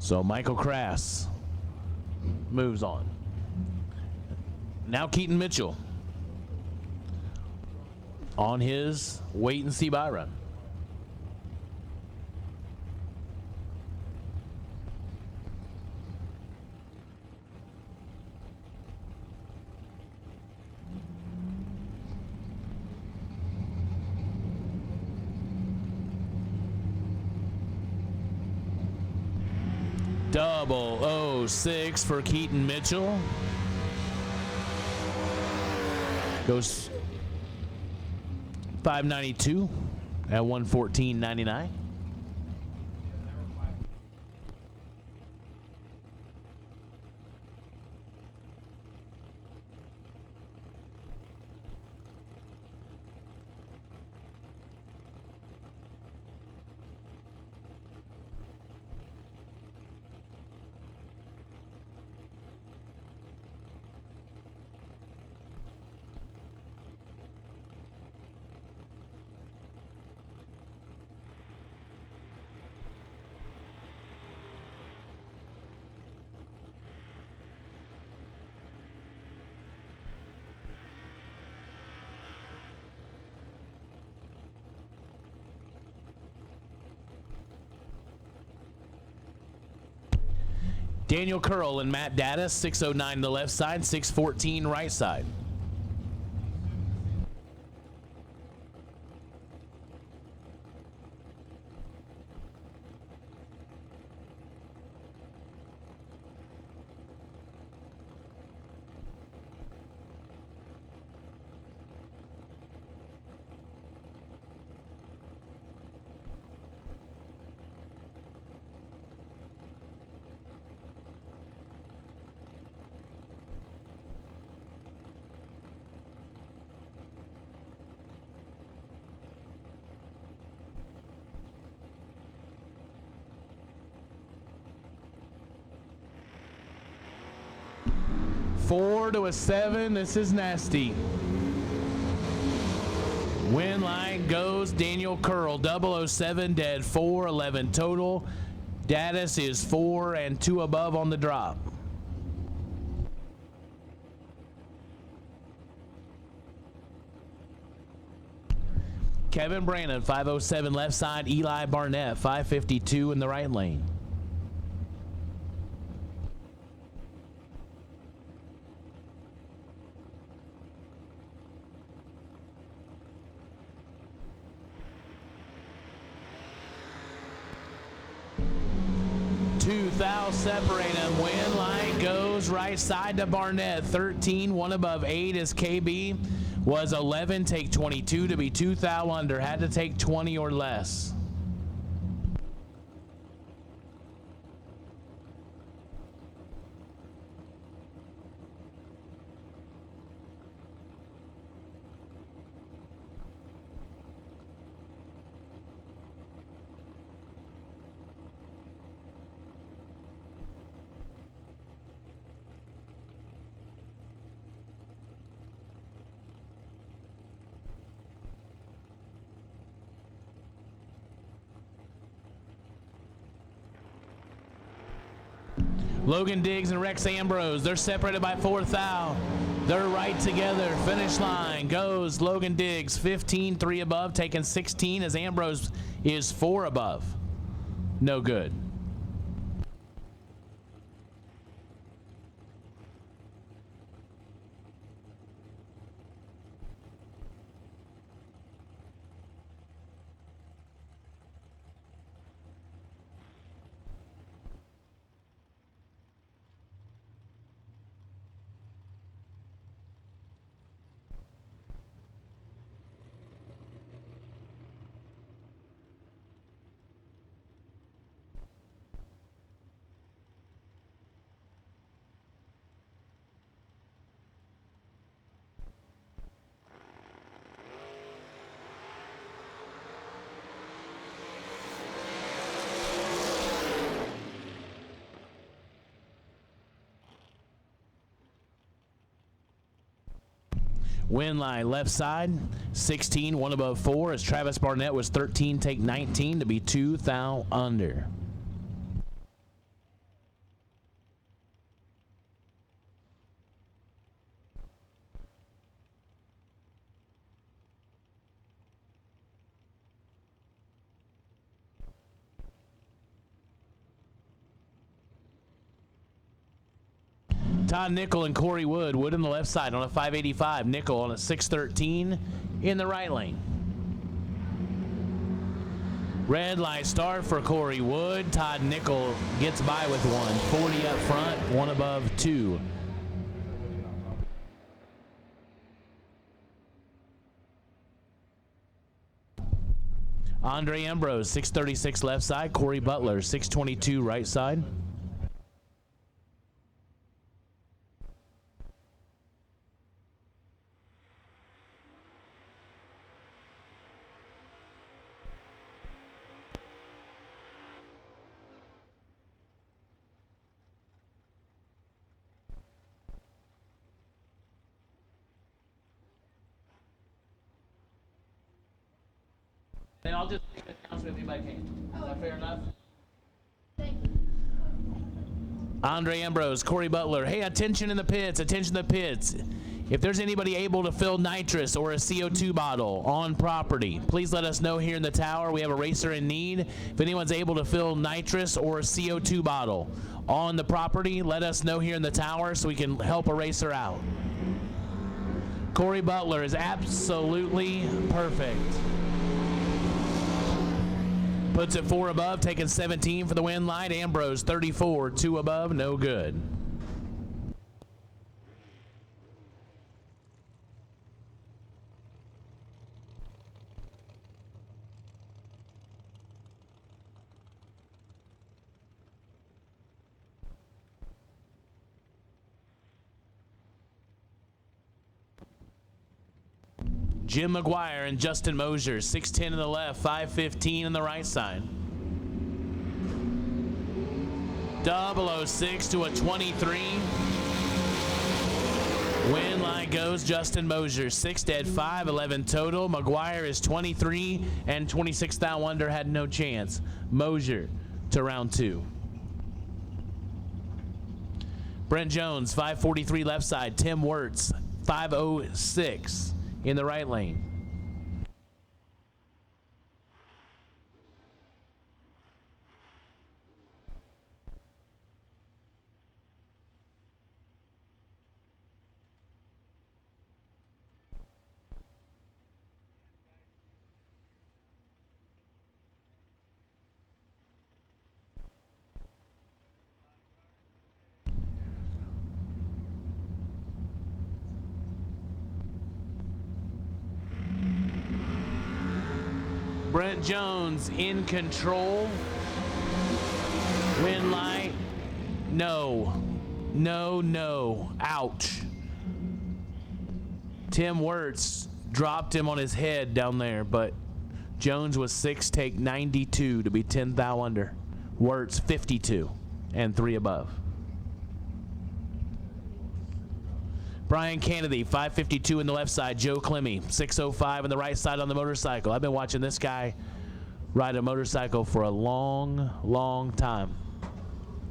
So Michael Crass moves on. Now Keaton Mitchell on his wait and see buy run. Double 06 for Keaton Mitchell. Goes 592 at 114.99. Daniel Curl and Matt Data, 609 the left side, 614 right side. Four to a 7. This is nasty. Win line goes Daniel Curl, 007 dead, 411 total. Datus is 4 and 2 above on the drop. Kevin Brandon, 507 left side. Eli Barnett, 552 in the right lane. Separate them. Win line goes right side to Barnett. 13, 1 above 8 is KB. Was 11, take 22 to be 2 thou under. Had to take 20 or less. Logan Diggs and Rex Ambrose, they're separated by 4 thou. They're right together. Finish line goes Logan Diggs, 15, 3 above, taking 16 as Ambrose is 4 above. No good. Win line left side, 16, 1 above 4 as Travis Barnett was 13, take 19 to be 2 thou under. Todd Nickel and Corey Wood. Wood on the left side on a 585. Nickel on a 613 in the right lane. Red light start for Corey Wood. Todd Nickel gets by with one. 40 up front, one above two. Andre Ambrose, 636 left side. Corey Butler, 622 right side. Then I'll just make an announcement if anybody can. Is that fair enough? Thank you. Andre Ambrose, Corey Butler. Hey, attention in the pits, attention in the pits. If there's anybody able to fill nitrous or a CO2 bottle on property, please let us know here in the tower. We have a racer in need. If anyone's able to fill nitrous or a CO2 bottle on the property, let us know here in the tower so we can help a racer out. Corey Butler is absolutely perfect. Puts it 4 above, taking 17 for the win light. Ambrose, 34, 2 above, no good. Jim McGuire and Justin Mosier, 610 in the left, 515 on the right side. 006 to a 23. Win line goes Justin Mosier, 6 dead, 5, 11 total. McGuire is 23 and 26 thou under, had no chance. Mosier to round 2. Brent Jones, 543 left side. Tim Wirtz, 506 in the right lane. Brent Jones in control. Win light. No. No, no. Ouch. Tim Wirtz dropped him on his head down there, but Jones was 6, take 92 to be 10 thou under. Wirtz 52 and 3 above. Brian Kennedy, 552 in the left side. Joe Clemmy, 605 on the right side on the motorcycle. I've been watching this guy ride a motorcycle for a long, long time.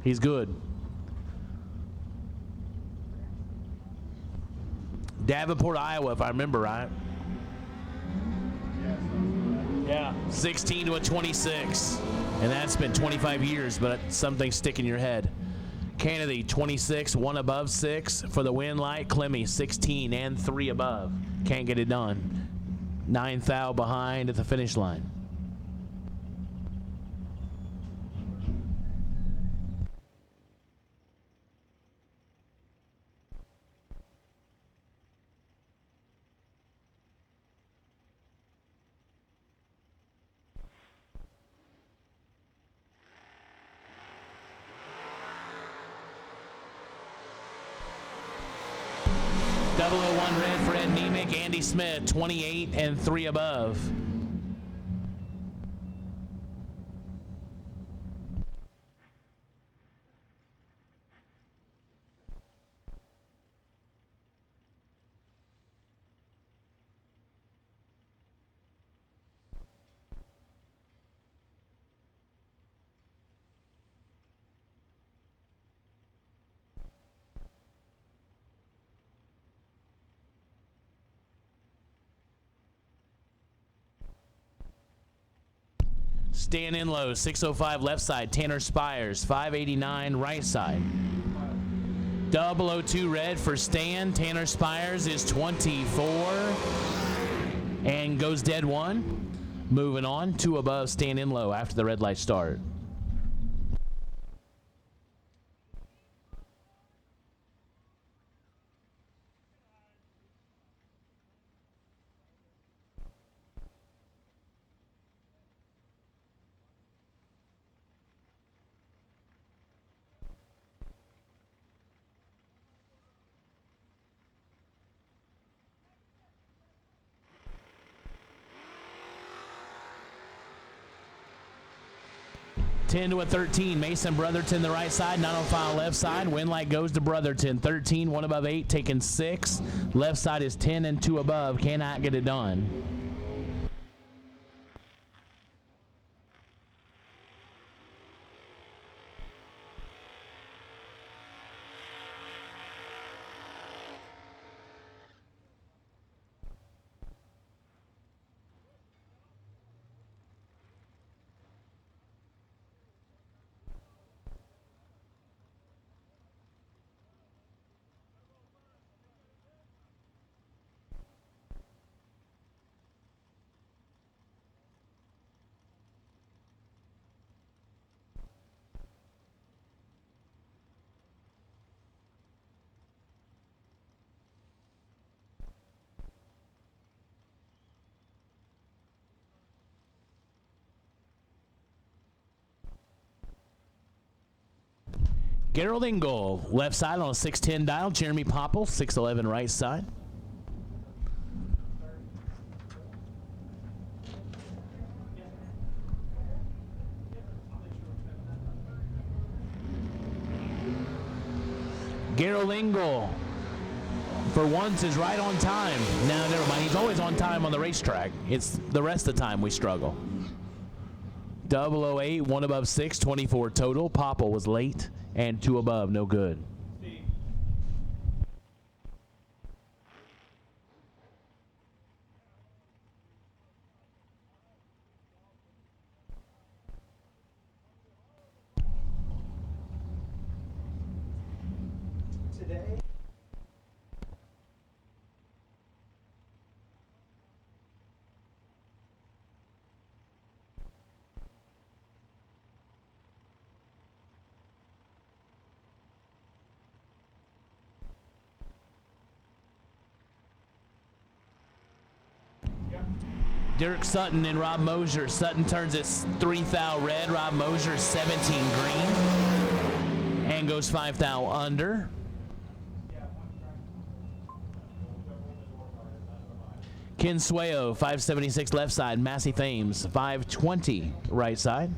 He's good. Davenport, Iowa, if I remember right. Yeah. 16 to a 26. And that's been 25 years, but something's sticking in your head. Kennedy, 26, 1 above 6 for the win light. Clemmy, 16 and 3 above. Can't get it done. 9 thou behind at the finish line. .001 red for Ed Nemick. Andy Smith, 28 and 3 above. Stan Inlow, 605 left side. Tanner Spires, 589 right side. 002 red for Stan. Tanner Spires is 24 and goes dead one. Moving on, 2 above, stand in low after the red light start. Ten to a 13. Mason Brotherton the right side, 905 left side. Win light goes to Brotherton. 13, 1 above 8, taking 6. Left side is 10 and 2 above. Cannot get it done. Gerald Engel, left side on a 610 dial. Jeremy Popple, 611 right side. Gerald Engel, for once, is right on time. Now, never mind. He's always on time on the racetrack. It's the rest of the time we struggle. 008, 1 above 6, 24 total. Popple was late. And 2 above, no good. Today. Derek Sutton and Rob Mosier. Sutton turns it 3 thou red. Rob Mosier 17 green. And goes 5 thou under. Ken Sueo, 576 left side. Massey Thames, 520 right side.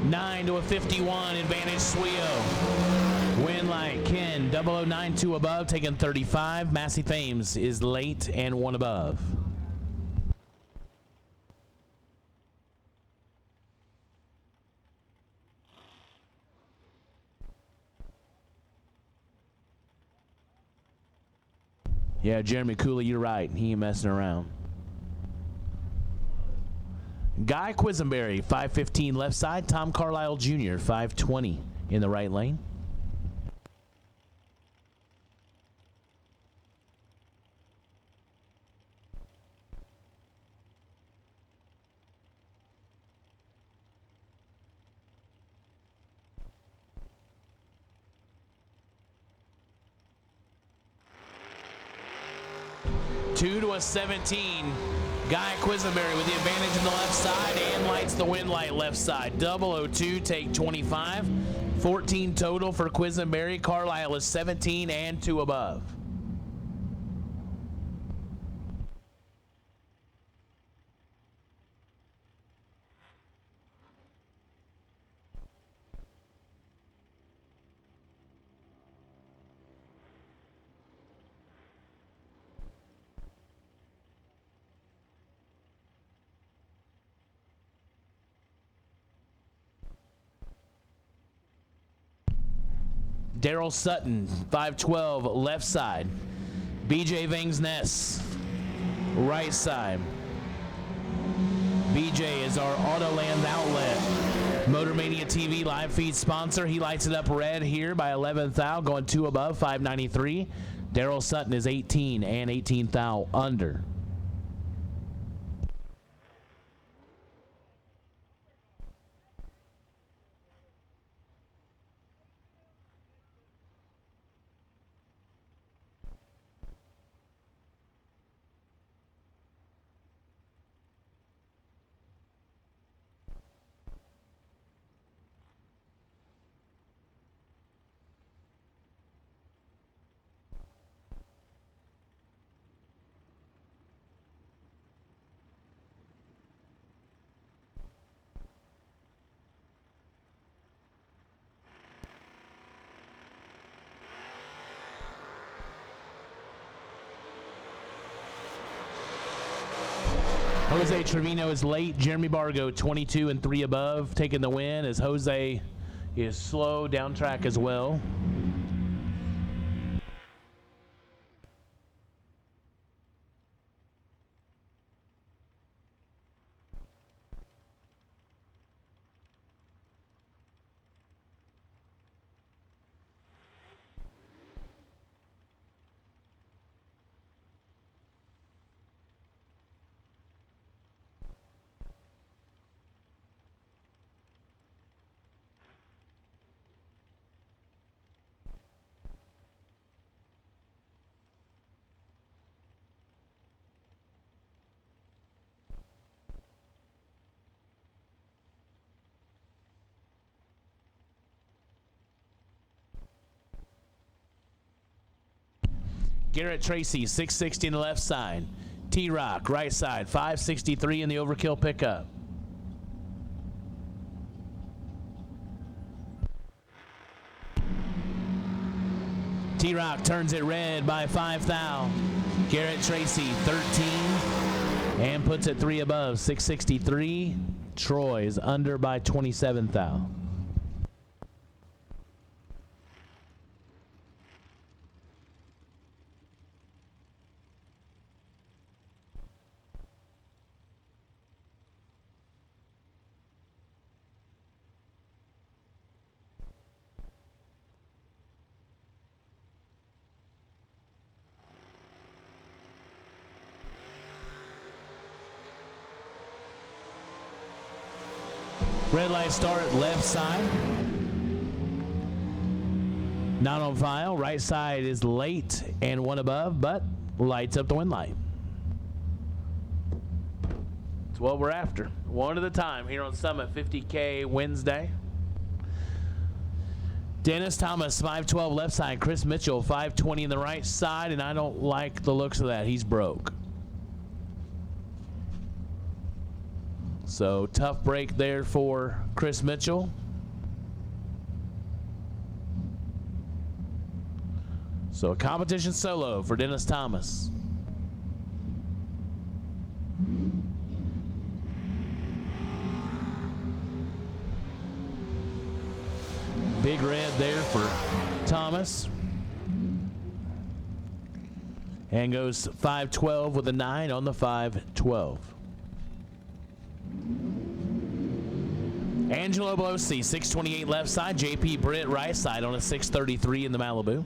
Nine to a 51, advantage Sueo. Win light, Ken, 009, 2 above, taking 35. Massey Thames is late and 1 above. Yeah, Jeremy Cooley, you're right. He ain't messing around. Guy Quisenberry, 515 left side. Tom Carlisle Jr., 520 in the right lane. Two to a 17. Guy Quisenberry with the advantage in the left side and lights the win light left side. 002 take 25. 14 total for Quisenberry. Carlisle is 17 and 2 above. Daryl Sutton, 512, left side. BJ Vangsness, right side. BJ is our Autoland outlet. Motor Mania TV live feed sponsor. He lights it up red here by 11th thou, going 2 above, 593. Daryl Sutton is 18 and 18th thou under. Jose Trevino is late. Jeremy Bargo, 22 and 3 above, taking the win as Jose is slow down track as well. Garrett Tracy, 660 in the left side. T-Rock, right side, 563 in the overkill pickup. T-Rock turns it red by 5 thou. Garrett Tracy, 13, and puts it 3 above, 663. Troy is under by 27 thou. Red light start left side. Not on file. Right side is late and 1 above, but lights up the wind light. It's what we're after. One at a time here on Summit 50K Wednesday. Dennis Thomas, 512 left side. Chris Mitchell, 520 in the right side, and I don't like the looks of that. He's broke. So tough break there for Chris Mitchell. So a competition solo for Dennis Thomas. Big red there for Thomas. And goes 512 with a 9 on the 512. Angelo Blosi, 628 left side. JP Britt right side on a 633 in the Malibu.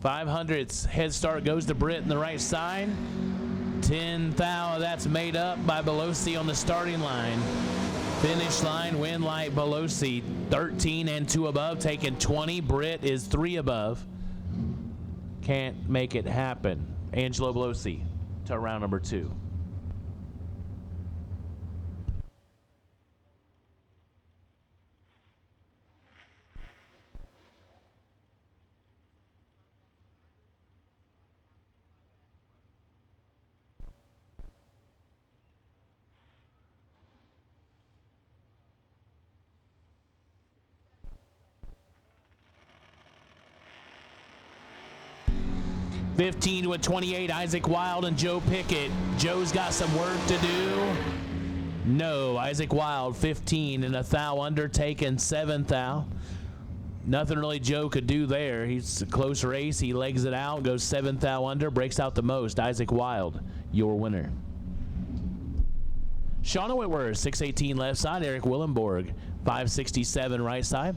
$500's head start goes to Britt in the right side. 10 thou, that's made up by Belosi on the starting line. Finish line, win light, Belosi, 13 and 2 above, taking 20. Britt is 3 above. Can't make it happen. Angelo Belosi to round number 2. $15 to a 28, Isaac Wild and Joe Pickett. Joe's got some work to do. No, Isaac Wild, 15 and a thou under, taking 7 thou. Nothing really Joe could do there. He's a close race. He legs it out, goes 7 thou under, breaks out the most. Isaac Wild, your winner. Shauna Whitworth, 618 left side. Eric Willenborg, 567 right side.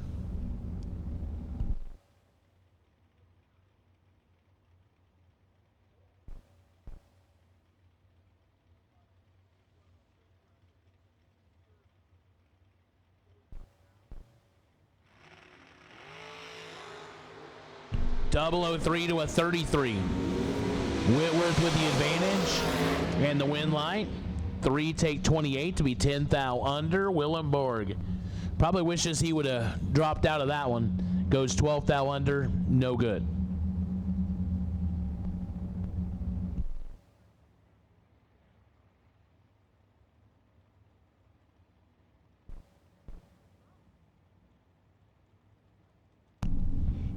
.003 to a 33. Whitworth with the advantage and the win light. 3 take 28 to be 10 thou under. Willenborg probably wishes he would have dropped out of that one. Goes 12 thou under, no good.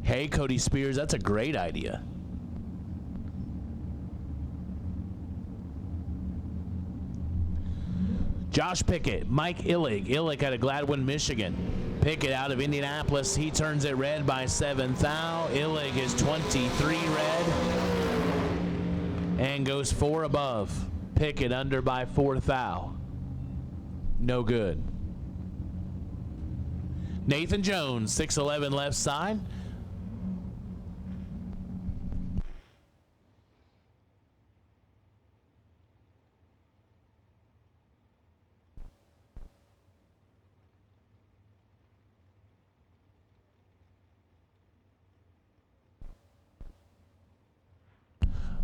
Hey, Cody Spears, that's a great idea. Josh Pickett, Mike Illig. Illig out of Gladwin, Michigan. Pickett out of Indianapolis. He turns it red by 7 thou. Illig is 23 red and goes 4 above. Pickett under by 4 thou. No good. Nathan Jones, 6'11 left side.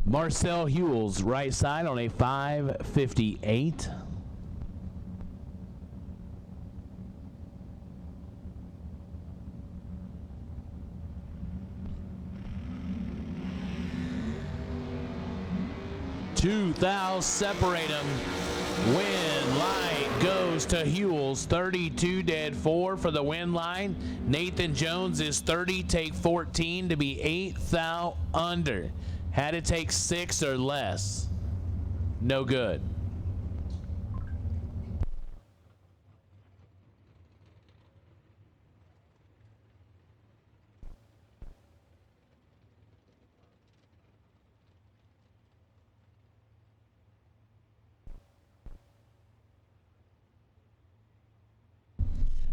Marcel Hewells, right side on a 558. Two thou separate them. Win light goes to Hewells. 32 dead 4 for the win line. Nathan Jones is 30, take 14 to be 8 thou under. Had to take 6 or less. No good.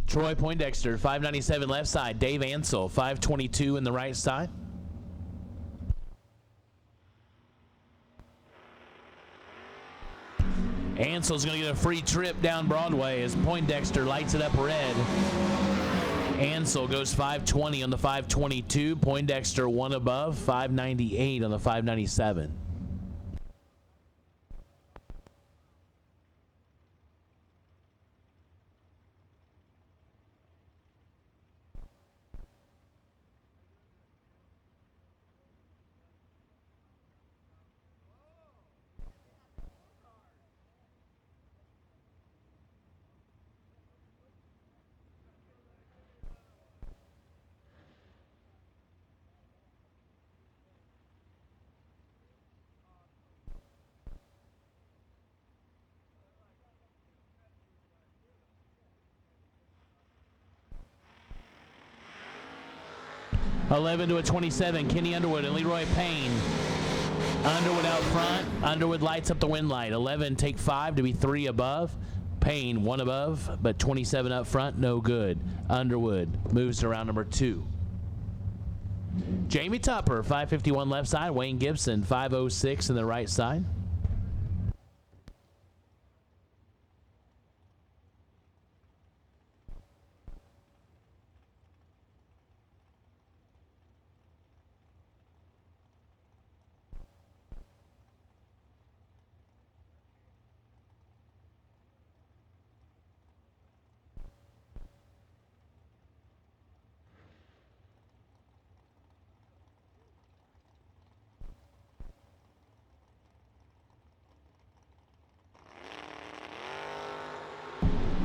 Troy Poindexter, 597 left side. Dave Ansel, 522 in the right side. Ansel's going to get a free trip down Broadway as Poindexter lights it up red. Ansel goes 520 on the 522. Poindexter 1 above, 598 on the 597. $11 to a 27, Kenny Underwood and Leroy Payne. Underwood out front. Underwood lights up the win light. 11 take 5 to be 3 above. Payne 1 above, but 27 up front, no good. Underwood moves to round number 2. Jamie Tupper, 551 left side. Wayne Gibson, 506 in the right side.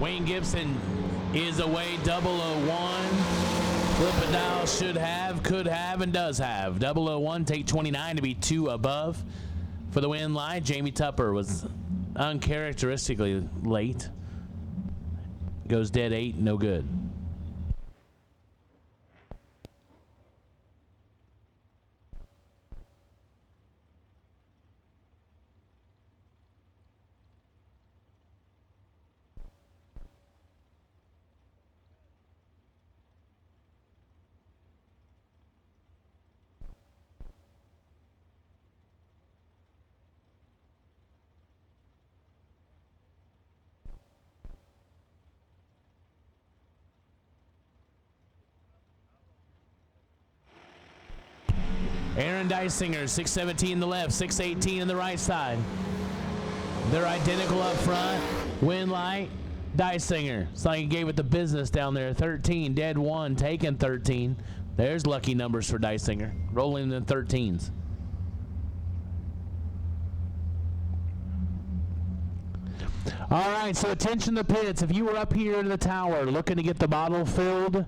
Wayne Gibson is away, 001. Flip a dial, should have, could have, and does have. 001, take 29 to be 2 above. For the win line, Jamie Tupper was uncharacteristically late. Goes dead 8, no good. Aaron Dysinger, 617 the left, 618 on the right side. They're identical up front. Win light, Dysinger. It's like he gave it the business down there. 13, dead 1, taken 13. There's lucky numbers for Dysinger. Rolling in the 13s. All right, so attention to the pits. If you were up here in the tower looking to get the bottle filled,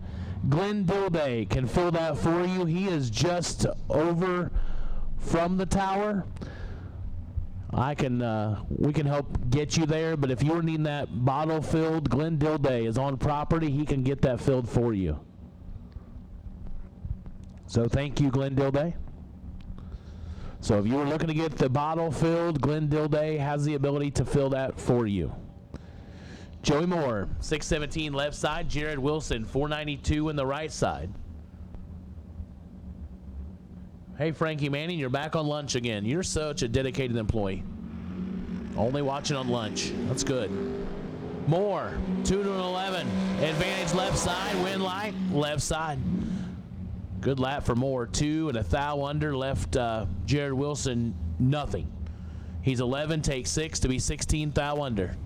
Glenn Dilday can fill that for you. He is just over from the tower. We can help get you there, but if you're needing that bottle filled, Glenn Dilday is on property. He can get that filled for you. So thank you, Glenn Dilday. So if you were looking to get the bottle filled, Glenn Dilday has the ability to fill that for you. Joey Moore, 617 left side. Jared Wilson, 492 in the right side. Hey, Frankie Manning, you're back on lunch again. You're such a dedicated employee. Only watching on lunch. That's good. Moore, 2 to 11. Advantage left side. Win light, left side. Good lap for Moore. 2 and a thou under. Left Jared Wilson nothing. He's 11, take 6 to be 16 thou under.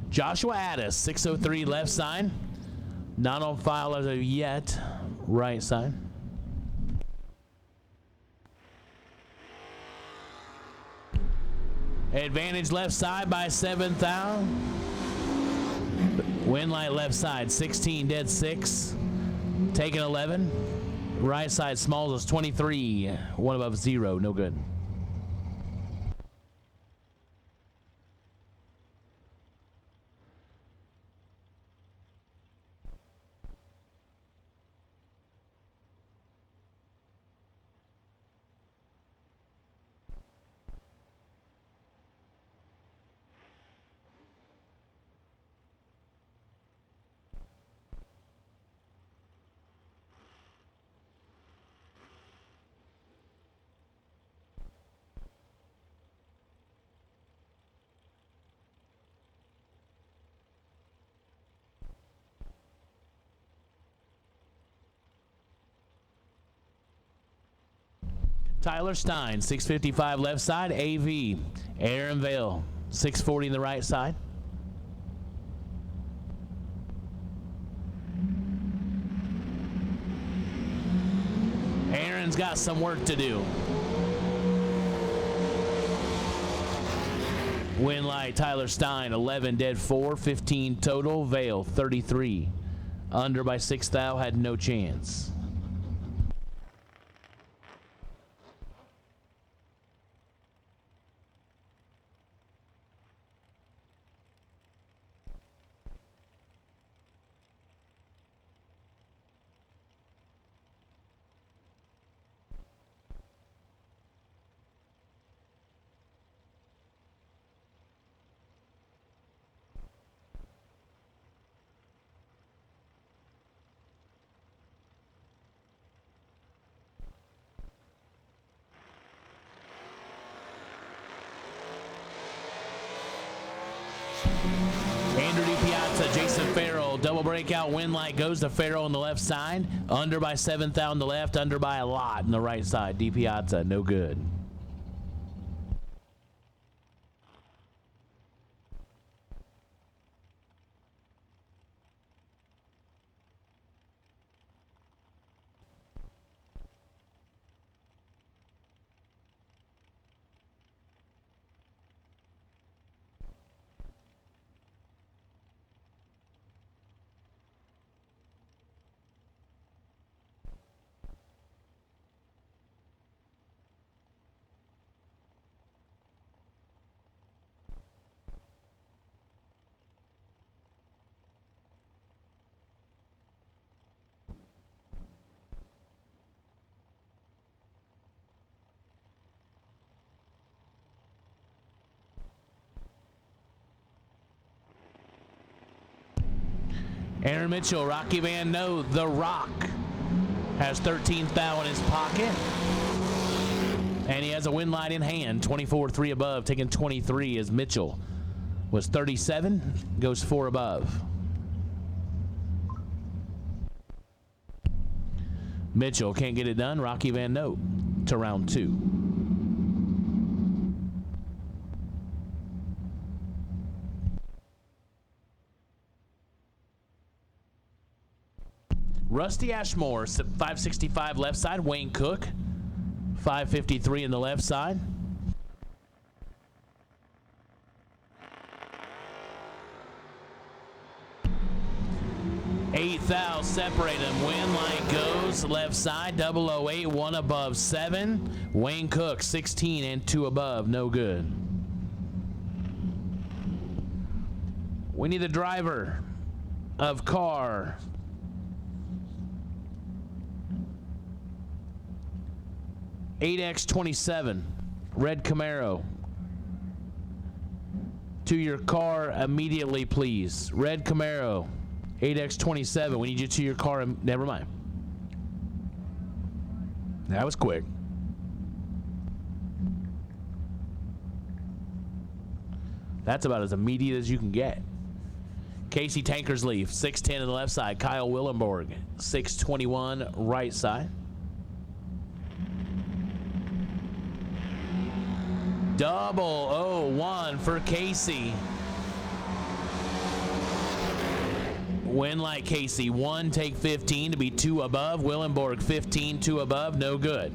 Joshua Addis, 603 left side. Not on file as of yet. Right side. Advantage left side by 7 thou. Win light left side, 16 dead 6. Taking 11. Right side Smalls is 23. 1 above 0, no good. Tyler Stein, 655 left side. AV. Aaron Vale, 640 in the right side. Aaron's got some work to do. Win light, Tyler Stein, 11 dead 4, 15 total. Vale, 33. Under by 6 thou, had no chance. Andrew DiPiazza, Jason Farrell, double breakout, win light goes to Farrell on the left side. Under by 7 thou on the left, under by a lot on the right side. DiPiazza, no good. Aaron Mitchell, Rocky Van Note, The Rock, has 13th thou in his pocket. And he has a win light in hand, 24-3 above, taking 23 as Mitchell was 37, goes 4 above. Mitchell can't get it done. Rocky Van Note to round 2. Rusty Ashmore, 565 left side. Wayne Cook, 553 in the left side. Eighth thou, separate him. Win light goes left side. 008, 1 above 7. Wayne Cook, 16 and 2 above. No good. We need the driver of car 8X27, red Camaro. To your car immediately, please. Red Camaro, 8X27. We need you to your car. Never mind. That was quick. That's about as immediate as you can get. Casey Tankersleaf, 610 on the left side. Kyle Willenborg, 621 right side. 001 for Casey. Win like Casey. 1, take 15 to be 2 above. Willenborg, 15, 2 above. No good.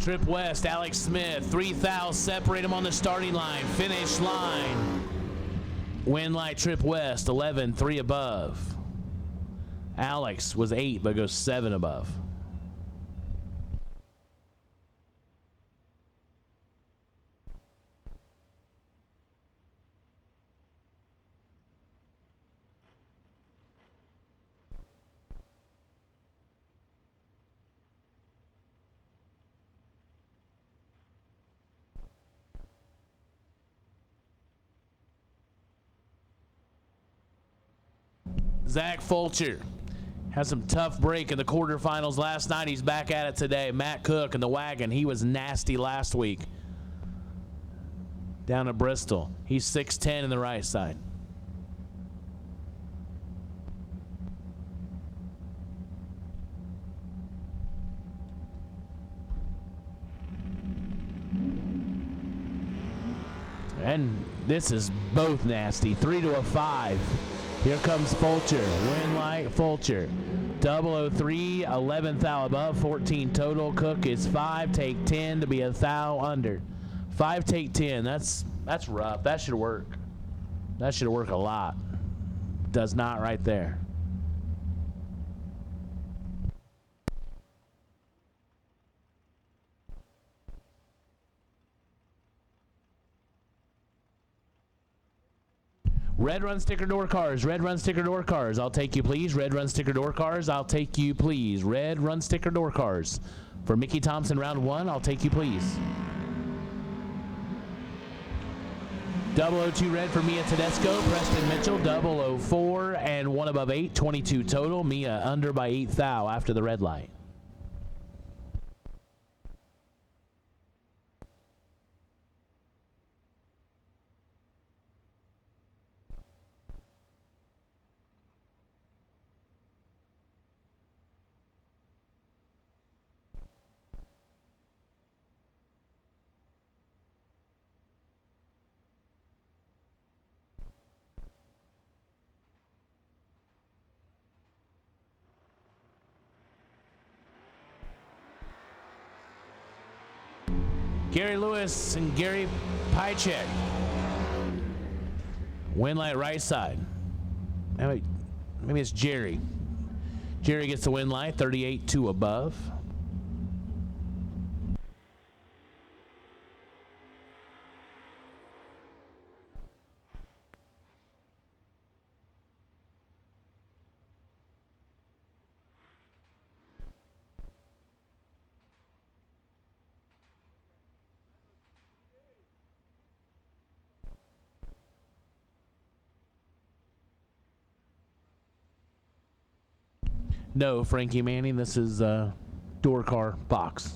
Trip West, Alex Smith, 3,000, separate him on the starting line, finish line. Win light Trip West, 11, 3 above. Alex was 8, but goes 7 above. Zach Fulcher has some tough break in the quarterfinals last night. He's back at it today. Matt Cook in the wagon. He was nasty last week down at Bristol. He's 6'10 in the right side. And this is both nasty. 3 to a 5. Here comes Fulcher. Win light Fulcher. 003, 11th thou above, 14 total. Cook is 5, take 10 to be a thou under. 5, take 10. That's rough. That should work. That should work a lot. Does not right there. Red run sticker door cars. Red run sticker door cars. I'll take you, please. Red run sticker door cars. I'll take you, please. Red run sticker door cars. For Mickey Thompson, round 1. I'll take you, please. 002 red for Mia Tedesco. Preston Mitchell. 004 and 1 above 8. 22 total. Mia under by 8 thou after the red light. Gary Lewis and Gary Pychek. Win light right side. Maybe it's Jerry. Jerry gets the win light, 38-2 above. No, Frankie Manning, this is door car box.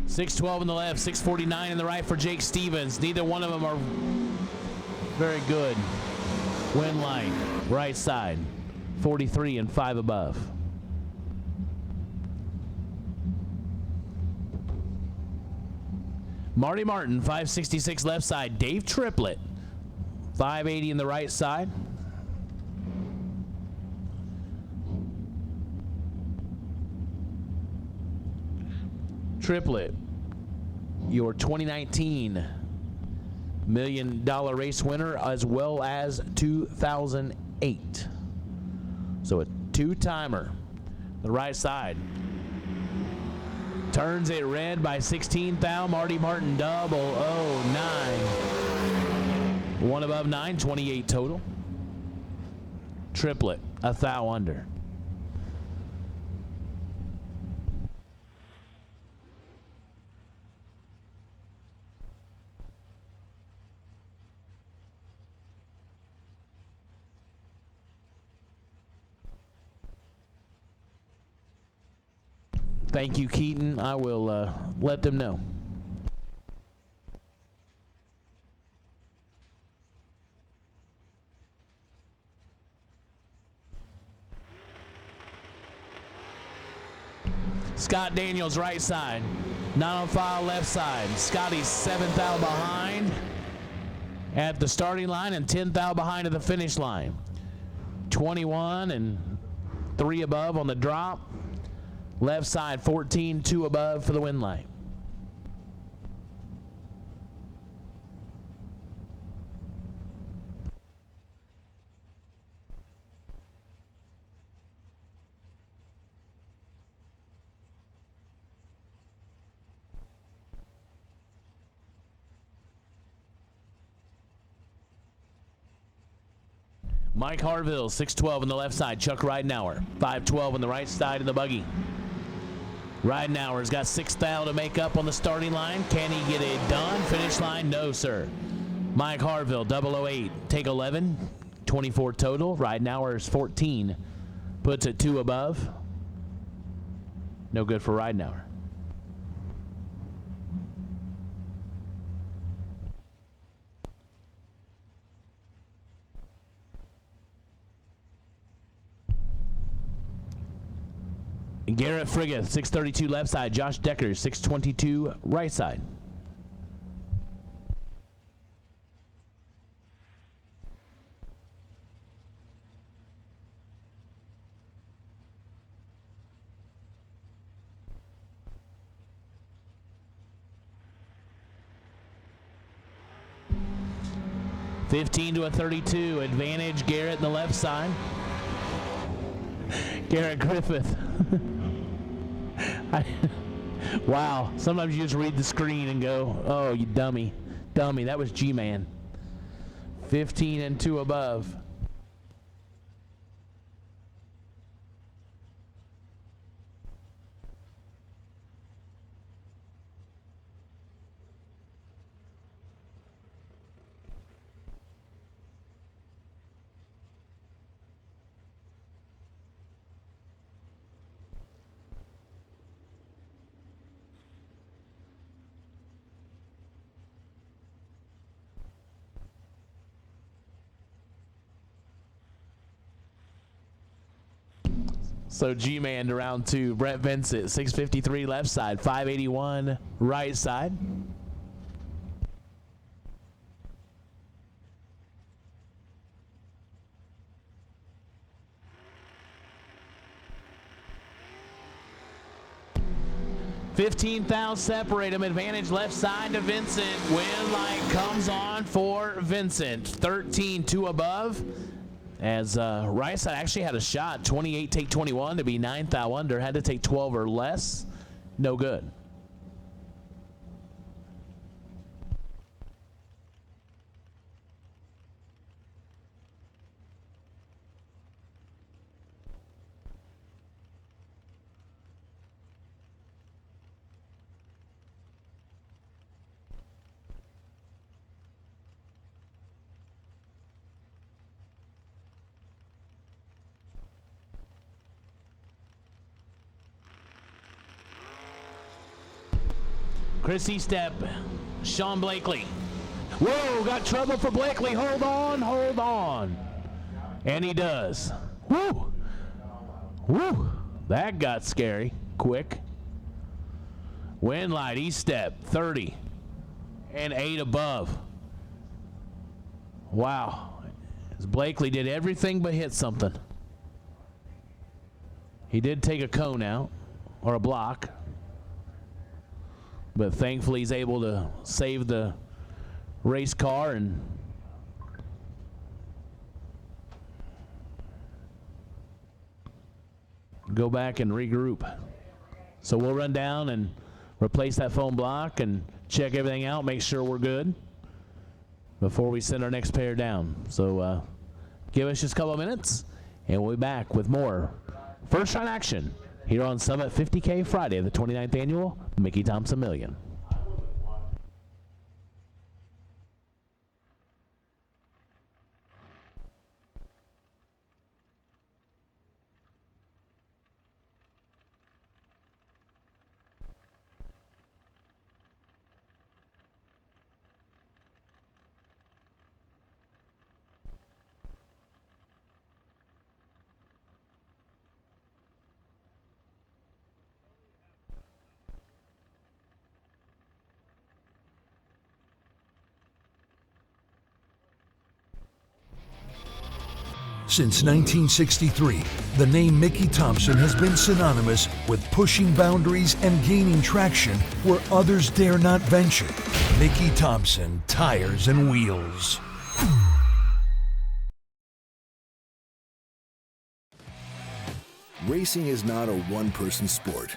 $6.12 on the left, $6.49 in the right for Jake Stevens. Neither one of them are very good. Win line, right side, 43 and 5 above. Marty Martin, 566 left side. Dave Triplett, 580 in the right side. Triplett, your 2019 $1 million race winner, as well as 2008. So a two-timer. The right side. Turns it red by 16 thou. Marty Martin, 009. One above 9, 28 total. Triplett, a thou under. Thank you, Keaton. I will let them know. Scott Daniels, right side. Not on file, left side. Scotty's 7th out behind at the starting line and 10th out behind at the finish line. 21 and 3 above on the drop. Left side, 14-2 above for the win light. Mike Harville, 612 on the left side. Chuck Ridenauer, 512 on the right side of the buggy. Ridenauer's got 6 thou to make up on the starting line. Can he get it done? Finish line? No, sir. Mike Harville, 008. Take 11, 24 total. Ridenauer's 14. Puts it 2 above. No good for Ridenauer. Garrett Frigga, 632 left side. Josh Decker, 622 right side. $15 to a 32. Advantage Garrett in the left side. Garrett Griffith. Wow. Sometimes you just read the screen and go, oh, you dummy. Dummy. That was G-Man. 15 and 2 above. So G-Man to round 2. Brett Vincent, 653 left side, 581 right side. $15,000 separate him. Advantage left side to Vincent. Win light comes on for Vincent. 13-2 above. As right side actually had a shot. 28 take 21 to be 9,000 under. Had to take 12 or less. No good. Chrissy Step, Sean Blakely. Whoa, got trouble for Blakely. Hold on, hold on. And he does. Woo. Woo. That got scary quick. Wind light, East Step, 30. And 8 above. Wow. As Blakely did everything but hit something. He did take a cone out, or a block. But thankfully he's able to save the race car and go back and regroup. So we'll run down and replace that foam block and check everything out, make sure we're good before we send our next pair down. So give us just a couple of minutes and we'll be back with more first round action here on Summit 50K Friday, the 29th annual Mickey Thompson Million. Since 1963, the name Mickey Thompson has been synonymous with pushing boundaries and gaining traction where others dare not venture. Mickey Thompson Tires and Wheels. Racing is not a one-person sport.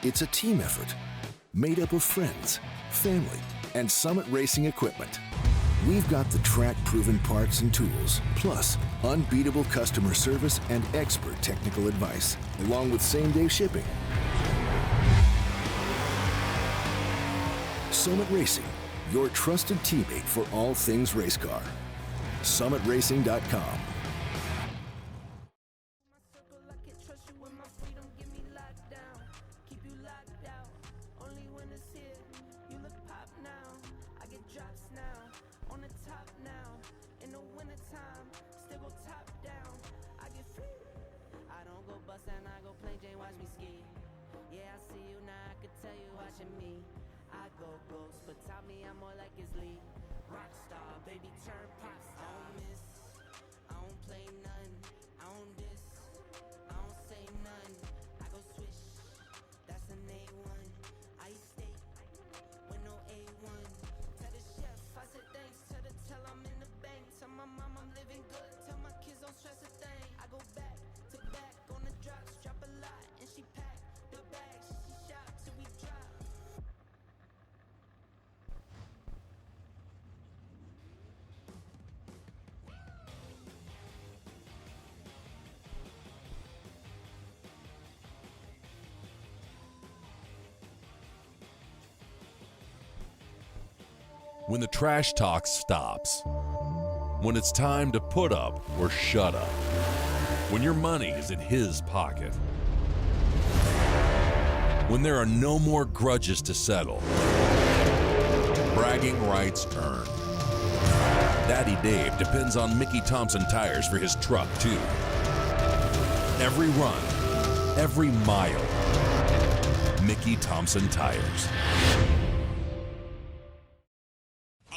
It's a team effort made up of friends, family, and Summit Racing equipment. We've got the track-proven parts and tools, plus unbeatable customer service and expert technical advice, along with same-day shipping. Summit Racing, your trusted teammate for all things race car. SummitRacing.com. When the trash talk stops. When it's time to put up or shut up. When your money is in his pocket. When there are no more grudges to settle. Bragging rights earned. Daddy Dave depends on Mickey Thompson tires for his truck, too. Every run, every mile. Mickey Thompson Tires.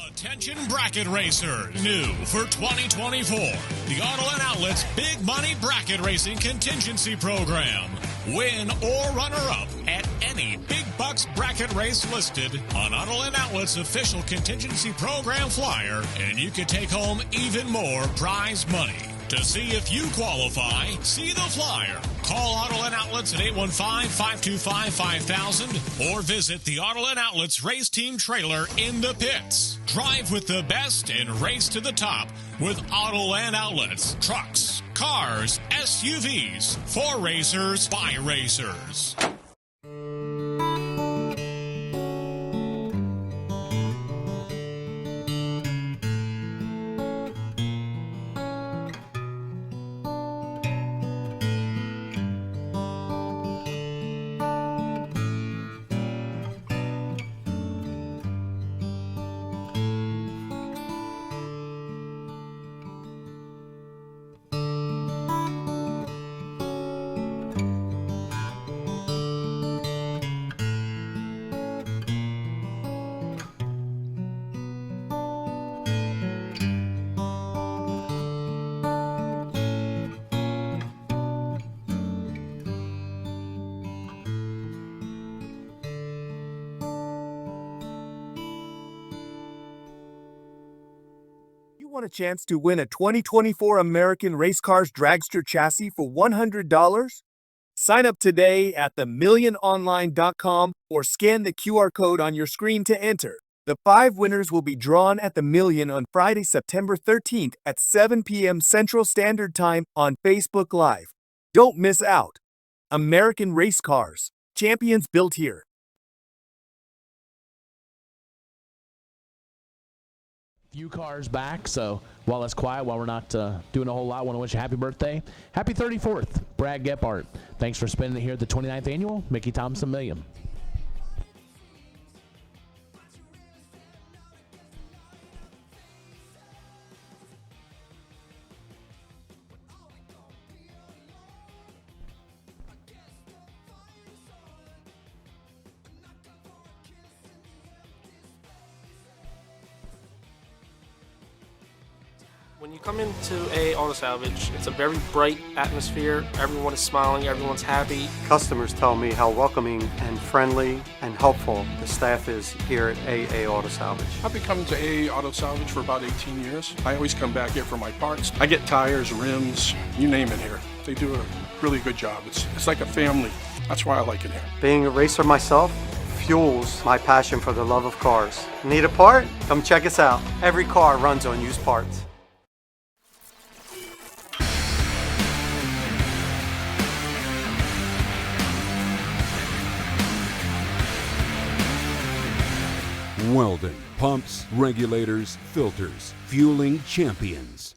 Attention bracket racers. New for 2024. The Auto and Outlet's Big Money Bracket Racing Contingency Program. Win or runner-up at any Big Bucks bracket race listed on Auto and Outlet's official contingency program flyer, and you can take home even more prize money. To see if you qualify, see the flyer. Call Auto and Outlets at 815-525-5000 or visit the Auto and Outlets race team trailer in the pits. Drive with the best and race to the top with Auto and Outlets. Trucks, cars, SUVs, for racers, by racers. Want a chance to win a 2024 American Race Cars Dragster chassis for $100? Sign up today at themilliononline.com or scan the QR code on your screen to enter. The 5 winners will be drawn at the Million on Friday, September 13th at 7 p.m. Central Standard Time on Facebook Live. Don't miss out. American Race Cars, champions built here. Few cars back, so while it's quiet, while we're not doing a whole lot, I want to wish you a happy birthday. Happy 34th, Brad Gephardt. Thanks for spending it here at the 29th annual Mickey Thompson Million. When you come into AA Auto Salvage, it's a very bright atmosphere. Everyone is smiling, everyone's happy. Customers tell me how welcoming and friendly and helpful the staff is here at AA Auto Salvage. I've been coming to AA Auto Salvage for about 18 years. I always come back here for my parts. I get tires, rims, you name it here. They do a really good job. It's like a family. That's why I like it here. Being a racer myself fuels my passion for the love of cars. Need a part? Come check us out. Every car runs on used parts. Weldon, pumps, regulators, filters, fueling champions.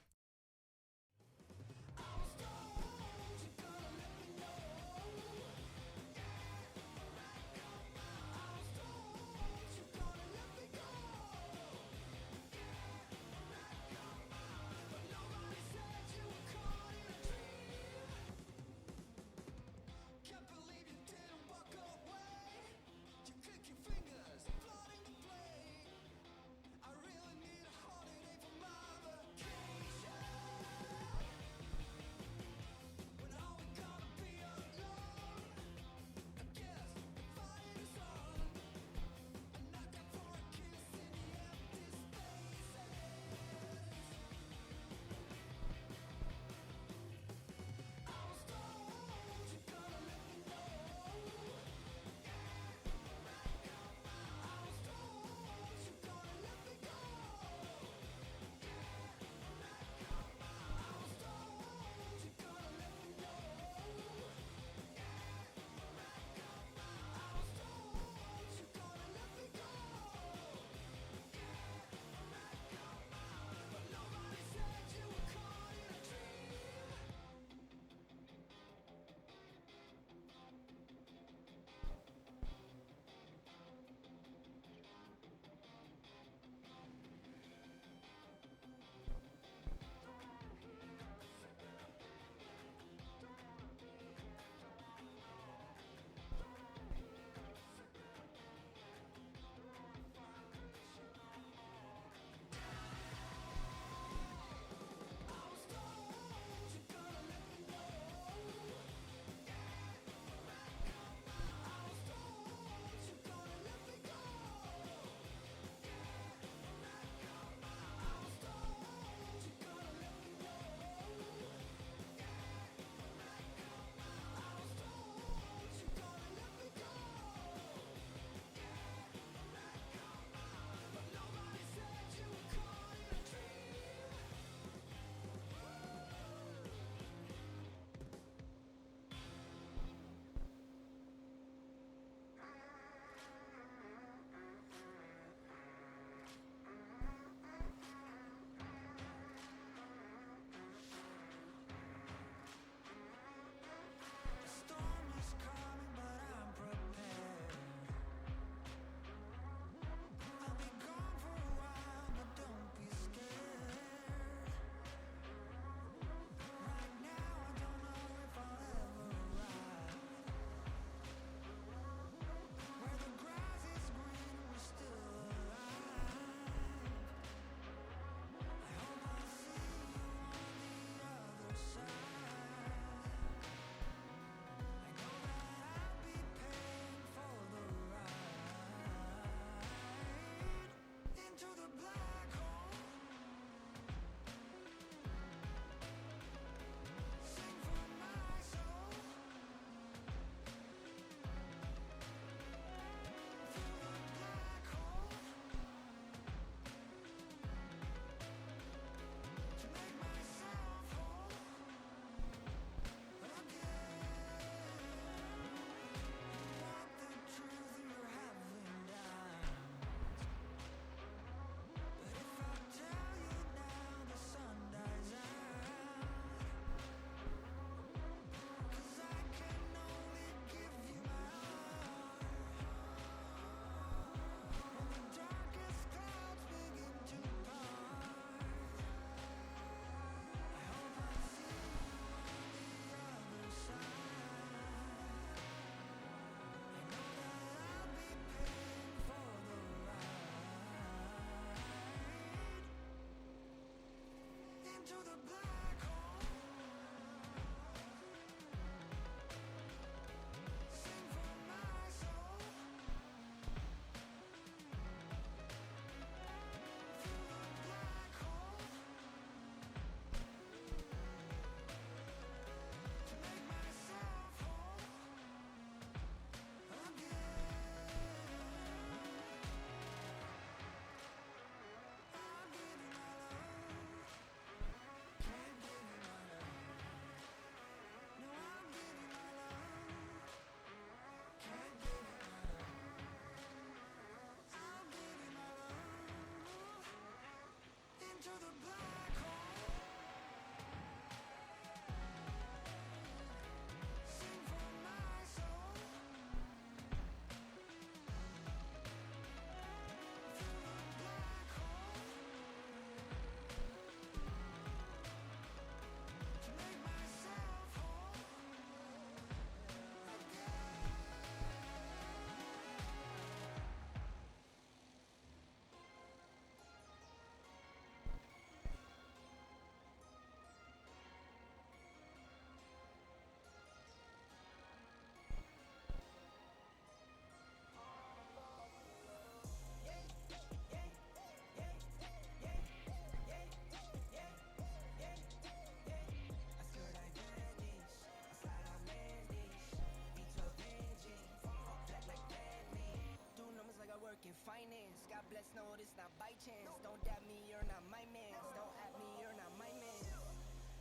finance. God bless, no, this not by chance. Don't doubt me, you're not my man. Don't at me, you're not my man.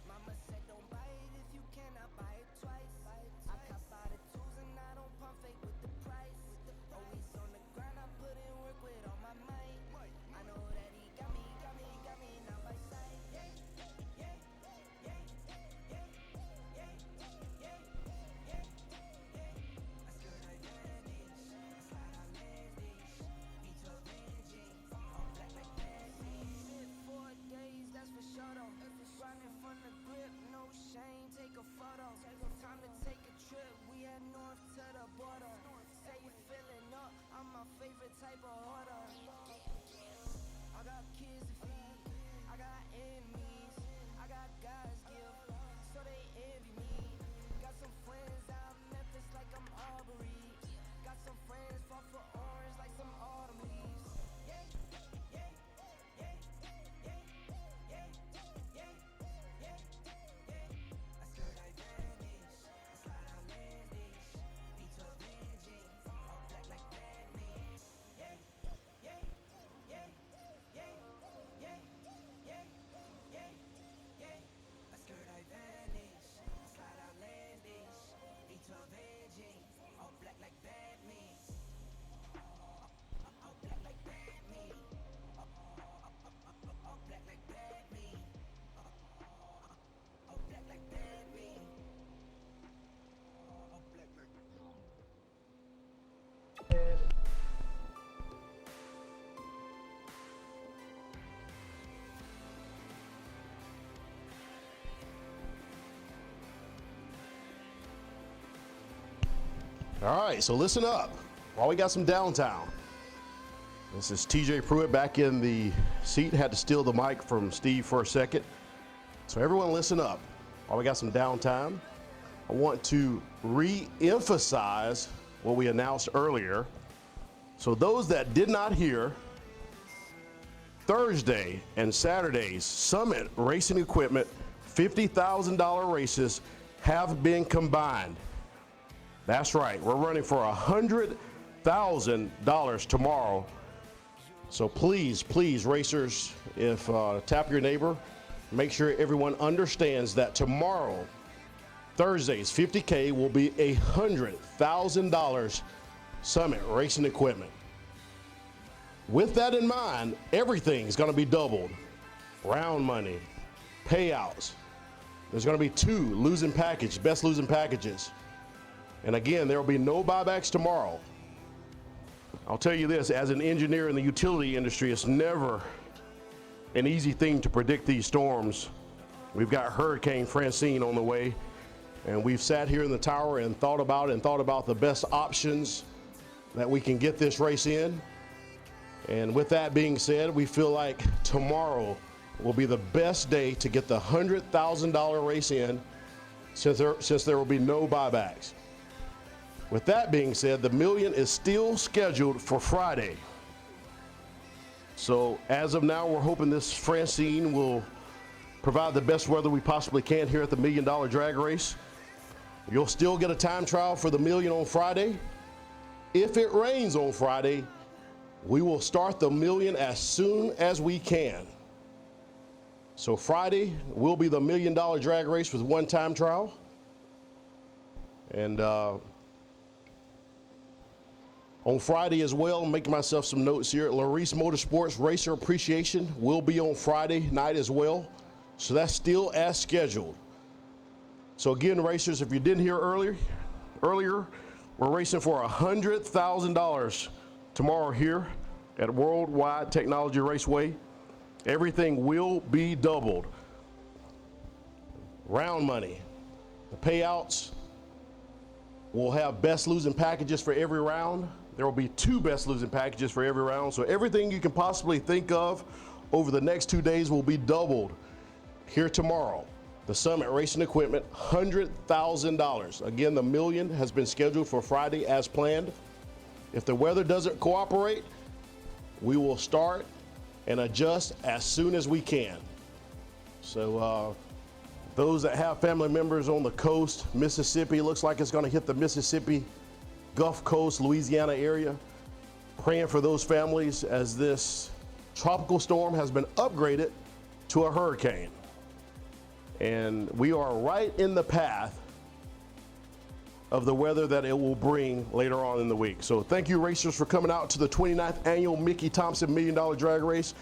Mama said don't buy it if you cannot buy it twice. I cop by the tools and I don't pump fake with the price. Always on the grind, I put in work with all my might. I know that he got me, not by sight. Yeah, yeah, yeah, yeah, yeah, yeah, yeah, yeah, yeah. I skirt advantage, I slide on landage. Beat to avenging, all black like Batman. Sit 4 days, that's for sure though. Running from the grip, no shame, take a photo. Time to take a trip, we head north to the border. Say you filling up, I'm my favorite type of order. I got kids to feed, I got enemies, I got God's gift, so they envy me. Got some friends out in Memphis like I'm Aubrey. Got some friends fall for orange like some autumn leaves. Yeah, yeah, yeah, yeah, yeah, yeah, yeah, yeah. I skirt advantage, I slide on landage. Beat to avenging, all black like Batman. Yeah, yeah, yeah, yeah, yeah, yeah, yeah, yeah. I skirt advantage, I slide on landage. Beat to avenging, all black like Batman. All black like Batman. All black like Batman. All black like Batman. All black like All right, so listen up. While we got some downtime. This is TJ Pruitt back in the seat. Had to steal the mic from Steve for a second. So everyone listen up. While we got some downtime, I want to re-emphasize what we announced earlier. So those that did not hear, Thursday and Saturday's Summit Racing Equipment $50,000 races have been combined. That's right, we're running for $100,000 tomorrow. So please, please, racers, if tap your neighbor, make sure everyone understands that tomorrow, Thursday's 50K will be $100,000 Summit Racing Equipment. With that in mind, everything's gonna be doubled. Round money, payouts. There's gonna be 2 losing packages, best losing packages. And again, there will be no buybacks tomorrow. I'll tell you this, as an engineer in the utility industry, it's never an easy thing to predict these storms. We've got Hurricane Francine on the way, and we've sat here in the tower and thought about the best options that we can get this race in. And with that being said, we feel like tomorrow will be the best day to get the $100,000 race in, since there will be no buybacks. With that being said, the million is still scheduled for Friday. So as of now, we're hoping this Francine will provide the best weather we possibly can here at the $1 Million Drag Race. You'll still get a time trial for the million on Friday. If it rains on Friday, we will start the million as soon as we can. So Friday will be the $1 Million Drag Race with 1 time trial. And on Friday as well, I'm making myself some notes here. Larice Motorsports Racer Appreciation will be on Friday night as well. So that's still as scheduled. So again, racers, if you didn't hear earlier, we're racing for $100,000 tomorrow here at Worldwide Technology Raceway. Everything will be doubled. Round money, the payouts, we'll have best losing packages for every round. There will be 2 best losing packages for every round. So everything you can possibly think of over the next 2 days will be doubled here tomorrow. The Summit Racing Equipment, $100,000. Again, the million has been scheduled for Friday as planned. If the weather doesn't cooperate, we will start and adjust as soon as we can. So those that have family members on the coast, Mississippi, looks like it's gonna hit the Mississippi, Gulf Coast, Louisiana area. Praying for those families as this tropical storm has been upgraded to a hurricane. And we are right in the path of the weather that it will bring later on in the week. So thank you, racers, for coming out to the 29th annual Mickey Thompson $1 Million Drag Race.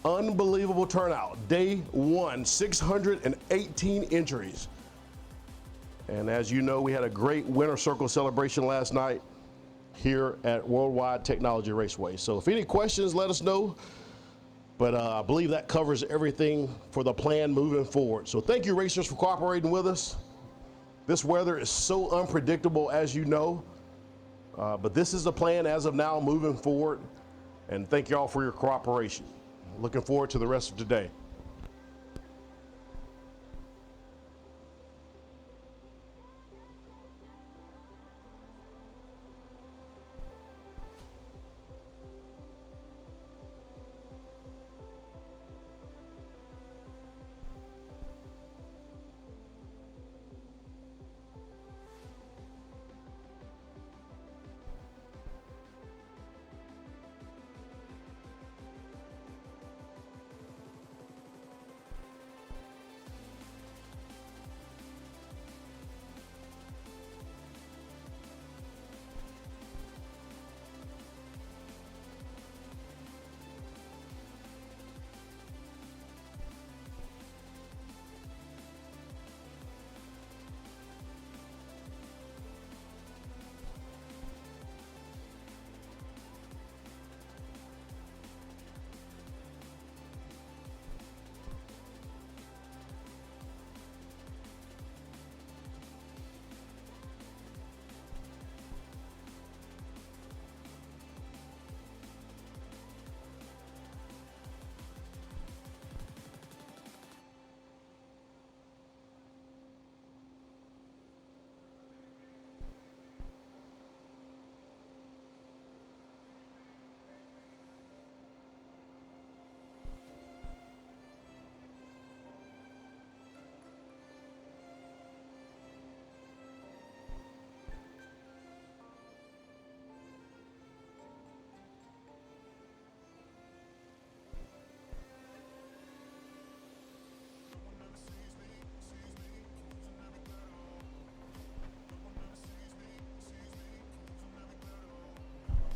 Unbelievable turnout. Day one, 618 entries. And as you know, we had a great winter circle celebration last night here at Worldwide Technology Raceway. So if any questions, let us know. But I believe that covers everything for the plan moving forward. So thank you, racers, for cooperating with us. This weather is so unpredictable, as you know, but this is the plan as of now moving forward. And thank you all for your cooperation. Looking forward to the rest of today.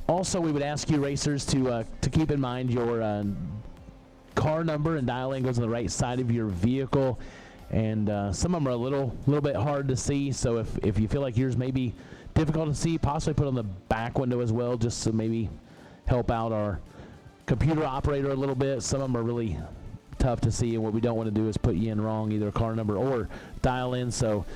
Also, we would ask you racers to keep in mind your car number and dialing goes on the right side of your vehicle. And some of them are a little bit hard to see. So if you feel like yours may be difficult to see, possibly put on the back window as well, just to maybe help out our computer operator a little bit. Some of them are really tough to see, and what we don't want to do is put you in wrong, either car number or dial in. So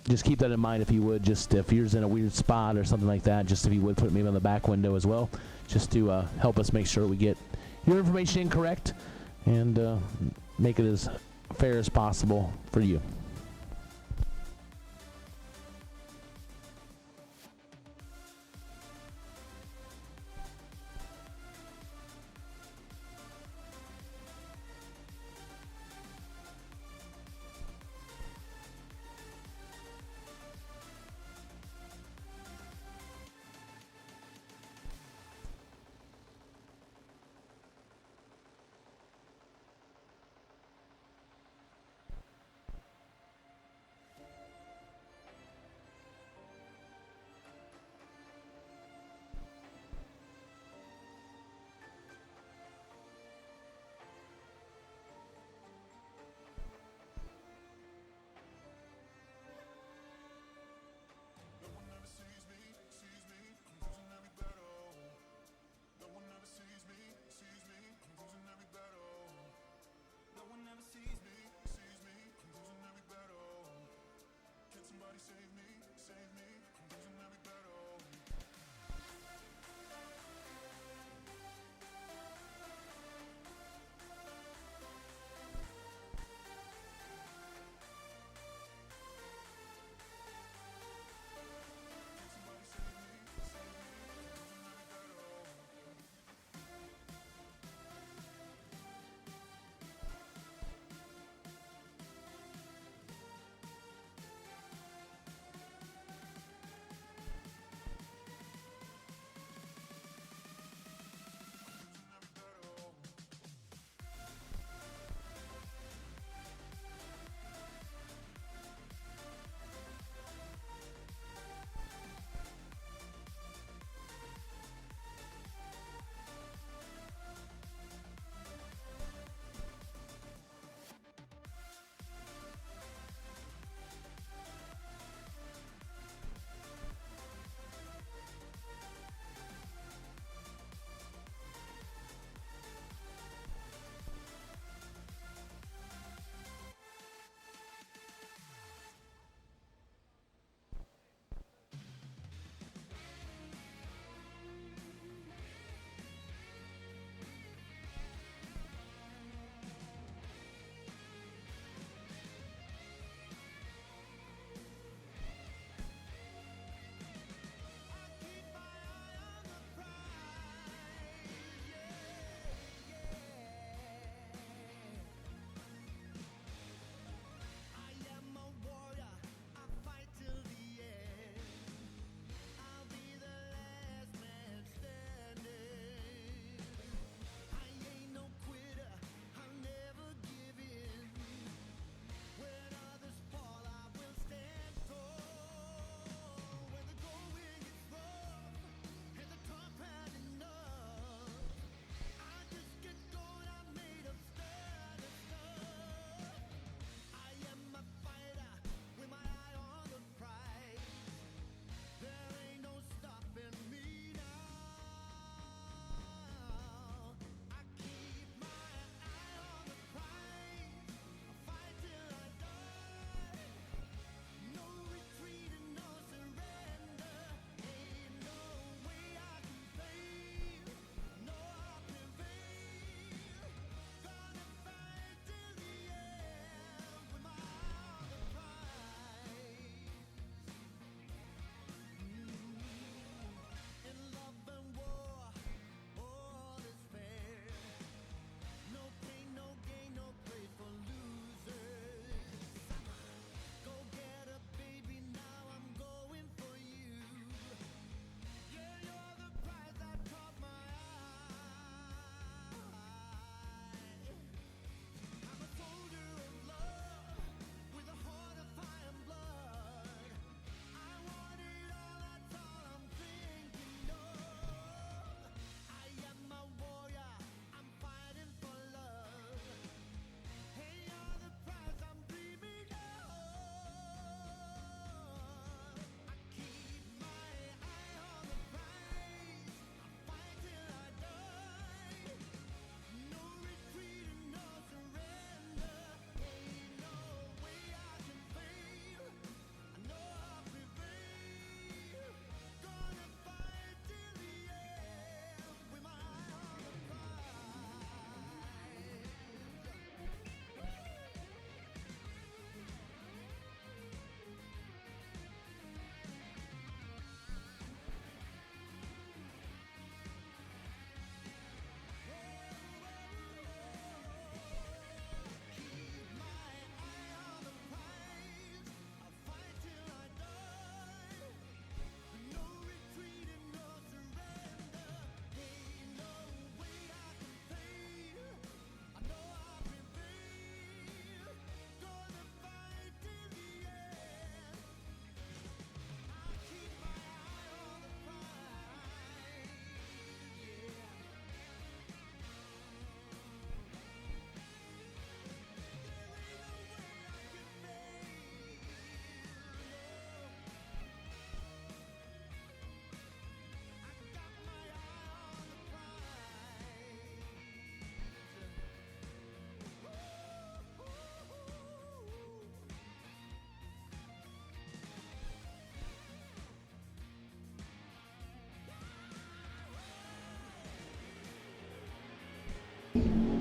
just keep that in mind if you would. Just if yours in a weird spot or something like that, just if you would put maybe on the back window as well, just to help us make sure we get your information incorrect and make it as fair as possible for you.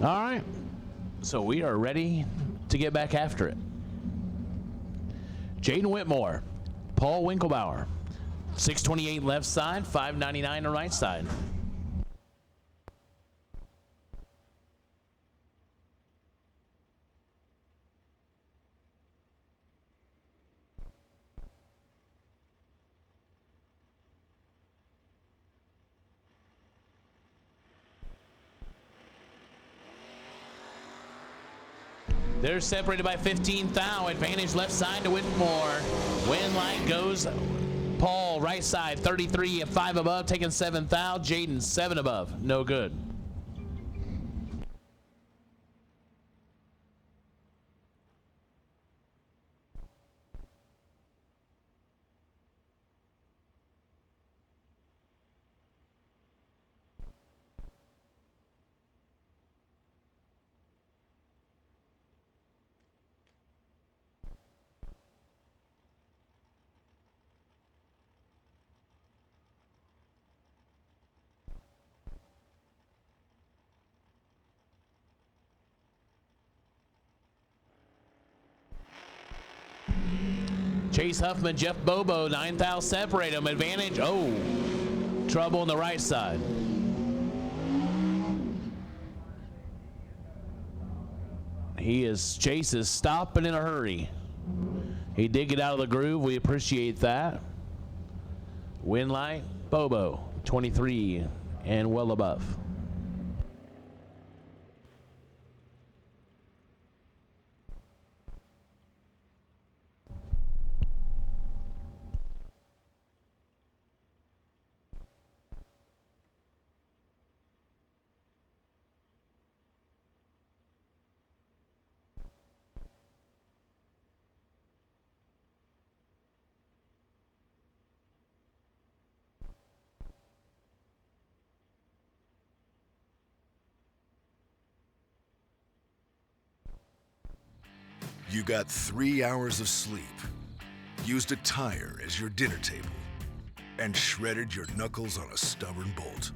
All right. So we are ready to get back after it. Jaden Whitmore, Paul Winklebauer, 628 left side, 599 the right side. They're separated by 15 thou. Advantage left side to Whitmore. Win light goes Paul, right side, 33 at 5 above, taking 7 thou. Jaden, 7 above, no good. Chase Huffman, Jeff Bobo, 9 thou separate them. Advantage, oh, trouble on the right side. Chase is stopping in a hurry. He did get out of the groove, we appreciate that. Win light, Bobo, 23 and well above. You got 3 hours of sleep, used a tire as your dinner table, and shredded your knuckles on a stubborn bolt.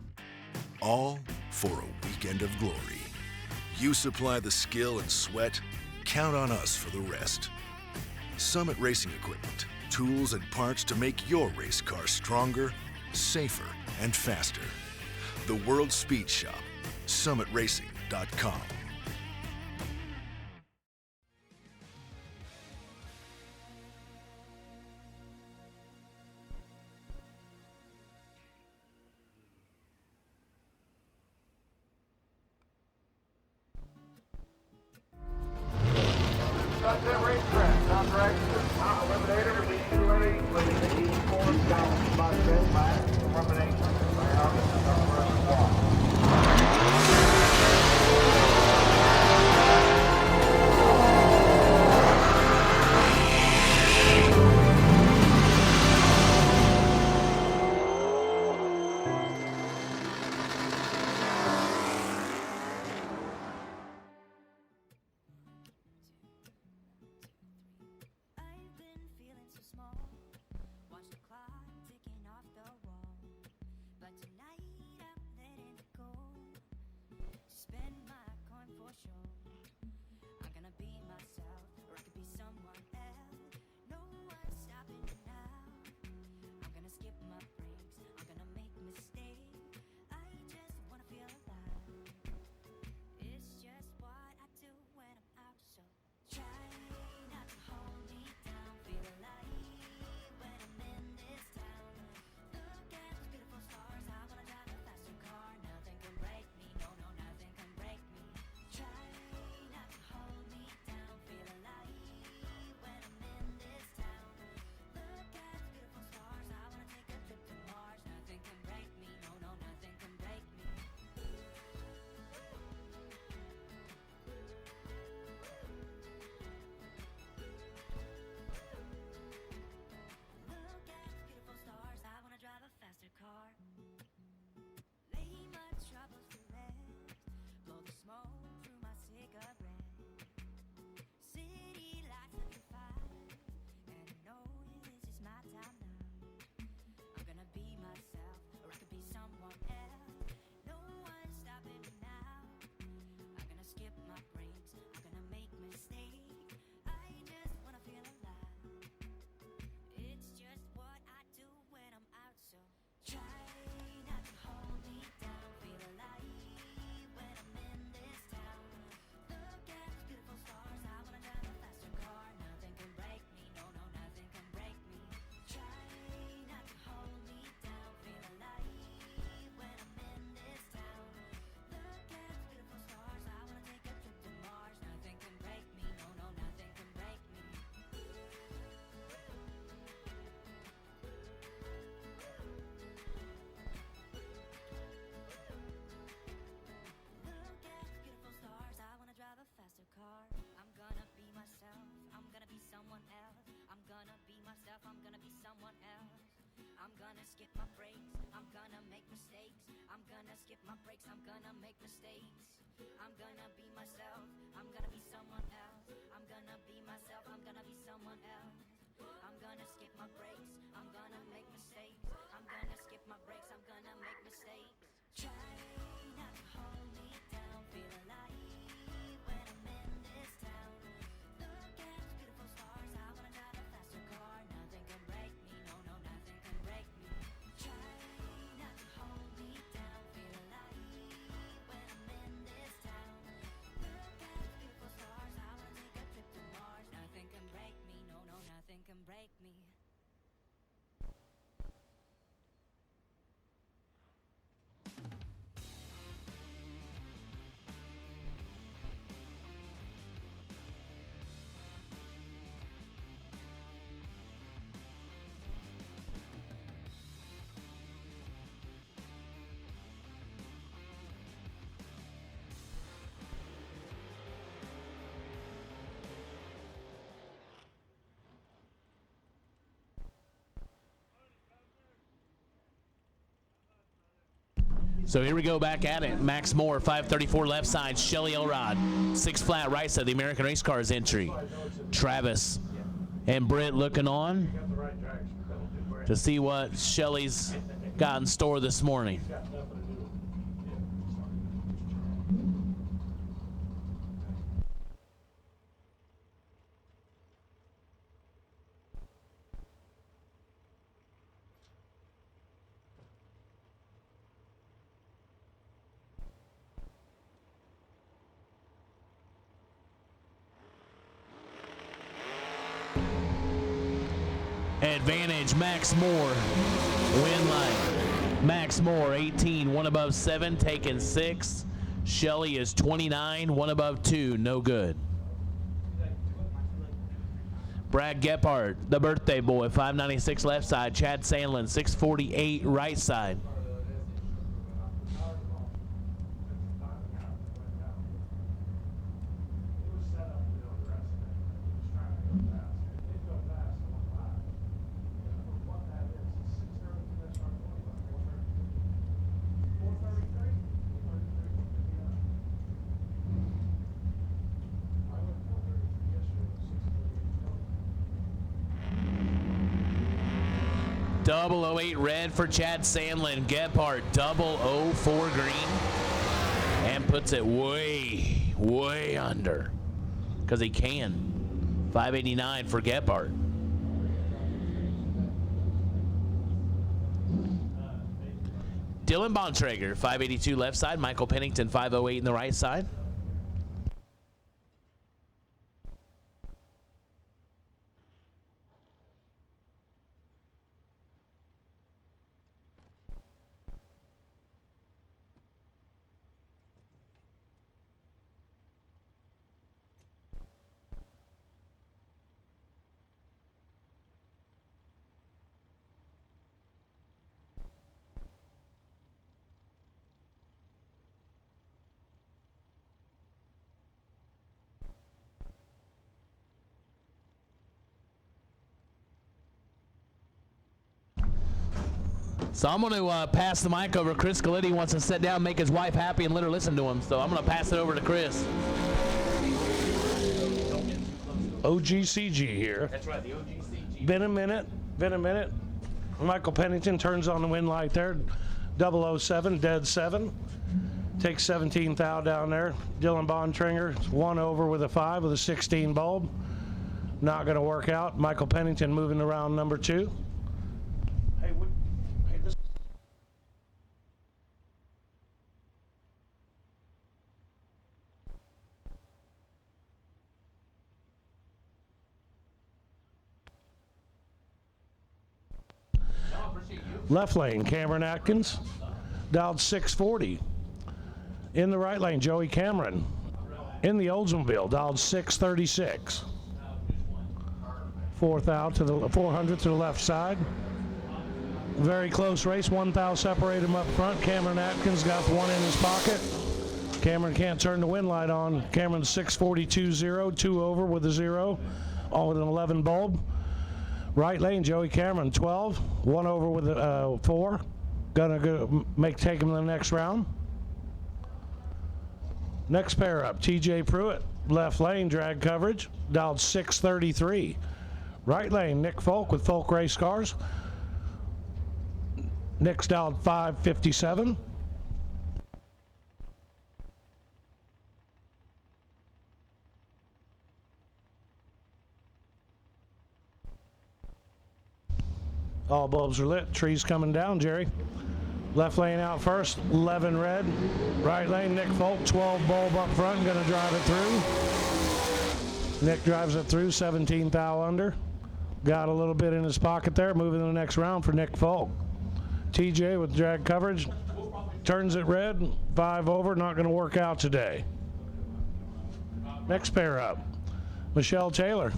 All for a weekend of glory. You supply the skill and sweat, count on us for the rest. Summit Racing Equipment, tools and parts to make your race car stronger, safer, and faster. The World Speed Shop, summitracing.com. skip my breaks, I'm gonna make mistakes. I'm gonna be myself, I'm gonna be someone else. I'm gonna be myself, I'm gonna be someone else. I'm gonna skip my breaks, I'm gonna make mistakes. I'm gonna skip my breaks, I'm gonna make mistakes. Try not to hold me down, feel alive when I'm in this town. Look at those beautiful stars, I wanna drive a faster car. Nothing can break me, no, no, nothing can break me. Try not to hold me down, feel alive when I'm in this town. Look at those beautiful stars, I wanna take a trip to Mars. Nothing can break me, no, no, nothing can break me. So here we go back at it. Max Moore, 534 left side. Shelly Elrod, 6 flat right side. The American Race Cars entry. Travis and Britt looking on to see what Shelly's got in store this morning. Advantage, Max Moore, win line. Max Moore, 18, 1 above 7, taking 6. Shelly is 29, 1 above 2, no good. Brad Gephardt, the birthday boy, 596 left side. Chad Sandlin, 648 right side. Double 08 red for Chad Sandlin. Gephardt, 004 green. And puts it way, way under. Because he can. 589 for Gephardt. Dylan Bontrager, 582 left side. Michael Pennington, 508 in the right side. So I'm going to pass the mic over. Chris Galitti wants to sit down, make his wife happy, and let her listen to him. So I'm going to pass it over to Chris. OGCG here. That's right, the OGCG. Been a minute. Michael Pennington turns on the win light there. 007, dead 7. Takes 17 thou down there. Dylan Bontrager, 1 over with a 5 with a 16 bulb. Not going to work out. Michael Pennington moving around number 2. Left lane, Cameron Atkins, dialed 640. In the right lane, Joey Cameron. In the Oldsmobile, dialed 636. 400 to the left side. Very close race. 1 thou separated him up front. Cameron Atkins got 1 in his pocket. Cameron can't turn the wind light on. Cameron 642.0, 2 over with a 0, all with an 11 bulb. Right lane, Joey Cameron, 12, 1 over with a 4. Gonna take him to the next round. Next pair up, TJ Pruitt, left lane, drag coverage, dialed 633. Right lane, Nick Folk with Folk Race Cars. Nick's dialed 557. All bulbs are lit. Trees coming down, Jerry. Left lane out first, 11 red. Right lane, Nick Folk, 12 bulb up front, gonna drive it through. Nick drives it through, 17 thou under. Got a little bit in his pocket there, moving to the next round for Nick Folk. TJ with drag coverage, turns it red, 5 over, not gonna work out today. Next pair up, Michelle Taylor.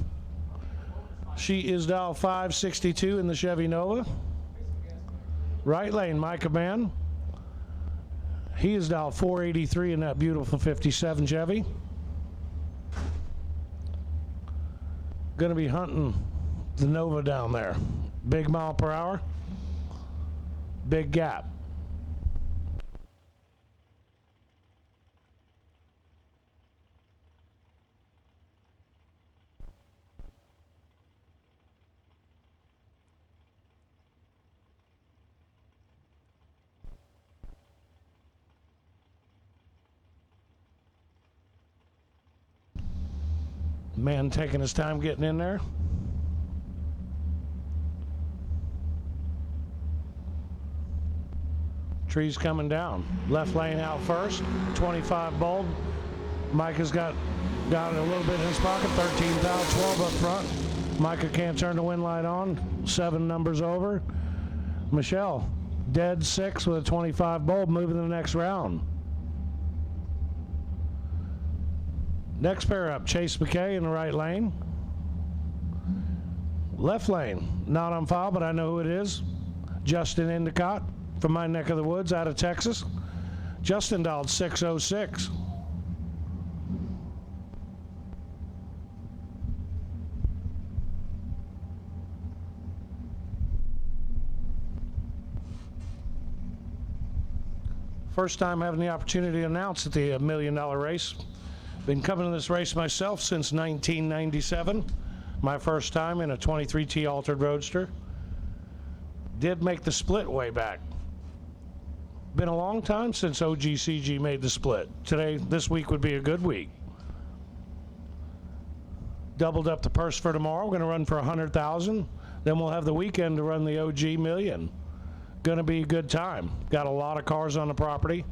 She is dial 562 in the Chevy Nova. Right lane, Micah Mann. He is dial 483 in that beautiful 57 Chevy. Gonna be hunting the Nova down there. Big mile per hour, big gap. Man taking his time getting in there. Trees coming down. Left lane out first. 25 bulb. Mike has got a little bit in his pocket. 13 thou, 12 up front. Micah can't turn the wind light on. 7 numbers over. Michelle, dead 6 with a 25 bulb, moving to the next round. Next pair up, Chase McKay in the right lane. Left lane, not on file, but I know who it is. Justin Endicott from my neck of the woods out of Texas. Justin dialed 606. First time having the opportunity to announce at the $1 million race. Been coming to this race myself since 1997. My first time in a 23T Altered Roadster. Did make the split way back. Been a long time since OGCG made the split. This week would be a good week. Doubled up the purse for tomorrow. We're going to run for $100,000. Then we'll have the weekend to run the OG million. Going to be a good time. Got a lot of cars on the property.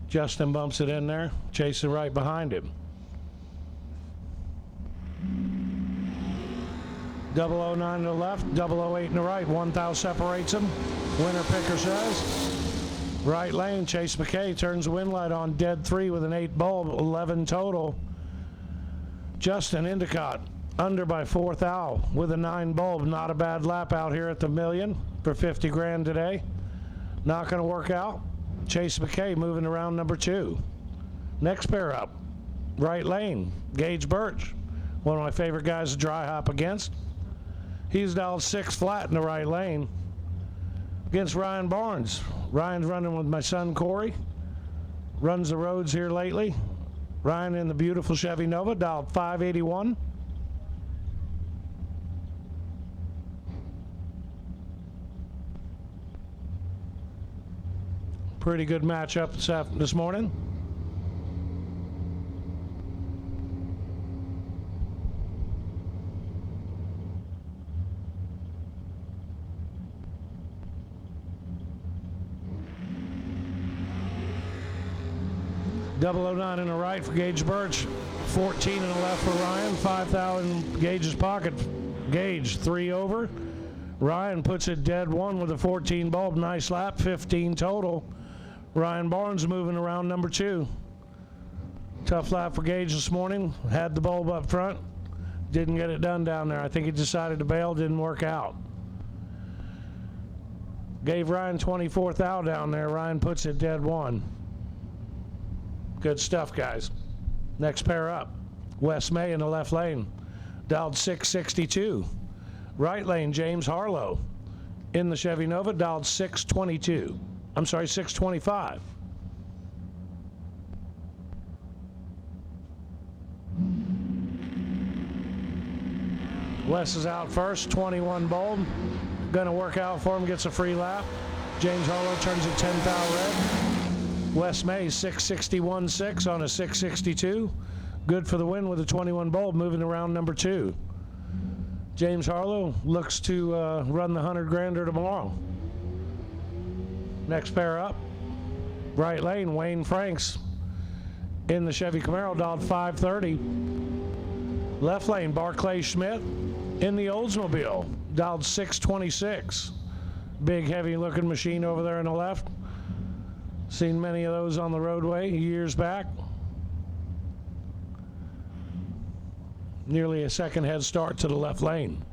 Justin bumps it in there, chasing right behind him. 009 to the left, 008 in the right. 1 thou separates them. Winner picker says. Right lane, Chase McKay turns the wind light on, dead 3 with an 8 bulb, 11 total. Justin Endicott under by 4 thou with a 9 bulb. Not a bad lap out here at the million for 50 grand today. Not going to work out. Chase McKay moving around number 2. Next pair up, right lane, Gage Birch, one of my favorite guys to dry hop against. He's dialed 6 flat in the right lane against Ryan Barnes. Ryan's running with my son Corey, runs the roads here lately. Ryan in the beautiful Chevy Nova, dialed 581. Pretty good matchup this morning. .009 in the right for Gage Birch. 14 in the left for Ryan. 5,000 in Gage's pocket. Gage 3 over. Ryan puts it dead 1 with a 14 bulb. Nice lap. 15 total. Ryan Barnes moving around number 2. Tough lap for Gage this morning. Had the bulb up front. Didn't get it done down there. I think he decided to bail. Didn't work out. Gave Ryan 24 thou down there. Ryan puts it dead 1. Good stuff, guys. Next pair up. Wes May in the left lane. Dialed 662. Right lane, James Harlow. In the Chevy Nova, dialed 622. I'm sorry, 625. Wes is out first, 21 bulb. Gonna work out for him, gets a free lap. James Harlow turns it 10 thou red. Wes May 661.6 on a 662. Good for the win with a 21 bulb, moving to round number 2. James Harlow looks to run the 100 grander tomorrow. Next pair up, right lane, Wayne Franks in the Chevy Camaro, dialed 530. Left lane, Barclay Schmidt in the Oldsmobile, dialed 626. Big, heavy-looking machine over there on the left. Seen many of those on the roadway years back. Nearly a second head start to the left lane.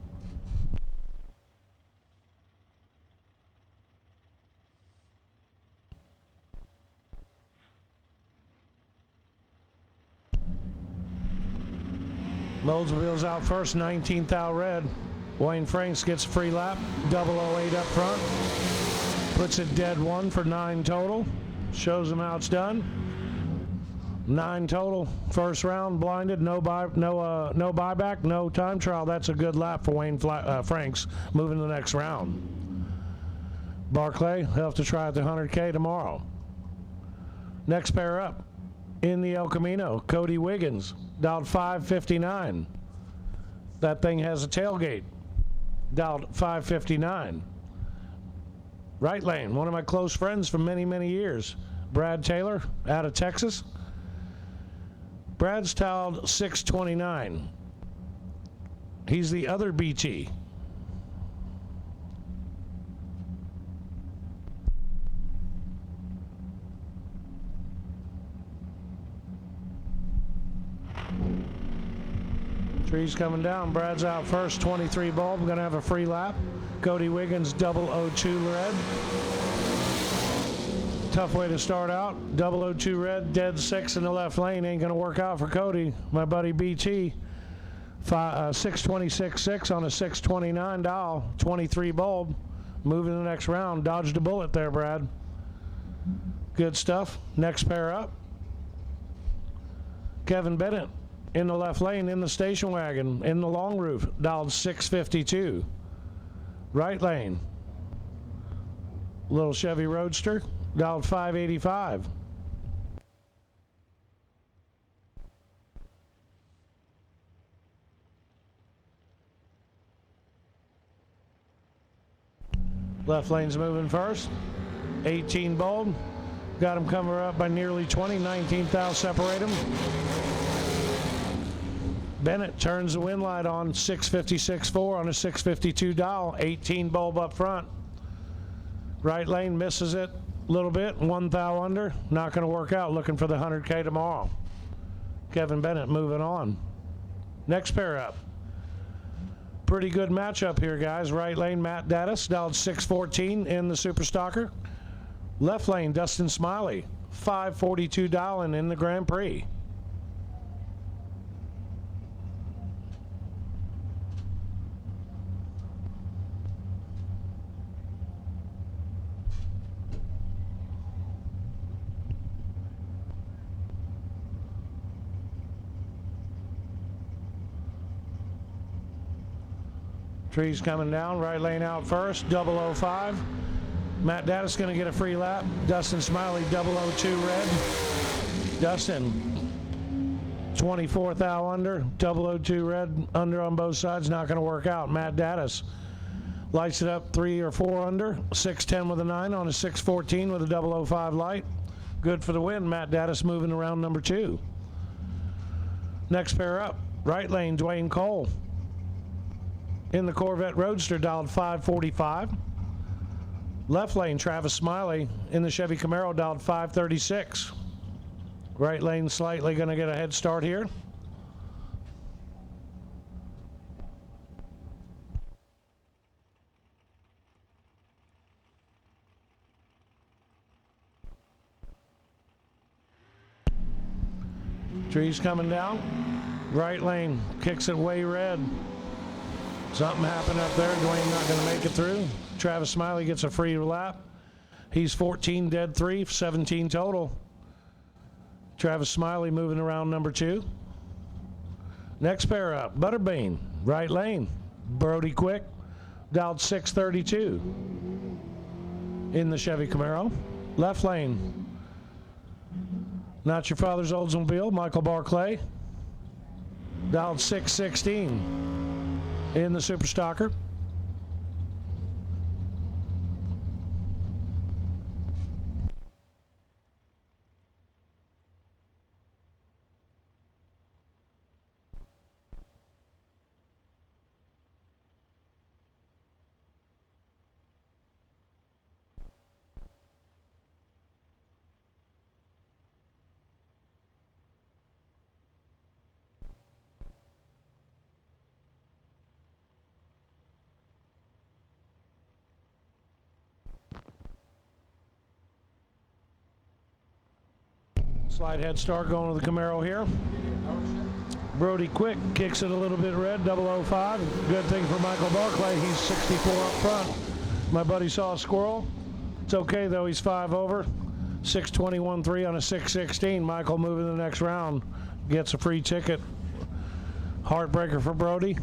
Oldsmobile's out first, 19th thou red. Wayne Franks gets a free lap, 008 up front. Puts it dead 1 for 9 total. Shows him how it's done. 9 total. First round, blinded, no buyback, no time trial. That's a good lap for Wayne Franks. Moving to the next round. Barclay, he'll have to try at the 100K tomorrow. Next pair up, in the El Camino, Cody Wiggins, dialed 559. That thing has a tailgate, dialed 559. Right lane, one of my close friends from many, many years, Brad Taylor out of Texas. Brad's dialed 629. He's the other BT. Trees coming down. Brad's out first, 23 bulb. Gonna have a free lap. Cody Wiggins, 002 red. Tough way to start out. 002 red, dead 6 in the left lane. Ain't gonna work out for Cody. My buddy BT, 626.6 on a 629 dial, 23 bulb. Moving to the next round. Dodged a bullet there, Brad. Good stuff. Next pair up, Kevin Bennett in the left lane, in the station wagon, in the long roof, dialed 652. Right lane, little Chevy Roadster, dialed 585. Left lane's moving first, 18 bulb. Got him coming up by nearly 20, 19th thou separate him. Bennett turns the wind light on, 656.4 on a 652 dial, 18 bulb up front. Right lane misses it a little bit, 1 thou under. Not going to work out, looking for the 100K tomorrow. Kevin Bennett moving on. Next pair up. Pretty good matchup here, guys. Right lane, Matt Dattis, dialed 614 in the Super Stalker. Left lane, Dustin Smiley, 542 dialing in the Grand Prix. Trees coming down, right lane out first, 005. Matt Dattis going to get a free lap. Dustin Smiley, 002 red. Dustin, 24 thou under, 002 red, under on both sides, not going to work out. Matt Dattis lights it up 3 or 4 under, 610 with a 9 on a 614 with a 005 light. Good for the win. Matt Dattis moving around number 2. Next pair up, right lane, Dwayne Cole in the Corvette Roadster, dialed 545. Left lane, Travis Smiley in the Chevy Camaro, dialed 536. Right lane slightly going to get a head start here. Trees coming down. Right lane kicks it way red. Something happened up there. Dwayne not going to make it through. Travis Smiley gets a free lap. He's 14 dead 3, 17 total. Travis Smiley moving around number 2. Next pair up, Butterbean, right lane. Brody Quick, dialed 632 in the Chevy Camaro. Left lane, Not Your Father's Oldsmobile, Michael Barclay, dialed 616 in the Super Stalker. Slide head start going to the Camaro here. Brody Quick kicks it a little bit red, 005. Good thing for Michael Barclay, he's 64 up front. My buddy saw a squirrel. It's okay though, he's 5 over. 621.3 on a 616. Michael moving to the next round. Gets a free ticket. Heartbreaker for Brody.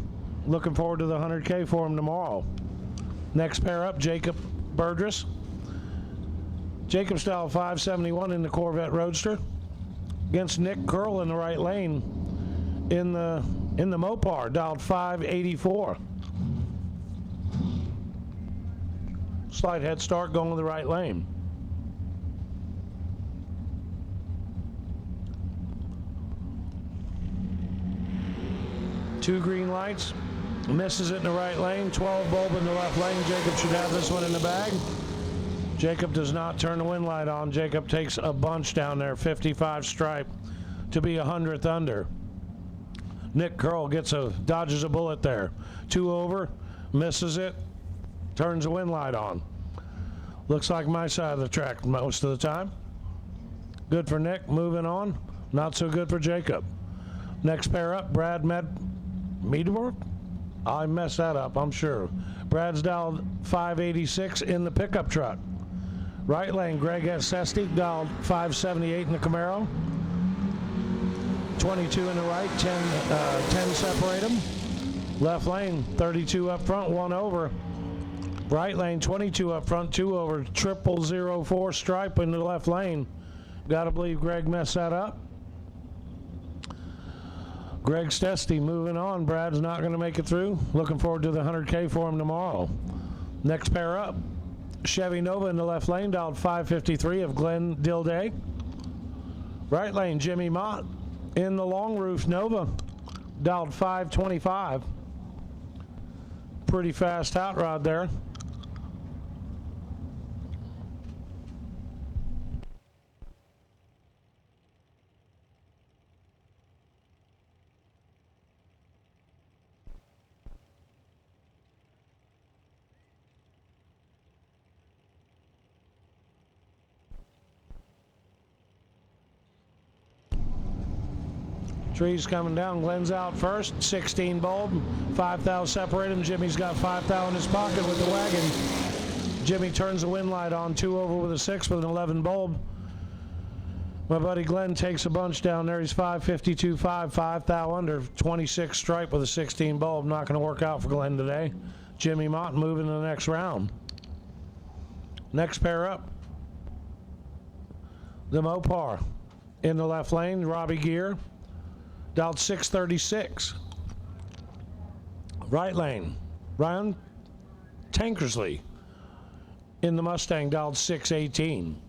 Looking forward to the 100K for him tomorrow. Next pair up, Jacob Burgess. Jacob style 571 in the Corvette Roadster. Against Nick Curl in the right lane in the Mopar, dialed 584. Slight head start going to the right lane. Two green lights, misses it in the right lane, 12 bulb in the left lane. Jacob should have this one in the bag. Jacob does not turn the wind light on. Jacob takes a bunch down there, 55 stripe to be 100th under. Nick Curl dodges a bullet there. 2 over, misses it, turns the wind light on. Looks like my side of the track most of the time. Good for Nick, moving on. Not so good for Jacob. Next pair up, Brad Meadworth? I messed that up, I'm sure. Brad's dialed 586 in the pickup truck. Right lane, Greg S. Sesty, dialed 578 in the Camaro. 22 in the right, 10 separate them. Left lane, 32 up front, 1 over. Right lane, 22 up front, 2 over. 0004 stripe in the left lane. Gotta believe Greg messed that up. Greg Stesty moving on. Brad's not going to make it through. Looking forward to the 100K for him tomorrow. Next pair up, Chevy Nova in the left lane, dialed 553 of Glenn Dilday. Right lane, Jimmy Mott in the long roof Nova, dialed 525. Pretty fast hot rod there. Trees coming down. Glenn's out first. 16 bulb. 5,000 separate him. Jimmy's got 5,000 in his pocket with the wagon. Jimmy turns the wind light on. 2 over with a 6 with an 11 bulb. My buddy Glenn takes a bunch down there. He's 552, 5,000 under. 26 stripe with a 16 bulb. Not going to work out for Glenn today. Jimmy Mott moving to the next round. Next pair up, the Mopar in the left lane. Robbie Gear, dialed 636. Right lane, Ryan Tankersley in the Mustang, dialed 618.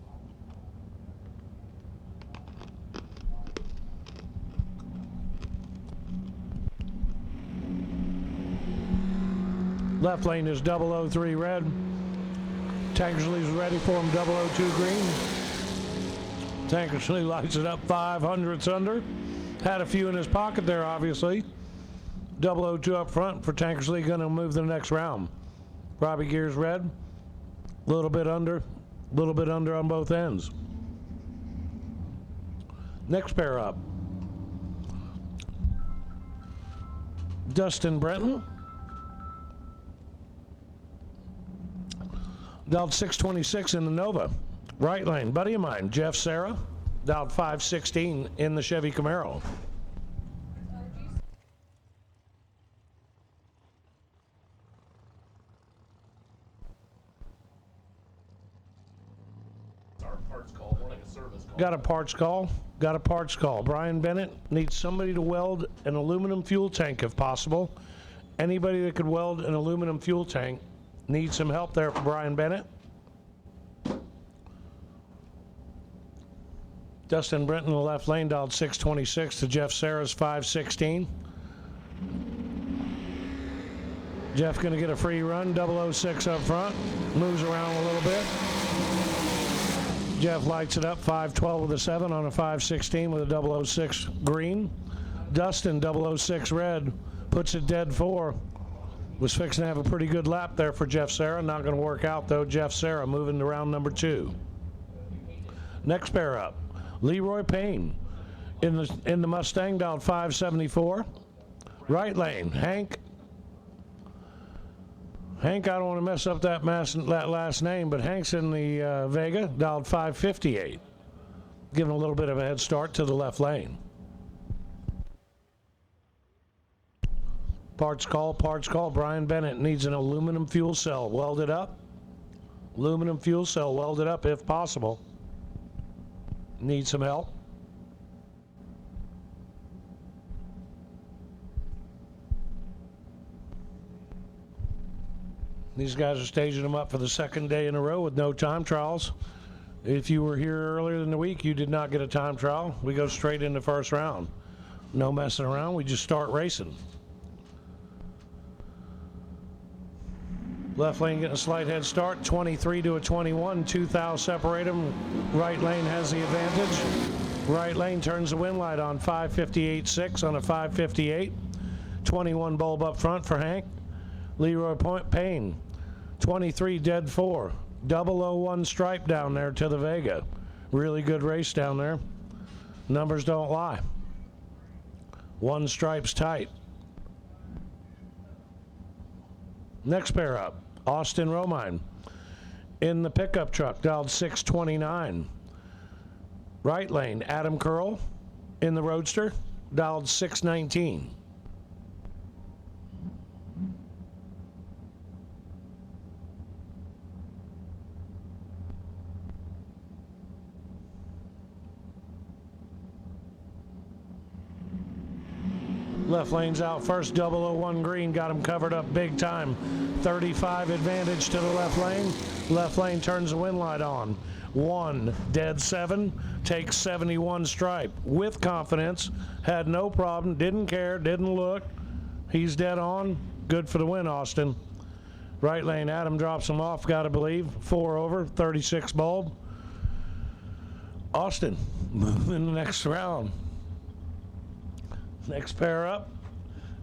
Left lane is 003 red. Tankersley's ready for him, 002 green. Tankersley lights it up 500ths under. Had a few in his pocket there, obviously. 002 up front for Tankersley, going to move to the next round. Robbie Gear's red. A little bit under on both ends. Next pair up, Dustin Brenton. Dialed 626 in the Nova. Right lane, buddy of mine, Jeff Serra. Dialed 516 in the Chevy Camaro. Got a parts call. Got a parts call. Brian Bennett needs somebody to weld an aluminum fuel tank if possible. Anybody that could weld an aluminum fuel tank needs some help there for Brian Bennett. Dustin Brent in the left lane dialed 626 to Jeff Serra's 516. Jeff going to get a free run. 006 up front. Moves around a little bit. Jeff lights it up. 512 with a 7 on a 516 with a 006 green. Dustin 006 red puts it dead 4. Was fixing to have a pretty good lap there for Jeff Serra. Not going to work out though. Jeff Serra moving to round number 2. Next pair up, Leroy Payne in the Mustang dialed 574. Right lane, Hank, I don't want to mess up that last name, but Hank's in the Vega, dialed 558. Giving a little bit of a head start to the left lane. Parts call. Brian Bennett needs an aluminum fuel cell welded up. Aluminum fuel cell welded up if possible. Need some help. These guys are staging them up for the second day in a row with no time trials. If you were here earlier in the week, you did not get a time trial. We go straight into first round. No messing around, we just start racing. Left lane getting a slight head start, 23 to a 21. 2 thou separate them. Right lane has the advantage. Right lane turns the wind light on 558.6 on a 558. 21 bulb up front for Hank. Leroy Payne, 23 dead 4. 001 stripe down there to the Vega. Really good race down there. Numbers don't lie. 1 stripe's tight. Next pair up, Austin Romine in the pickup truck, dialed 629. Right lane, Adam Curl in the Roadster, dialed 619. Left lane's out first, 001 green, got him covered up big time. 35 advantage to the left lane. Left lane turns the wind light on. 1 dead 7, takes 71 stripe with confidence, had no problem, didn't care, didn't look. He's dead on, good for the win, Austin. Right lane, Adam drops him off, gotta believe. 4 over, 36 bulb. Austin, moving the next round. Next pair up,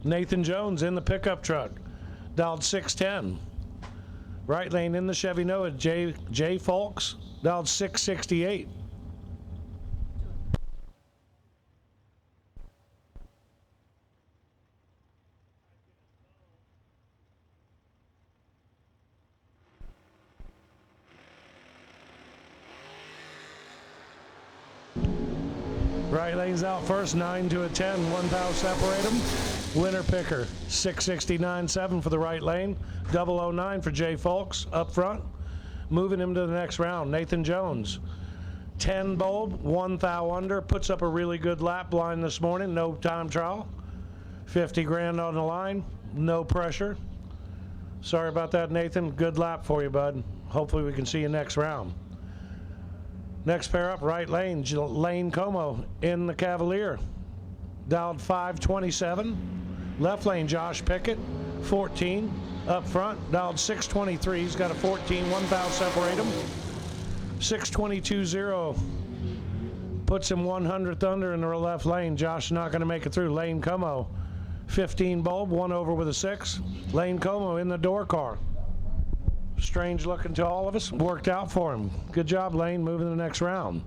Nathan Jones in the pickup truck, dialed 610. Right lane in the Chevy Nova, Jay Folks, dialed 668. Right lane's out first, 9 to a 10. 1 thou separate them. Winner picker, 669.7 for the right lane. 009 for Jay Folks up front. Moving him to the next round, Nathan Jones. 10 bulb, 1 thou under. Puts up a really good lap line this morning. No time trial. 50 grand on the line. No pressure. Sorry about that, Nathan. Good lap for you, bud. Hopefully we can see you next round. Next pair up, right lane, Lane Como in the Cavalier. Dialed 527. Left lane, Josh Pickett, 14. Up front, dialed 623. He's got a 14. 1 thou separate him. 622.0. Puts him 100th under in the left lane. Josh not going to make it through. Lane Como, 15 bulb, 1 over with a 6. Lane Como in the door car. Strange looking to all of us. Worked out for him. Good job, Lane. Moving to the next round.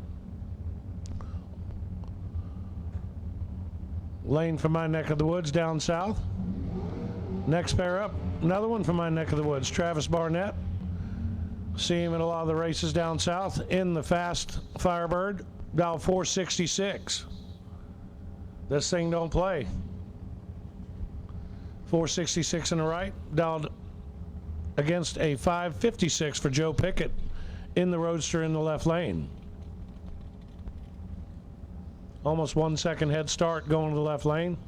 Lane from my neck of the woods down south. Next pair up, another one from my neck of the woods. Travis Barnett. See him in a lot of the races down south. In the fast Firebird, dialed 466. This thing don't play. 466 in the right, dialed against a 556 for Joe Pickett in the Roadster in the left lane. Almost 1 second head start going to the left lane.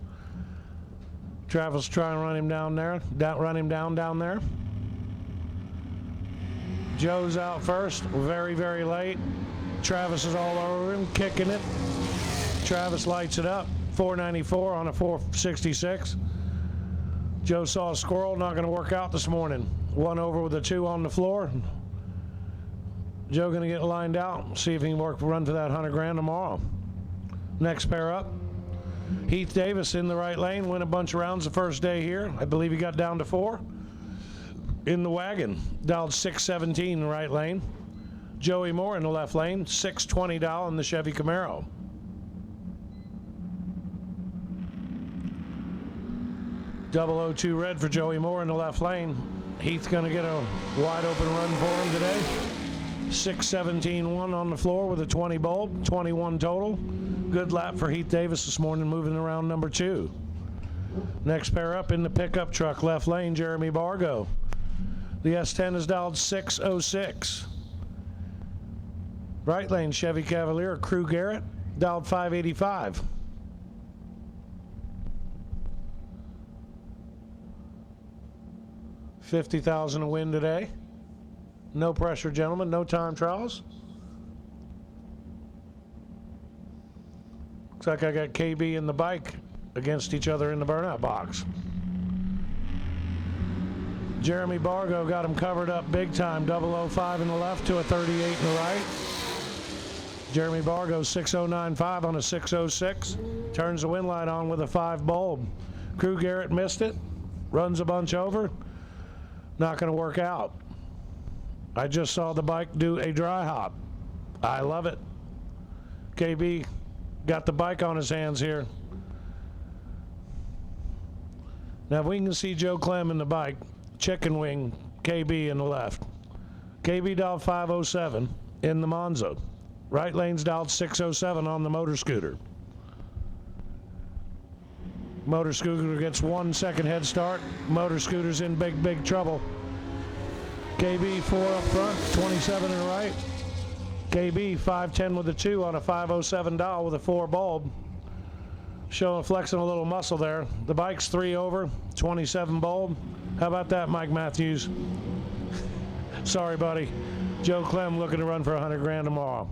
Travis trying to run him down there, run him down there. Joe's out first, very, very late. Travis is all over him, kicking it. Travis lights it up, 494 on a 466. Joe saw a squirrel, not going to work out this morning. 1 over with a 2 on the floor. Joe going to get lined out, see if he can run for that 100 grand tomorrow. Next pair up, Heath Davis in the right lane, win a bunch of rounds the first day here. I believe he got down to 4. In the wagon, dialed 617 in the right lane. Joey Moore in the left lane, 620 dial in the Chevy Camaro. .002 red for Joey Moore in the left lane. Heath's going to get a wide open run for him today. 617-1 on the floor with a 20 bulb, 21 total. Good lap for Heath Davis this morning, moving around number 2. Next pair up in the pickup truck, left lane, Jeremy Bargo. The S10 is dialed 606. Right lane, Chevy Cavalier, Crew Garrett, dialed 585. $50,000 a win today. No pressure, gentlemen. No time trials. Looks like I got KB and the bike against each other in the burnout box. Jeremy Bargo got him covered up big time. 005 in the left to a 38 in the right. Jeremy Bargo 6095 on a 606. Turns the win light on with a 5 bulb. Crew Garrett missed it. Runs a bunch over. Not going to work out. I just saw the bike do a dry hop. I love it. KB got the bike on his hands here. Now if we can see Joe Clem in the bike, chicken wing, KB in the left. KB dialed 507 in the Monza. Right lane's dialed 607 on the motor scooter. Motor scooter gets 1 second head start. Motor scooter's in big, big trouble. KB 4 up front, 27 in the right. KB 510 with a 2 on a 507 dial with a 4 bulb. Showing, flexing a little muscle there. The bike's 3 over, 27 bulb. How about that, Mike Matthews? Sorry, buddy. Joe Clem looking to run for 100 grand tomorrow.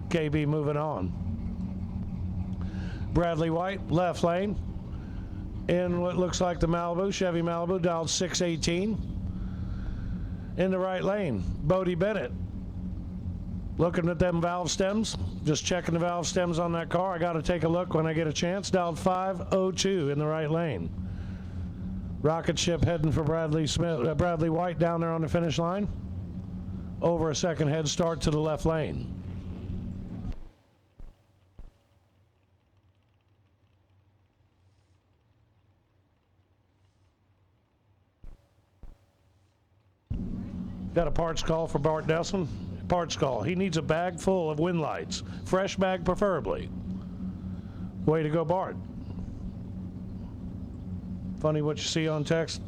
KB moving on. Bradley White, left lane. In what looks like the Malibu, Chevy Malibu, dialed 618. In the right lane, Bodie Bennett. Looking at them valve stems, just checking the valve stems on that car. I got to take a look when I get a chance. Dialed 502 in the right lane. Rocket ship heading for Bradley White down there on the finish line. Over a second head start to the left lane. Got a parts call for Bart Desson. Parts call. He needs a bag full of wind lights. Fresh bag preferably. Way to go, Bart. Funny what you see on text.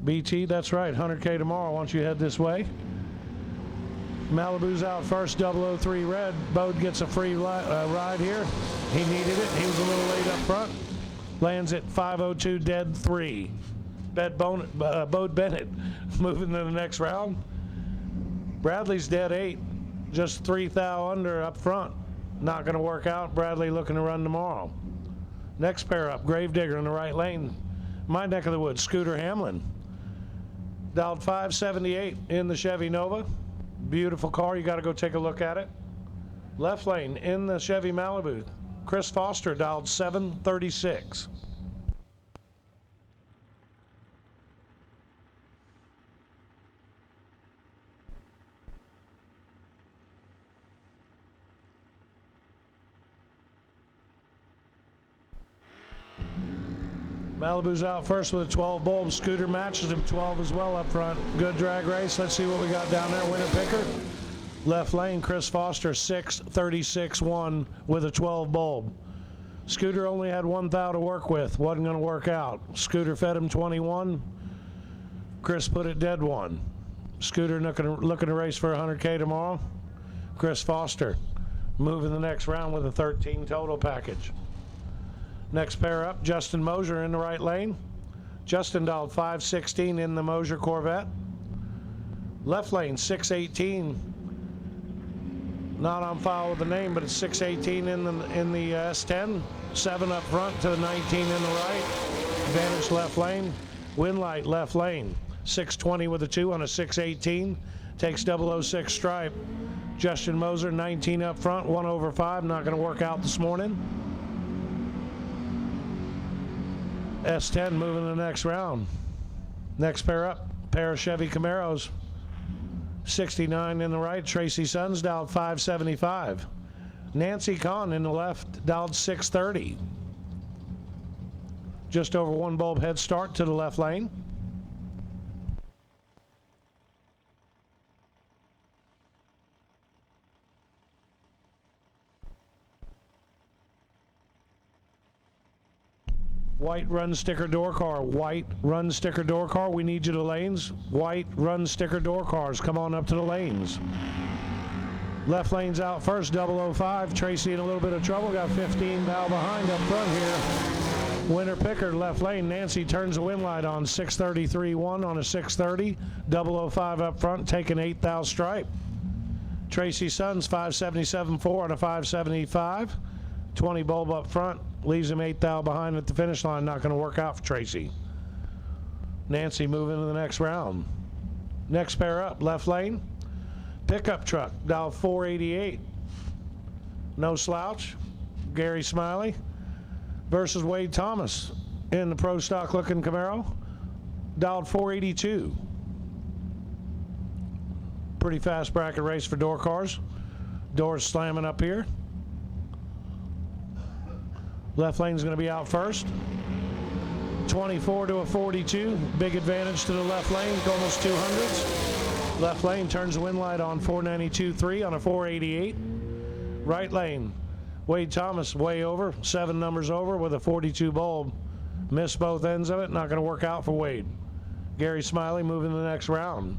BT, that's right. 100K tomorrow once you head this way. Malibu's out first, 003 red. Bode gets a free ride here. He needed it. He was a little late up front. Lands at 502 dead 3. Bode Bennett moving to the next round. Bradley's dead 8, just 3 thou under up front. Not going to work out. Bradley looking to run tomorrow. Next pair up, Gravedigger in the right lane. My neck of the woods, Scooter Hamlin. Dialed 578 in the Chevy Nova. Beautiful car. You got to go take a look at it. Left lane in the Chevy Malibu. Chris Foster dialed 736. Malibu's out first with a 12 bulb. Scooter matches him 12 as well up front. Good drag race. Let's see what we got down there. Winner picker. Left lane, Chris Foster, 6:36.1 with a 12 bulb. Scooter only had 1 thou to work with. Wasn't going to work out. Scooter fed him 21. Chris put it dead 1. Scooter looking to race for 100K tomorrow. Chris Foster moving the next round with a 13 total package. Next pair up, Justin Mosier in the right lane. Justin dialed 516 in the Mosier Corvette. Left lane, 618. Not on file with the name, but it's 618 in the S10. 7 up front to the 19 in the right. Advantage left lane. Winlight left lane. 620 with a 2 on a 618. Takes 006 stripe. Justin Moser, 19 up front, 1 over 5. Not going to work out this morning. S10 moving to the next round. Next pair up, pair of Chevy Camaros. 69 in the right, Tracy Sons dialed 575. Nancy Kahn in the left dialed 630. Just over 1 bulb head start to the left lane. White run sticker door car. White run sticker door car. We need you to lanes. White run sticker door cars. Come on up to the lanes. Left lane's out first. 005. Tracy in a little bit of trouble. Got 15 thou behind up front here. Winner picker left lane. Nancy turns the wind light on. 633.1 on a 630. 005 up front. Taking 8 thou stripe. Tracy Sons 577.4 on a 575. 20 bulb up front. Leaves him 8 thou behind at the finish line. Not going to work out for Tracy. Nancy moving to the next round. Next pair up, left lane. Pickup truck, dial 488. No slouch. Gary Smiley versus Wade Thomas in the pro stock looking Camaro. Dialed 482. Pretty fast bracket race for door cars. Doors slamming up here. Left lane's going to be out first. 24 to a 42. Big advantage to the left lane. Almost 200s. Left lane turns the wind light on 492.3 on a 488. Right lane. Wade Thomas way over. 7 numbers over with a 42 bulb. Missed both ends of it. Not going to work out for Wade. Gary Smiley moving to the next round.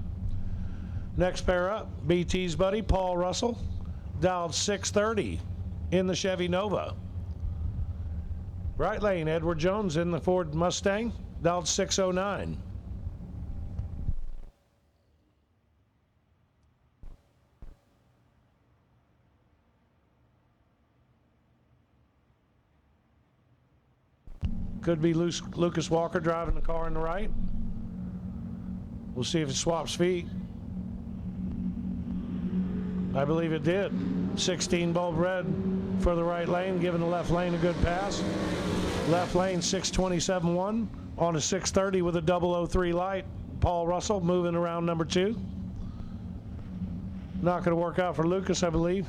Next pair up. BT's buddy Paul Russell. Dialed 630 in the Chevy Nova. Right lane, Edward Jones in the Ford Mustang, dialed 609. Could be Lucas Walker driving the car in the right. We'll see if it swaps feet. I believe it did. 16 bulb red for the right lane, giving the left lane a good pass. Left lane 627.1 on a 630 with a 003 light. Paul Russell moving around number 2. Not going to work out for Lucas, I believe.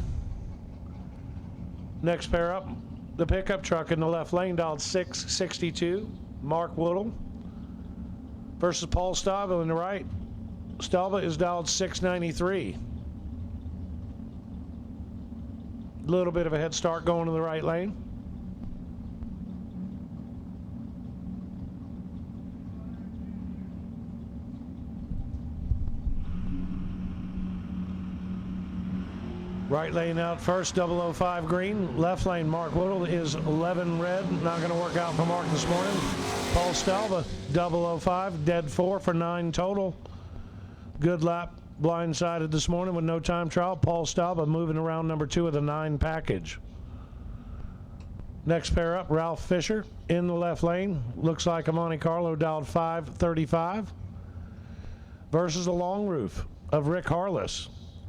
Next pair up, the pickup truck in the left lane, dialed 662. Mark Woodle versus Paul Stava in the right. Stava is dialed 693. Little bit of a head start going to the right lane. Right lane out first, 005 green. Left lane, Mark Woodle is 11 red. Not going to work out for Mark this morning. Paul Stalva, 005, dead 4 for 9 total. Good lap. Blindsided this morning with no time trial. Paul Stalba moving around number 2 of the 9 package. Next pair up, Ralph Fisher in the left lane. Looks like a Monte Carlo, dialed 535. Versus the long roof of Rick Harless.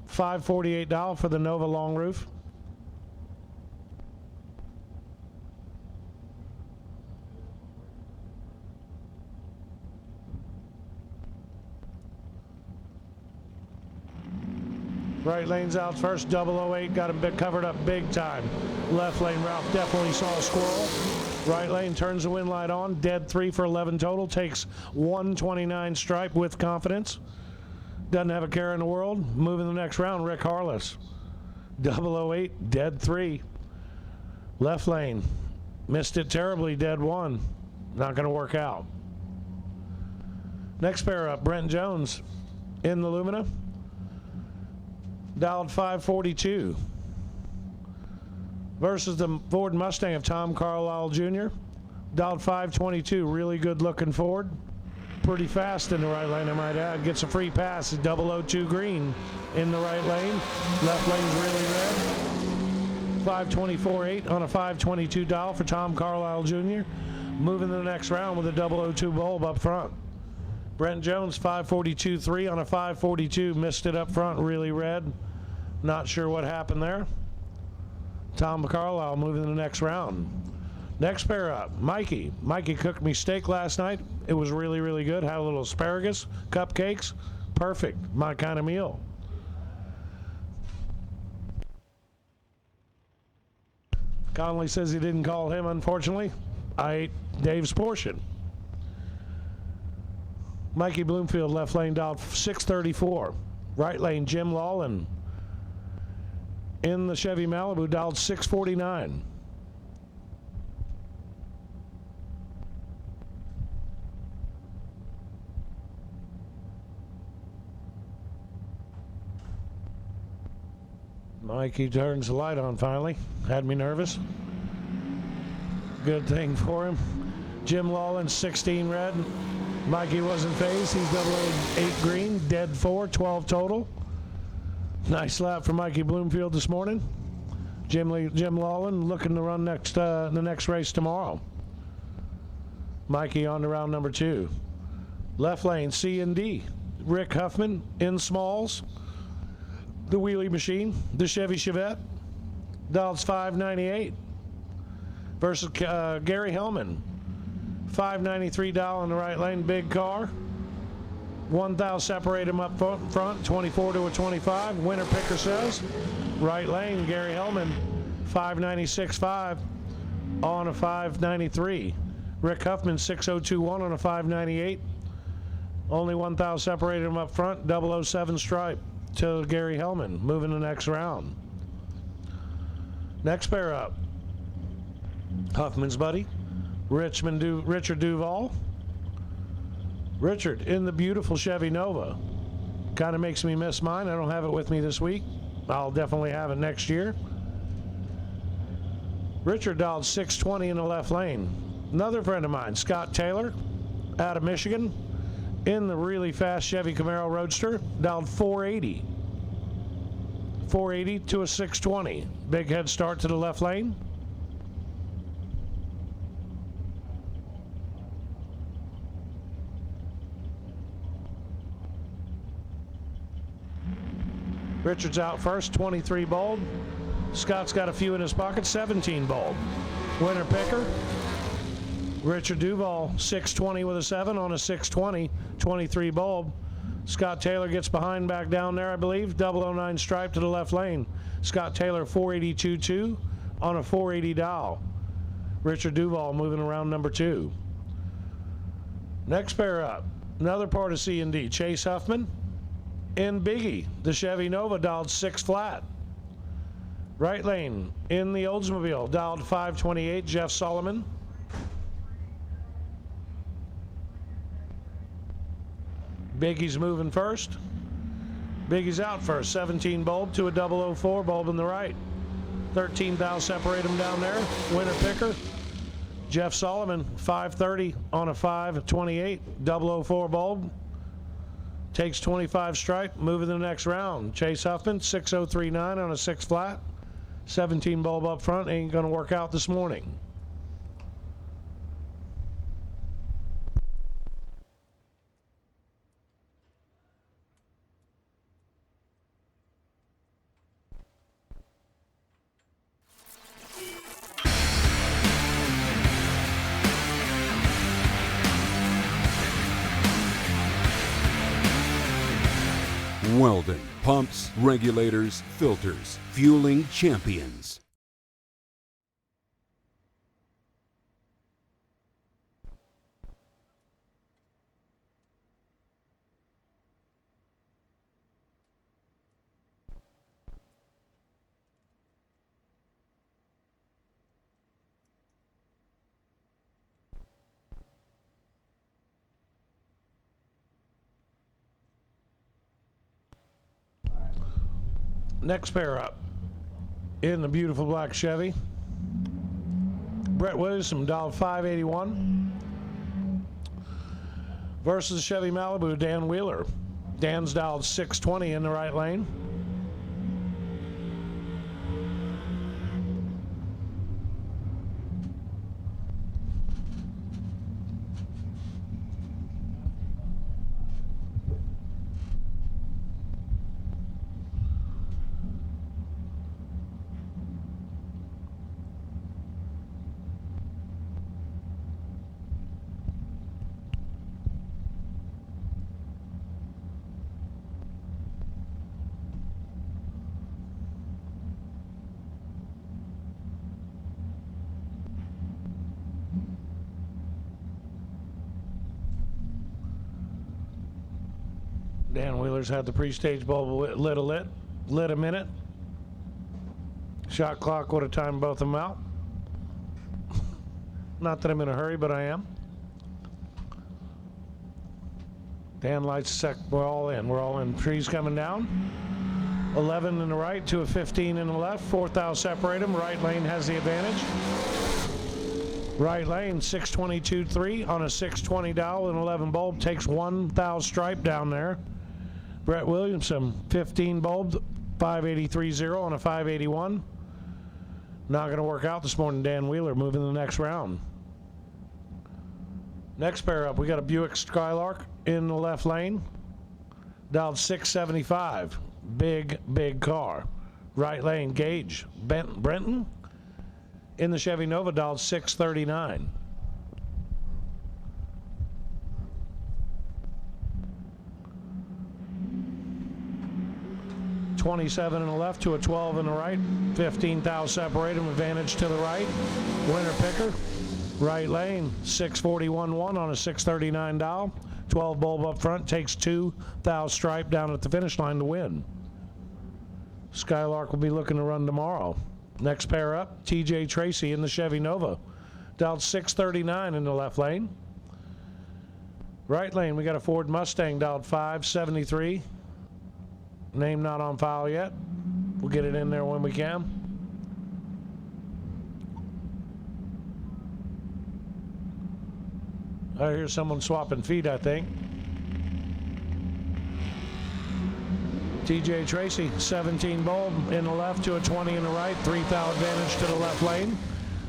$548 for the Nova long roof. Right lane's out first, 008, got him covered up big time. Left lane, Ralph definitely saw a squirrel. Right lane turns the wind light on. Dead 3 for 11 total. Takes 129 stripe with confidence. Doesn't have a care in the world. Moving the next round, Rick Harless. 008, dead 3. Left lane. Missed it terribly, dead 1. Not going to work out. Next pair up, Brent Jones in the Lumina. Dialed 542. Versus the Ford Mustang of Tom Carlisle Jr. Dialed 522, really good looking Ford. Pretty fast in the right lane, I might add. Gets a free pass, 002 green in the right lane. Left lane's really red. 524.8 on a 522 dial for Tom Carlisle Jr. Moving to the next round with a 002 bulb up front. Brent Jones, 542.3 on a 542. Missed it up front, really red. Not sure what happened there. Tom Carlisle moving to the next round. Next pair up, Mikey. Mikey cooked me steak last night. It was really, really good. Had a little asparagus, cupcakes. Perfect, my kind of meal. Conley says he didn't call him, unfortunately. I ate Dave's portion. Mikey Bloomfield, left lane, dialed 634. Right lane, Jim Lawlin. In the Chevy Malibu, dialed 649. Mikey turns the light on finally. Had me nervous. Good thing for him. Jim Lawlin, 16 red. Mikey wasn't phased. He's 008 green. Dead 4, 12 total. Nice lap for Mikey Bloomfield this morning. Jim Lawlin looking to run the next race tomorrow. Mikey on to round number 2. Left lane, C and D. Rick Huffman in Smalls. The wheelie machine, the Chevy Chevette. Dials 598. Versus Gary Hellman. 593 dial in the right lane, big car. 1,000 separate him up front, 24 to a 25. Winner picker says. Right lane, Gary Hellman, 596.5 on a 593. Rick Huffman, 6021 on a 598. Only 1,000 separated him up front, 007 stripe to Gary Hellman. Moving to the next round. Next pair up. Huffman's buddy, Richard Duval. Richard in the beautiful Chevy Nova. Kind of makes me miss mine. I don't have it with me this week. I'll definitely have it next year. Richard dialed 620 in the left lane. Another friend of mine, Scott Taylor, out of Michigan, in the really fast Chevy Camaro Roadster, dialed 480. 480 to a 620. Big head start to the left lane. Richard's out first, 23 bulb. Scott's got a few in his pocket, 17 bulb. Winner picker, Richard Duval, 620 with a 7 on a 620, 23 bulb. Scott Taylor gets behind back down there, I believe. 009 stripe to the left lane. Scott Taylor, 482.2 on a 480 dial. Richard Duval moving around number 2. Next pair up, another part of C&D, Chase Huffman. In Biggie, the Chevy Nova, dialed 6 flat. Right lane, in the Oldsmobile, dialed 528, Jeff Solomon. Biggie's moving first. Biggie's out first, 17 bulb to a 004 bulb in the right. 13,000 separate them down there. Winner picker, Jeff Solomon, 530 on a 528, 004 bulb. Takes 25 stripe, moving to the next round. Chase Huffman, 6039 on a 6 flat. 17 bulb up front, ain't gonna work out this morning. Weldon, pumps, regulators, filters, fueling champions. Next pair up in the beautiful black Chevy. Brett Williams from dialed 581 versus Chevy Malibu, Dan Wheeler. Dan's dialed 620 in the right lane. Dan Wheeler's had the pre-stage bulb lit a minute. Shot clock would have timed both of them out. Not that I'm in a hurry, but I am. Dan lights sec. We're all in. We're all in. Trees coming down. 11 in the right to a 15 in the left. Fourth thou separate them. Right lane has the advantage. Right lane 622.3 on a 620 dial and 11 bulb takes 1 thou stripe down there. Brett Williamson, 15 bulb, 583.0 on a 581. Not going to work out this morning. Dan Wheeler moving to the next round. Next pair up, we got a Buick Skylark in the left lane. Dialed 675. Big car. Right lane, Gage. Brenton in the Chevy Nova, dialed 639. 27 in the left to a 12 in the right. 15 thou separate them. Advantage to the right. Winner picker. Right lane 641.1 on a 639 dial. 12 bulb up front takes 2 thou stripe down at the finish line to win. Skylark will be looking to run tomorrow. Next pair up, TJ Tracy in the Chevy Nova. Dialed 639 in the left lane. Right lane, we got a Ford Mustang dialed 573. Name not on file yet. We'll get it in there when we can. I hear someone swapping feet, I think. TJ Tracy, 17 bulb in the left to a 20 in the right. 3 thou advantage to the left lane.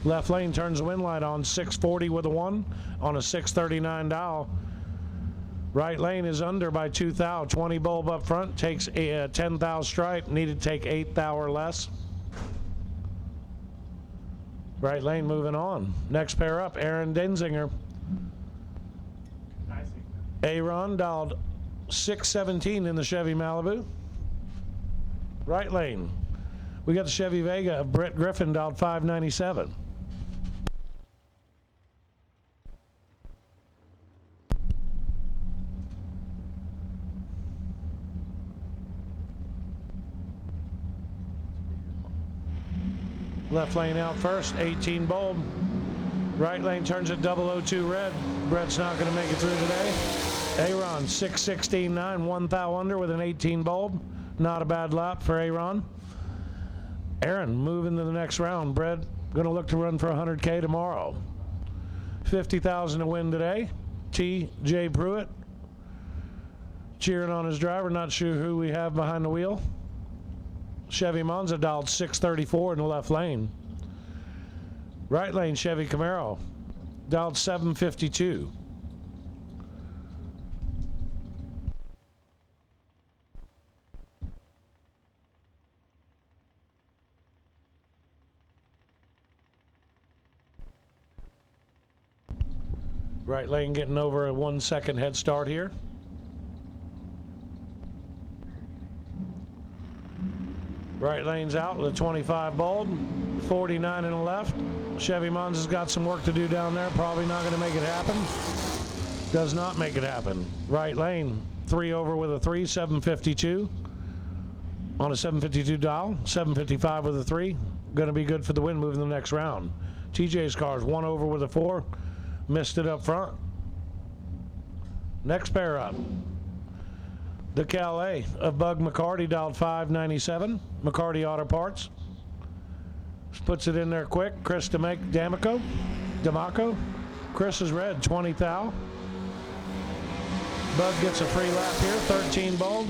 Left lane turns the wind light on, 640 with a 1 on a 639 dial. Right lane is under by 2 thou. 20 bulb up front takes a 10 thou stripe. Needed to take 8 thou or less. Right lane moving on. Next pair up, Aaron Denzinger. Aaron dialed 617 in the Chevy Malibu. Right lane, we got the Chevy Vega of Brett Griffin dialed 597. Left lane out first, 18 bulb. Right lane turns at 002 red. Brett's not going to make it through today. Aaron 616.9, 1 thou under with an 18 bulb. Not a bad lap for Aaron. Aaron moving to the next round. Brett going to look to run for 100K tomorrow. 50,000 to win today. T.J. Pruitt cheering on his driver. Not sure who we have behind the wheel. Chevy Monza dialed 634 in the left lane. Right lane Chevy Camaro dialed 752. Right lane getting over a 1 second head start here. Right lane's out with a 25 bulb, 49 in the left. Chevy Monza's got some work to do down there. Probably not going to make it happen. Does not make it happen. Right lane, 3 over with a 3, 752. On a 752 dial, 755 with a 3. Going to be good for the win moving the next round. TJ's car's 1 over with a 4. Missed it up front. Next pair up. The Calais of Bug McCarty, dialed 597. McCarty Auto Parts. Puts it in there quick. Chris D'Amaco. Chris is red, 20 thou. Bug gets a free lap here, 13 bulb.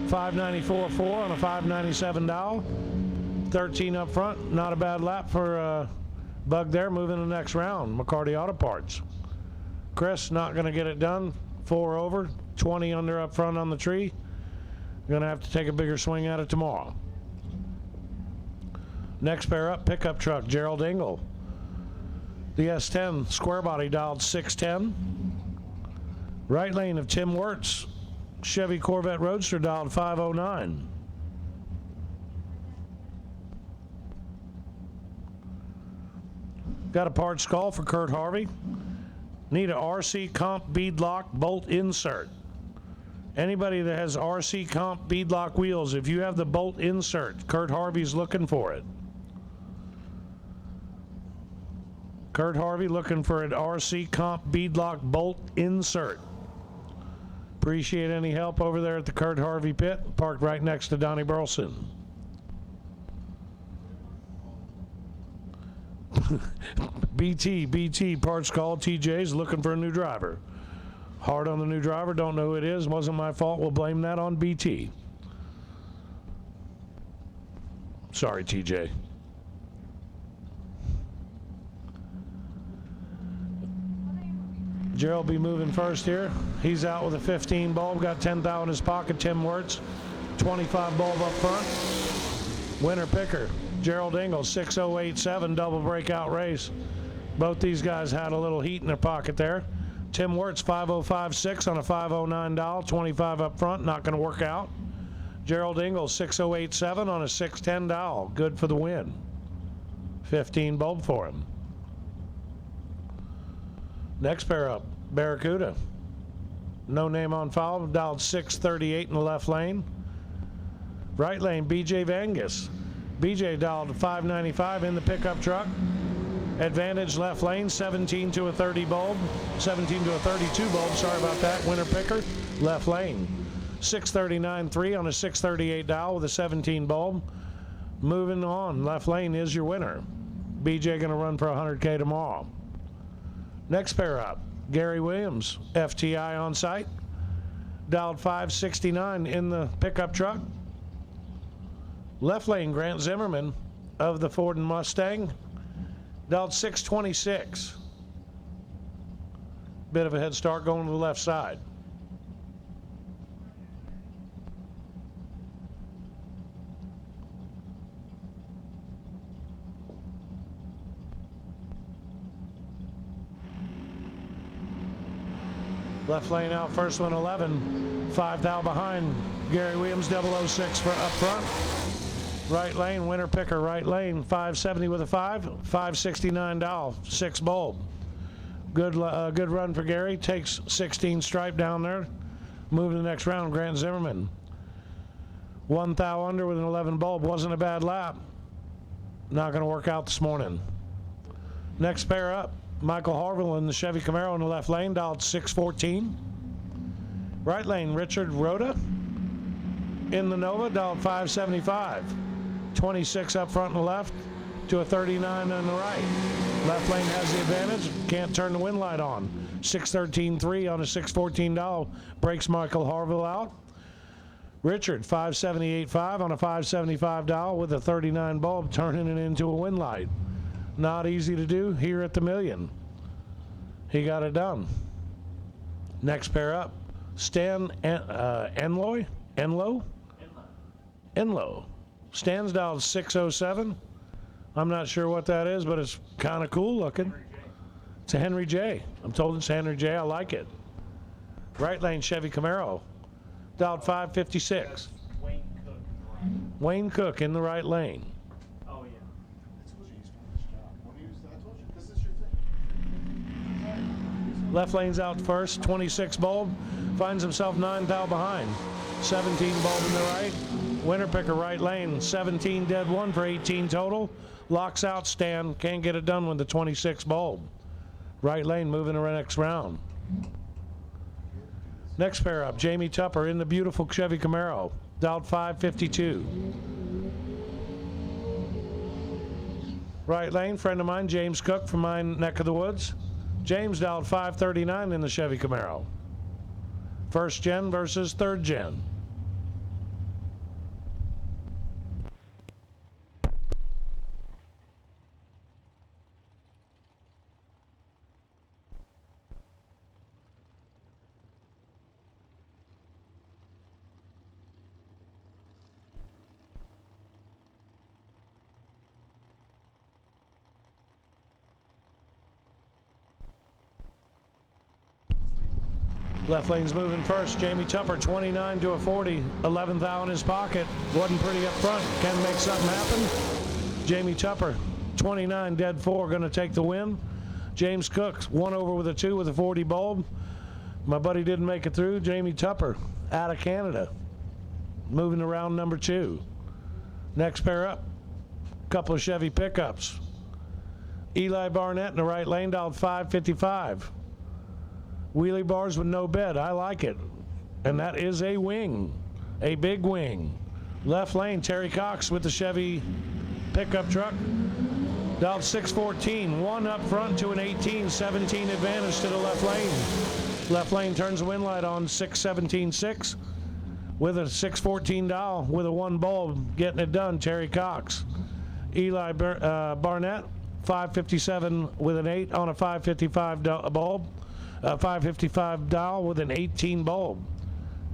594.4 on a 597 dial. 13 up front, not a bad lap for Bug there. Moving to the next round, McCarty Auto Parts. Chris not going to get it done. 4 over, 20 under up front on the tree. Going to have to take a bigger swing at it tomorrow. Next pair up, pickup truck, Gerald Engel. The S10 square body, dialed 610. Right lane of Tim Wirtz, Chevy Corvette Roadster, dialed 509. Got a parts call for Kurt Harvey. Need a RC Comp beadlock bolt insert. Anybody that has RC Comp beadlock wheels, if you have the bolt insert, Kurt Harvey's looking for it. Kurt Harvey looking for an RC Comp beadlock bolt insert. Appreciate any help over there at the Kurt Harvey pit, parked right next to Donnie Burleson. BT parts call. TJ's looking for a new driver. Hard on the new driver, don't know who it is, wasn't my fault, we'll blame that on BT. Sorry, TJ. Gerald be moving first here. He's out with a 15 bulb, got 10 thou in his pocket. Tim Wirtz, 25 bulb up front. Winner picker, Gerald Engel, 6087, double breakout race. Both these guys had a little heat in their pocket there. Tim Wirtz, 5056 on a 509 dial, 25 up front, not going to work out. Gerald Engel, 6087 on a 610 dial, good for the win. 15 bulb for him. Next pair up, Barracuda. No name on file, dialed 638 in the left lane. Right lane, BJ Vangus. BJ dialed 595 in the pickup truck. Advantage left lane, 17 to a 30 bulb. 17 to a 32 bulb, sorry about that. Winner picker, left lane. 639.3 on a 638 dial with a 17 bulb. Moving on, left lane is your winner. BJ gonna run for 100K tomorrow. Next pair up, Gary Williams, FTI on site. Dialed 569 in the pickup truck. Left lane, Grant Zimmerman of the Ford and Mustang. Dialed 626. Bit of a head start going to the left side. Left lane out, first one 11. 5 thou behind. Gary Williams, 006 for up front. Right lane, winner picker, right lane, 570 with a 5, 569 dial, 6 bulb. Good run for Gary. Takes 16 stripe down there. Moving to the next round, Grant Zimmerman. 1 thou under with an 11 bulb. Wasn't a bad lap. Not going to work out this morning. Next pair up, Michael Harville in the Chevy Camaro in the left lane, dialed 614. Right lane, Richard Rhoda in the Nova, dialed 575. 26 up front and left to a 39 on the right. Left lane has the advantage, can't turn the wind light on. 613.3 on a 614 dial, breaks Michael Harville out. Richard, 578.5 on a 575 dial with a 39 bulb, turning it into a wind light. Not easy to do here at the Million. He got it done. Next pair up, Stan Enlow. Stan's dialed 607. I'm not sure what that is, but it's kind of cool looking. It's a Henry J. I'm told it's a Henry J. I like it. Right lane, Chevy Camaro. Dialed 556. Wayne Cook in the right lane. Oh, yeah. Left lane's out first, 26 bulb. Finds himself 9 thou behind. 17 bulb in the right. Winner picker right lane, 17 dead 1 for 18 total. Locks out Stan, can't get it done with the 26 bulb. Right lane moving to the next round. Next pair up, Jamie Tupper in the beautiful Chevy Camaro, dialed 552. Right lane, friend of mine, James Cook from my neck of the woods. James dialed 539 in the Chevy Camaro. First gen versus third gen. Left lane's moving first. Jamie Tupper, 29 to a 40. 11th out in his pocket. Wasn't pretty up front. Can make something happen. Jamie Tupper, 29, dead 4, going to take the win. James Cook, 1 over with a 2 with a 40 bulb. My buddy didn't make it through. Jamie Tupper, out of Canada. Moving to round number 2. Next pair up, couple of Chevy pickups. Eli Barnett in the right lane, dialed 555. Wheelie bars with no bed. I like it. And that is a wing. A big wing. Left lane, Terry Cox with the Chevy pickup truck. Dialed 614. 1 up front to an 18. 17 advantage to the left lane. Left lane turns the wind light on 617.6 with a 614 dial with a 1 bulb. Getting it done, Terry Cox. Eli Barnett, 557 with an 8 on a 555 bulb. 555 dial with an 18 bulb.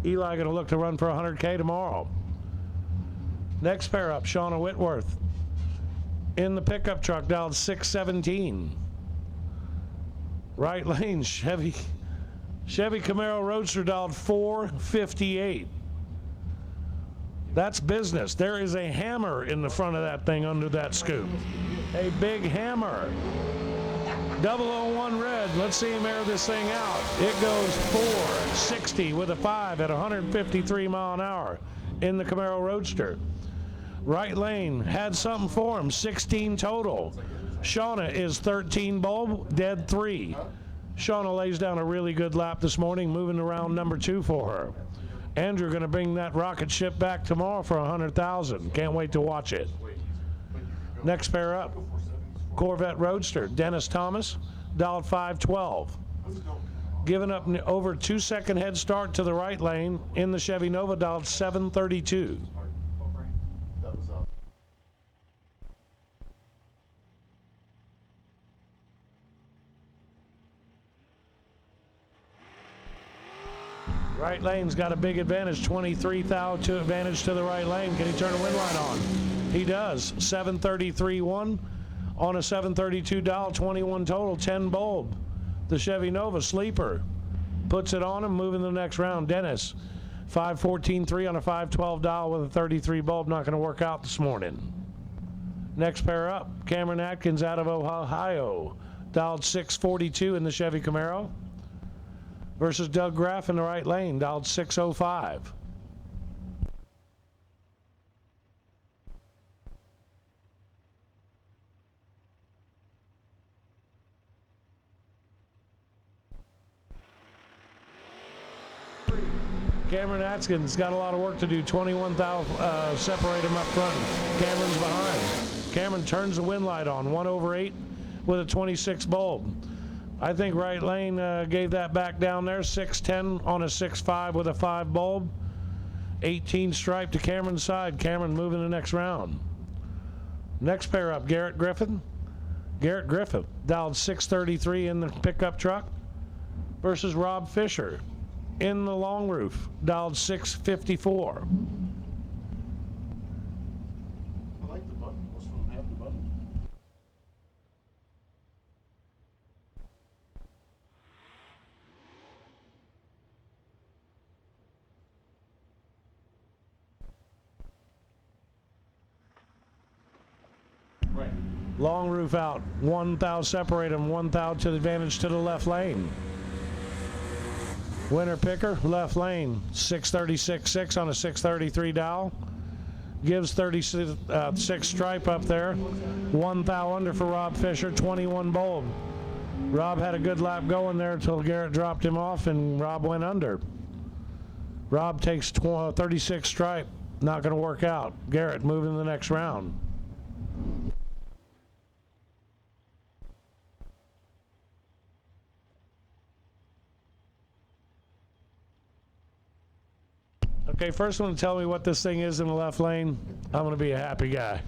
Eli going to look to run for 100K tomorrow. Next pair up, Shauna Whitworth in the pickup truck, dialed 617. Right lane, Chevy Camaro Roadster, dialed 458. That's business. There is a hammer in the front of that thing under that scoop. A big hammer. 001 red. Let's see him air this thing out. It goes 460 with a 5 at 153 mile an hour in the Camaro Roadster. Right lane had something for him. 16 total. Shauna is 13 bulb, dead 3. Shauna lays down a really good lap this morning, moving around number 2 for her. Andrew going to bring that rocket ship back tomorrow for 100,000. Can't wait to watch it. Next pair up, Corvette Roadster, Dennis Thomas, dialed 512. Giving up over 2-second head start to the right lane in the Chevy Nova, dialed 732. Right lane's got a big advantage, 23 thou to advantage to the right lane. Can he turn the wind light on? He does. 733.1 on a 732 dial, 21 total, 10 bulb. The Chevy Nova sleeper puts it on him, moving to the next round. Dennis, 514.3 on a 512 dial with a 33 bulb. Not going to work out this morning. Next pair up, Cameron Atkins out of Ohio, dialed 642 in the Chevy Camaro. Versus Doug Graff in the right lane, dialed 605. Cameron Atkins got a lot of work to do. 21 thou separate him up front. Cameron's behind. Cameron turns the wind light on, 1 over 8 with a 26 bulb. I think right lane gave that back down there. 610 on a 6.5 with a 5 bulb. 18 stripe to Cameron's side. Cameron moving the next round. Next pair up, Garrett Griffin. Garrett Griffin dialed 633 in the pickup truck versus Rob Fisher in the long roof, dialed 654. I like the button. Most of them have the button. Right. Long roof out. 1 thou separate them. 1 thou to the advantage to the left lane. Winner picker, left lane. 636.6 on a 633 dial. Gives 36 stripe up there. 1 thou under for Rob Fisher. 21 bulb. Rob had a good lap going there until Garrett dropped him off and Rob went under. Rob takes 36 stripe. Not going to work out. Garrett moving to the next round. Okay, first one to tell me what this thing is in the left lane, I'm going to be a happy guy.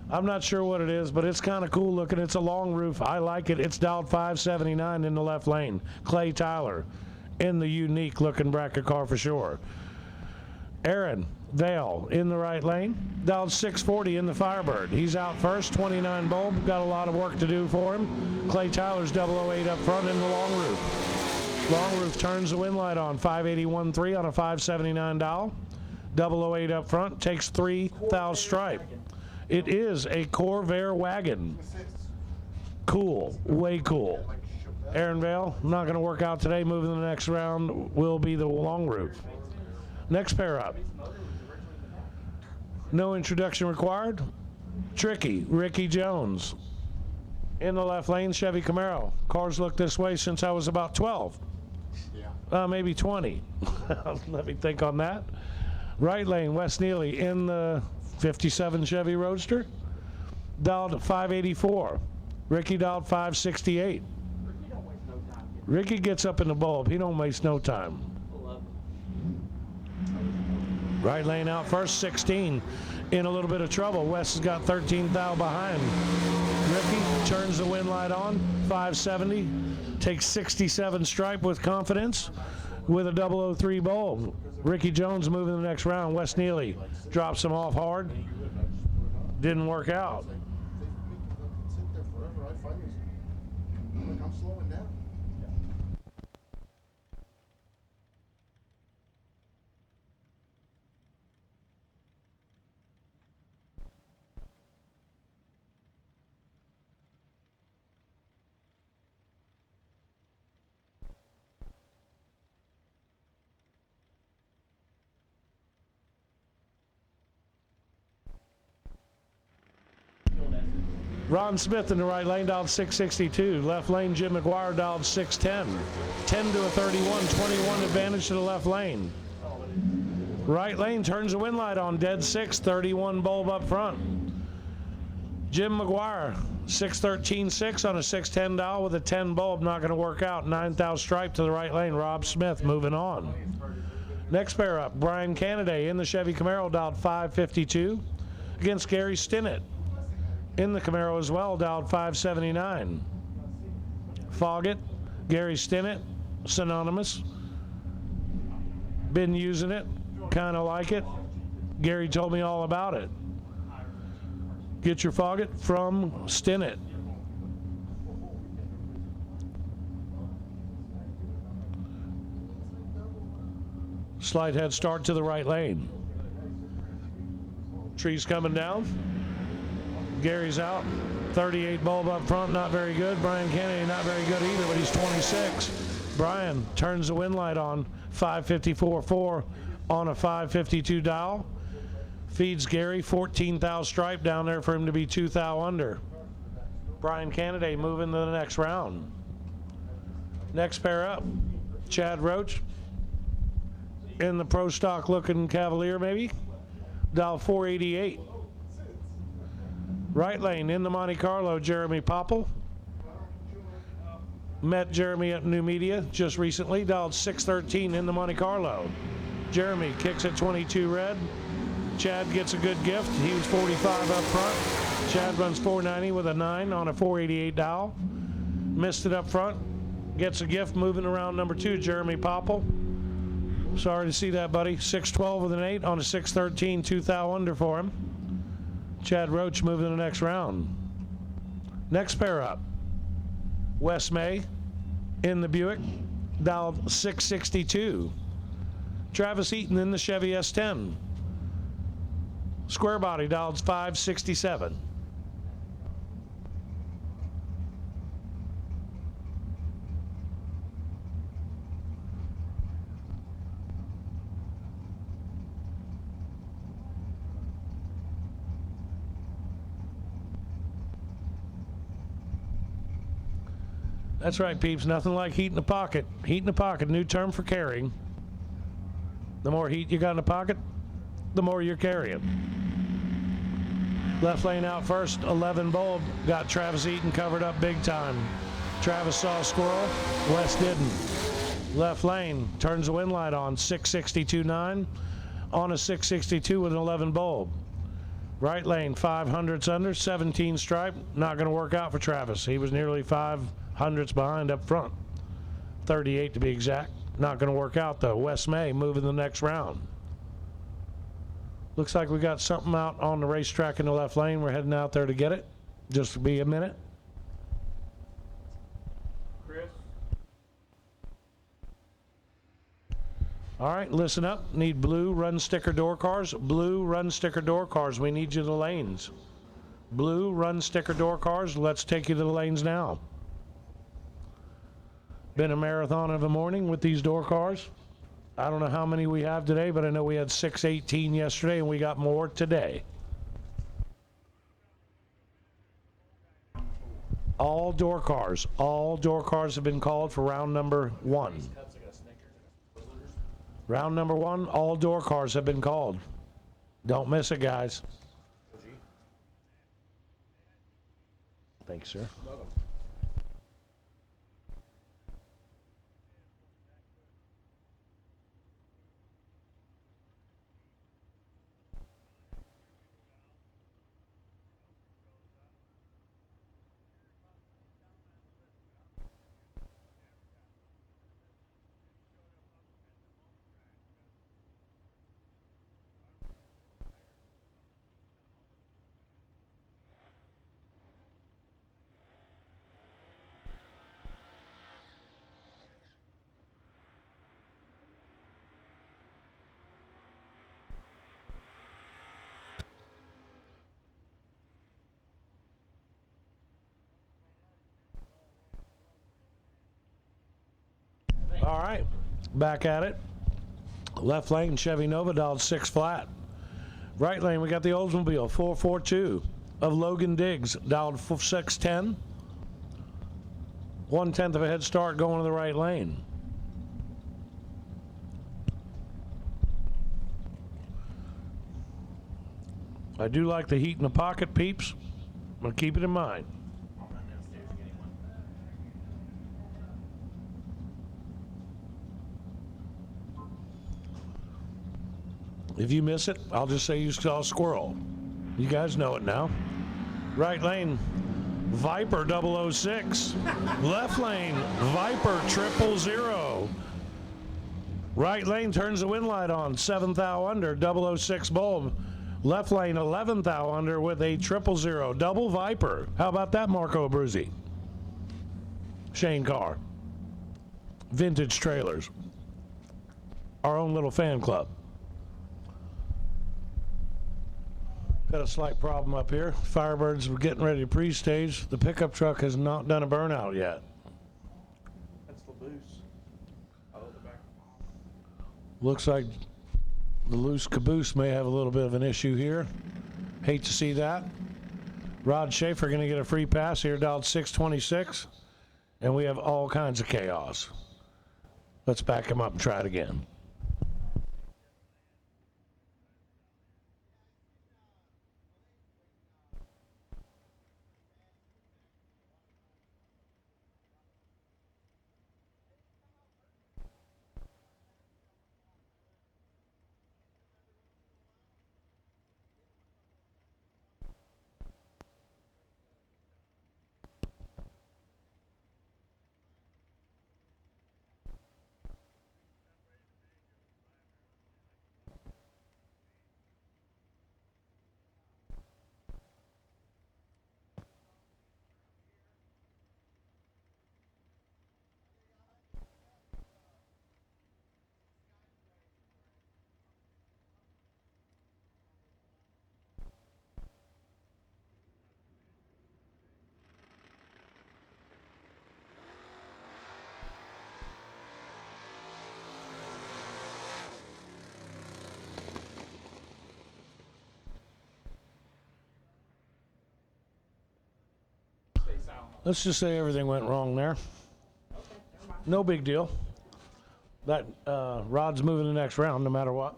I'm not sure what it is, but it's kind of cool looking. It's a long roof. I like it. It's dialed 579 in the left lane. Clay Tyler in the unique looking bracket car for sure. Aaron Vale in the right lane. Dialed 640 in the Firebird. He's out first, 29 bulb. Got a lot of work to do for him. Clay Tyler's 008 up front in the long roof. Long roof turns the wind light on, 581.3 on a 579 dial. 008 up front, takes 3,000 stripe. It is a Corvair wagon. Cool, way cool. Aaron Vale, not going to work out today. Moving to the next round will be the long roof. Next pair up. No introduction required. Tricky, Ricky Jones. In the left lane, Chevy Camaro. Cars look this way since I was about 12. Maybe 20. Let me think on that. Right lane, Wes Neely in the 57 Chevy Roadster. Dialed 584. Ricky dialed 568. Ricky gets up in the bulb. He don't waste no time. Right lane out first, 16. In a little bit of trouble. Wes has got 13 thou behind. Ricky turns the wind light on, 570. Takes 67 stripe with confidence with a 003 bulb. Ricky Jones moving to the next round. Wes Neely drops him off hard. Didn't work out. Ron Smith in the right lane, dialed 662. Left lane, Jim McGuire, dialed 610. 10 to a 31, 21 advantage to the left lane. Right lane turns the wind light on, dead 6, 31 bulb up front. Jim McGuire, 613.6 on a 610 dial with a 10 bulb, not going to work out. 9,000 stripe to the right lane. Rob Smith moving on. Next pair up, Brian Canaday in the Chevy Camaro, dialed 552 against Gary Stinnett. In the Camaro as well, dialed 579. Foggett, Gary Stinnett, synonymous. Been using it, kind of like it. Gary told me all about it. Get your Foggett from Stinnett. Slight head start to the right lane. Trees coming down. Gary's out. 38 bulb up front, not very good. Brian Kennedy, not very good either, but he's 26. Brian turns the wind light on, 554.4 on a 552 dial. Feeds Gary 14 thou stripe down there for him to be 2 thou under. Brian Kennedy moving to the next round. Next pair up, Chad Roach in the pro stock looking Cavalier maybe. Dial 488. Right lane in the Monte Carlo, Jeremy Popple. Met Jeremy at New Media just recently, dialed 613 in the Monte Carlo. Jeremy kicks at 22 red. Chad gets a good gift. He was 45 up front. Chad runs 490 with a 9 on a 488 dial. Missed it up front. Gets a gift moving around number 2, Jeremy Popple. Sorry to see that, buddy. 612 with an 8 on a 613, 2 thou under for him. Chad Roach moving to the next round. Next pair up, Wes May in the Buick, dialed 662. Travis Eaton in the Chevy S10. Square body, dialed 567. That's right, peeps. Nothing like heat in the pocket. Heat in the pocket, new term for carrying. The more heat you got in the pocket, the more you're carrying. Left lane out first, 11 bulb. Got Travis Eaton covered up big time. Travis saw a squirrel, Wes didn't. Left lane, turns the wind light on, 662.9. On a 662 with an 11 bulb. Right lane, 500ths under, 17 stripe. Not going to work out for Travis. He was nearly 500ths behind up front. 38 to be exact. Not going to work out though. Wes May moving the next round. Looks like we got something out on the racetrack in the left lane. We're heading out there to get it. Just be a minute. Chris? All right, listen up. Need blue run sticker door cars. Blue run sticker door cars. We need you to the lanes. Blue run sticker door cars. Let's take you to the lanes now. Been a marathon of a morning with these door cars. I don't know how many we have today, but I know we had 618 yesterday and we got more today. All door cars have been called for round number 1. Round number 1, all door cars have been called. Don't miss it, guys. Thanks, sir. All right, back at it. Left lane, Chevy Nova dialed 6 flat. Right lane, we got the Oldsmobile 442 of Logan Diggs dialed 610. 1/10 of a head start going to the right lane. I do like the heat in the pocket, peeps, but keep it in mind. If you miss it, I'll just say you saw a squirrel. You guys know it now. Right lane, Viper 006. Left lane, Viper 000. Right lane turns the wind light on, 7th thou under, 006 bulb. Left lane, 11th thou under with a 000, double Viper. How about that, Marco Abruzzi? Shane Carr. Vintage Trailers. Our own little fan club. Got a slight problem up here. Firebirds were getting ready to pre-stage. The pickup truck has not done a burnout yet. That's the loose. Looks like the loose caboose may have a little bit of an issue here. Hate to see that. Rod Schaefer going to get a free pass here, dialed 626. And we have all kinds of chaos. Let's back him up and try it again. Let's just say everything went wrong there. No big deal. That rod's moving the next round no matter what.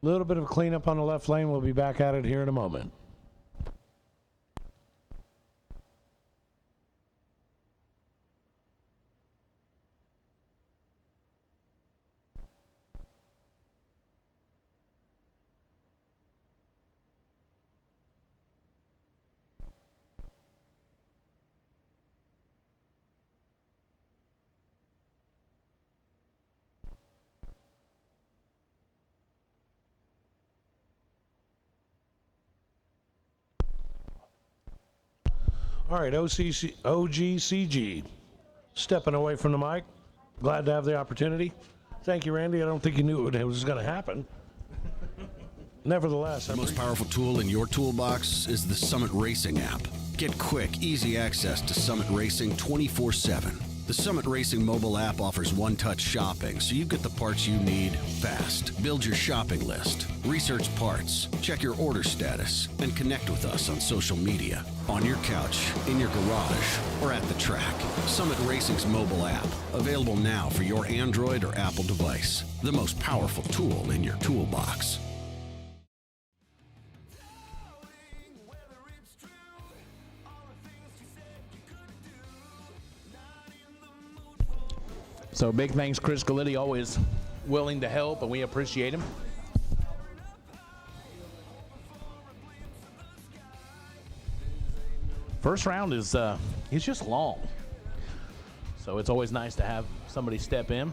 Little bit of cleanup on the left lane. We'll be back at it here in a moment. All right, OGCG, stepping away from the mic. Glad to have the opportunity. Thank you, Randy. I don't think you knew it was going to happen. Nevertheless, the most powerful tool in your toolbox is the Summit Racing app. Get quick, easy access to Summit Racing 24/7. The Summit Racing mobile app offers one-touch shopping, so you get the parts you need fast. Build your shopping list, research parts, check your order status, and connect with us on social media, on your couch, in your garage, or at the track. Summit Racing's mobile app, available now for your Android or Apple device. The most powerful tool in your toolbox. So big thanks, Chris Galitti, always willing to help, and we appreciate him. First round is it's just long, so it's always nice to have somebody step in.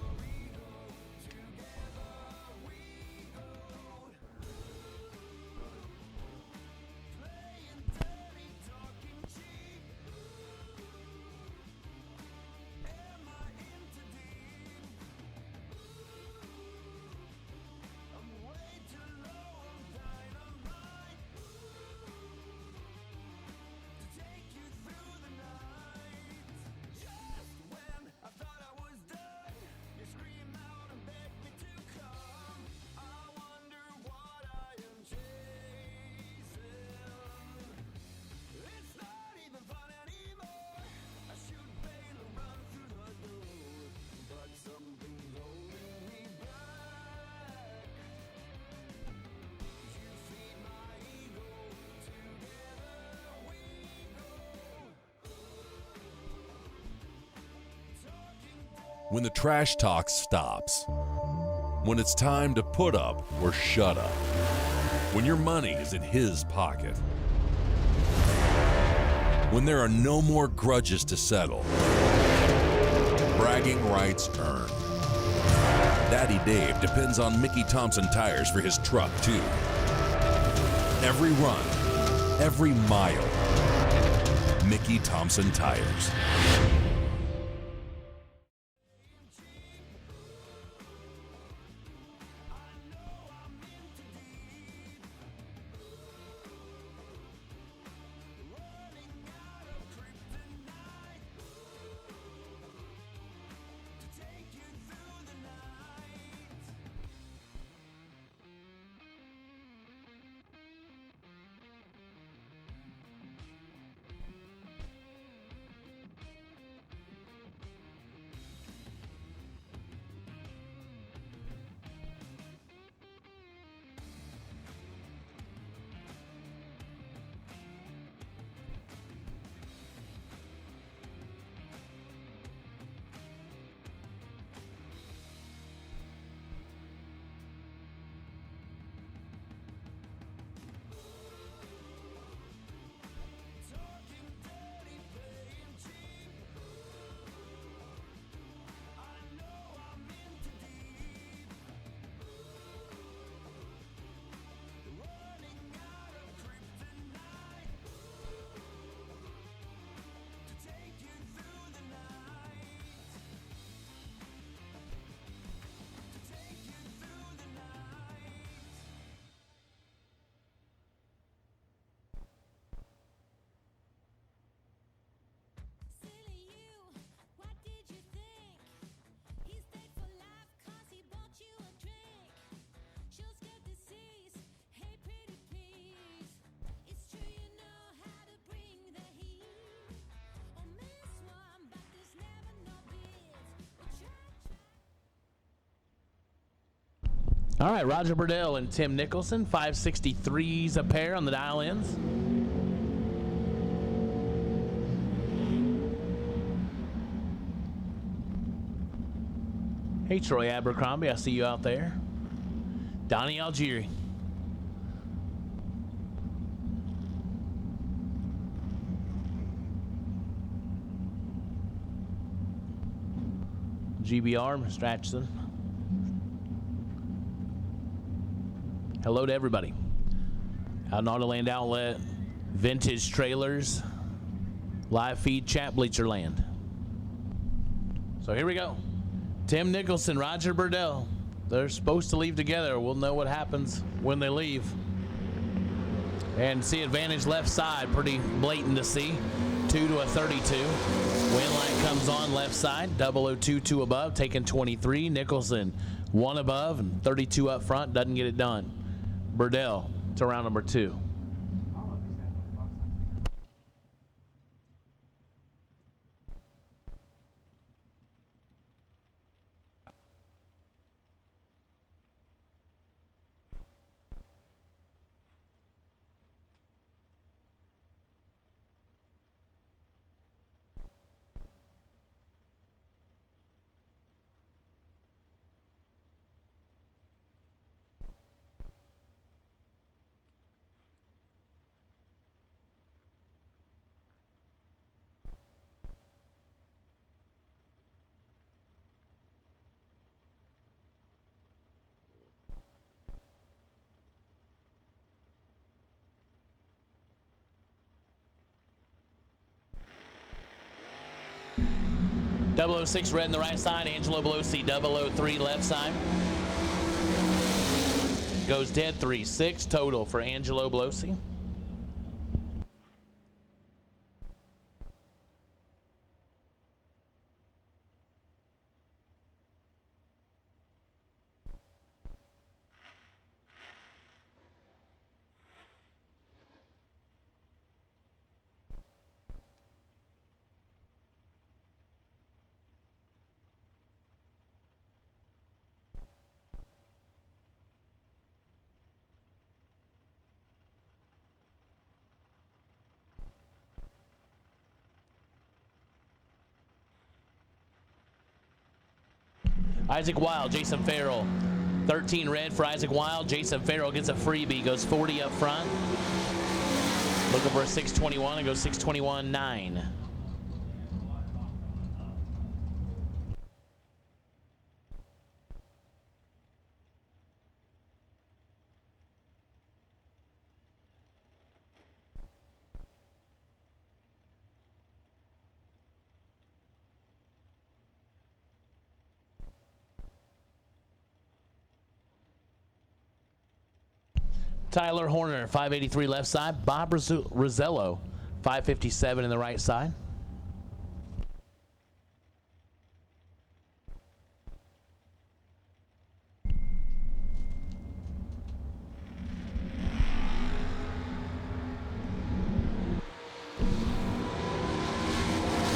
When the trash talk stops. When it's time to put up or shut up. When your money is in his pocket. When there are no more grudges to settle. Bragging rights earned. Daddy Dave depends on Mickey Thompson tires for his truck, too. Every run, every mile. Mickey Thompson tires. All right, Roger Burdell and Tim Nicholson, 563s a pair on the dial-ins. Hey, Troy Abercrombie, I see you out there. Donnie Algieri. GBR, Mr. Atchison. Hello to everybody. Out in Autoland Outlet, Vintage Trailers, live feed, chat bleacher land. So here we go. Tim Nicholson, Roger Burdell. They're supposed to leave together. We'll know what happens when they leave. And see advantage left side, pretty blatant to see. 2 to a 32. Wind line comes on left side. 002, 2 above, taking 23. Nicholson, 1 above and 32 up front. Doesn't get it done. Burdell to round number 2. .006 red in the right side, Angelo Belosi 003 left side. Goes dead 3-6 total for Angelo Belosi. Isaac Wild, Jason Farrell. 13 red for Isaac Wild. Jason Farrell gets a freebie, goes 40 up front. Looking for a 621 and goes 621.9. Tyler Horner, 583 left side. Bob Rosello, 557 in the right side.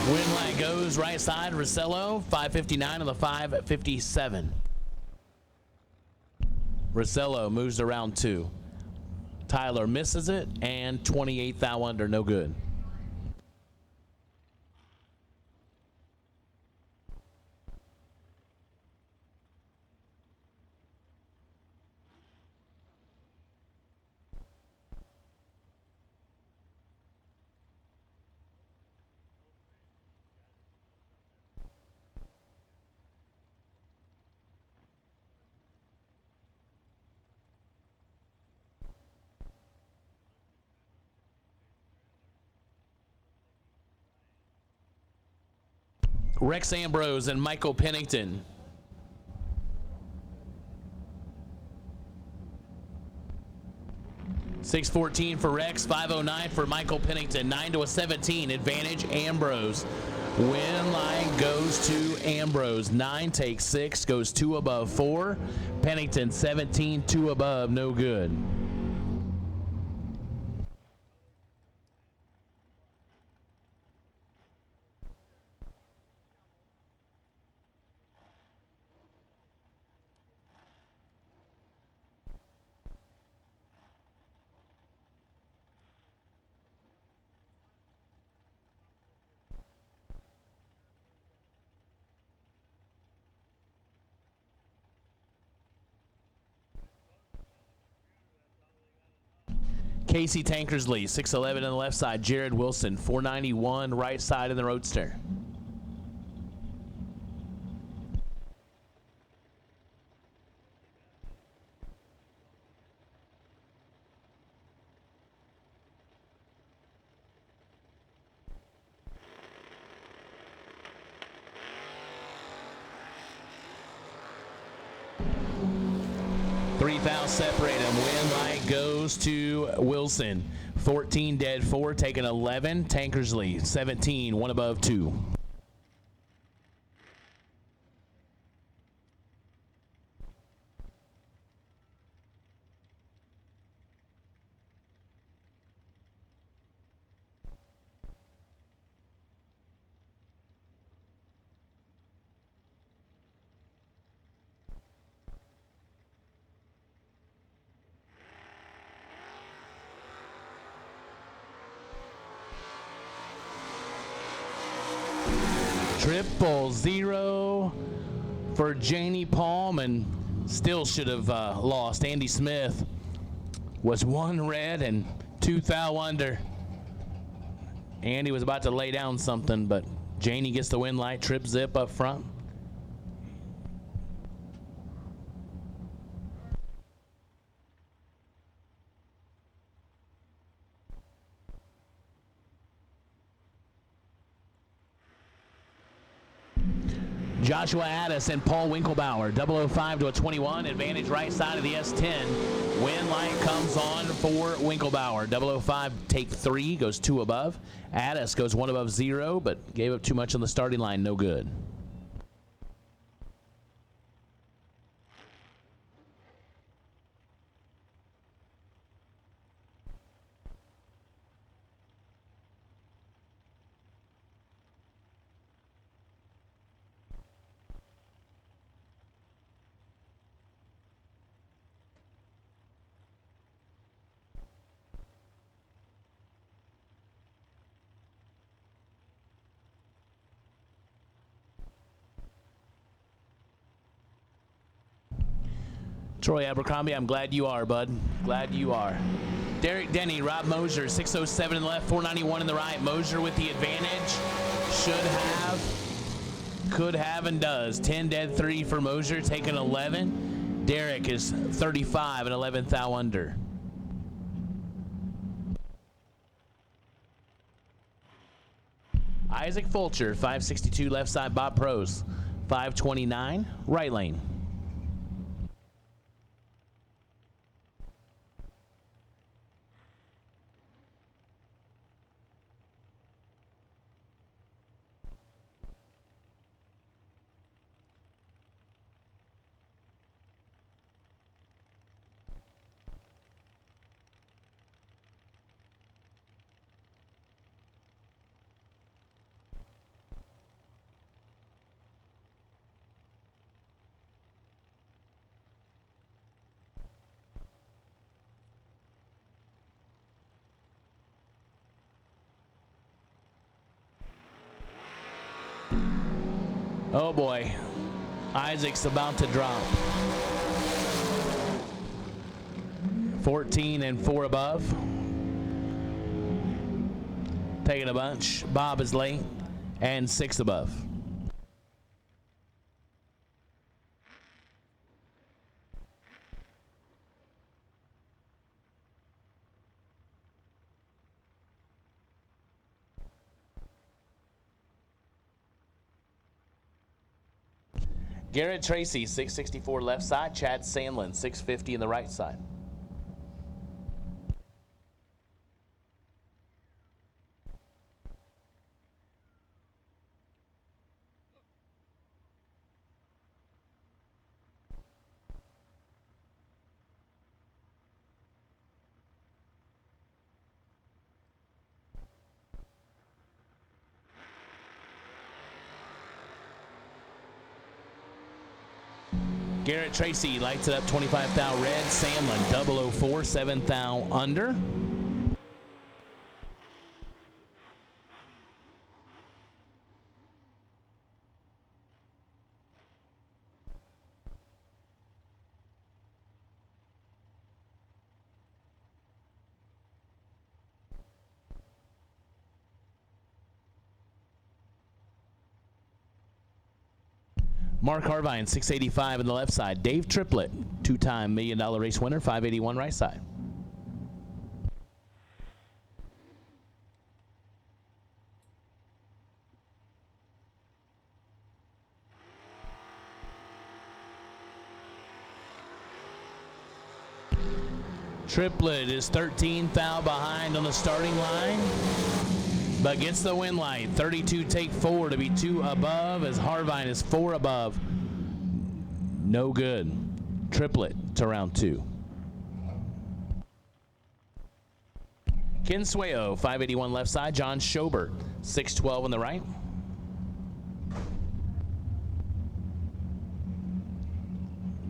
Wind line goes right side. Rosello, 559 on the 557. Rosello moves around 2. Tyler misses it, and 28 thou under, no good. Rex Ambrose and Michael Pennington. .614 for Rex, 509 for Michael Pennington. 9 to a 17, advantage Ambrose. Win line goes to Ambrose. 9 takes 6, goes 2 above 4. Pennington 17, 2 above, no good. Casey Tankersley, 6'11" on the left side. Jared Wilson, 491 right side in the Roadster. Separate them. Win light goes to Wilson. 14 dead 4, taking 11. Tankersley 17, 1 above 2. Triple zero for Janie Palm, and still should have lost. Andy Smith was 1 red and 2 thou under. Andy was about to lay down something, but Janie gets the win light. Trip zip up front. Joshua Addis and Paul Winklebauer, 005 to a 21, advantage right side of the S10. Win light comes on for Winklebauer. 005 take 3, goes 2 above. Addis goes 1 above 0, but gave up too much on the starting line, no good. Troy Abercrombie, I'm glad you are, bud. Glad you are. Derek Denny, Rob Mosier, 607 in the left, 491 in the right. Mosier with the advantage. Should have, could have, and does. 10 dead 3 for Mosier, taking 11. Derek is 35 and 11 thou under. Isaac Fulcher, 562 left side. Bob Pros, 529 right lane. Oh boy, Isaac's about to drop. 14 and 4 above. Taking a bunch. Bob is late and 6 above. Garrett Tracy, 664 left side. Chad Sandlin, 650 in the right side. Garrett Tracy lights it up, 25 thou red. Sandlin, 004, 7 thou under. Mark Harvine, 685 on the left side. Dave Triplett, two-time $1 million race winner, 581 right side. Triplett is 13th thou behind on the starting line, but gets the win light. 32 take 4 to be 2 above as Harvine is 4 above. No good. Triplett to round 2. Ken Sueo, 581 left side. John Schobert, 612 on the right.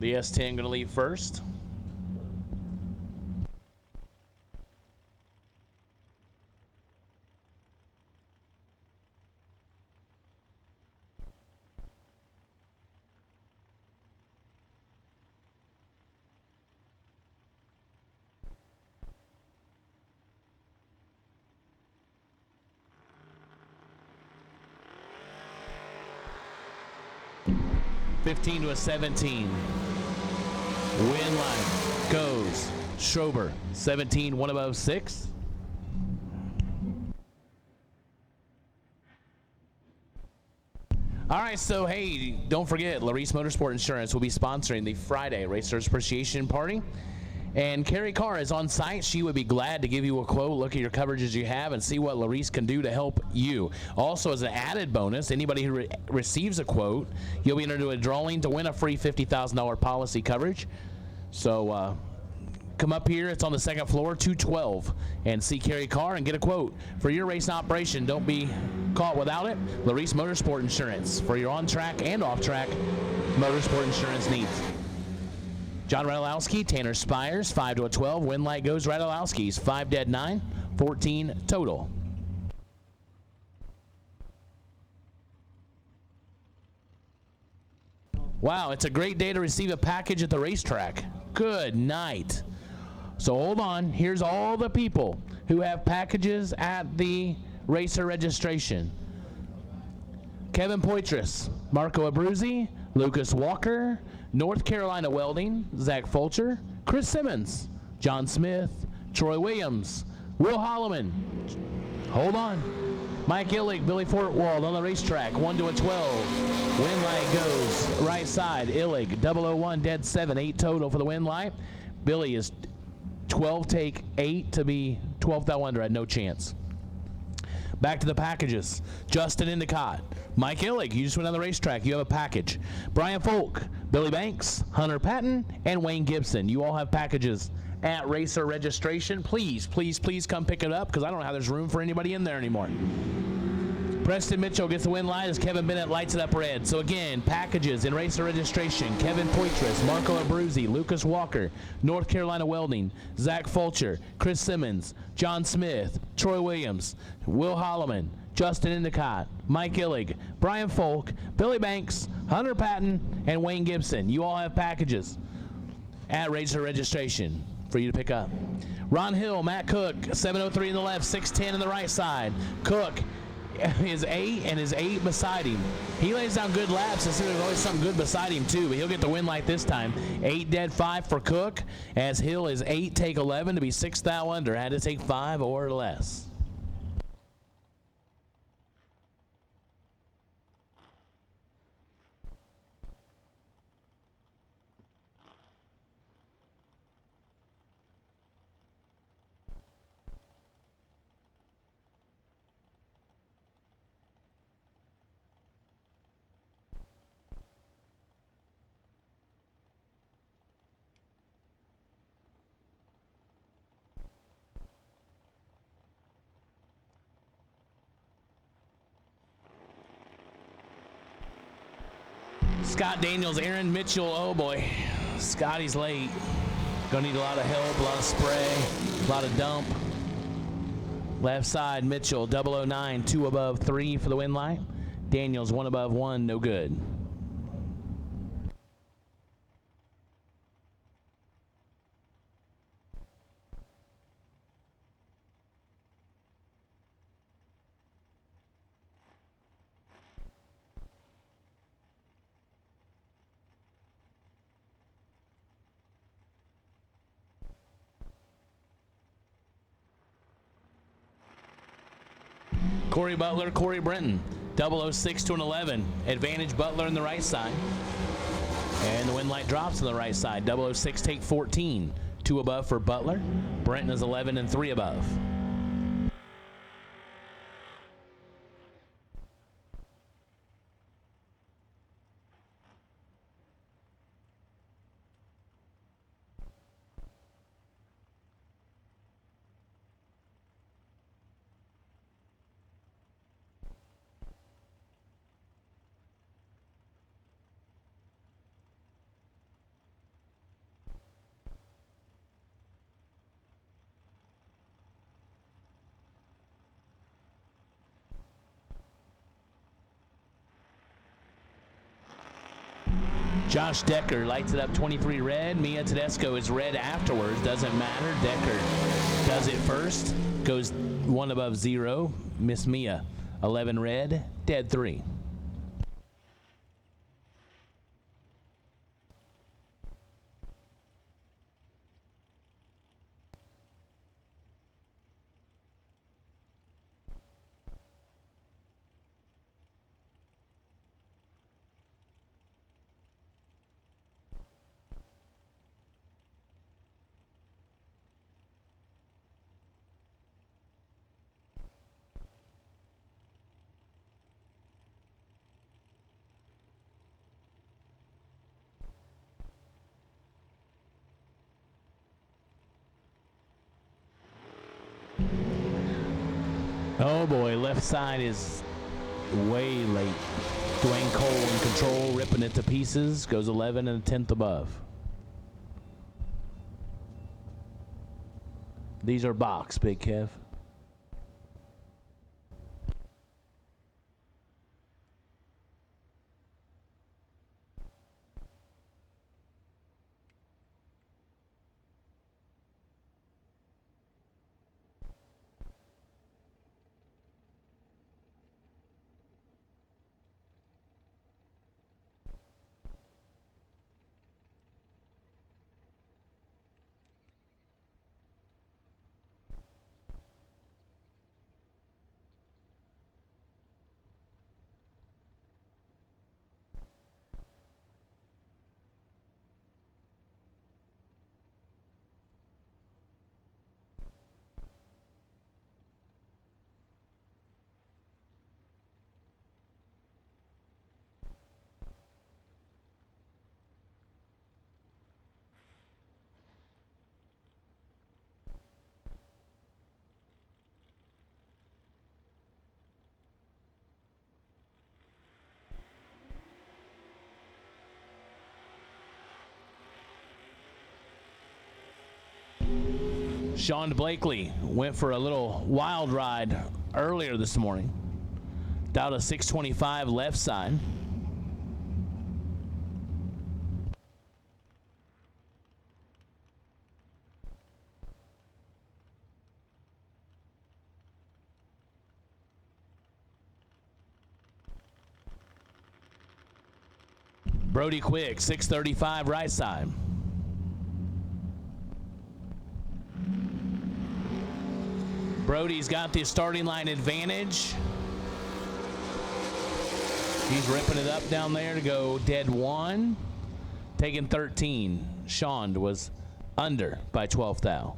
The S10 going to leave first. (15 to a 17). Win line goes Schrober, 17, 1 above 6. All right, so hey, don't forget, Larice Motorsport Insurance will be sponsoring the Friday Racers Appreciation Party. And Carrie Carr is on site. She would be glad to give you a quote, look at your coverages you have, and see what Larice can do to help you. Also, as an added bonus, anybody who receives a quote, you'll be entered into a drawing to win a free $50,000 policy coverage. So come up here. It's on the second floor, 212, and see Carrie Carr and get a quote. For your race operation, don't be caught without it. Larice Motorsport Insurance for your on-track and off-track motorsport insurance needs. John Radulowski, Tanner Spires, 5 to a 12. Win light goes Radulowski's 5 dead 9, 14 total. Wow, it's a great day to receive a package at the racetrack. Good night. So hold on. Here's all the people who have packages at the racer registration. Kevin Poitras, Marco Abruzzi, Lucas Walker, North Carolina Welding, Zach Fulcher, Chris Simmons, John Smith, Troy Williams, Will Holloman. Hold on. Mike Illig, Billy Fortwald on the racetrack, 1 to a 12. Win light goes right side. Illig, 001, dead 7, 8 total for the win light. Billy is 12 take 8 to be 12th thou under, had no chance. Back to the packages. Justin Endicott, Mike Illig, you just went on the racetrack. You have a package. Brian Folk, Billy Banks, Hunter Patton, and Wayne Gibson. You all have packages at racer registration. Please, please, please come pick it up because I don't know how there's room for anybody in there anymore. Preston Mitchell gets the win line as Kevin Bennett lights it up red. So again, packages in racer registration. Kevin Poitras, Marco Abruzzi, Lucas Walker, North Carolina Welding, Zach Fulcher, Chris Simmons, John Smith, Troy Williams, Will Holloman, Justin Endicott, Mike Illig, Brian Folk, Billy Banks, Hunter Patton, and Wayne Gibson. You all have packages at racer registration for you to pick up. Ron Hill, Matt Cook, 703 in the left, 610 in the right side. Cook is 8 and is 8 beside him. He lays down good laps, and there's always something good beside him too, but he'll get the win light this time. 8 dead 5 for Cook, as Hill is 8 take 11 to be 6 thou under. Had to take 5 or less. Scott Daniels, Aaron Mitchell, oh boy, Scotty's late. Gonna need a lot of help, a lot of spray, a lot of dump. Left side, Mitchell, 009, 2 above 3 for the win light. Daniels, 1 above 1, no good. Corey Butler, Corey Brenton. 006 to an 11. Advantage Butler in the right side. And the wind light drops on the right side. 006 take 14. 2 above for Butler. Brenton is 11 and 3 above. Josh Decker lights it up 23 red. Mia Tedesco is red afterwards. Doesn't matter. Decker does it first. Goes 1 above 0. Miss Mia 11 red. Dead 3. Oh boy, left side is way late. Dwayne Cole in control, ripping it to pieces. Goes 11 and a 10th above. These are box, Big Kev. Sean Blakely went for a little wild ride earlier this morning. Dialed a 625 left side. Brody Quick, 635 right side. Brody's got the starting line advantage. He's ripping it up down there to go dead 1. Taking 13. Sean was under by 12 thou.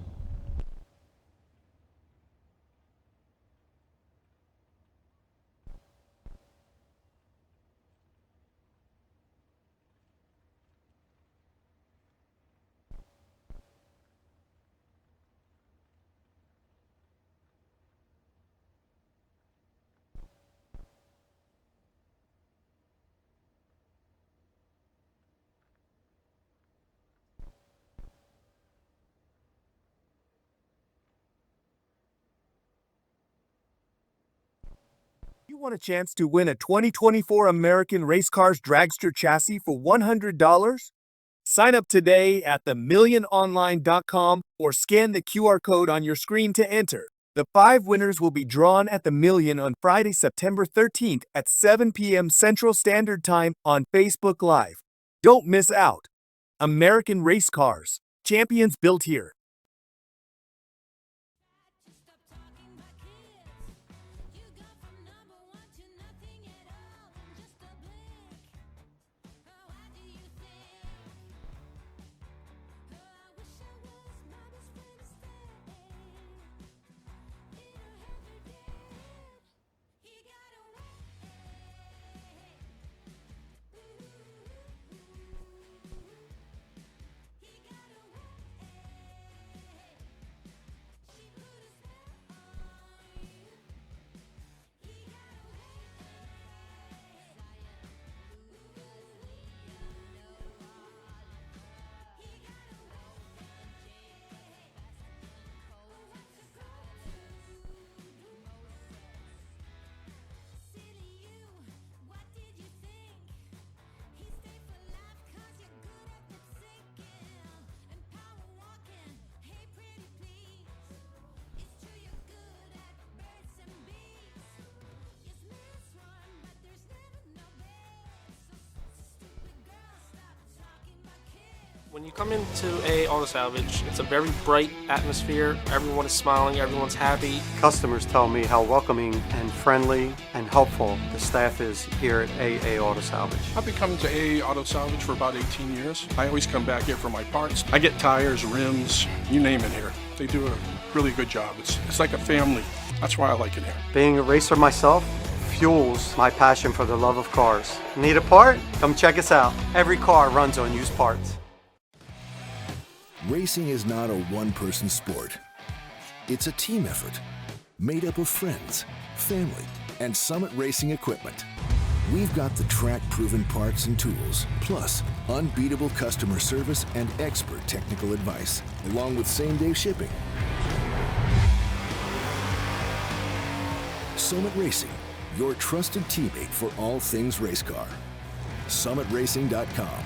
You want a chance to win a 2024 American Race Cars Dragster chassis for $100? Sign up today at themilliononline.com or scan the QR code on your screen to enter. The 5 winners will be drawn at the Million on Friday, September 13th at 7 p.m. Central Standard Time on Facebook Live. Don't miss out. American Race Cars. Champions built here. When you come into a auto salvage, it's a very bright atmosphere. Everyone is smiling, everyone's happy. Customers tell me how welcoming and friendly and helpful the staff is here at AA Auto Salvage. I've been coming to AA Auto Salvage for about 18 years. I always come back here for my parts. I get tires, rims, you name it here. They do a really good job. It's like a family. That's why I like it here. Being a racer myself fuels my passion for the love of cars. Need a part? Come check us out. Every car runs on used parts. Racing is not a one-person sport. It's a team effort made up of friends, family, and Summit Racing equipment. We've got the track-proven parts and tools, plus unbeatable customer service and expert technical advice, along with same-day shipping. Summit Racing, your trusted teammate for all things race car. SummitRacing.com.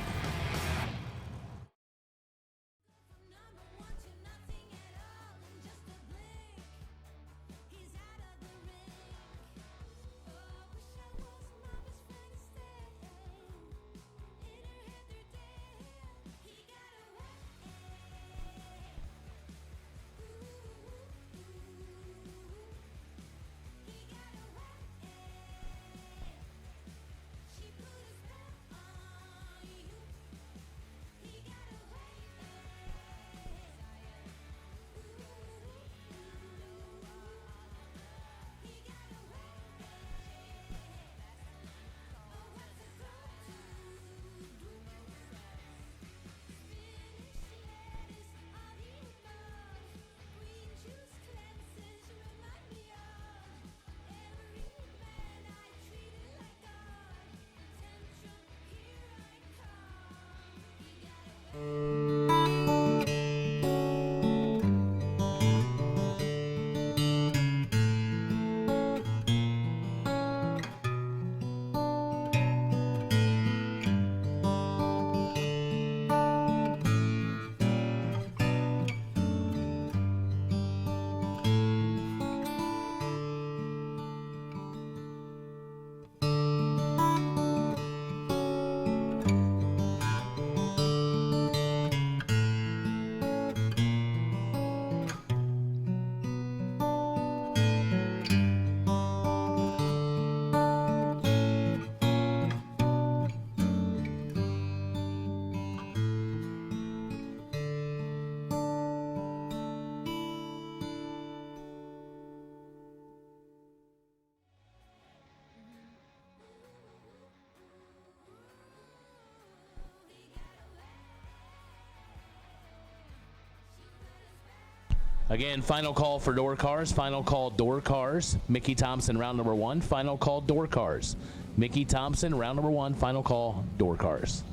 Again, final call for door cars. Final call door cars. Mickey Thompson, round number 1. Final call door cars. Mickey Thompson, round number 1. Final call door cars.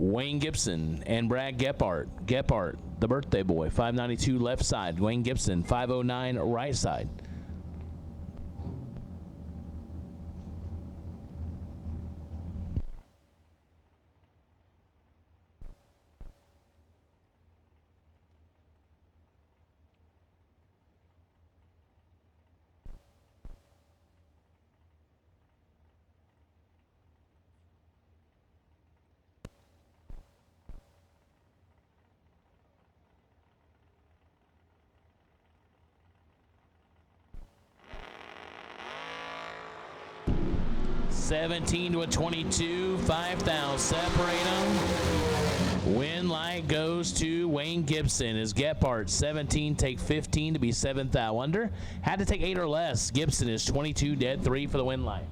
Wayne Gibson and Brad Gephardt. Gephardt, the birthday boy, 592 left side. Wayne Gibson, 509 right side. $17 to a 22, 5 thou, separate them. Win light goes to Wayne Gibson as Gephardt, 17, take 15 to be 7 thou under. Had to take 8 or less. Gibson is 22, dead 3 for the win light.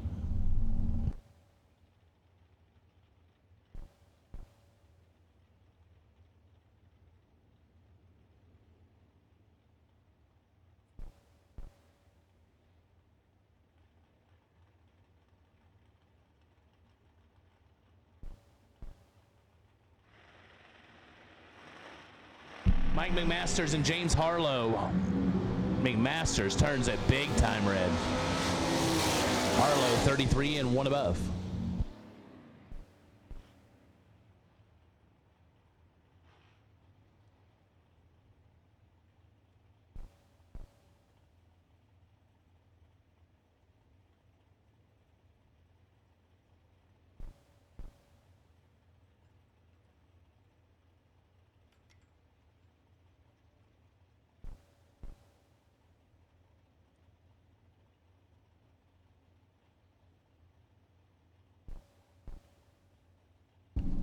Mike McMasters and James Harlow. McMasters turns at big time red. Harlow 33 and 1 above.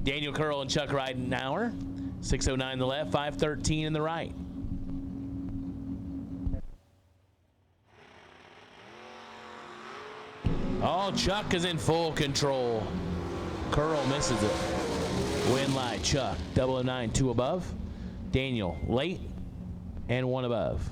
Daniel Curl and Chuck Ridenhour. 6:09 in the left, 5:13 in the right. Oh, Chuck is in full control. Curl misses it. Win light, Chuck. 009, 2 above. Daniel, late, and 1 above.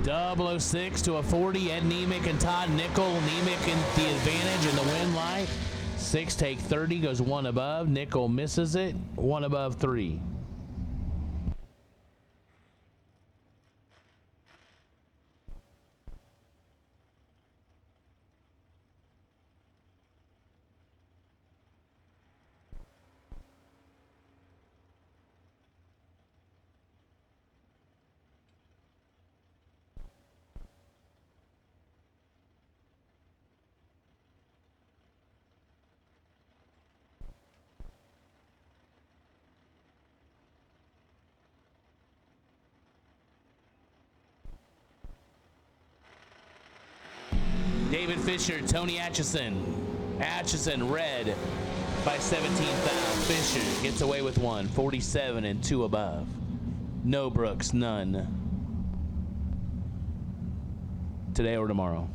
Double 06 to a 40. Ed Nemick and Todd Nickel. Nemick in the advantage in the win light. 6 take 30 goes 1 above. Nickel misses it. 1 above 3. David Fisher, Tony Atchison. Atchison red by 17 fouls. Fisher gets away with 1. 47 and 2 above. No Brooks, none. Today or tomorrow.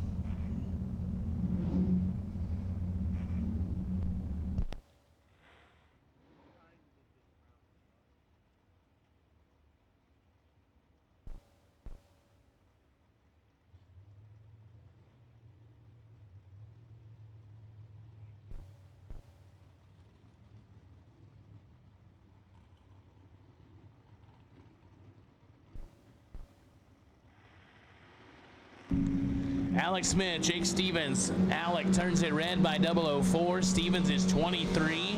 Alex Smith, Jake Stevens. Alec turns it red by 004. Stevens is 23.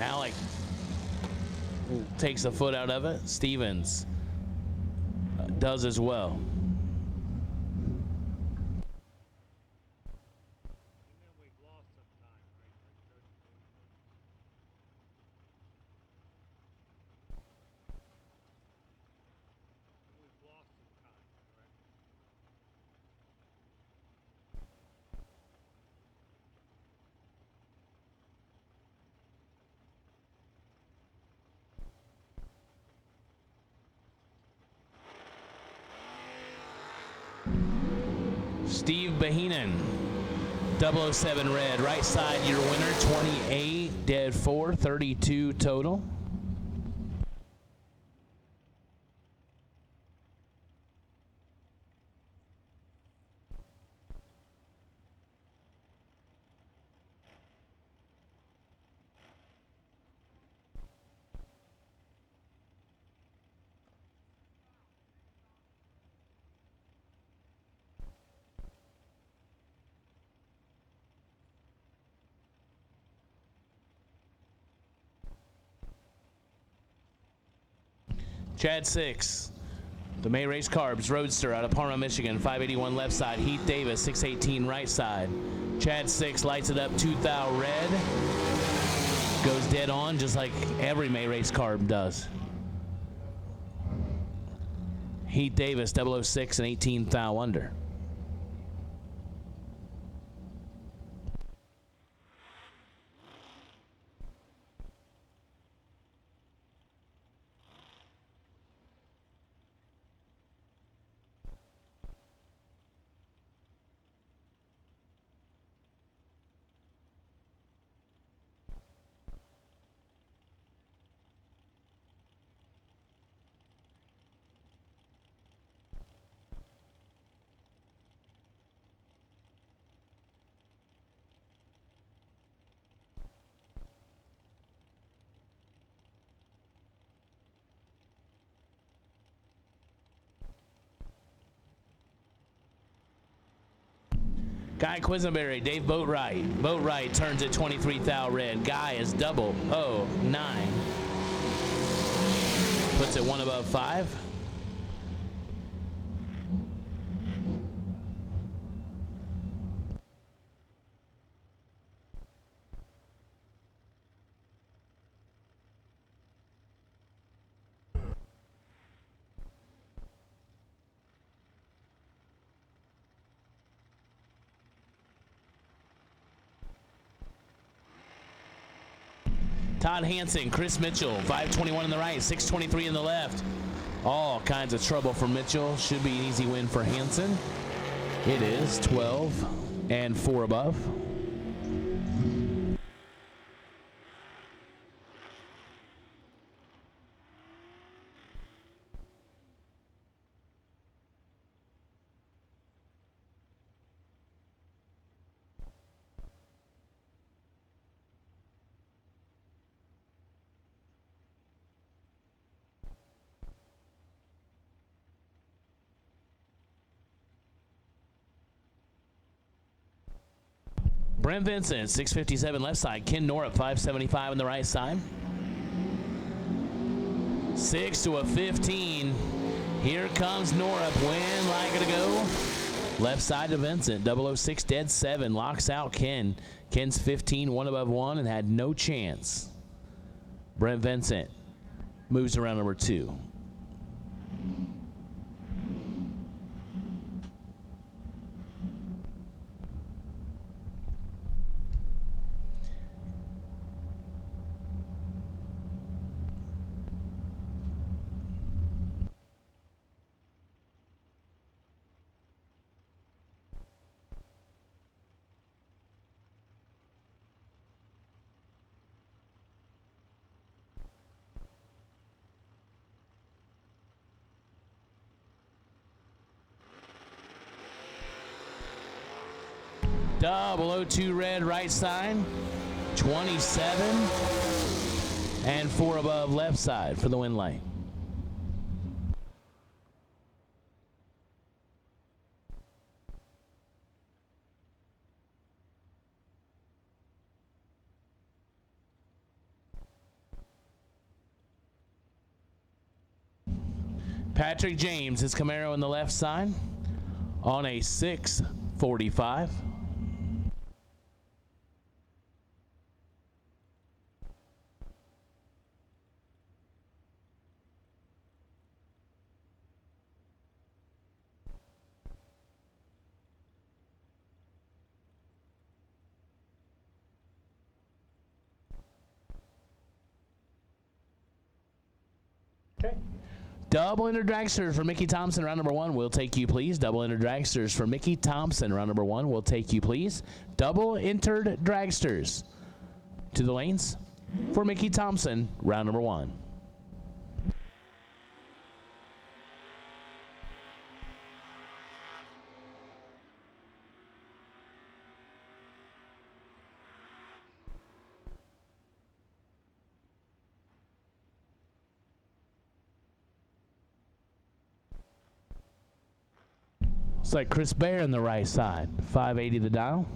Alec takes a foot out of it. Stevens does as well. Steve Baheenan, 007 red, right side your winner, 28, dead 4, 32 total. Chad 6, the May Race Carbs Roadster out of Parma, Michigan, 581 left side. Heath Davis, 618 right side. Chad 6 lights it up, 2,000 red. Goes dead on just like every May Race Carb does. Heath Davis, 006 and 18,000 under. Guy Quisenberry, Dave Boatwright. Boatwright turns at 23 thou red. Guy is 009. Puts it one above 5. Todd Hansen, Chris Mitchell, 521 in the right, 623 in the left. All kinds of trouble for Mitchell. Should be an easy win for Hansen. It is 12 and 4 above. Brent Vincent, 657 left side. Ken Norup, 575 on the right side. 6 to a 15. Here comes Norup. When likely to go? Left side to Vincent. 006 dead 7. Locks out Ken. Ken's 15, 1 above 1, and had no chance. Brent Vincent moves around number 2. Double 02 red right side, 27 and 4 above left side for the win light. Patrick James, his Camaro on the left side on a 645. Double enter dragsters for Mickey Thompson, round number 1. We'll take you, please. Double enter dragsters for Mickey Thompson, round number 1. We'll take you, please. Double entered dragsters to the lanes for Mickey Thompson, round number 1. Looks like Chris Bear on the right side. 580 the dial.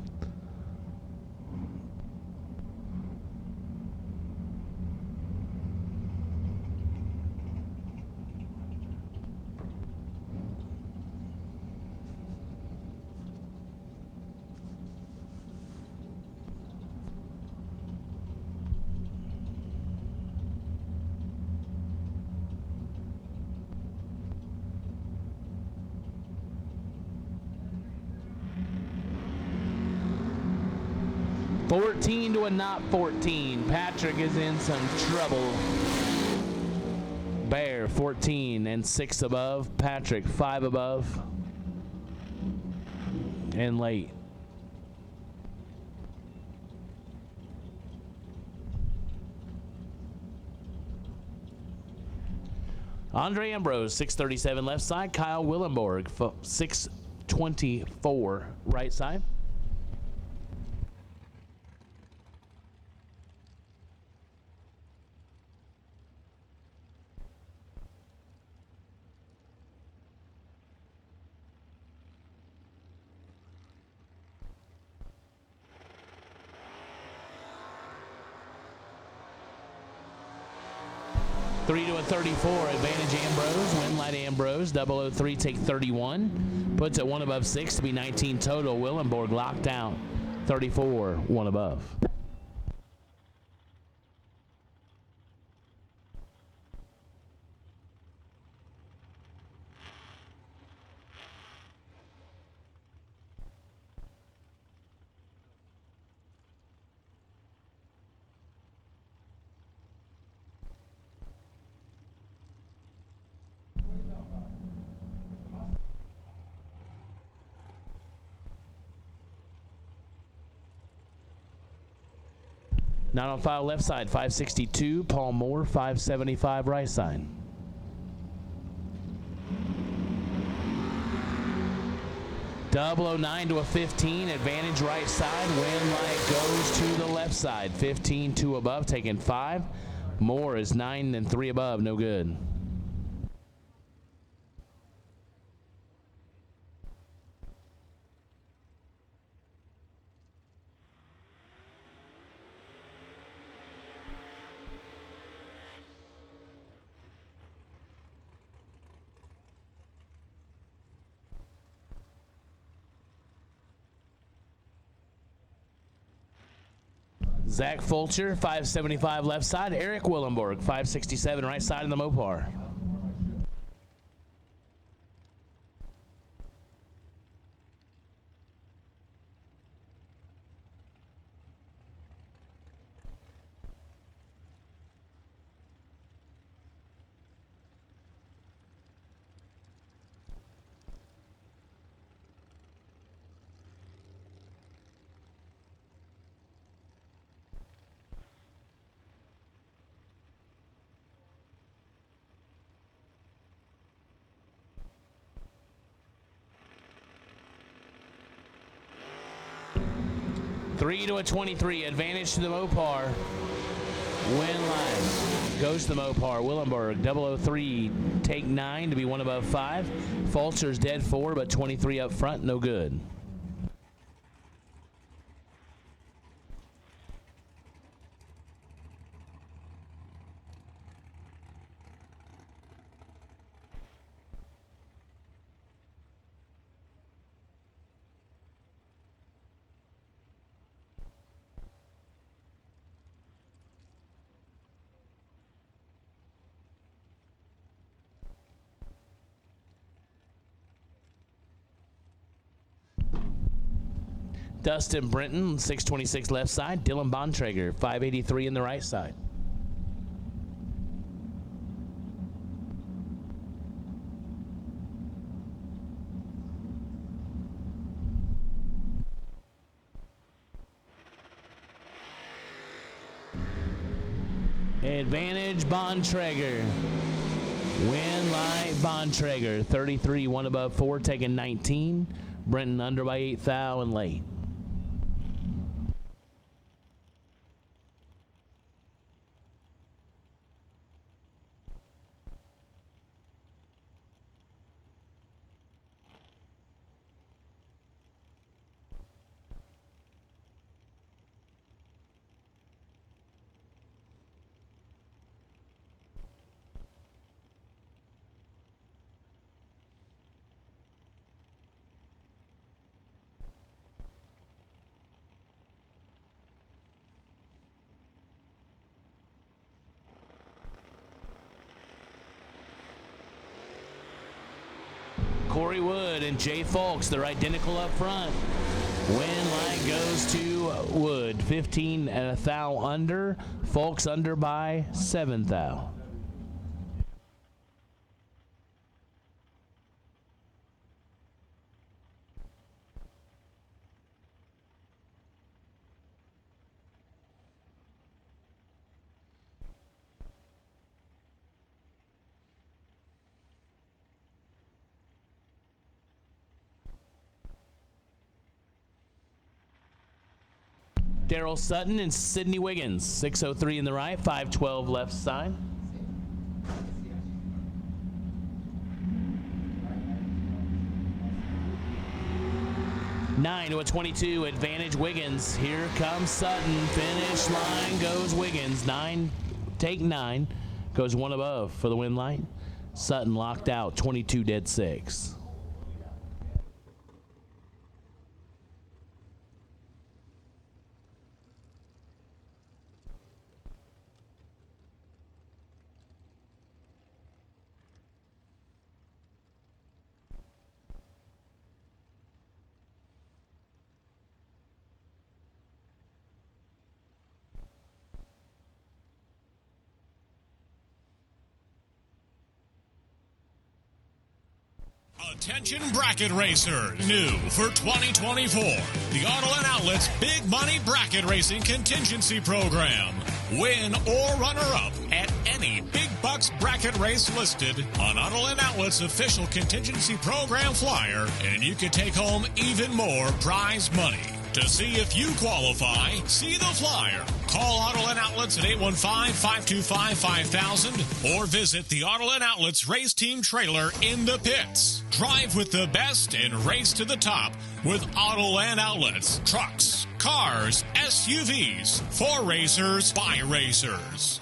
$14 to a not 14. Patrick is in some trouble. Bear 14 and 6 above. Patrick 5 above. And late. Andre Ambrose 637 left side. Kyle Willenborg 624 right side. 3 to a 34, advantage Ambrose, win light Ambrose, 003 take 31, puts it 1 above 6 to be 19 total. Willenborg locked out, 34, 1 above. Not on file left side, 562. Paul Moore, 575 right side. Double 09 to a 15, advantage right side. Win light goes to the left side. 15, 2 above, taking 5. Moore is 9 and 3 above, no good. Zach Fulcher, 575 left side. Eric Willenborg, 567 right side in the Mopar. Three to a 23, advantage to the Mopar. Win line goes to the Mopar. Willenborg, 003, take 9 to be 1 above 5. Fulcher's dead 4, but 23 up front, no good. Dustin Brenton, 626 left side. Dylan Bontrager, 583 in the right side. Advantage Bontrager. Win light Bontrager, 33, 1 above 4, taking 19. Brenton under by 8 thou and late. Corey Wood and Jay Folks, they're identical up front. Win line goes to Wood, 15 and a thou under. Folks under by 7 thou. Daryl Sutton and Sidney Wiggins, 603 in the right, 512 left side. Nine to a 22, advantage Wiggins. Here comes Sutton, finish line goes Wiggins. 9, take 9. Goes one above for the win light. Sutton locked out, 22 dead 6. Attention bracket racers. New for 2024. The Auto and Outlet's Big Money Bracket Racing Contingency Program. Win or runner-up at any Big Bucks bracket race listed on Auto and Outlet's official contingency program flyer, and you can take home even more prize money. To see if you qualify, see the flyer. Call Auto and Outlets at 815-525-5000 or visit the Auto and Outlets race team trailer in the pits. Drive with the best and race to the top with Auto and Outlets. Trucks, cars, SUVs, for racers, by racers.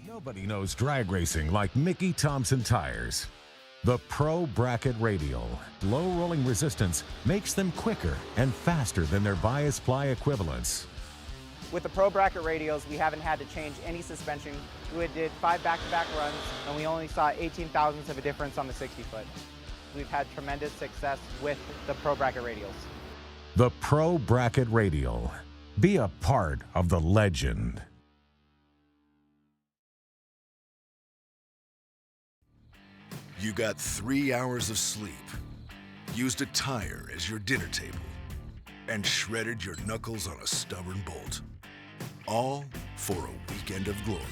Nobody knows drag racing like Mickey Thompson tires. The Pro Bracket Radial. Low rolling resistance makes them quicker and faster than their bias ply equivalents. With the Pro Bracket Radials, we haven't had to change any suspension. We did 5 back-to-back runs, and we only saw 18 thousandths of a difference on the 60-foot. We've had tremendous success with the Pro Bracket Radials. The Pro Bracket Radial. Be a part of the legend. You got 3 hours of sleep, used a tire as your dinner table, and shredded your knuckles on a stubborn bolt. All for a weekend of glory.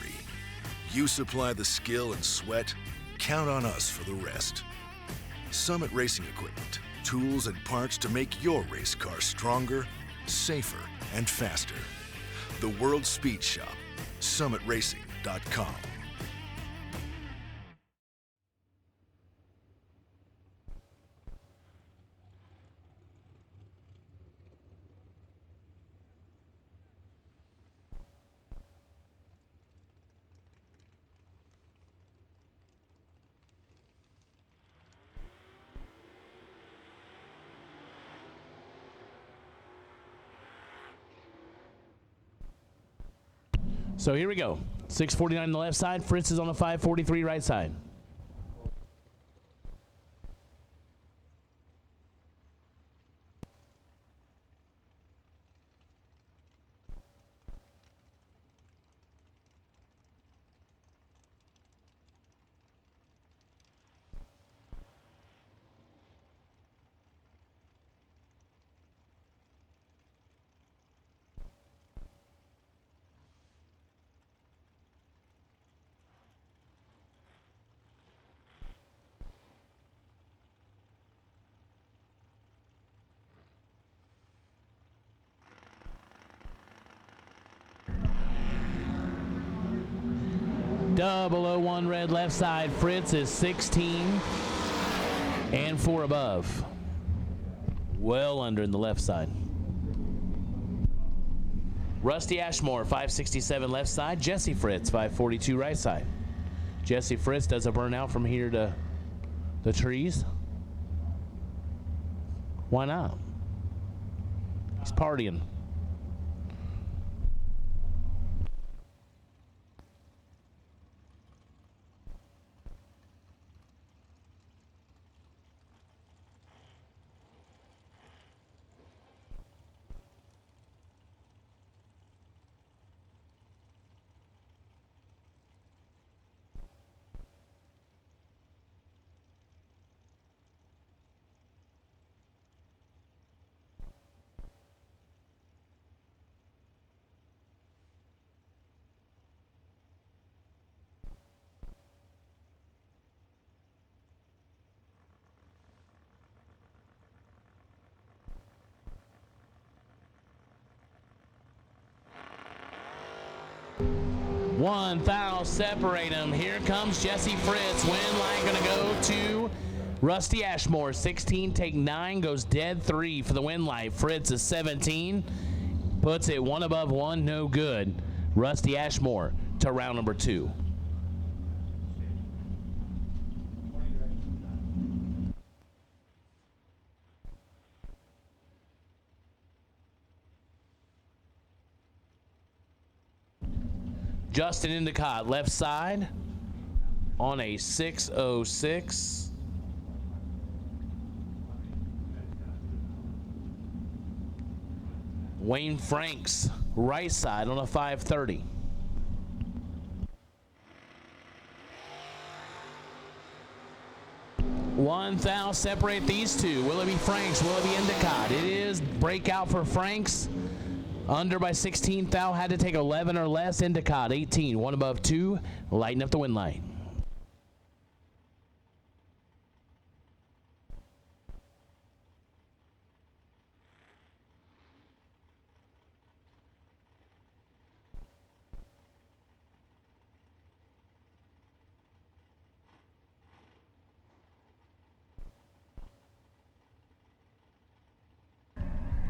You supply the skill and sweat, count on us for the rest. Summit Racing Equipment, tools and parts to make your race car stronger, safer, and faster. The World Speed Shop, summitracing.com. So here we go. 649 on the left side. Fritz is on the 543 right side. Double 0-1 red left side. Fritz is 16 and 4 above. Well under in the left side. Rusty Ashmore, 567 left side. Jesse Fritz, 542 right side. Jesse Fritz does a burnout from here to the trees. Why not? He's partying. One thou separate them. Here comes Jesse Fritz. Win line gonna go to Rusty Ashmore. 16, take 9, goes dead 3 for the win light. Fritz is 17, puts it 1 above 1, no good. Rusty Ashmore to round number 2. Justin Endicott, left side on a 606. Wayne Franks, right side on a 530. One thou separate these two. Will it be Franks? Will it be Endicott? It is breakout for Franks. Under by 16, thou had to take 11 or less. Endicott, 18, 1 above 2. Lighten up the win light.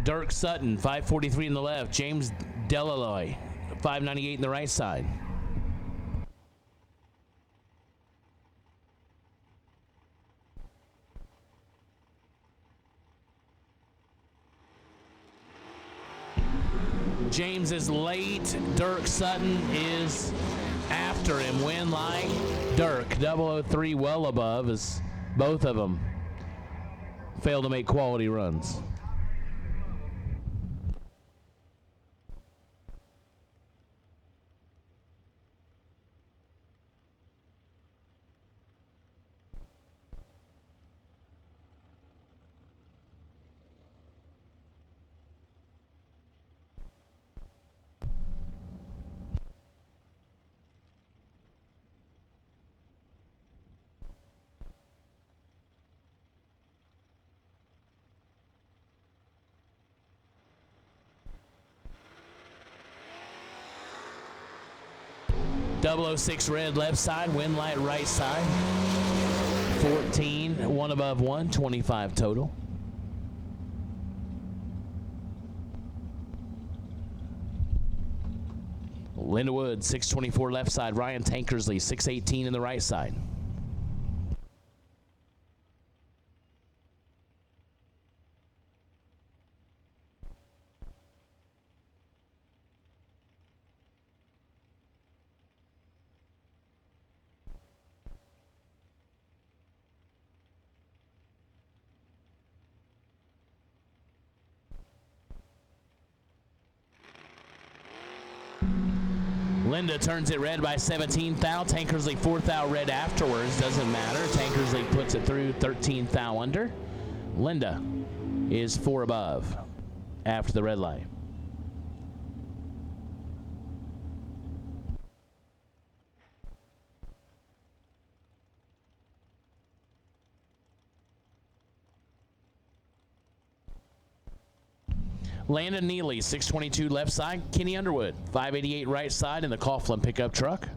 Dirk Sutton, 543 in the left. James Delaloy, 598 in the right side. James is late. Dirk Sutton is after him. Win line. Dirk, 003 well above, as both of them fail to make quality runs. .006 red left side, win light right side. 14, 1 above 1, 25 total. Linda Wood, 624 left side. Ryan Tankersley, 618 in the right side. Linda turns it red by 17 thou. Tankersley 4 thou red afterwards. Doesn't matter. Tankersley puts it through 13 thou under. Linda is 4 above after the red light. Landon Neely, 622 left side. Kenny Underwood, 588 right side in the Coughlin pickup truck.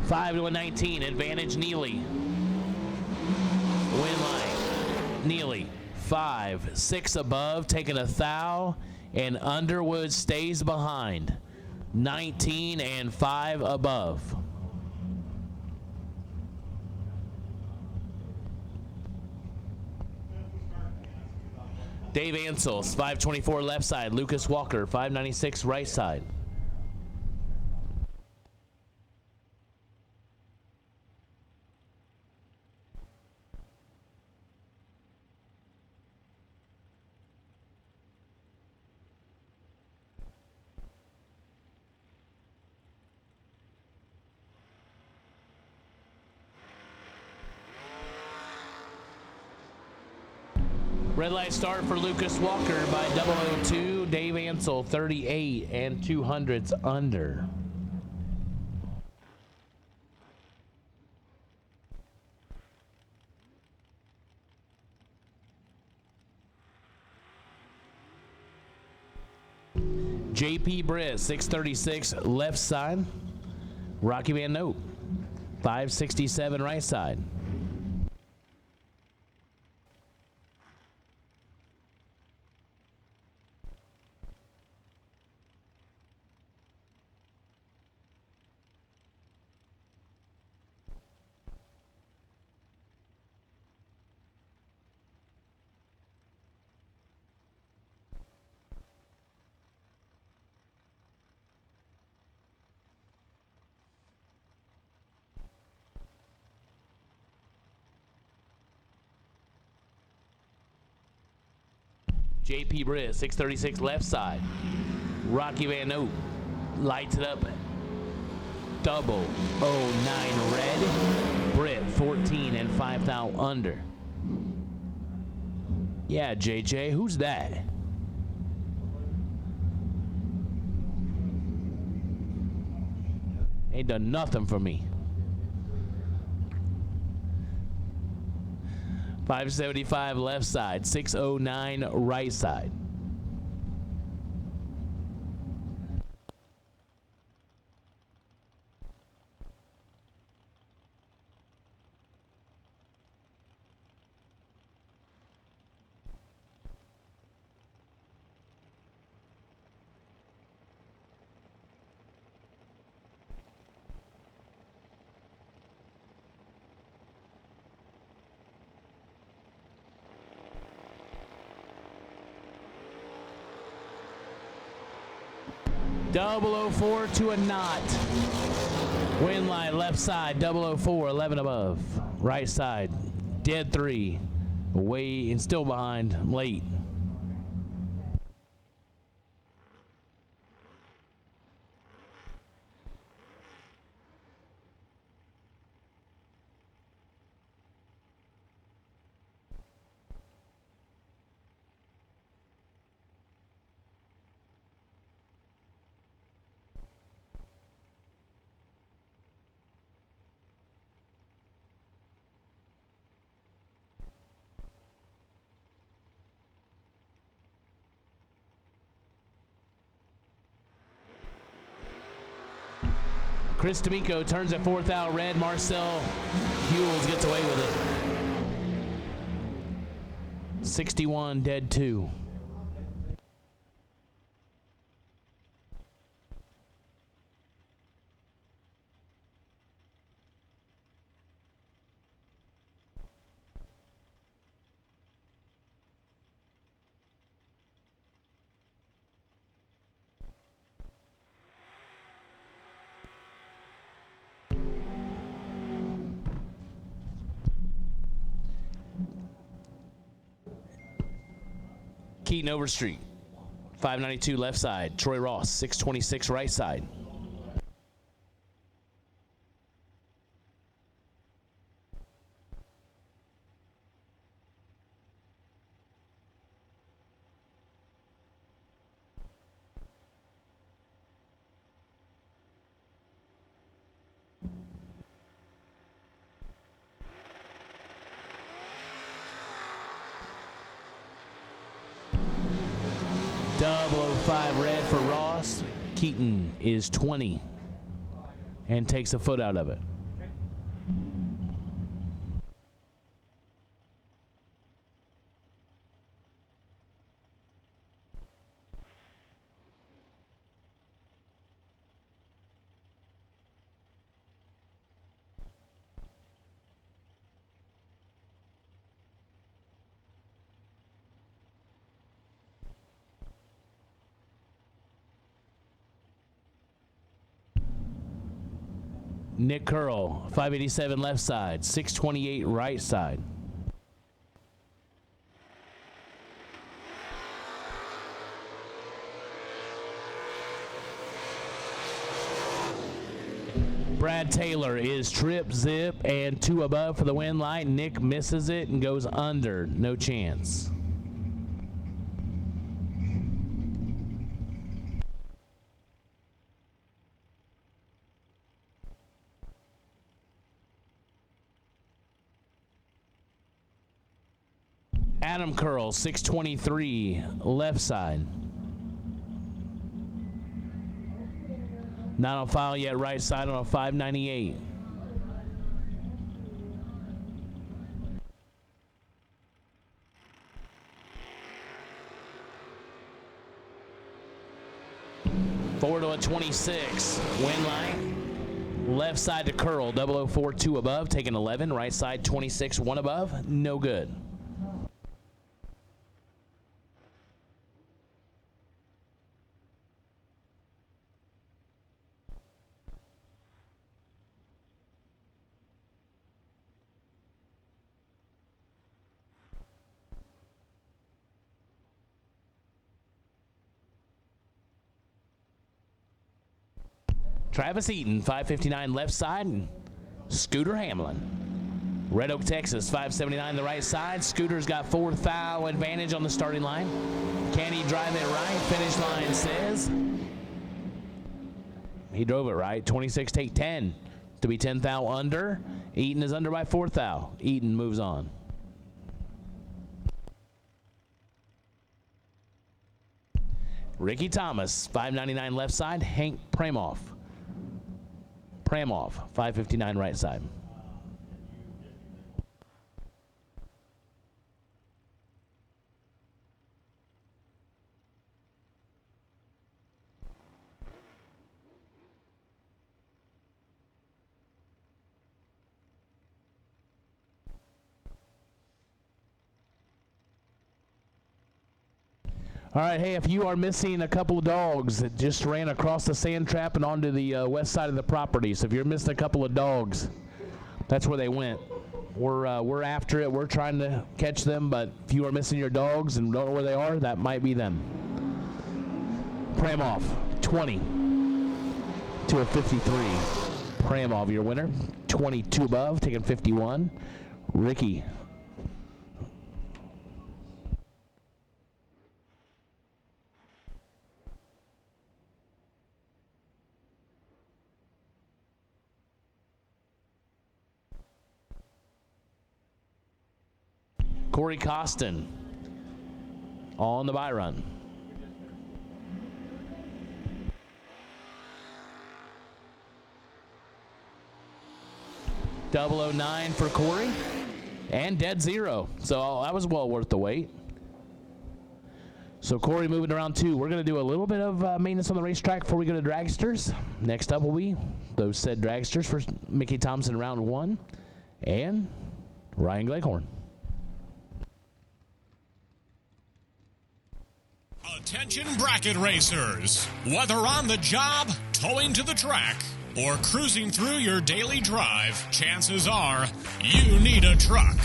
Five to 19, advantage Neely. Win line, Neely. 5, 6 above, taking a thou, and Underwood stays behind. 19 and 5 above. Dave Ansel, 524 left side. Lucas Walker, 596 right side. Red light start for Lucas Walker by 002. Dave Ansel, 38 and 200s under. JP Britt, 636 left side. Rocky Van Note, 567 right side. JP Britt, 636 left side. Rocky Van Note lights it up. 009 red. Britt, 14 and 5 thou under. Yeah, JJ, who's that? Ain't done nothing for me. 575 left side, 609 right side. Double 04 to a knot. Win line left side, 004, 11 above. Right side, dead 3. Away and still behind, late. Chris D'Amico turns at 4th out red. Marcel Hewells gets away with it. 61 dead 2. Keaton Overstreet, 592 left side. Troy Ross, 626 right side. .005 red for Ross. Keaton is 20 and takes a foot out of it. Nick Curl, 587 left side, 628 right side. Brad Taylor is trip, zip, and 2 above for the win light. Nick misses it and goes under. No chance. Adam Curl, 623 left side. Not on file yet, right side on a 598. Forward to a 26. Win line. Left side to Curl, 004 2 above, taking 11. Right side 26 1 above, no good. Travis Eaton, 559 left side, and Scooter Hamlin. Red Oak, Texas, 579 the right side. Scooter's got 4th foul advantage on the starting line. Can he drive it right? Finish line says. He drove it right. 26 take 10 to be 10th foul under. Eaton is under by 4th foul. Eaton moves on. Ricky Thomas, 599 left side. Hank Pramoff. 559 right side. All right, hey, if you are missing a couple of dogs that just ran across the sand trap and onto the west side of the property, so if you're missing a couple of dogs, that's where they went. We're after it. We're trying to catch them, but if you are missing your dogs and don't know where they are, that might be them. Pramoff, 20 to a 53. Pramoff, your winner. 22 above, taking 51. Ricky. Corey Costin on the buy run. .009 for Corey and dead zero. So that was well worth the wait. So Corey moving around 2. We're going to do a little bit of maintenance on the racetrack before we go to dragsters. Next up will be those said dragsters for Mickey Thompson round 1 and Ryan Gleghorn. Attention bracket racers. Whether on the job, towing to the track, or cruising through your daily drive, chances are you need a truck.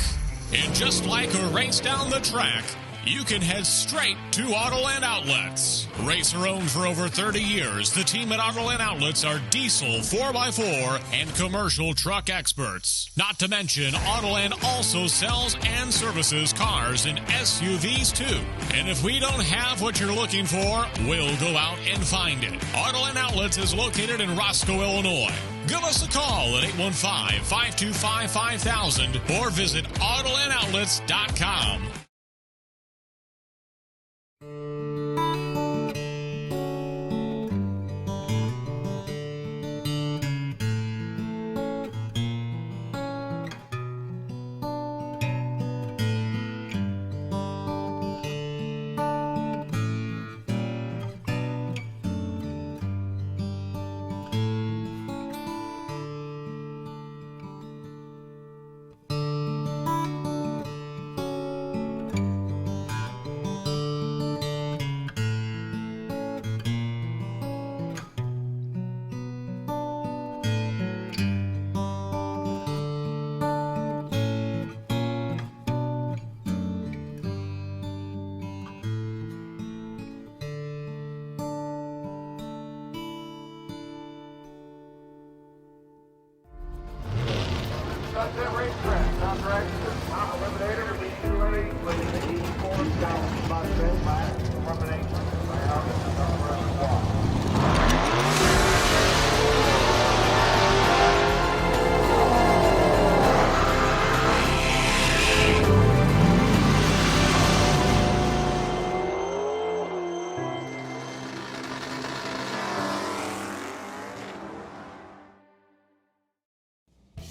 And just like a race down the track, you can head straight to Autoland Outlets. Racer owned for over 30 years, the team at Autoland Outlets are diesel 4x4 and commercial truck experts. Not to mention, Autoland also sells and services cars and SUVs too. And if we don't have what you're looking for, we'll go out and find it. Autoland Outlets is located in Roscoe, Illinois. Give us a call at 815-525-5000 or visit AutolandOutlets.com. Sunset Racetrack, Tom Dragster, Tom Eliminator, leading the lane with the 84 down by the red flag, elimination by August and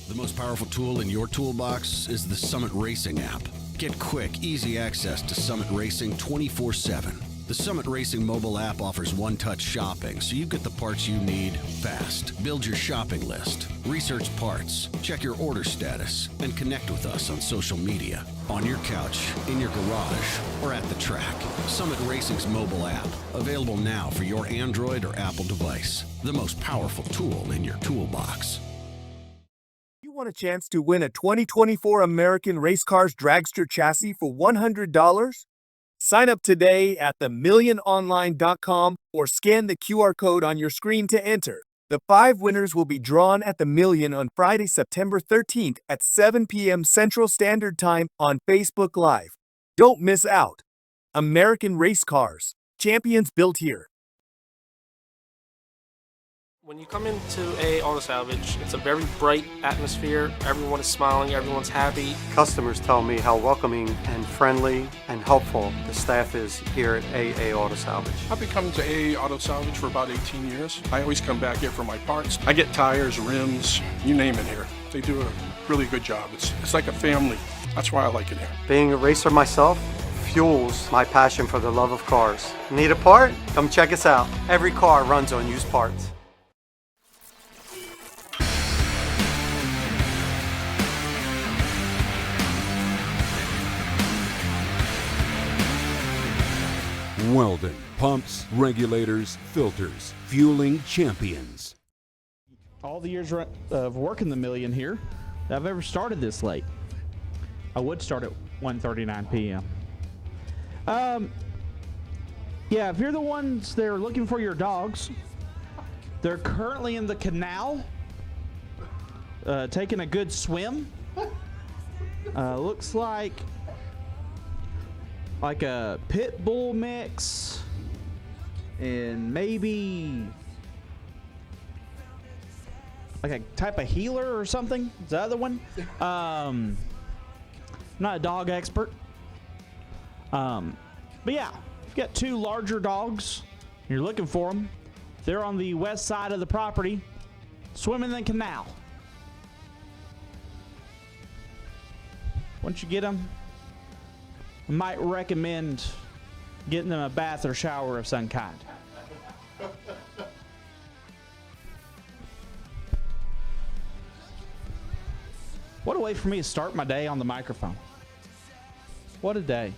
The most powerful tool in your toolbox is the Summit Racing app. Get quick, easy access to Summit Racing 24/7. The Summit Racing mobile app offers one-touch shopping, so you get the parts you need fast. Build your shopping list, research parts, check your order status, and connect with us on social media, on your couch, in your garage, or at the track. Summit Racing's mobile app, available now for your Android or Apple device. The most powerful tool in your toolbox. You want a chance to win a 2024 American Race Cars Dragster chassis for $100? Sign up today at themilliononline.com or scan the QR code on your screen to enter. The 5 winners will be drawn at the Million on Friday, September 13th at 7 p.m. Central Standard Time on Facebook Live. Don't miss out. American Race Cars, champions built here. When you come into a auto salvage, it's a very bright atmosphere. Everyone is smiling, everyone's happy. Customers tell me how welcoming and friendly and helpful the staff is here at AA Auto Salvage. I've been coming to AA Auto Salvage for about 18 years. I always come back here for my parts. I get tires, rims, you name it here. They do a really good job. It's like a family. That's why I like it here. Being a racer myself fuels my passion for the love of cars. Need a part? Come check us out. Every car runs on used parts. Weldon, pumps, regulators, filters, fueling champions. All the years of working the Million here, I've ever started this late. I would start at 1:39 p.m. Yeah, if you're the ones that are looking for your dogs, they're currently in the canal, taking a good swim. Looks like a pit bull mix and maybe like a type of healer or something. Is the other one? I'm not a dog expert. But yeah, you've got 2 larger dogs. You're looking for them. They're on the west side of the property, swimming in the canal. Once you get them, I might recommend getting them a bath or shower of some kind. What a way for me to start my day on the microphone. What a day.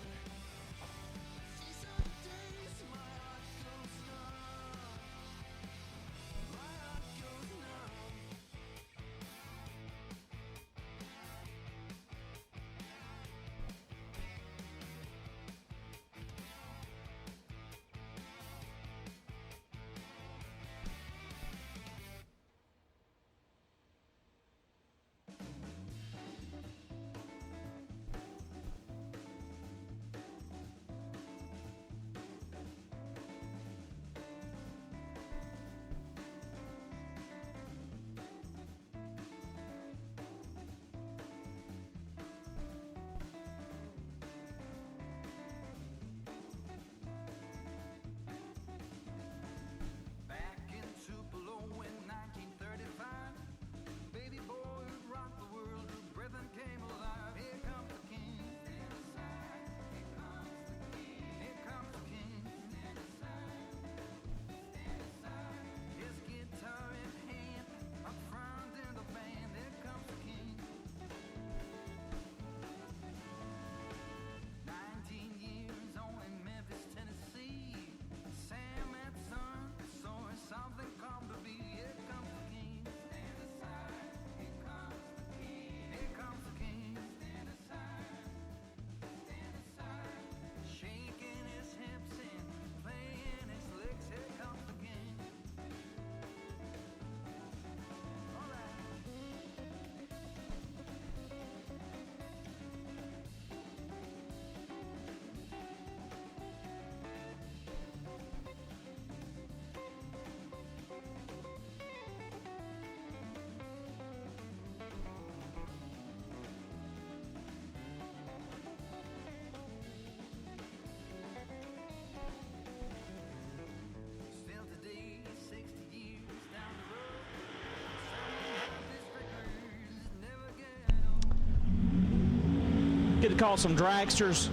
did call some dragsters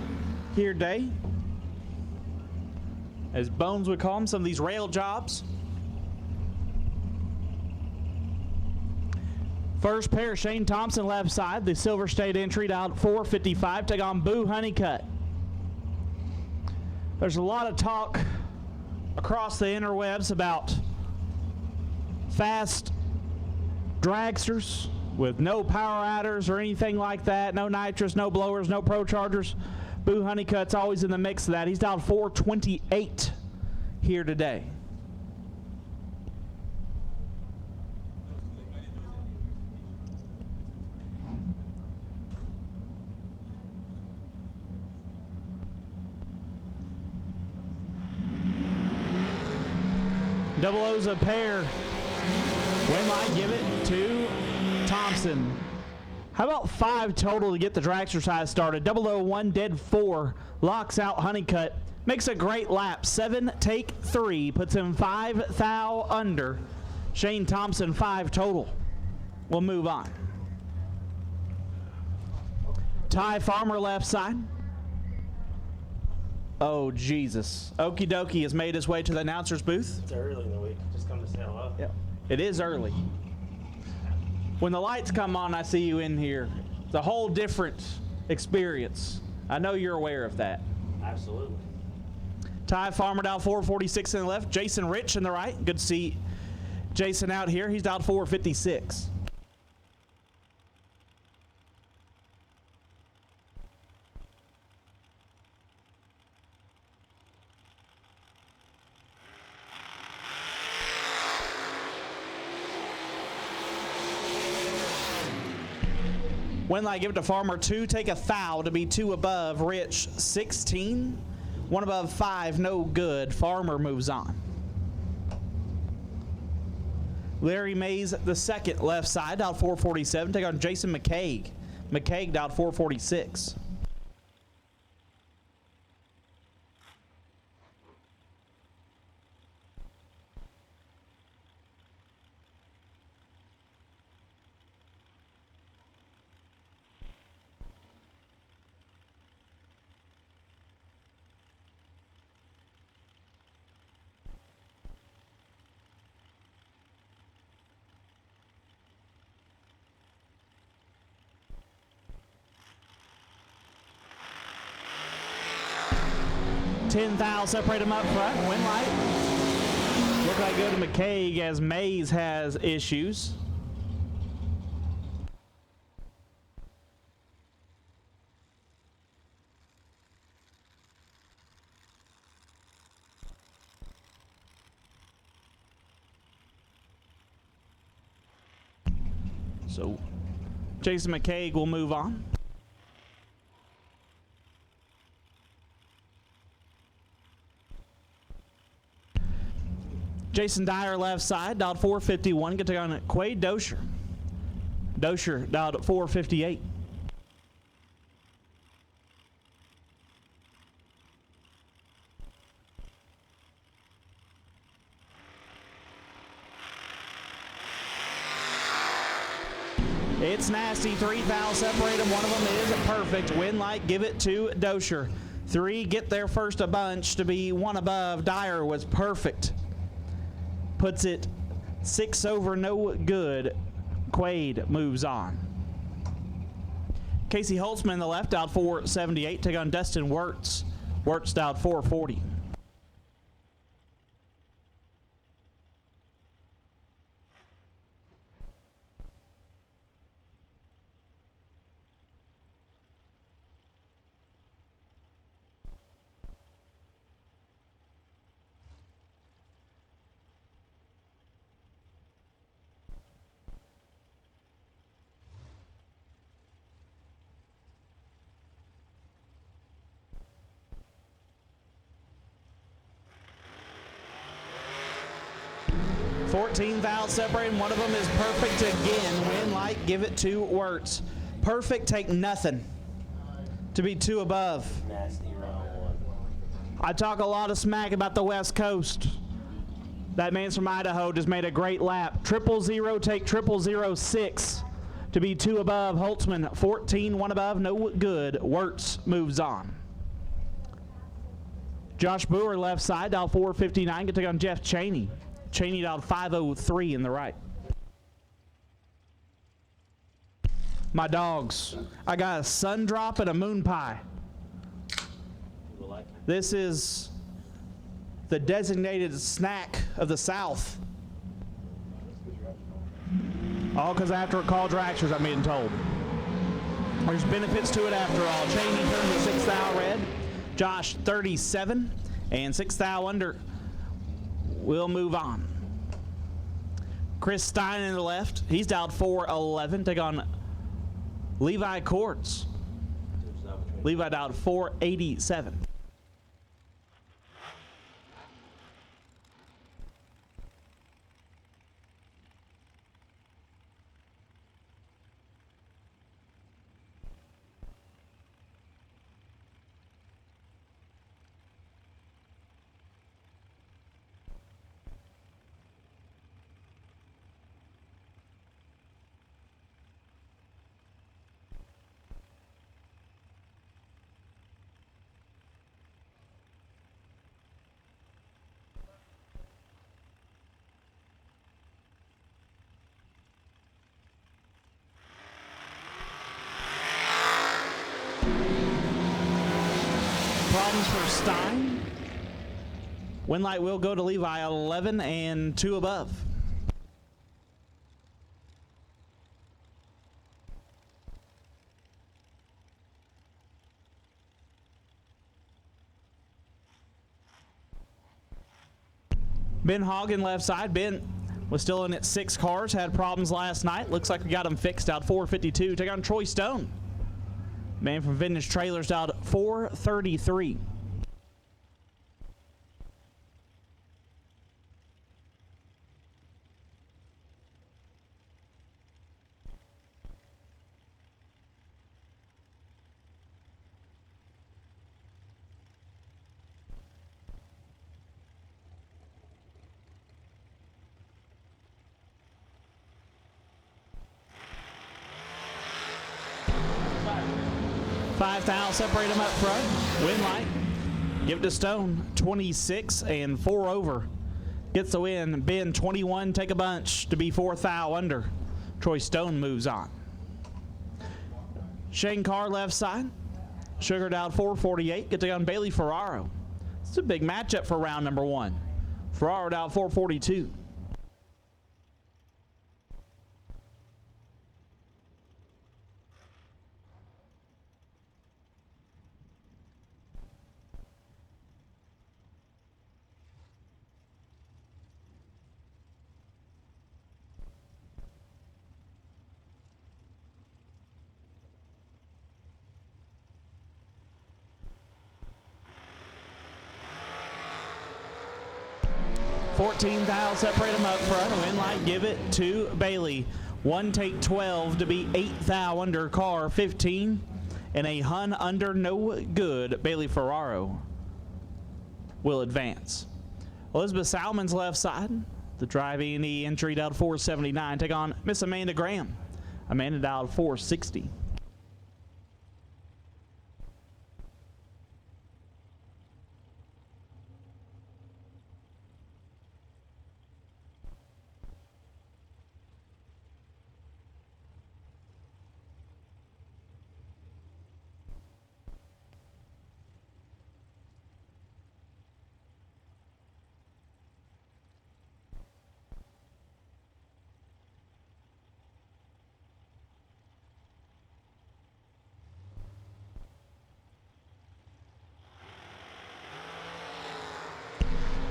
here today. As Bones would call them, some of these rail jobs. First pair, Shane Thompson left side, the Silver State entry down 455, take on Boo Honeycutt. There's a lot of talk across the interwebs about fast dragsters with no power adders or anything like that, no nitrous, no blowers, no pro chargers. Boo Honeycutt's always in the mix of that. He's down 428 here today. Double O's a pair. Winlight give it to Thompson. How about 5 total to get the dragster side started? 001 dead 4. Locks out Honeycutt. Makes a great lap. 7 take 3. Puts him 5 thou under. Shane Thompson 5 total. We'll move on. Ty Farmer left side. Oh, Jesus. Okie dokie has made his way to the announcer's booth. It's early in the week. Just come to say hello. Yep. It is early. When the lights come on, I see you in here. It's a whole different experience. I know you're aware of that. Absolutely. Ty Farmer down 446 in the left. Jason Rich in the right. Good to see Jason out here. He's down 456. Winlight give it to Farmer 2. Take a foul to be 2 above. Rich 16. 1 above 5. No good. Farmer moves on. Larry Mays the second left side out 447. Take on Jason McCaig. McCaig out 446. Ten thou separate him up front. Winlight. Look like go to McCaig as Mays has issues. So Jason McCaig will move on. Jason Dyer left side, dialed 451. Get to go on Quade Dosher. Dosher dialed at 458. It's nasty. 3 thou separate them. One of them is perfect. Winlight give it to Dosher. 3 get there first a bunch to be 1 above. Dyer was perfect. Puts it 6 over, no good. Quade moves on. Casey Holtzman in the left, out 478. Take on Dustin Wirtz. Wirtz out 440. $14 thou separating. One of them is perfect again. Winlight give it to Wirtz. Perfect take nothing to be 2 above. Nasty round 1. I talk a lot of smack about the West Coast. That man's from Idaho just made a great lap. 000 take 0006. to be 2 above. Holtzman 14, 1 above, no good. Wirtz moves on. Josh Brewer left side, dialed 459, can take on Jeff Cheney. Cheney dialed 503 in the right. My dogs. I got a sun drop and a moon pie. This is the designated snack of the South. All because after it called dragsters, I'm being told. There's benefits to it after all. Cheney turns to 6 thou red. Josh 37 and 6 thou under. We'll move on. Chris Stein in the left. He's dialed 411. Take on Levi Courts. Levi dialed 487. Problems for Stein. Win light will go to Levi, 11 and 2 above. Ben Hagen left side. Ben was still in at 6 cars, had problems last night. Looks like we got him fixed out 452. Take on Troy Stone. Man from Vintage Trailers out 433. Five thou, separate them up front. Win light. Give it to Stone. 26 and 4 over. Gets the win. Ben 21, take a bunch to be 4 thou under. Troy Stone moves on. Shane Carr left side. Sugar dialed 448. Get to on Bailey Ferraro. It's a big matchup for round number 1. Ferraro dialed 442. $14,000, separate them up front. Win light, give it to Bailey. 1 take 12 to be 8 thou under. Carr 15 and a hun under, no good. Bailey Ferraro will advance. Elizabeth Salmon's left side. The drive E&E entry dialed 479. Take on Miss Amanda Graham. Amanda dialed 460.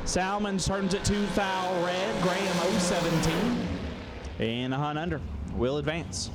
Salmon turns it 2 thou red. Graham 017 and a hun under. Will advance.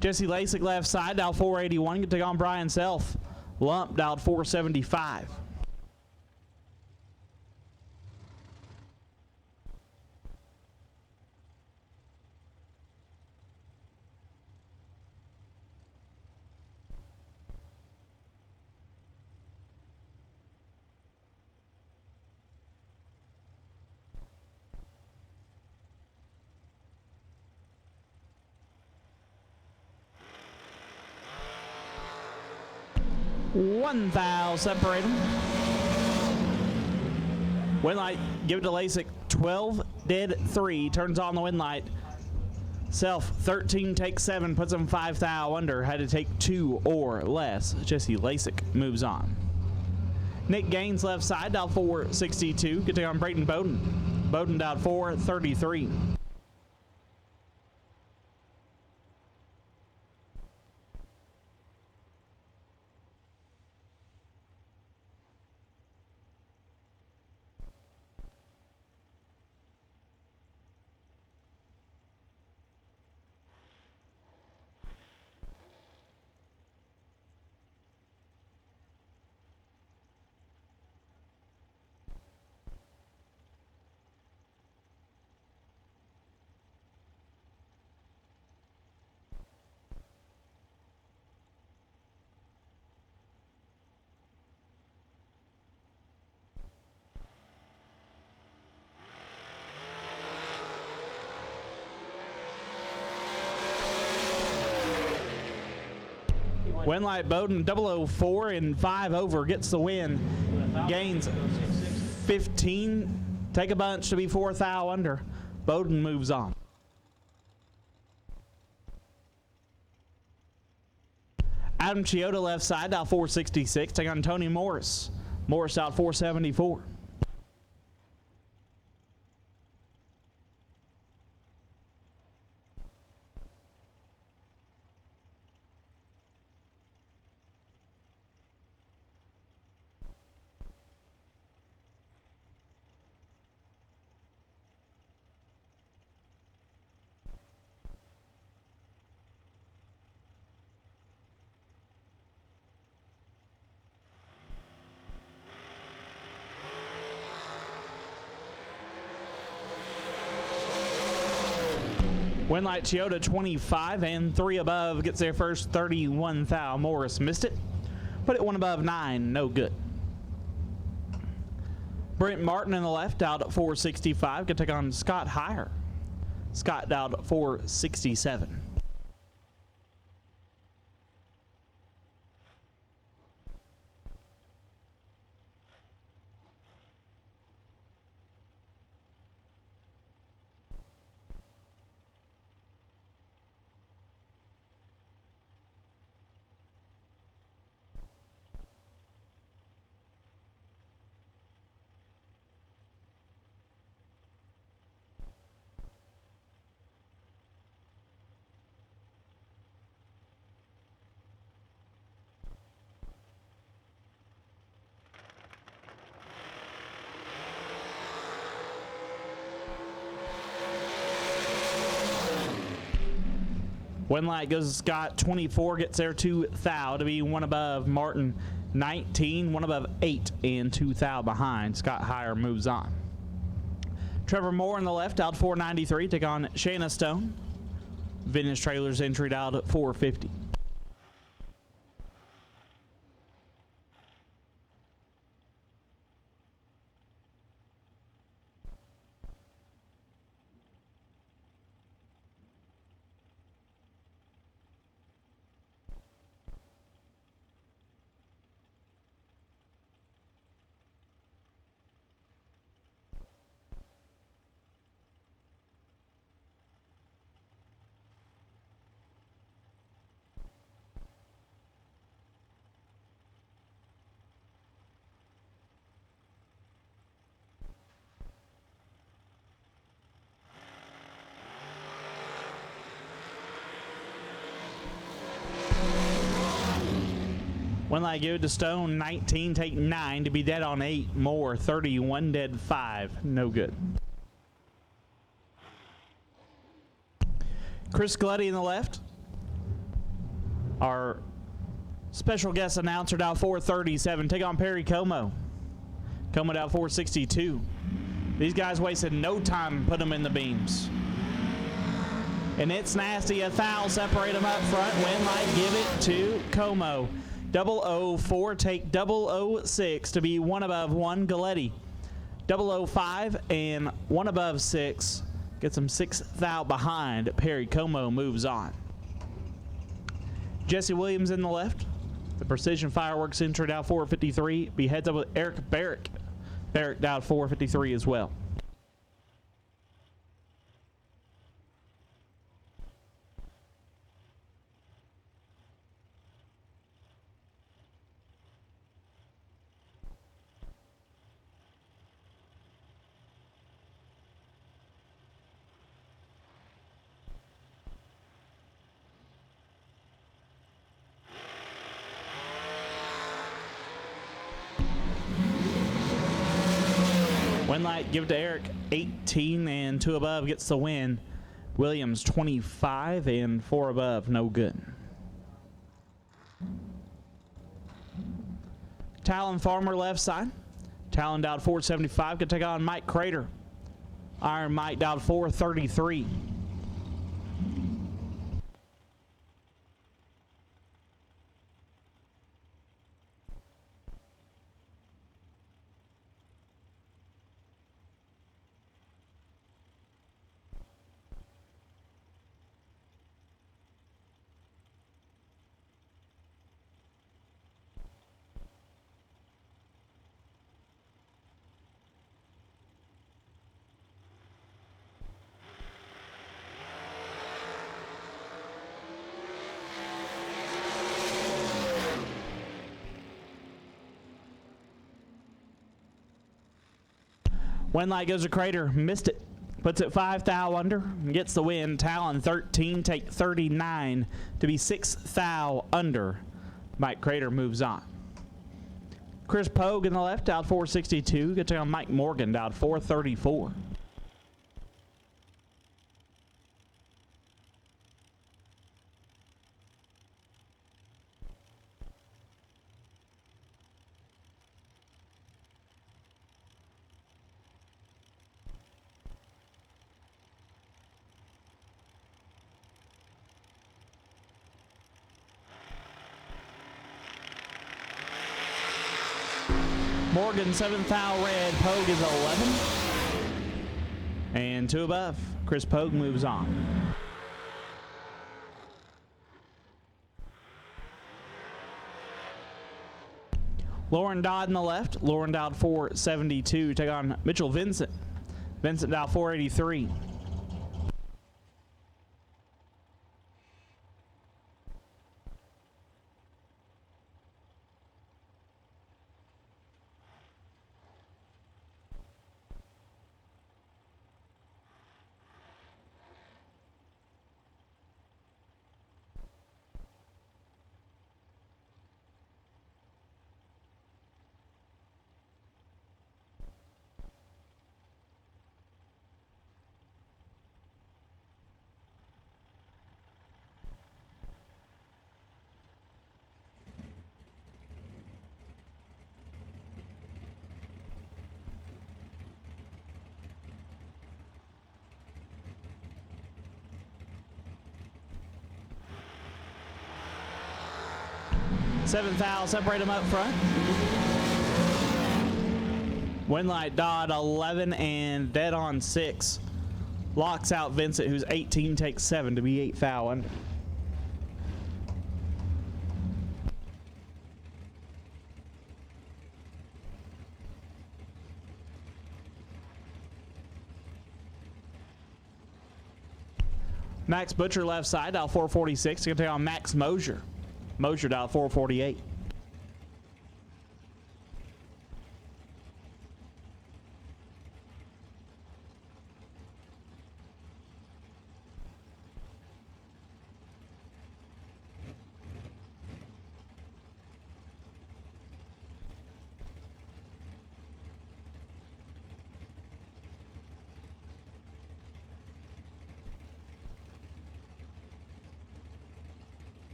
Jesse Lasik left side, dialed 481. Can take on Brian Self. Lump dialed 475. 1 thou, separate them. Wind light, give it to Lasik. 12, dead 3, turns on the wind light. Self, 13, takes 7, puts him 5 thou under. Had to take 2 or less. Jesse Lasik moves on. Nick Gaines left side, dial 462. Good to on Brayton Bowden. Bowden dialed 433. Windlight Bowden 004 and 5 over gets the win. Gains 15. Take a bunch to be 4 thou under. Bowden moves on. Adam Chioda left side, dial 466. Take on Tony Morris. Morris out 474. Windlight Chioda 25 and 3 above gets their first 31 thou. Morris missed it. Put it 1 above 9, no good. Brent Martin in the left, dialed at 465. Could take on Scott Heyer. Scott dialed at 467. Windlight goes to Scott 24, gets there 2 thou to be 1 above Martin 19, 1 above 8 and 2 thou behind. Scott Heyer moves on. Trevor Moore in the left, dialed 493, take on Shayna Stone. Vintage Trailers entry dialed at 450. Windlight give it to Stone 19, take 9 to be dead on 8. Moore 31, dead 5, no good. Chris Glutty in the left. Our special guest announcer dial 437. Take on Perry Como. Como dial 462. These guys wasted no time to put them in the beams. And it's nasty. A foul. Separate them up front. Windlight give it to Como. 004 take 006 to be 1 above 1. Galletti 005 and 1 above 6 gets him 6 thou behind. Perry Como moves on. Jesse Williams in the left. The Precision Fireworks entry down 453. Be heads up with Eric Barrick. Barrick down 453 as well. Win light, give it to Eric. 18 and 2 above gets the win. Williams 25 and 4 above, no good. Talon Farmer left side. Talon down 475, could take on Mike Crater. Iron Mike down 433. Win light goes to Crater, missed it. Puts it 5 thou under, gets the win. Talon 13, take 39 to be 6 thou under. Mike Crater moves on. Chris Pogue in the left, down 462. Gets on Mike Morgan, down 434. Morgan 7th thou red, Pogue is 11. And 2 above. Chris Pogue moves on. Lauren Dodd in the left. Lauren Dodd 472. Take on Mitchell Vincent. Vincent Dodd 483. Seventh thou, separate them up front. Winlight Dodd 11 and dead on 6. Locks out Vincent, who's 18, takes 7 to be 8 thou under. Max Butcher left side, dial 446. Going to take on Max Mosier. Mosier dial 448.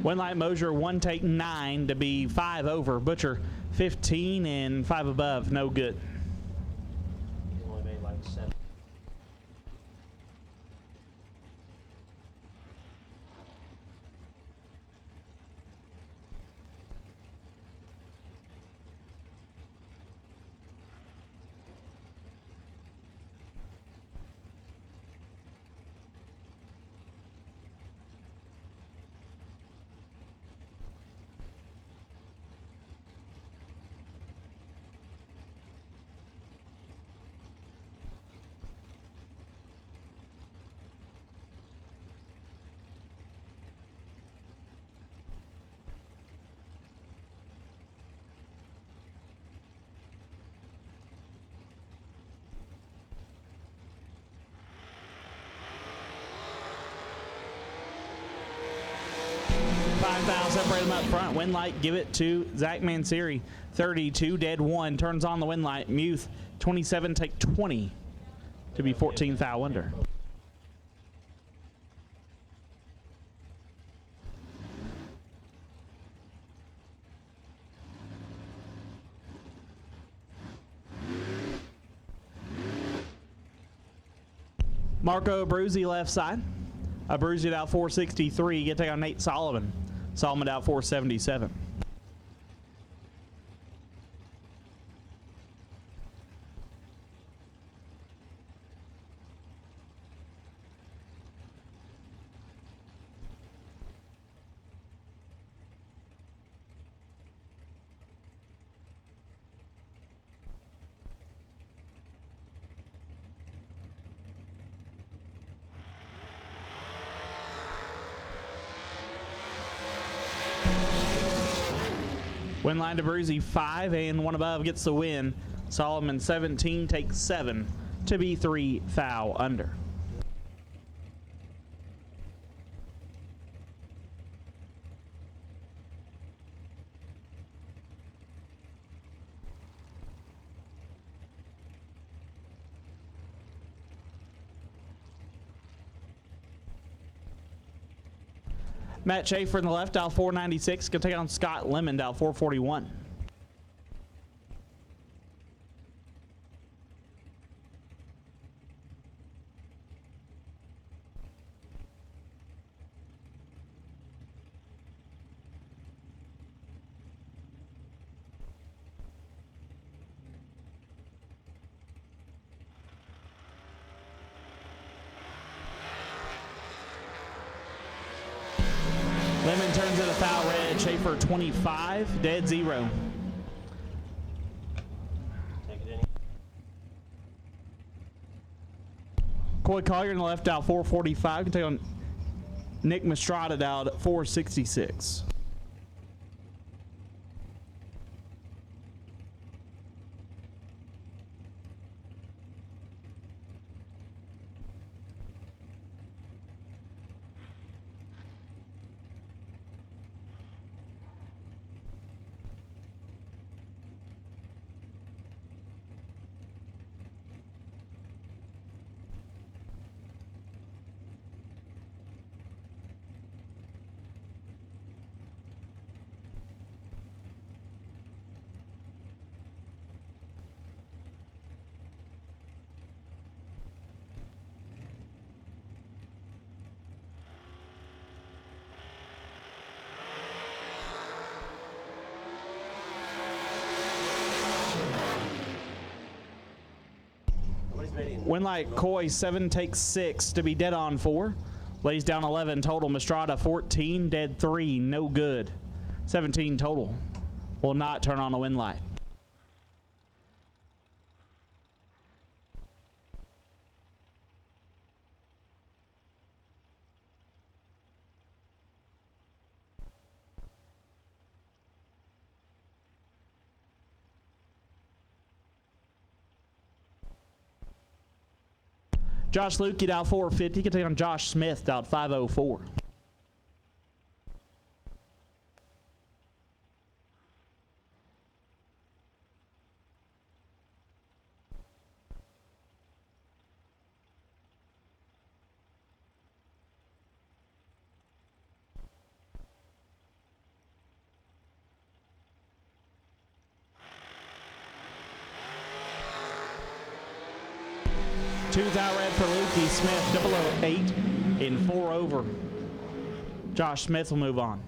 Winlight Mosier 1 take 9 to be 5 over. Butcher 15 and 5 above, no good. He only made like 7. 25 thou, separate them up front. Wind light, give it to Zach Manseri. 32, dead 1, turns on the wind light. Muth, 27, take 20 to be 14 thou under. Marco Abruzzi left side. Abruzzi out 463. Get to take on Nate Solomon. Solomon out 477. Win line to Bruzy 5 and 1 above gets the win. Solomon 17 takes 7 to be 3 thou under. Matt Schaefer in the left, dial 496. Going to take on Scott Lemon, dial 441. Lemon turns it a foul red. Schaefer 25, dead 0. Coy Collier in the left, dial 445. Can take on Nick Mastrada, dialed 466. Win like Coy 7 takes 6 to be dead on 4. Lays down 11 total. Mastrada 14, dead 3, no good. 17 total. Will not turn on a win light. Josh Lukey, dial 450. Can take on Josh Smith, dial 504. Two thou red for Lukey. Smith 008 in 4 over. Josh Smith will move on.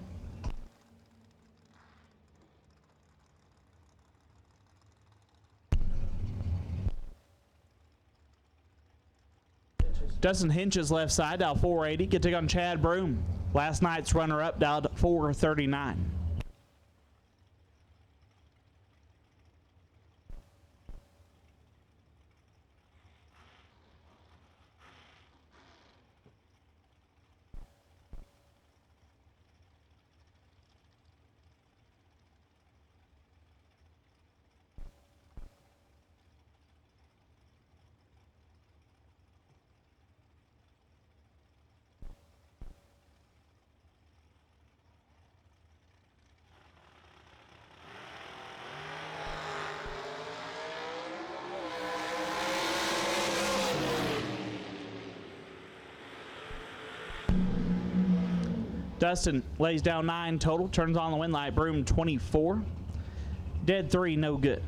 Dustin Hinch's left side, dial 480. Get to take on Chad Broom. Last night's runner-up, dialed 439. Dustin lays down 9 total, turns on the win light, broom 24. Dead 3, no good.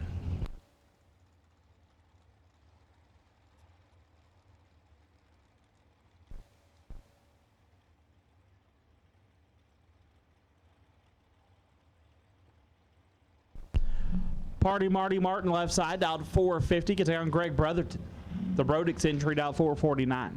Party Marty Martin left side, out 450, gets down Greg Brotherton. The Brodix entry out 449.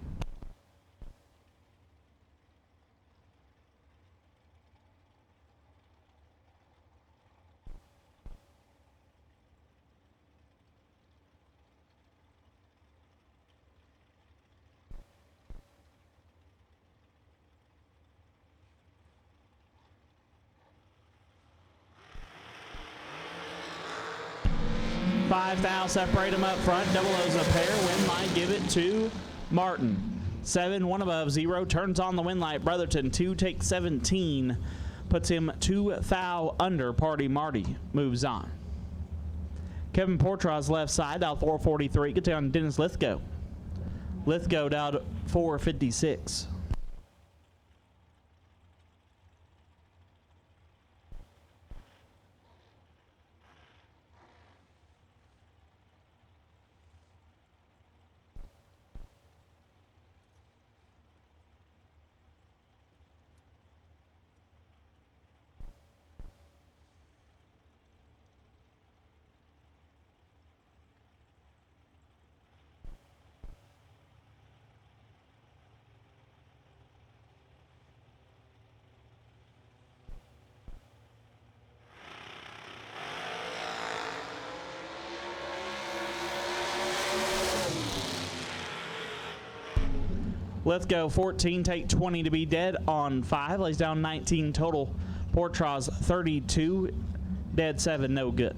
Five thou separate them up front. Double O's a pair. Win light, give it to Martin. 7, 1 above, 0. Turns on the win light. Brotherton 2 takes 17. Puts him 2 thou under. Party Marty moves on. Kevin Portraz left side out 443. Gets down Dennis Lithgow. Lithgow down 456. Let's go. 14, take 20 to be dead on 5. Lays down 19 total. Portraz 32, dead 7, no good.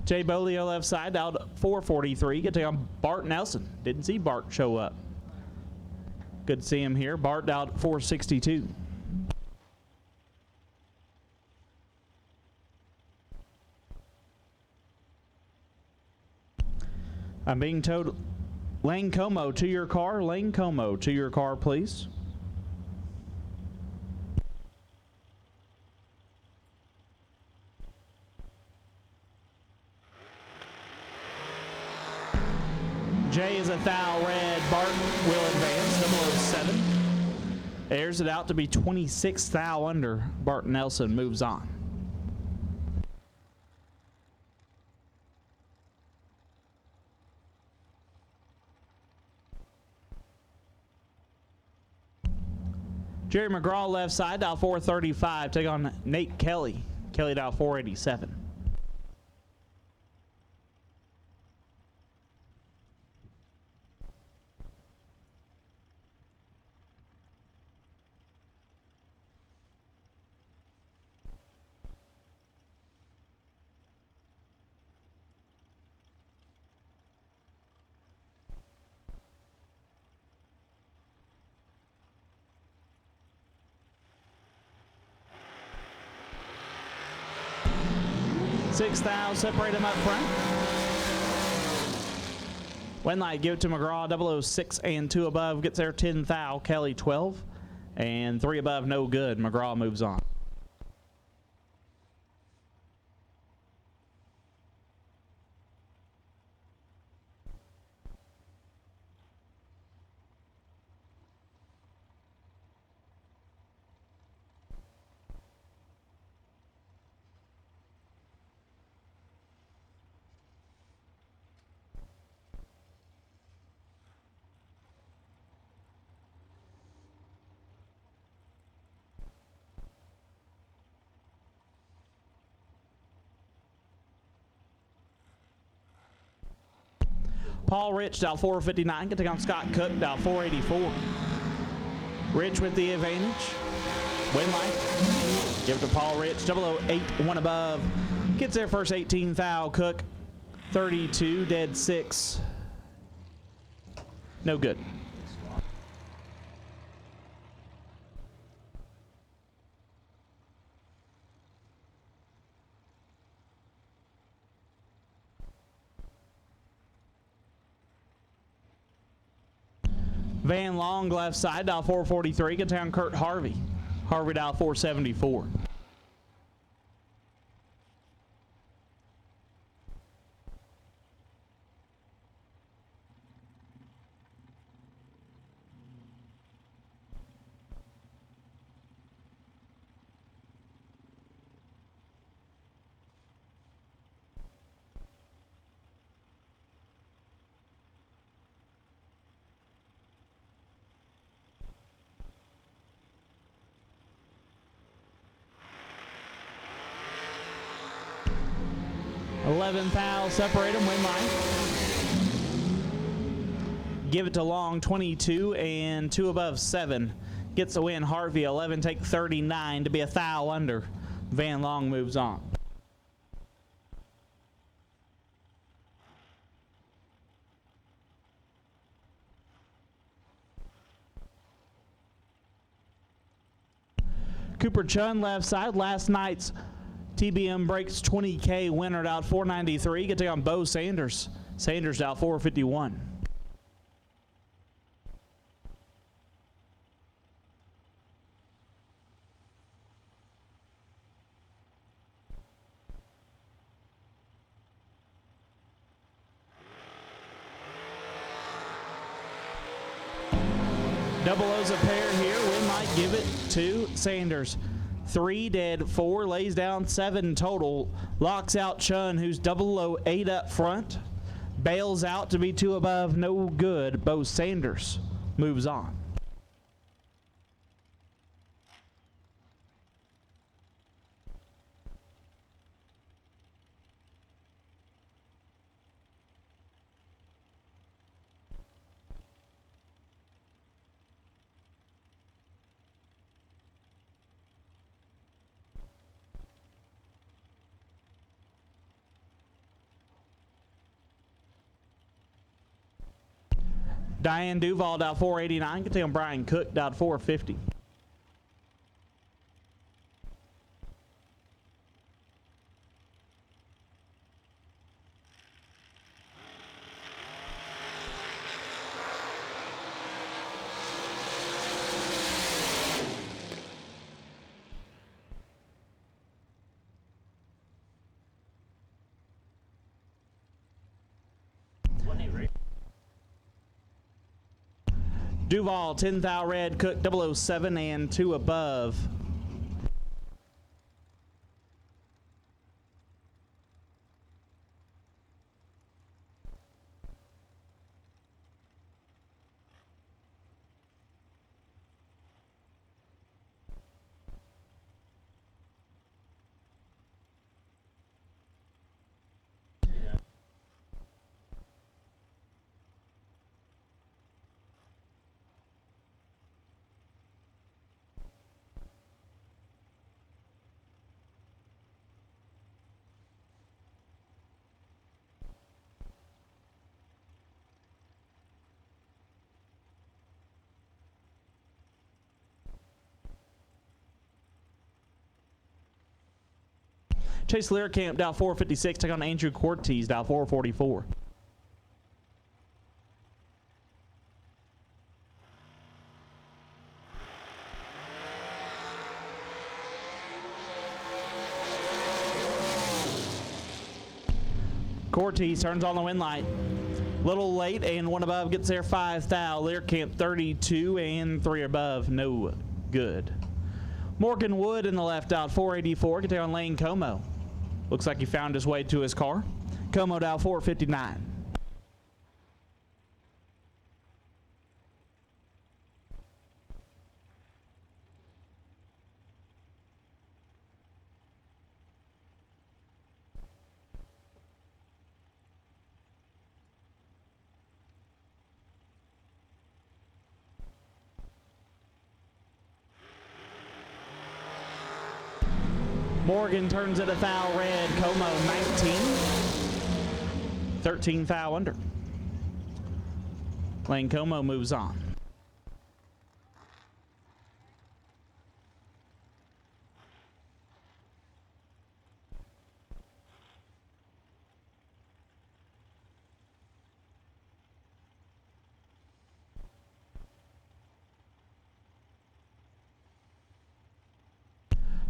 Jay Bolio left side out 443. Get down Bart Nelson. Didn't see Bart show up. Good to see him here. Bart out 462. I'm being told, Lane Como to your car. Lane Como to your car, please. Jay is a thou red. Barton will advance. 007. Airs it out to be 26 thou under. Barton Nelson moves on. Jerry McGraw left side, dial 435. Take on Nate Kelly. Kelly dial 487. Six thou, separate them up front. Wenlight, give it to McGraw, 006 and 2 above, gets there 10 thou. Kelly 12 and 3 above, no good. McGraw moves on. Paul Rich, dial 459. Get to come Scott Cook, dial 484. Rich with the advantage. Winlight. Give it to Paul Rich, 008, 1 above. Gets there first 18 thou. Cook, 32, dead 6. No good. Van Long left side, dial 443. Get down Kurt Harvey. Harvey dial 474. Thou separate them, win line. Give it to Long, 22 and 2 above 7. Gets the win. Harvey 11, take 39 to be a thou under. Van Long moves on. Cooper Chun left side. Last night's TBM breaks 20K winner out 493. Get to on Bo Sanders. Sanders out 451. Double O's a pair here. We might give it to Sanders. 3 dead, 4 lays down, 7 total. Locks out Chun, who's 008 up front. Bails out to be 2 above, no good. Bo Sanders moves on. Diane Duval dialed 489. Get on Brian Cook dialed 450. Duval, 10 thou red, Cook 007 and 2 above. Chase Learcamp dial 456. Take on Andrew Cortez dial 444. Cortez turns on the win light. Little late, and 1 above gets there 5 thou. Learcamp 32 and 3 above, no good. Morgan Wood in the left out 484. Get there on Lane Como. Looks like he found his way to his car. Como dial 459. Morgan turns it a thou red. Como 19. 13 thou under. Lane Como moves on.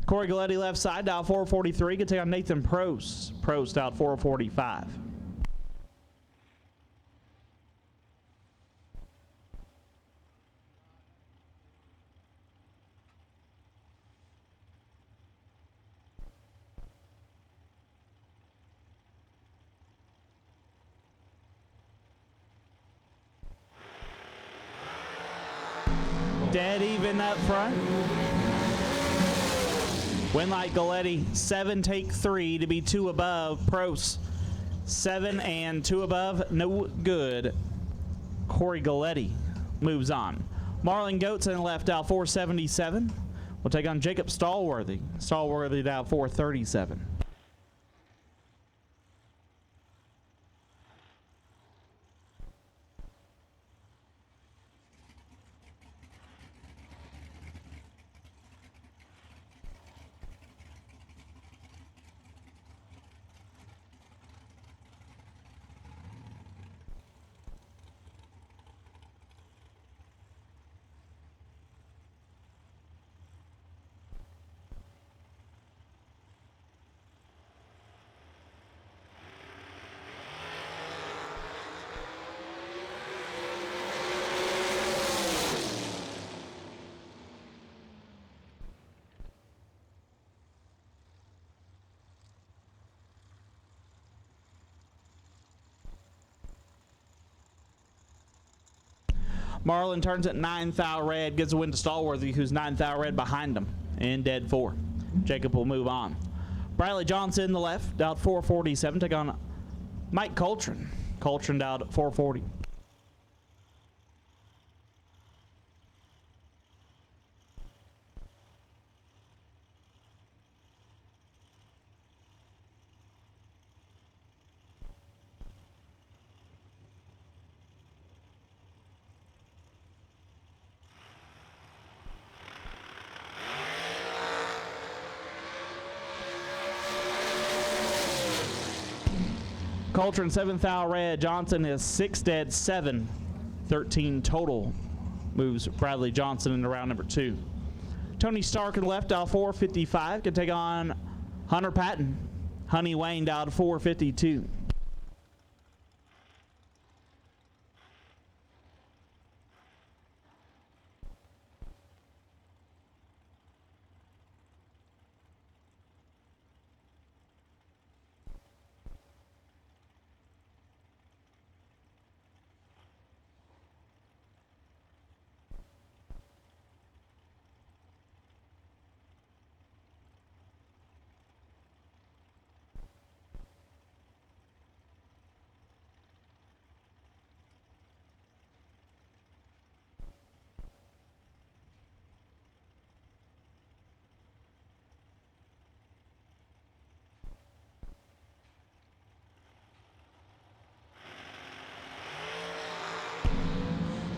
Corey Galletti left side, dial 443. Can take on Nathan Prost. Prost out 445. Dead even up front. Winlight Galletti, 7, take 3 to be 2 above. Prost, 7 and 2 above, no good. Corey Galletti moves on. Marlon Goetson left, dial 477. We'll take on Jacob Stallworthy. Stallworthy dial 437. Marlin turns at 9 thou red, gives a win to Stallworthy, who's 9 thou red behind him in dead 4. Jacob will move on. Bradley Johnson in the left, dialed 447, take on Mike Coltrane. Coltrane dialed 440. Coltrane 7 thou red. Johnson is 6 dead 7. 13 total. Moves Bradley Johnson into round number 2. Tony Stark in the left, dial 455. Can take on Hunter Patton. Honey Wayne dialed 452.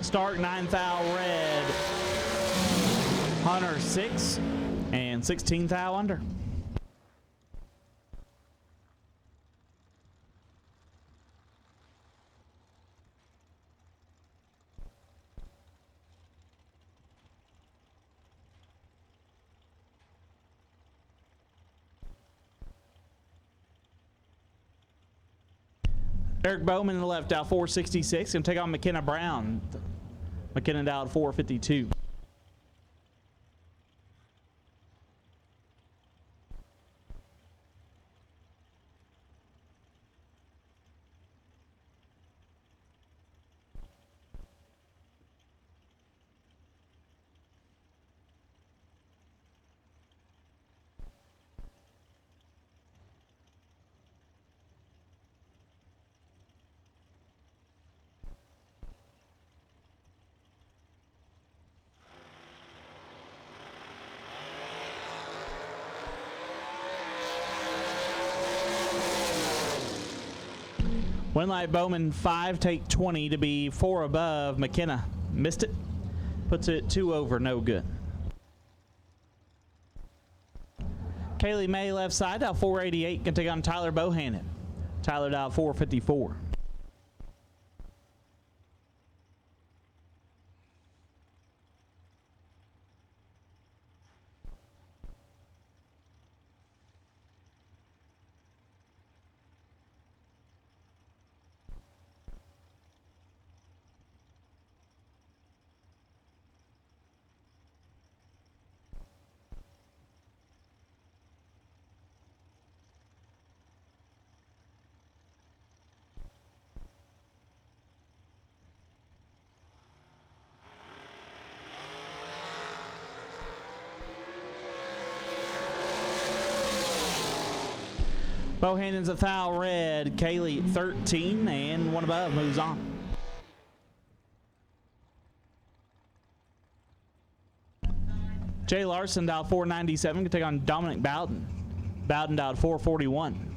Stark 9 thou red. Hunter 6 and 16 thou under. Eric Bowman in the left, dial 466, going to take on McKenna Brown. McKenna dialed 452. Winlight Bowman 5, take 20 to be 4 above. McKenna missed it. Puts it 2 over, no good. Kaylee May left side, dial 488, can take on Tyler Bohannon. Tyler dial 454. Bohannon's a foul red. Kaylee 13 and one above moves on. Jay Larson dialed 497 to take on Dominic Bowden. Bowden dialed 441.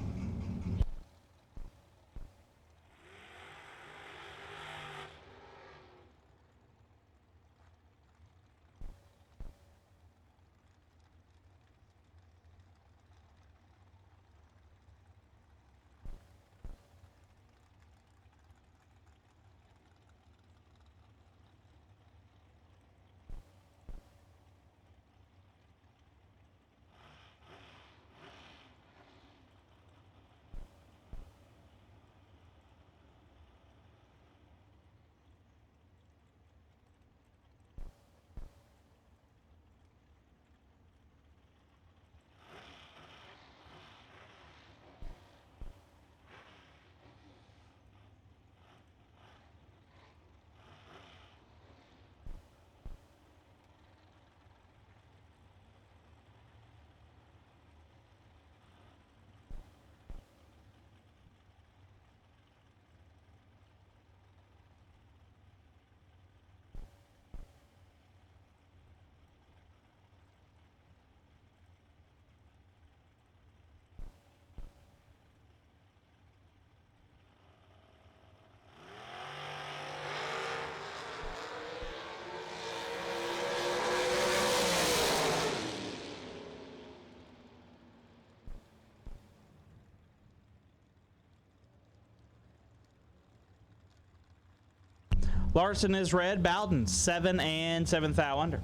Larson is red. Bowden 7 and 7th thou under.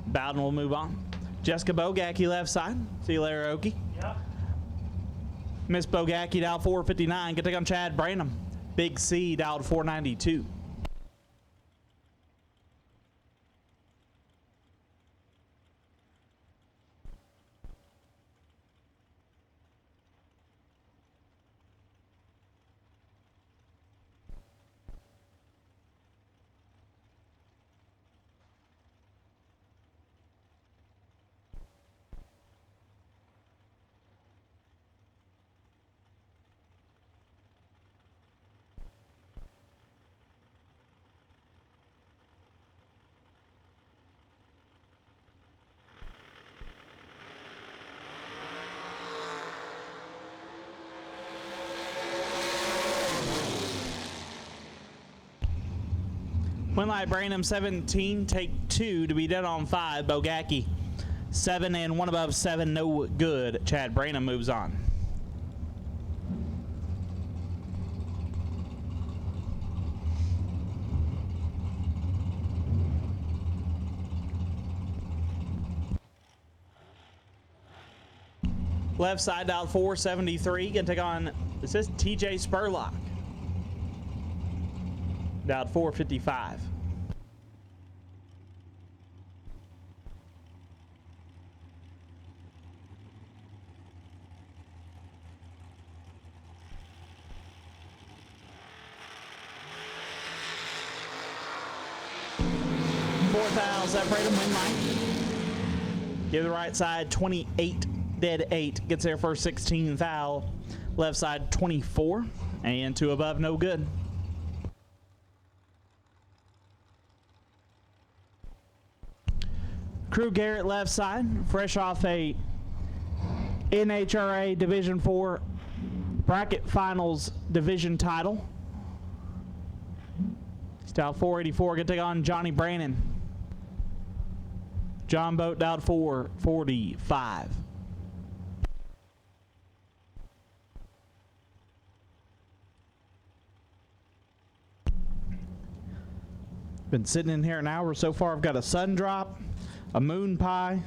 Bowden will move on. Jessica Bogacki left side. See you later, Okie. Yep. Miss Bogacki dialed 459. Get take on Chad Branham. Big C dialed 492. Winlight Branham 17, take 2 to be dead on 5. Bogacki 7 and 1 above 7, no good. Chad Branham moves on. Left side dialed 473. Gonna take on, this is TJ Spurlock. Dialed 455. Separate them, win line. Give the right side 28, dead 8. Gets there for 16 foul. Left side 24, and 2 above, no good. Crew Garrett left side, fresh off a NHRA Division 4 Bracket Finals Division title. Style 484, gonna take on Johnny Brannon. John Boat dialed 445. Been sitting in here an hour so far. I've got a sun drop, a moon pie,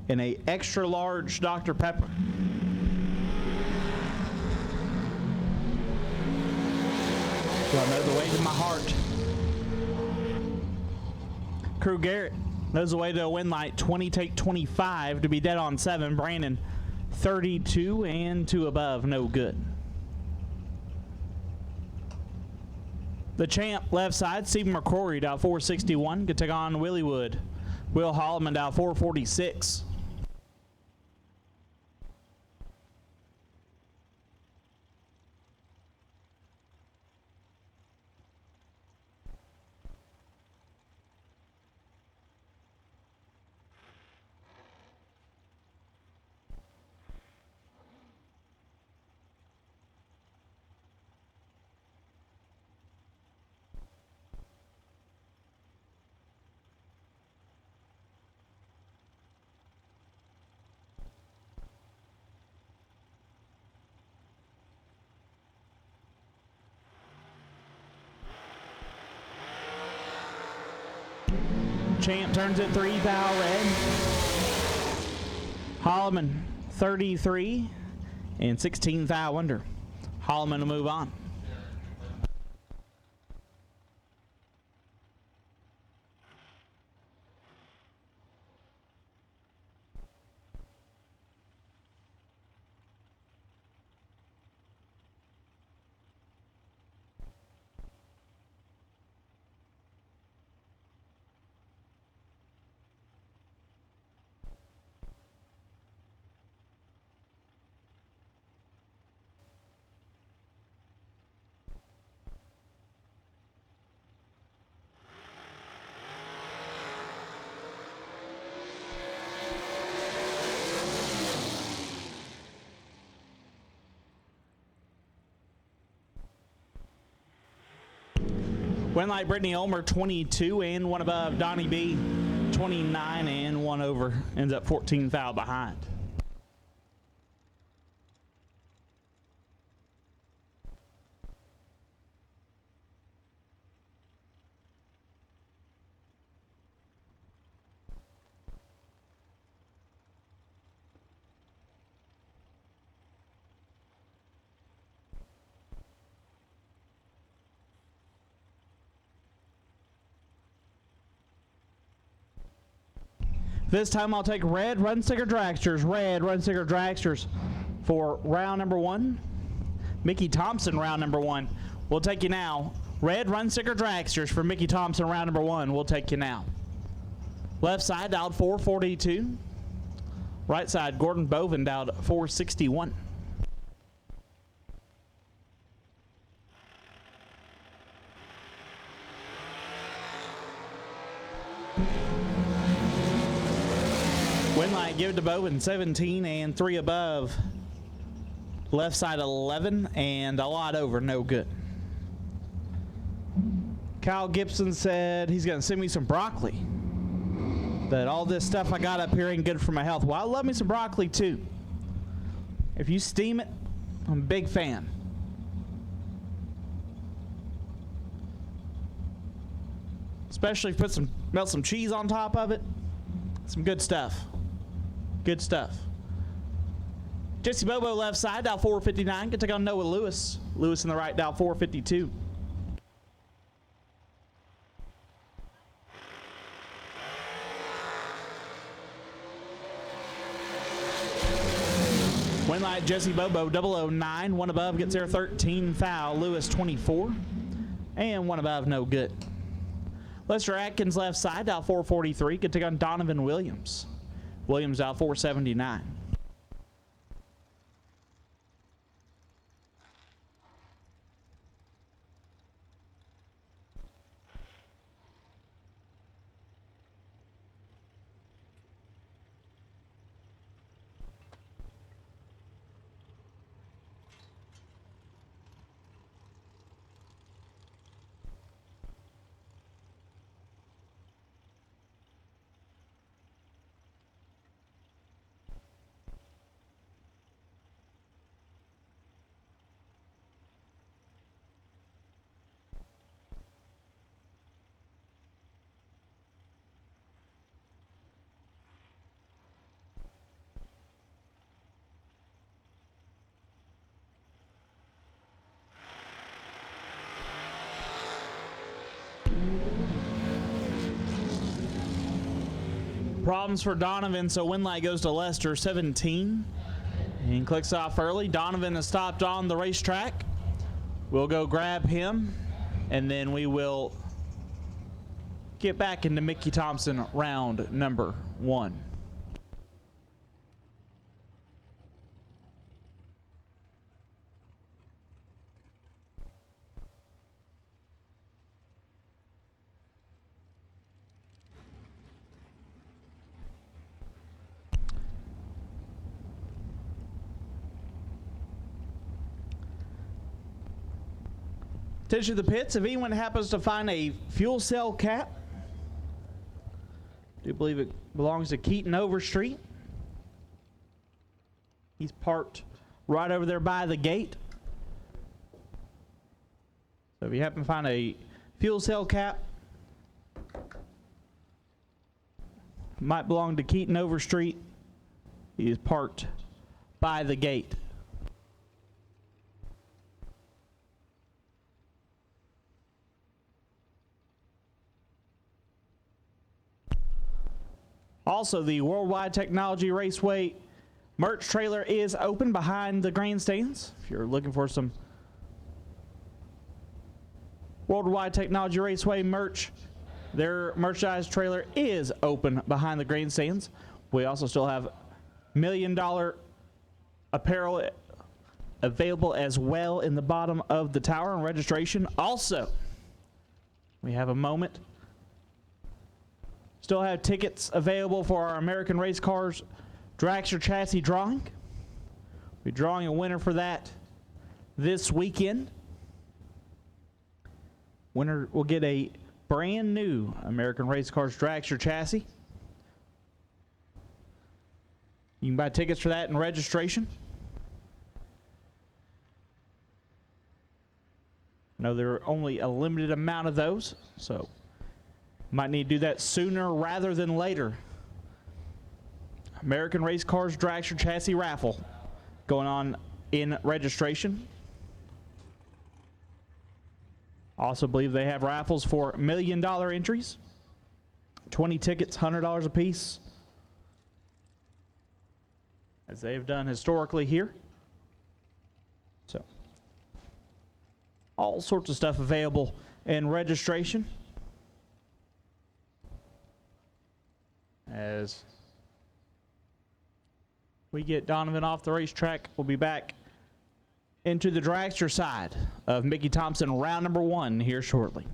and a extra large Dr. Pepper. So I know the way to my heart. Crew Garrett knows the way to a win light. 20 take 25 to be dead on 7. Brandon 32 and 2 above, no good. The champ left side, Stephen McCrory dial 461. Could take on Willie Wood. Will Holloman dial 446. Champ turns it 3 thou red. Holloman 33 and 16 thou under. Holloman will move on. Winlight Brittany Ulmer 22 and 1 above. Donnie B 29 and 1 over. Ends up 14 foul behind. This time I'll take red run sticker dragsters. Red run sticker dragsters for round number 1. Mickey Thompson, round number 1. We'll take you now. Red run sticker dragsters for Mickey Thompson, round number 1. We'll take you now. Left side dialed 442. Right side Gordon Boven dialed 461. Winlight give it to Bowen 17 and 3 above. Left side 11 and a lot over, no good. Kyle Gibson said he's going to send me some broccoli. That all this stuff I got up here ain't good for my health. Well, I love me some broccoli too. If you steam it, I'm a big fan. Especially if you melt some cheese on top of it. Some good stuff. Good stuff. Jesse Bobo left side, dial 459. Can take on Noah Lewis. Lewis in the right, dial 452. Winlight Jesse Bobo 009. 1 above gets there 13 foul. Lewis 24. And 1 above, no good. Lester Atkins left side, dial 443. Can take on Donovan Williams. Williams out 479. Problems for Donovan, so Winlight goes to Lester 17 and clicks off early. Donovan has stopped on the racetrack. We'll go grab him and then we will get back into Mickey Thompson round number 1. Attention to the pits, if anyone happens to find a fuel cell cap, I do believe it belongs to Keaton Overstreet. He's parked right over there by the gate. So if you happen to find a fuel cell cap, Might belong to Keaton Overstreet. He is parked by the gate. Also, the Worldwide Technology Raceway merch trailer is open behind the grandstands. If you're looking for some Worldwide Technology Raceway merch, their merchandise trailer is open behind the grandstands. We also still have $1 million apparel available as well in the bottom of the tower and registration. Also, we have a moment. Still have tickets available for our American Race Cars Dragster Chassis drawing. We're drawing a winner for that this weekend. Winner will get a brand new American Race Cars Dragster chassis. You can buy tickets for that in registration. I know there are only a limited amount of those, so might need to do that sooner rather than later. American Race Cars Dragster Chassis raffle going on in registration. Also believe they have raffles for $1 million entries. 20 tickets, $100 a piece, as they have done historically here. So, all sorts of stuff available in registration. As we get Donovan off the racetrack, we'll be back into the dragster side of Mickey Thompson round number 1 here shortly.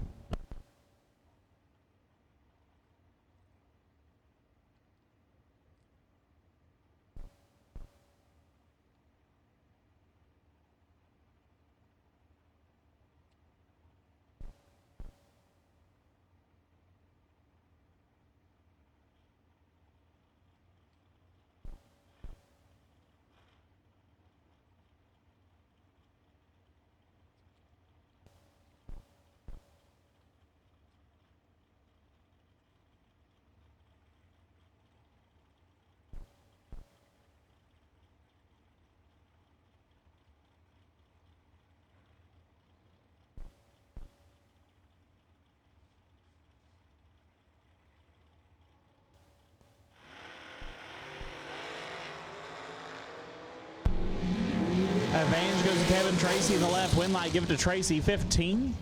Advantage goes to Kevin Tracy in the left. Win light, give it to Tracy, 15.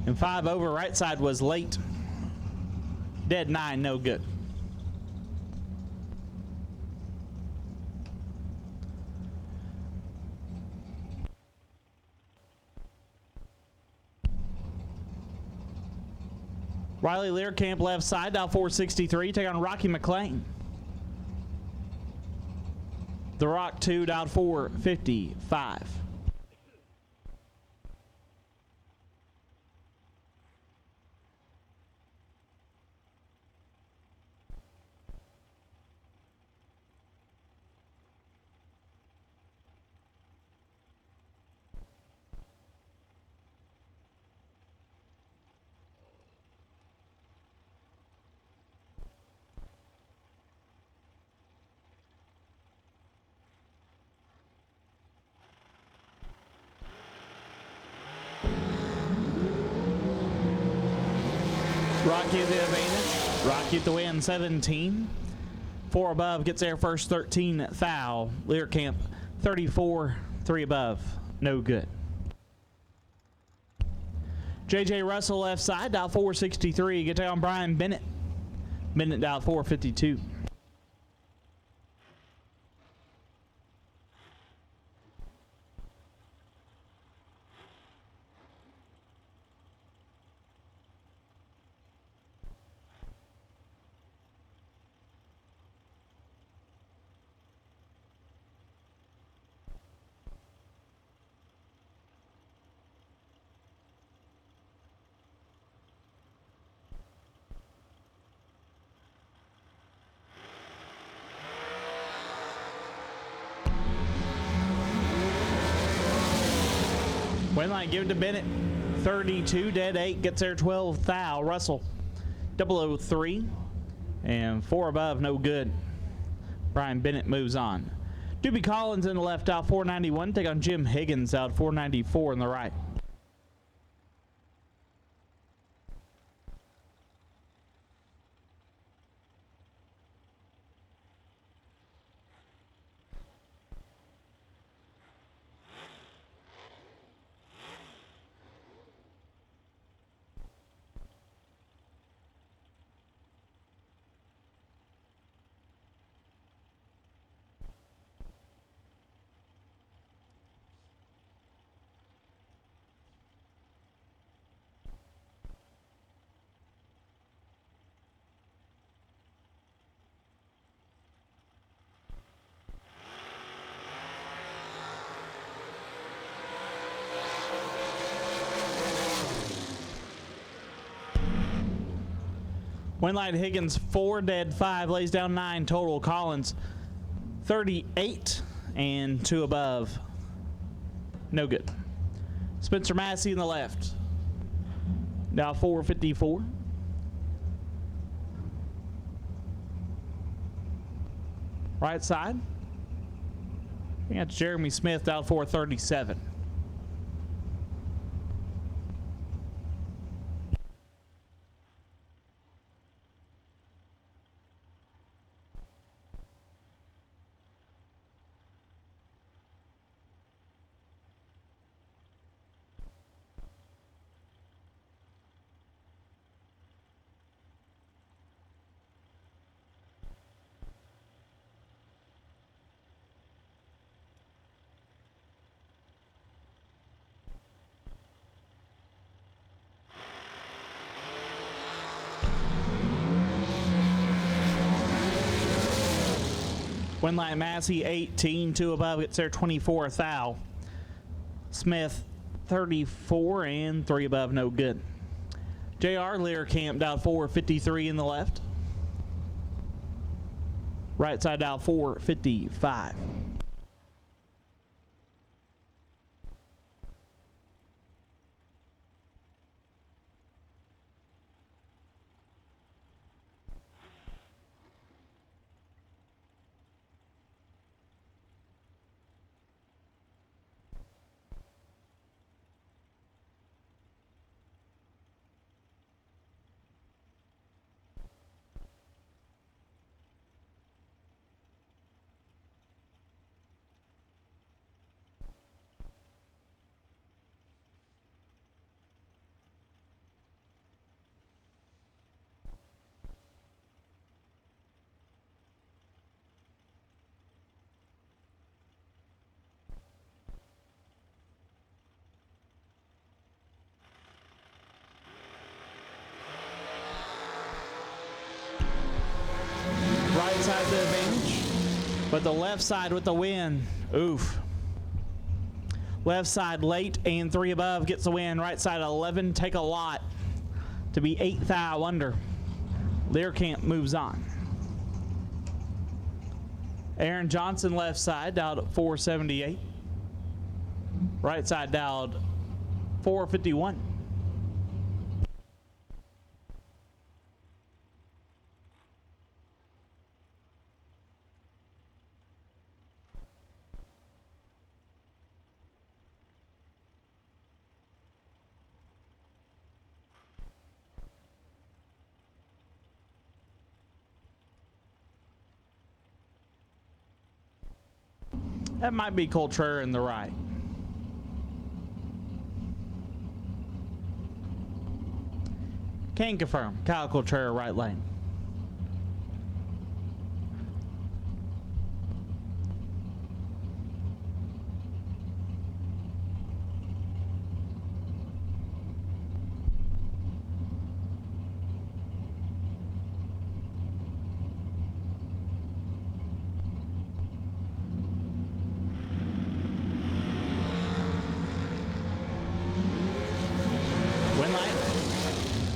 And 5 over. Right side was late. Dead 9, no good. Riley Learcamp left side, dial 463. Take on Rocky McLean. The Rock 2, dial 455. Rocky the advantage. Rocky at the win, 17. 4 above gets there first, 13 foul. Learcamp 34, 3 above, no good. JJ Russell left side, dial 463. Get down Brian Bennett. Bennett dial 452. Win line, give it to Bennett. 32, dead 8, gets there 12, thou. Russell, 003. And 4 above, no good. Brian Bennett moves on. Doobie Collins in the left out 491. Take on Jim Higgins out 494 in the right. Winlight Higgins 4, dead 5, lays down 9 total. Collins 38 and 2 above. No good. Spencer Massey in the left. Now 454. Right side. We got Jeremy Smith down 437. Winlight Massey 18, 2 above, gets their 24th foul. Smith 34 and 3 above, no good. JR Lear camped out 453 in the left. Right side out 455. Right side the advantage, but the left side with the win. Oof. Left side late and 3 above gets the win. Right side 11, take a lot to be 8 thou under. Learcamp moves on. Aaron Johnson left side dialed at 478. Right side dialed 451. That might be Coltrera in the right. Can confirm. Kyle Coltrera, right lane.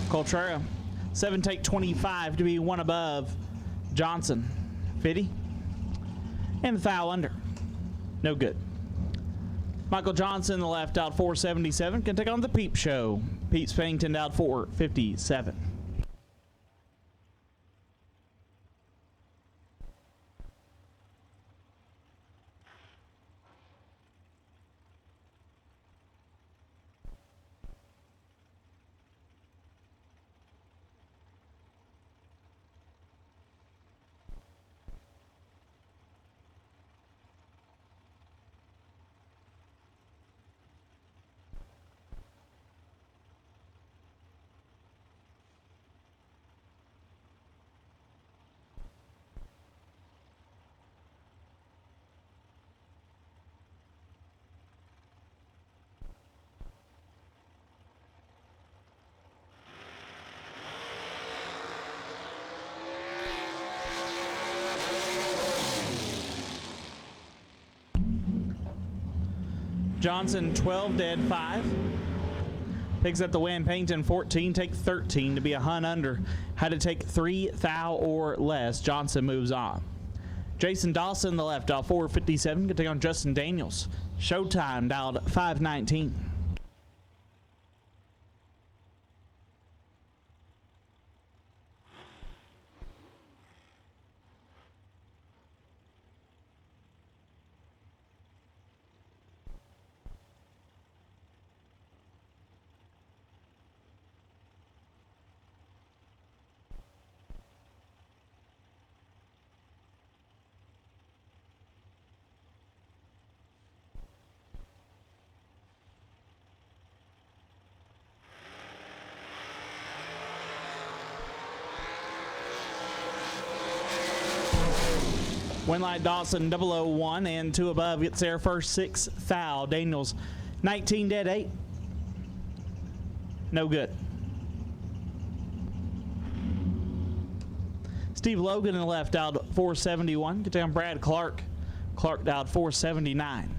Coltrera, 7 take 25 to be 1 above. Johnson, 50. And the foul under. No good. Michael Johnson, the left out 477, can take on the Peep Show. Pete Spannington out 457. Johnson 12 dead 5. Picks up the win. Pennington 14, take 13 to be a hunt under. Had to take 3 thou or less. Johnson moves on. Jason Dawson, the left, dialed 457, can take on Justin Daniels. Showtime, dialed 519. Winlight Dawson 001 and 2 above gets there first 6 thou. Daniels 19 dead 8. No good. Steve Logan in the left dialed 471. Get down Brad Clark. Clark dialed 479.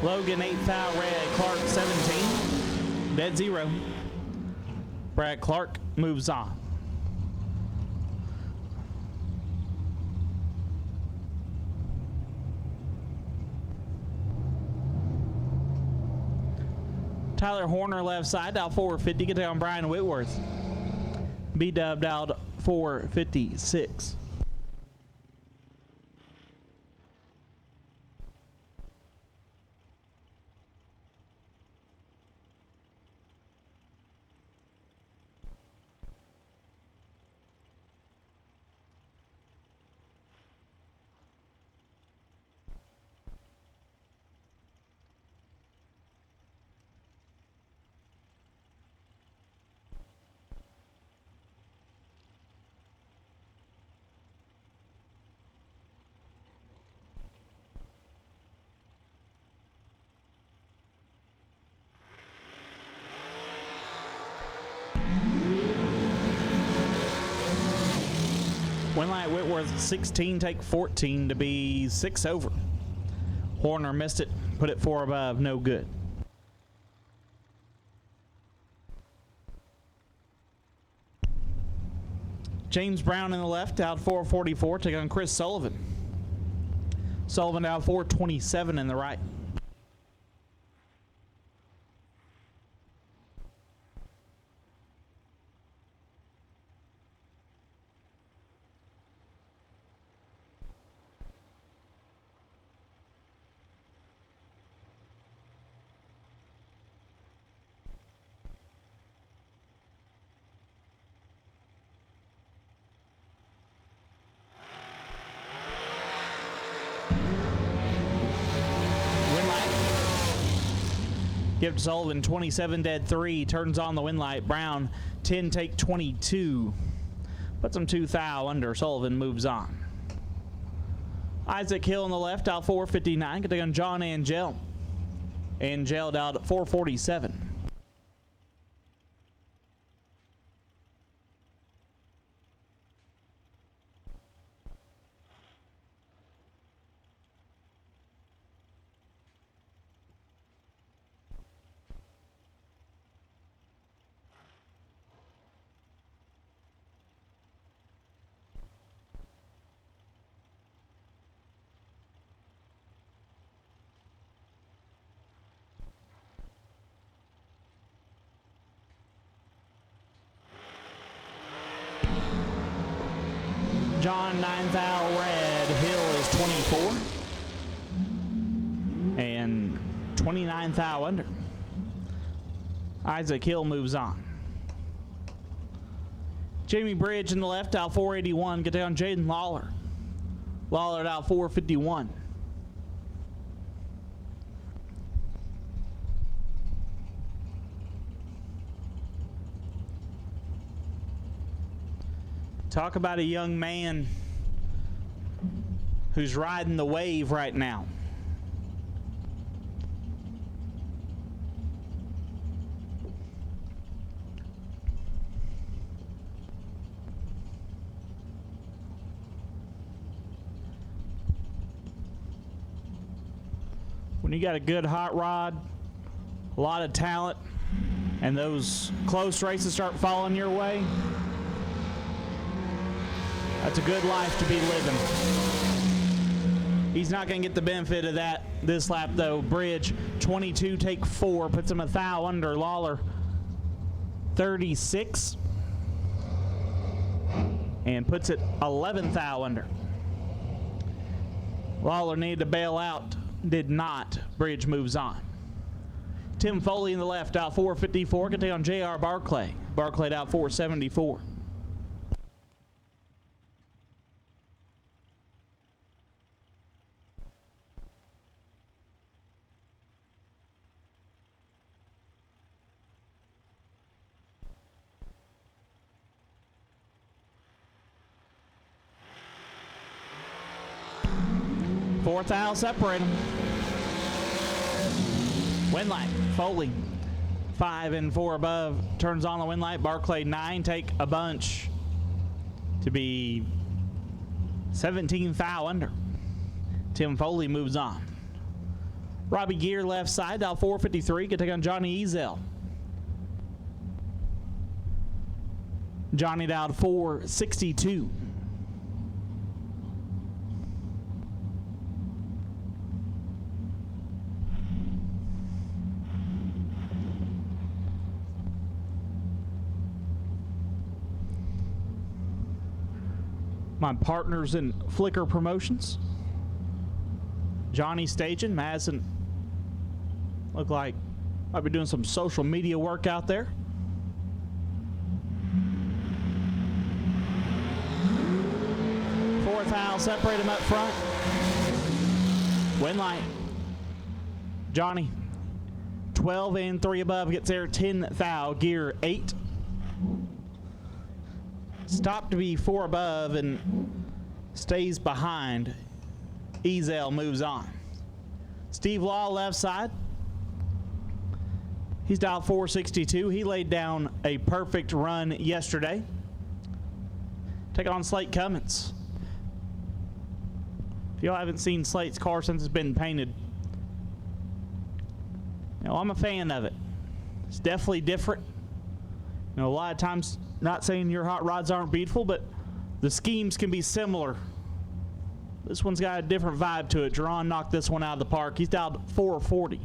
Logan 8 thou red, Clark 17, dead 0. Brad Clark moves on. Tyler Horner left side, dialed 450, get down Brian Whitworth. B-Dub dialed 456. Winlight Whitworth 16, take 14 to be 6 over. Horner missed it, put it 4 above, no good. James Brown in the left, out 444, take on Chris Sullivan. Sullivan out 427 in the right. Give to Sullivan 27 dead 3, turns on the Winlight. Brown 10 take 22. Puts him 2 thou under. Sullivan moves on. Isaac Hill on the left, out 459. Get to on John Angel. Angel out at 447. John 9 thou red, Hill is 24. And 29 thou under. Isaac Hill moves on. Jamie Bridge in the left, out 481. Get down Jaden Lawler. Lawler out 451. Talk about a young man who's riding the wave right now. When you got a good hot rod, a lot of talent, and those close races start falling your way, that's a good life to be living. He's not going to get the benefit of that this lap, though. Bridge, 22, take 4, puts him a thou under. Lawler, 36, and puts it 11 thou under. Lawler needed to bail out, did not. Bridge moves on. Tim Foley in the left, out 454, can take on J.R. Barclay. Barclay out 474. Fourth thou separate them. Wind light, Foley, 5 and 4 above, turns on the wind light. Barclay 9, take a bunch to be 17 thou under. Tim Foley moves on. Robbie Gear left side, out 453, can take on Johnny Ezel. Johnny down 462. My partners in Flickr Promotions, Johnny staging. Madison look like might be doing some social media work out there. Fourth thou, separate him up front. Wind light. Johnny, 12 and 3 above, gets there 10 thou, Gear 8. Stopped to be 4 above and stays behind. Ezel moves on. Steve Law left side. He's dialed 462. He laid down a perfect run yesterday. Take on Slate Cummins. If y'all haven't seen Slate's car since it's been painted, I'm a fan of it. It's definitely different. A lot of times, not saying your hot rods aren't beautiful, but the schemes can be similar. This one's got a different vibe to it. Jerron knocked this one out of the park. He's dialed 440.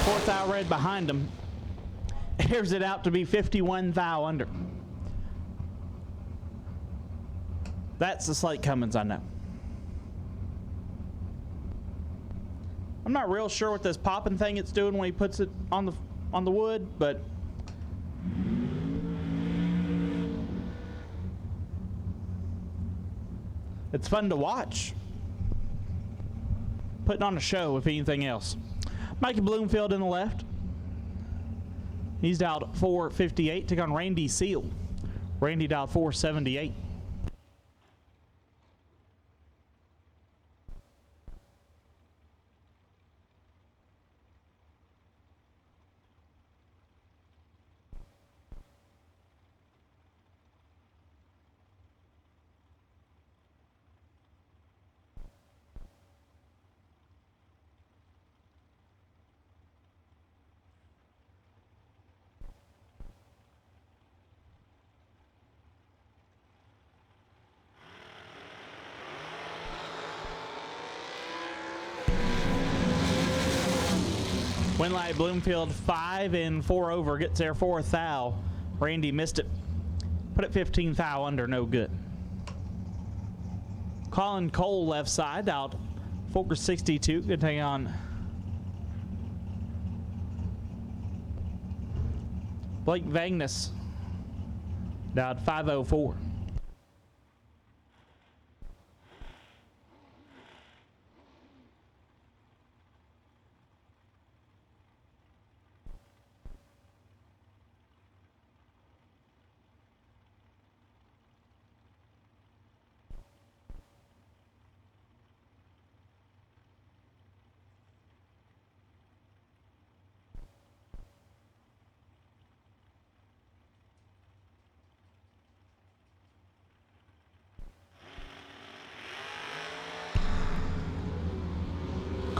Fourth thou red behind him. Airs it out to be 51 thou under. That's the Slate Cummins I know. I'm not real sure what this popping thing it's doing when he puts it on the wood, but it's fun to watch. Putting on a show, if anything else. Mikey Bloomfield in the left. He's dialed 458. Take on Randy Seal. Randy dialed 478. Winlight Bloomfield 5 and 4 over, gets there 4th thou. Randy missed it. Put it 15th thou under, no good. Colin Cole left side out 462, good take on Blake Vagnus down 504.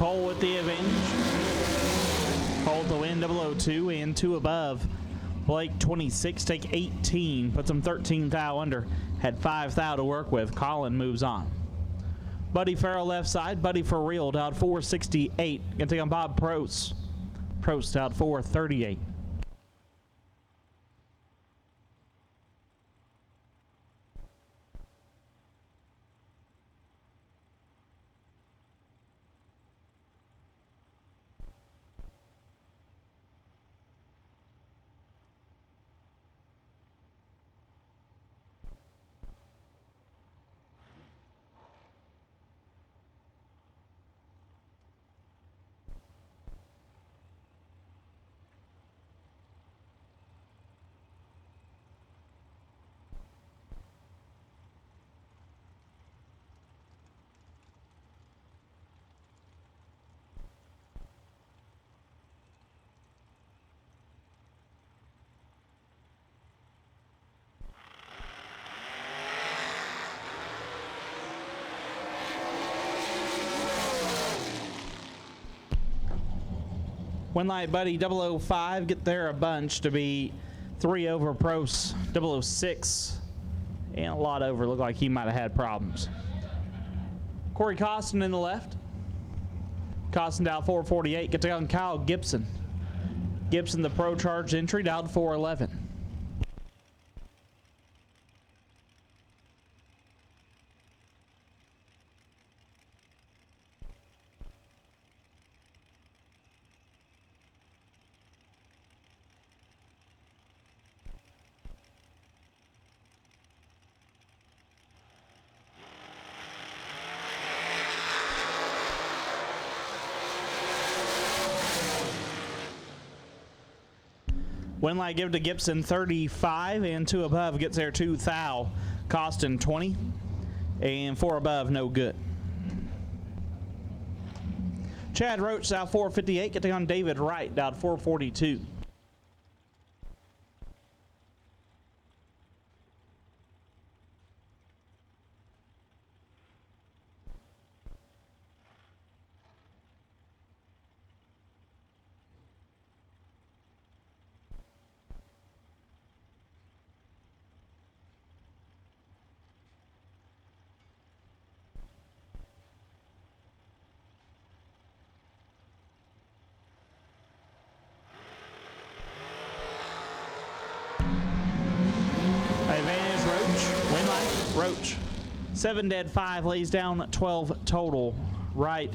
Cole with the advantage. Cole to win 002 and 2 above. Blake 26, take 18, puts him 13 thou under. Had 5 thou to work with. Colin moves on. Buddy Farrell left side. Buddy for real out 468. Gonna take on Bob Prost. Prost out 438. Winlight Buddy 005 get there a bunch to be 3 over Prost 006 and a lot over. Looked like he might have had problems. Corey Costin in the left. Costin down 448. Get on Kyle Gibson. Gibson the Pro Charge entry down 411. Winlight give to Gibson 35 and 2 above gets there 2 thou. Costin 20 and 4 above no good. Chad Roach out 458 getting on David Wright down 442. Roach. 7 dead, 5 lays down, 12 total. Right,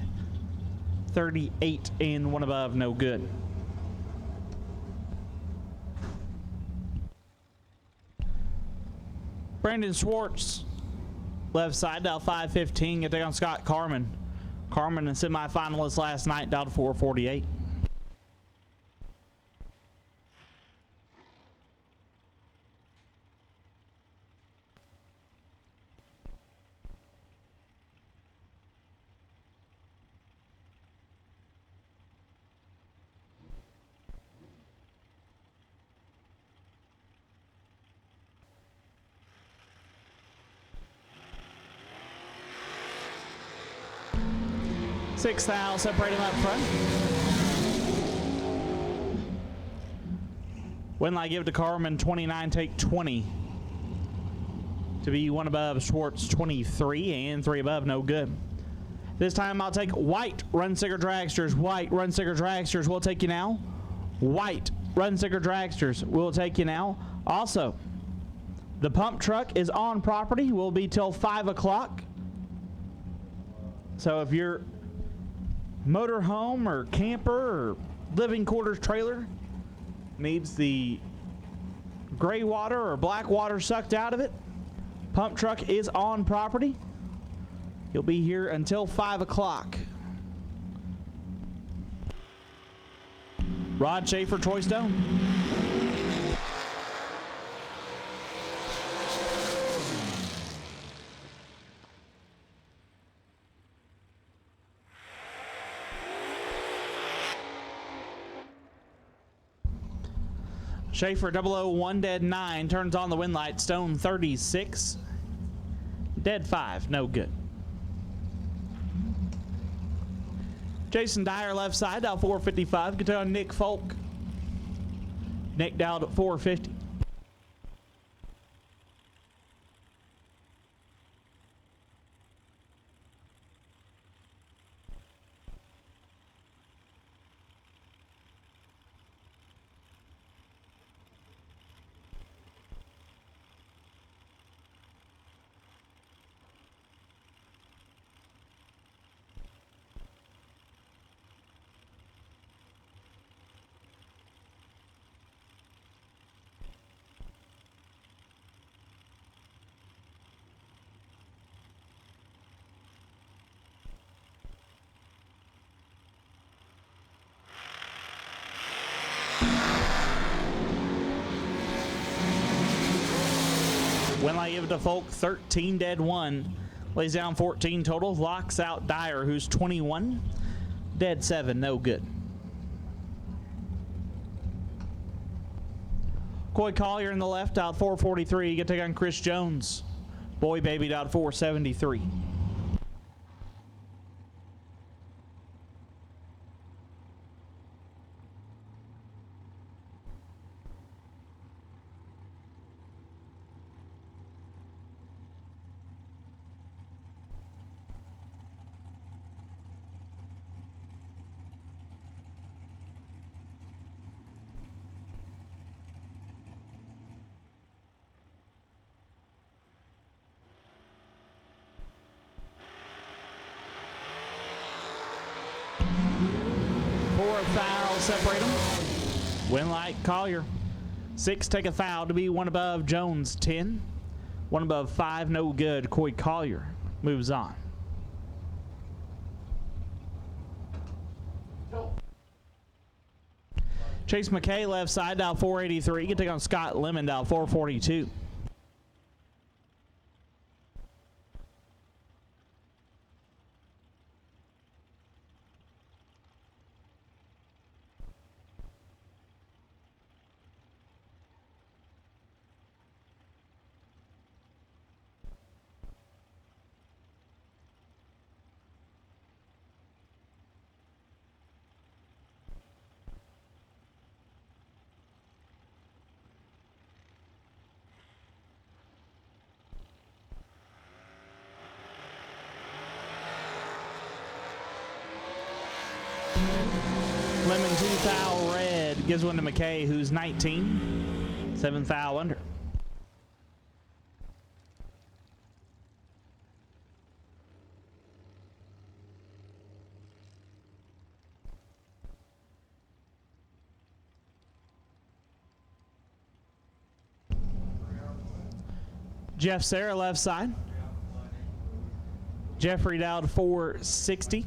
38 and 1 above, no good. Brandon Schwartz, left side, dial 515. Get there on Scott Carmen. Carmen, a semifinalist last night, dialed 448. Six thou, separate him up front. Winlight give to Carmen 29, take 20. To be 1 above Schwartz 23 and 3 above, no good. This time I'll take white Run-Sicker Dragsters. White Run-Sicker Dragsters will take you now. White Run-Sicker Dragsters will take you now. Also, the pump truck is on property. Will be till 5 o'clock. So if your motorhome or camper or living quarters trailer needs the gray water or black water sucked out of it, pump truck is on property. He'll be here until 5 o'clock. Rod Schaefer, Troy Stone. Schaefer 001, dead 9, turns on the wind light. Stone 36, dead 5, no good. Jason Dyer left side, dial 455. Get on Nick Folk. Nick dialed at 450. Winlight give it to Folk, 13 dead 1. Lays down 14 total. Locks out Dyer, who's 21. Dead 7, no good. Coy Collier in the left, out 443. You get to take on Chris Jones. Boy Baby out 473. Foul, separate them. Winlight, Collier. 6 take a foul to be 1 above. Jones 10. 1 above 5, no good. Coy Collier moves on. Chase McKay left side, dial 483. You can take on Scott Lemon, dial 442. Lemon 2 foul red, gives one to McKay, who's 19. 7 foul under. Jeff Sarah left side. Jeffrey Dowd 460.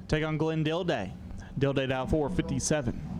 Take on Glenn Dilday. Dilday down 457.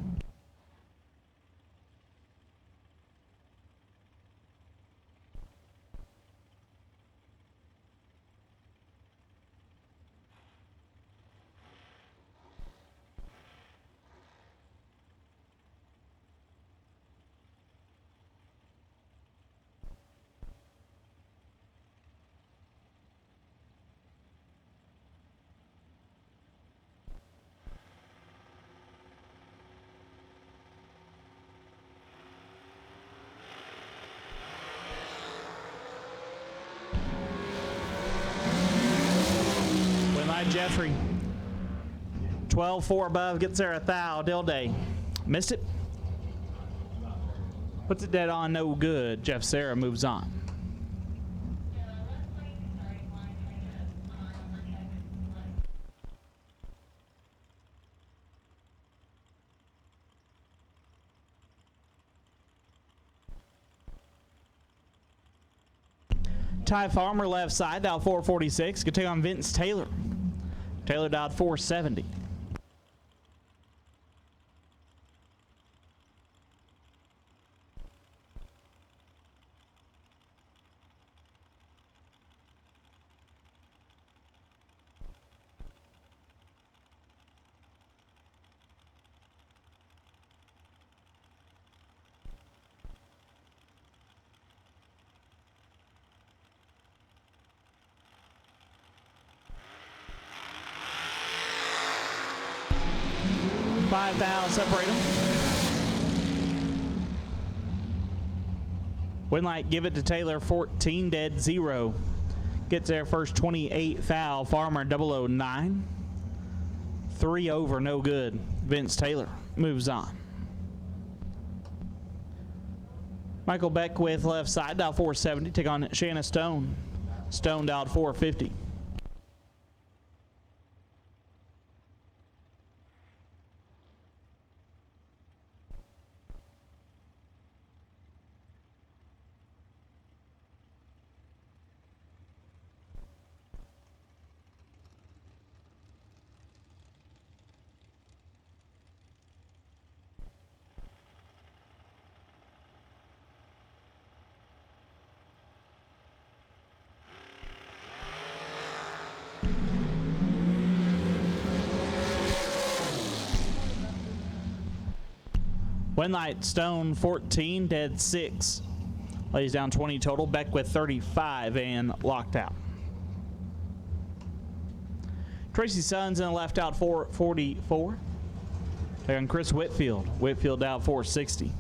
Jeffrey. 12-4 above, gets there a thou. Dilday missed it. Puts it dead on, no good. Jeff Serra moves on. Ty Farmer left side, dialed 446. Could take on Vince Taylor. Taylor dialed 470. Separate them. Winlight give it to Taylor, 14 dead, 0. Gets there first 28 foul. Farmer 009. 3 over, no good. Vince Taylor moves on. Michael Beckwith left side, dial 470. Take on Shanna Stone. Stone dialed 450. Winlight Stone 14, dead 6. Lays down 20 total. Beckwith 35 and locked out. Tracy Sons in the left out 444. And Chris Whitfield. Whitfield out 460.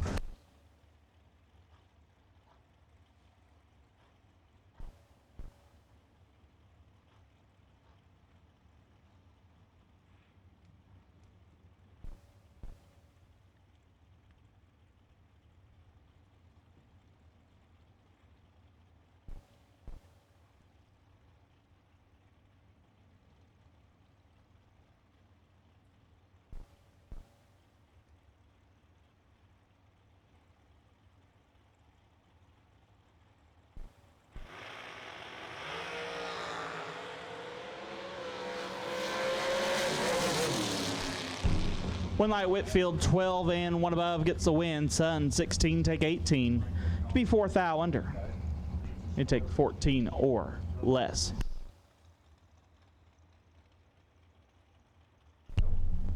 Winlight Whitfield 12 and 1 above gets the win. Sun 16, take 18. To be 4 thou under. You take 14 or less.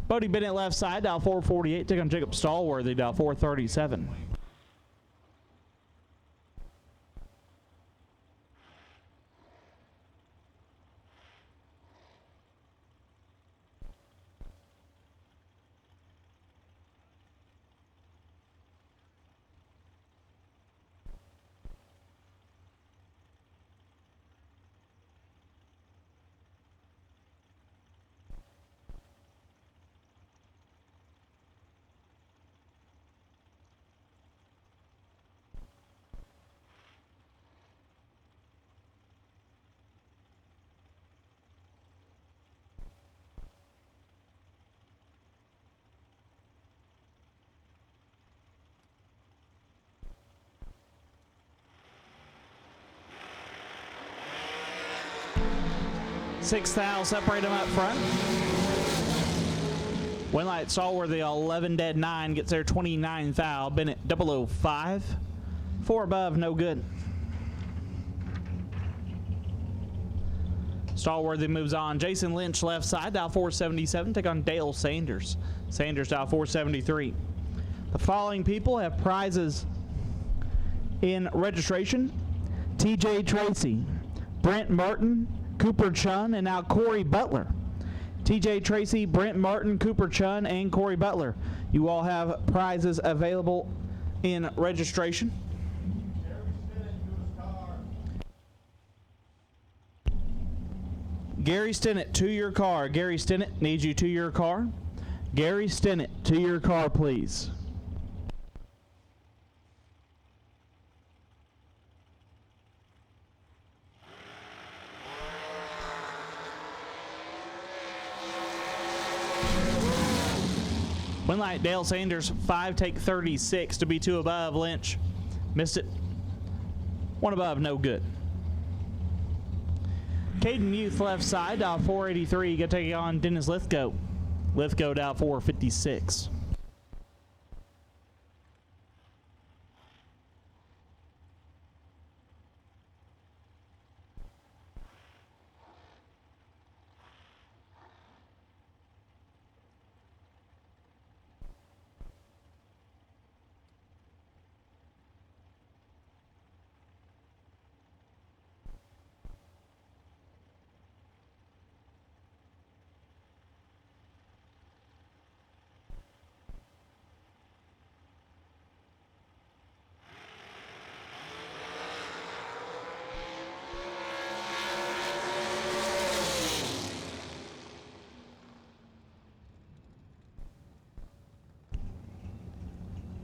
Bodie Bennett left side, dial 448. Take on Jacob Stallworthy, dial 437. Six thou, separate them up front. Winlight Stallworthy 11 dead 9, gets there 29 thou. Bennett 005. 4 above, no good. Stallworthy moves on. Jason Lynch left side, dial 477. Take on Dale Sanders. Sanders dial 473. The following people have prizes in registration: TJ Tracy, Brent Martin, Cooper Chun, and now Corey Butler. TJ Tracy, Brent Martin, Cooper Chun, and Corey Butler. You all have prizes available in registration. Gary Stinnett, to your car. Gary Stinnett needs you to your car. Gary Stinnett, to your car, please. Winlight, Dale Sanders, 5, take 36 to be 2 above. Lynch missed it. 1 above, no good. Caden Youth, left side, dial 483. Going to take on Dennis Lithgow. Lithgow, dial 456.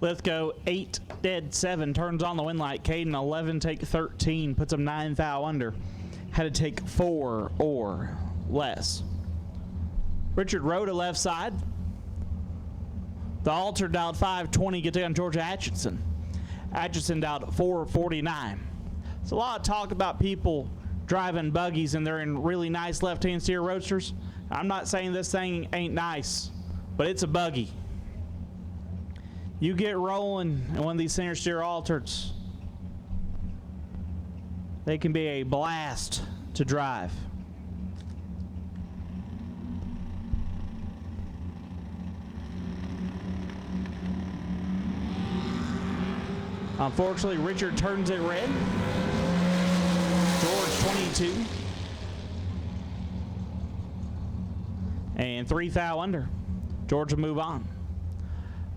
Lithgow, 8, dead 7, turns on the win light. Caden, 11, take 13, puts him 9 thou under. Had to take 4 or less. Richard Rhoda, left side. The altar dialed 520, get down Georgia Atchison. Atchison dialed 449. It's a lot of talk about people driving buggies and they're in really nice left-hand steer roadsters. I'm not saying this thing ain't nice, but it's a buggy. You get rolling in one of these center steer altereds, they can be a blast to drive. Unfortunately, Richard turns it red. George, 22. And 3 thou under. George will move on.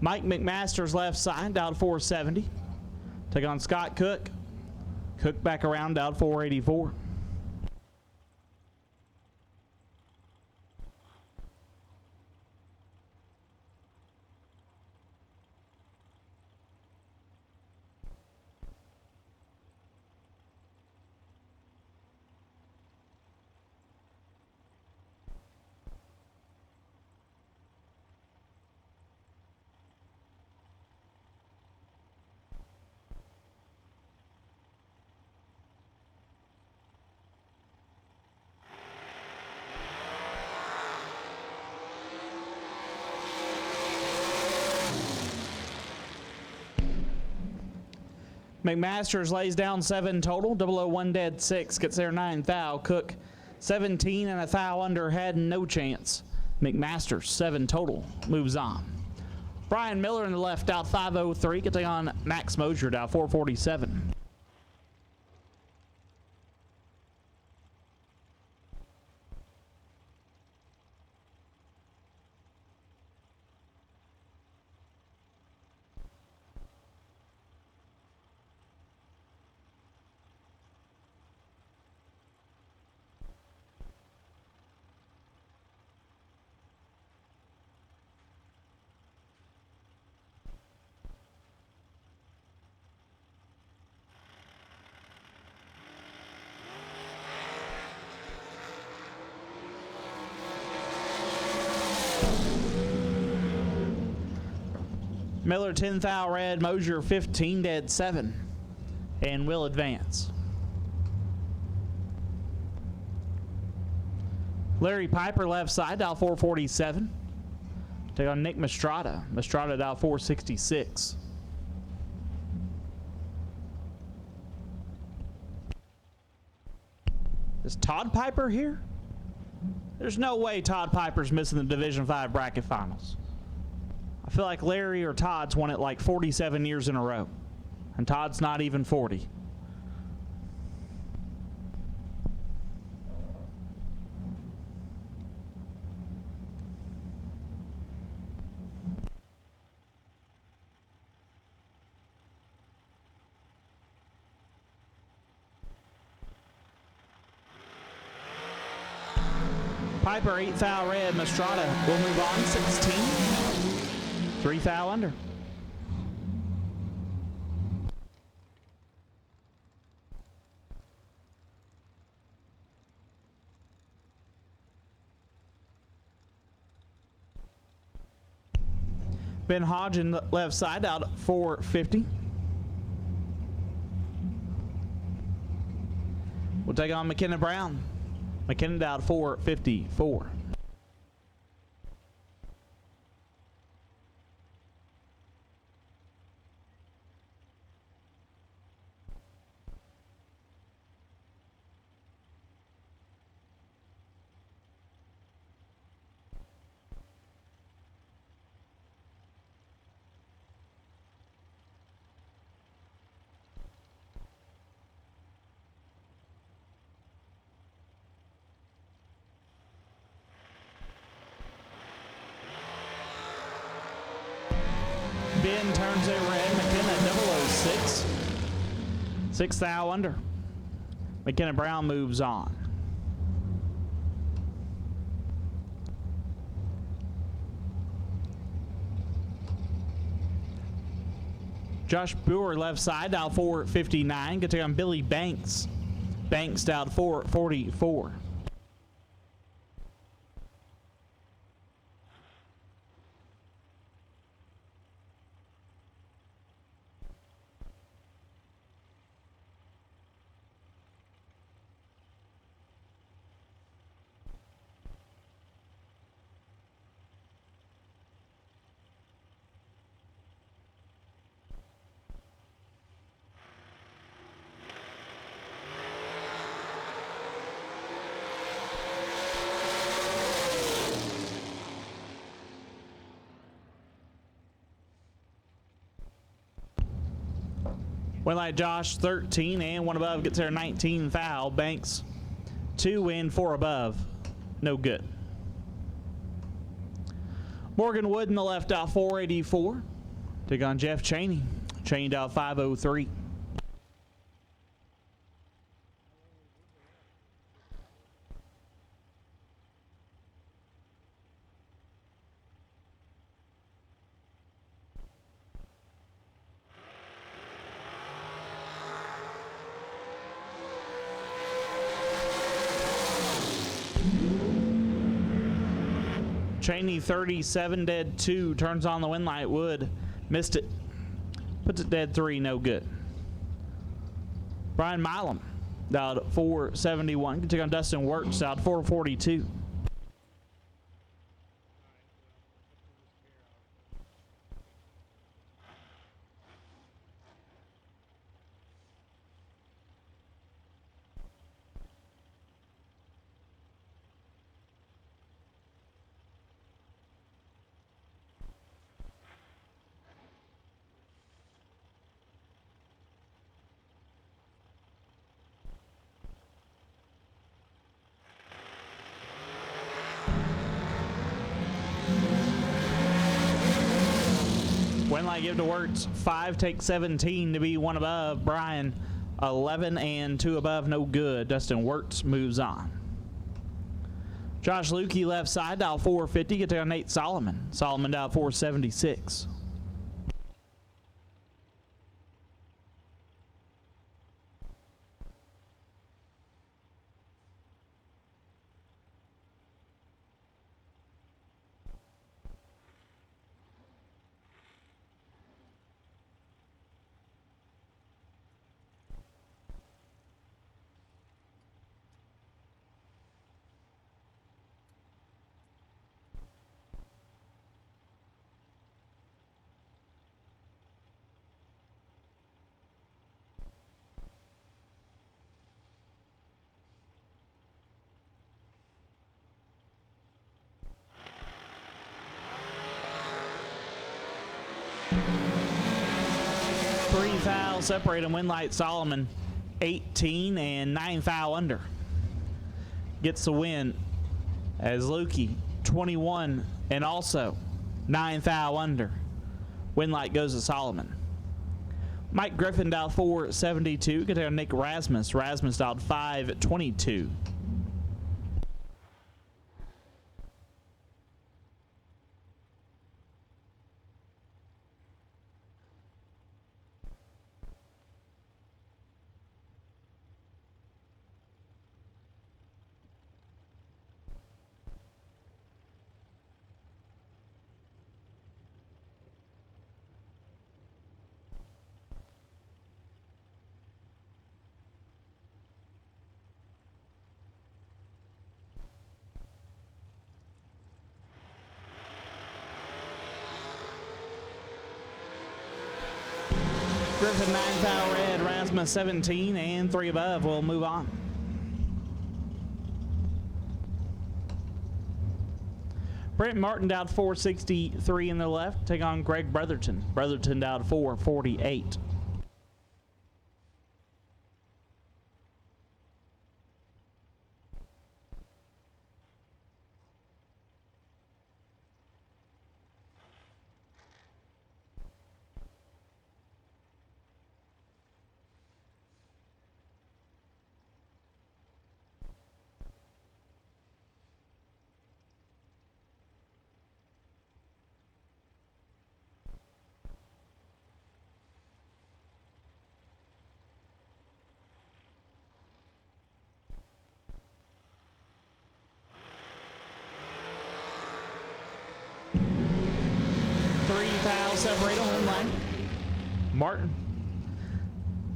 Mike McMaster's left side, dialed 470. Take on Scott Cook. Cook back around, dialed 484. McMasters lays down 7 total. 001 dead 6. Gets there 9 thou. Cook 17 and a thou under. Had no chance. McMasters 7 total. Moves on. Brian Miller in the left out 503. Gets on Max Mosier down 447. Miller 10 thou red, Mosier 15 dead 7, and will advance. Larry Piper left side, dial 447. Take on Nick Mastrada. Mastrada dial 466. Is Todd Piper here? There's no way Todd Piper's missing the Division 5 bracket finals. I feel like Larry or Todd's won it like 47 years in a row, and Todd's not even 40. Piper 8 foul red. Mastrada will move on 16. 3 foul under. Ben Hodgen left side out 450. We'll take on McKenna Brown. McKenna out 454. Ben turns it red. McKenna 006. 6 foul under. McKenna Brown moves on. Josh Brewer left side, dial 459. Get to on Billy Banks. Banks dialed 444. Went like Josh 13 and 1 above gets there 19 foul. Banks 2 and 4 above. No good. Morgan Wood in the left out 484. Take on Jeff Cheney. Cheney out 503. Cheney 37 dead 2, turns on the wind light. Wood missed it, puts it dead 3, no good. Brian Milam dialed 471. Can take on Dustin Works out 442. Winlight give to Wirtz. 5 takes 17 to be 1 above. Brian 11 and 2 above, no good. Dustin Wirtz moves on. Josh Lukey left side, dial 450. Get down Nate Solomon. Solomon dial 476. Three fouls separate him. Winlight Solomon 18 and 9 foul under. Gets the win as Lukey 21 and also 9 foul under. Winlight goes to Solomon. Mike Griffin dialed 472. Get there Nick Rasmus. Rasmus dialed 522. Griffin 9 foul red, Rasmus 17, and 3 above. We'll move on. Brent Martin down 463 in the left. Take on Greg Brotherton. Brotherton down 448. Separate home line. Martin.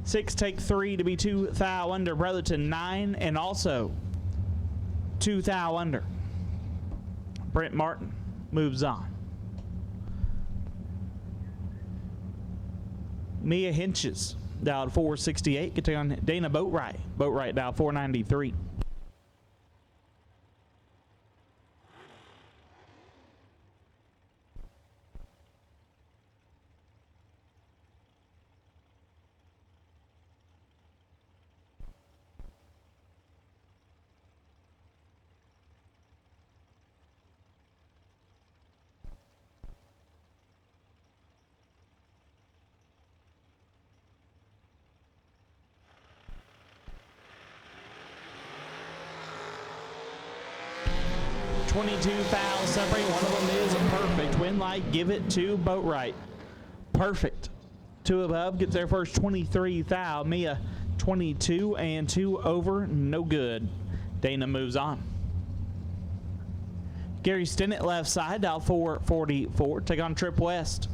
6 take 3 to be 2 thou under. Brotherton 9 and also 2 thou under. Brent Martin moves on. Mia Hinches down 468. Get on Dana Boatwright. Boatwright down 493. Fouls separate. One of them is a perfect. Win light, give it to Boatwright. Perfect. 2 above gets their first 23 thou. Mia 22 and 2 over. No good. Dana moves on. Gary Stinnett left side, dial 444. Take on Trip West.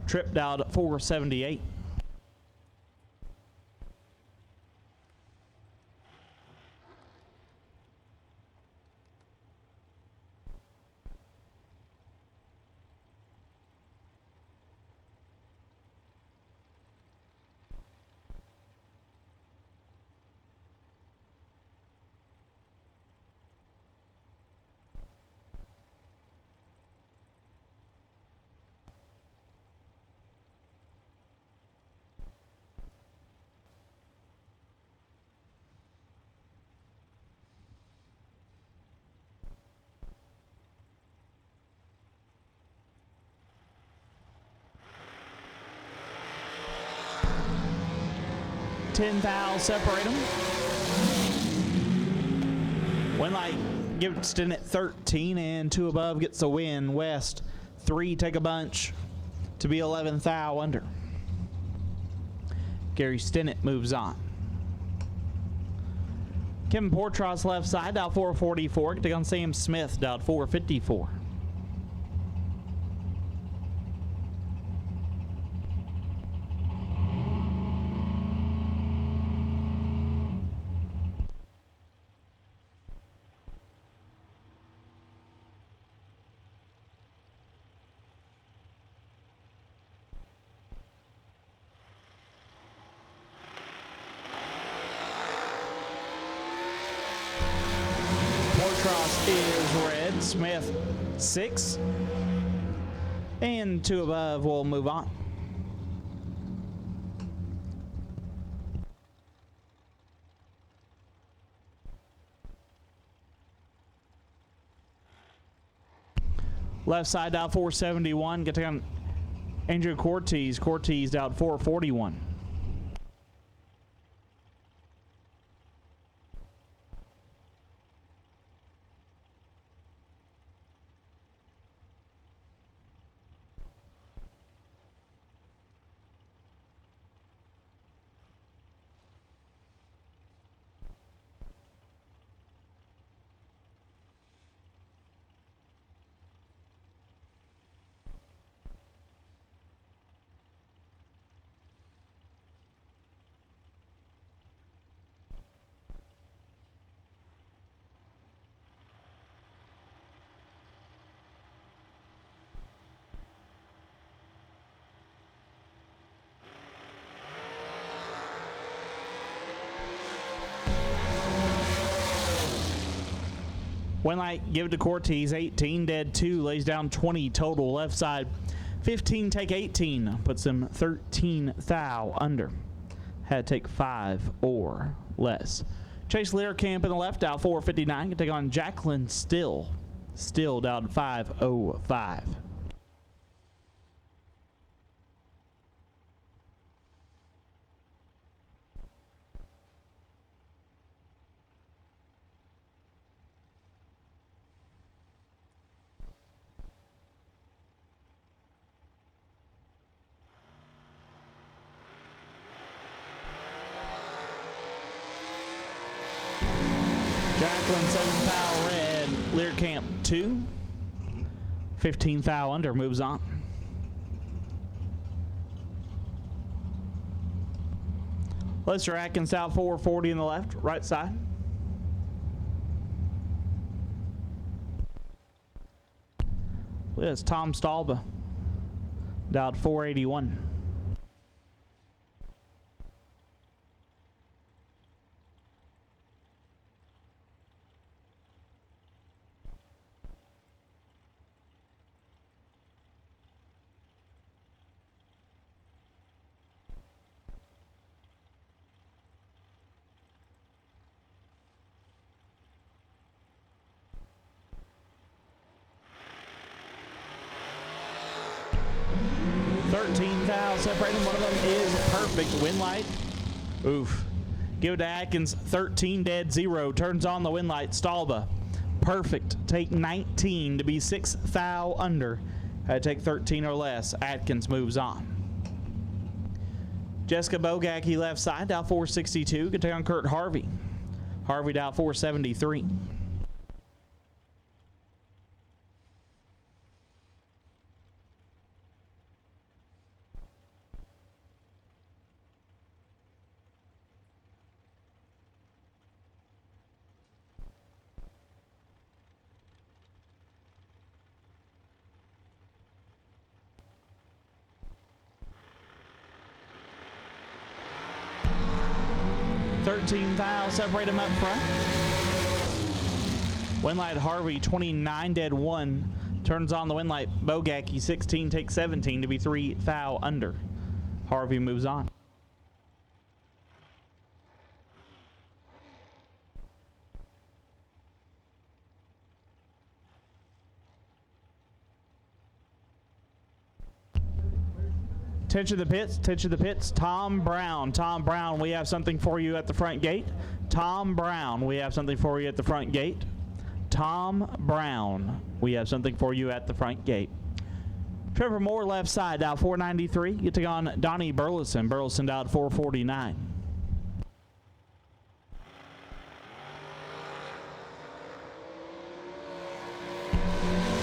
Trip dialed 478. Ten thou separate them. Win light Gibston at 13 and 2 above gets the win. West 3 take a bunch to be 11 thou under. Gary Stinnett moves on. Kevin Portros left side, dial 444. Take on Sam Smith, dial 454. Is red. Smith 6 and 2 above. We'll move on. Left side dial 471. Get on Andrew Cortez. Cortez dialed 441. Winlight, give it to Cortez. 18, dead 2, lays down 20 total. Left side, 15, take 18. Puts him 13 thou under. Had to take 5 or less. Chase Learcamp in the left, out 459. Can take on Jacqueline Still. Still down 505. Jacqueline 7 thou red, Learcamp 2. 15 thou under, moves on. Lester Atkins out 440 in the left, right side. It's Tom Stalba, dialed 481. Separating, one of them is perfect. Winlight, oof. Give it to Atkins, 13 dead 0. Turns on the Winlight. Stalba, perfect. Take 19 to be 6 thou under. Had to take 13 or less. Atkins moves on. Jessica Bogacki left side, down 462. Can take on Kurt Harvey. Harvey down 473. Thou, separate him up front. Winlight Harvey, 29 dead 1. Turns on the Winlight Bogacki, 16 takes 17 to be 3 thou under. Harvey moves on. Attention to the pits, Tom Brown. Tom Brown, we have something for you at the front gate. Tom Brown, we have something for you at the front gate. Tom Brown, we have something for you at the front gate. Trevor Moore left side, dial 493. You take on Donnie Burleson. Burleson dialed 449.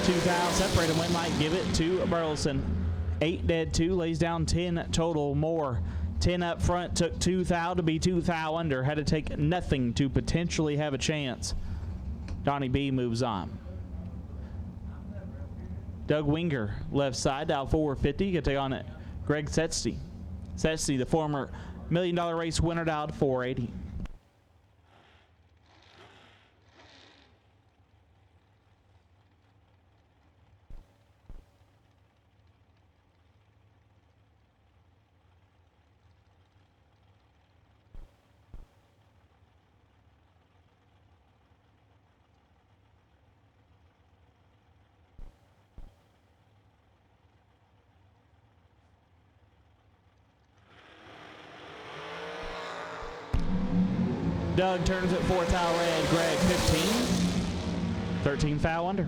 Two thou, separate and Winlight, give it to Burleson. 8 dead 2, lays down 10 total. More 10 up front, took 2 thou to be 2 thou under. Had to take nothing to potentially have a chance. Donnie B moves on. Doug Winger left side, dial 450. You can take on it Greg Setsty. Setsty, the former $1 million race winner, dialed 480. Doug turns it 4 thou red, Greg 15. 13 thou under.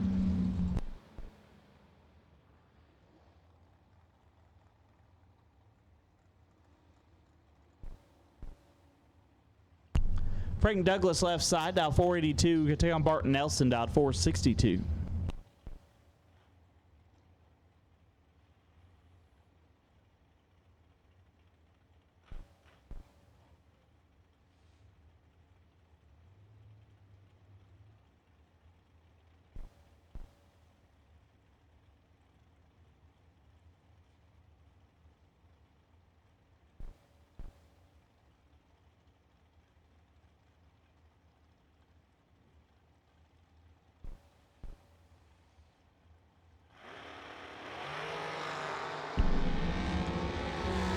Frank Douglas left side, dial 482. Can take on Barton Nelson, dial 462.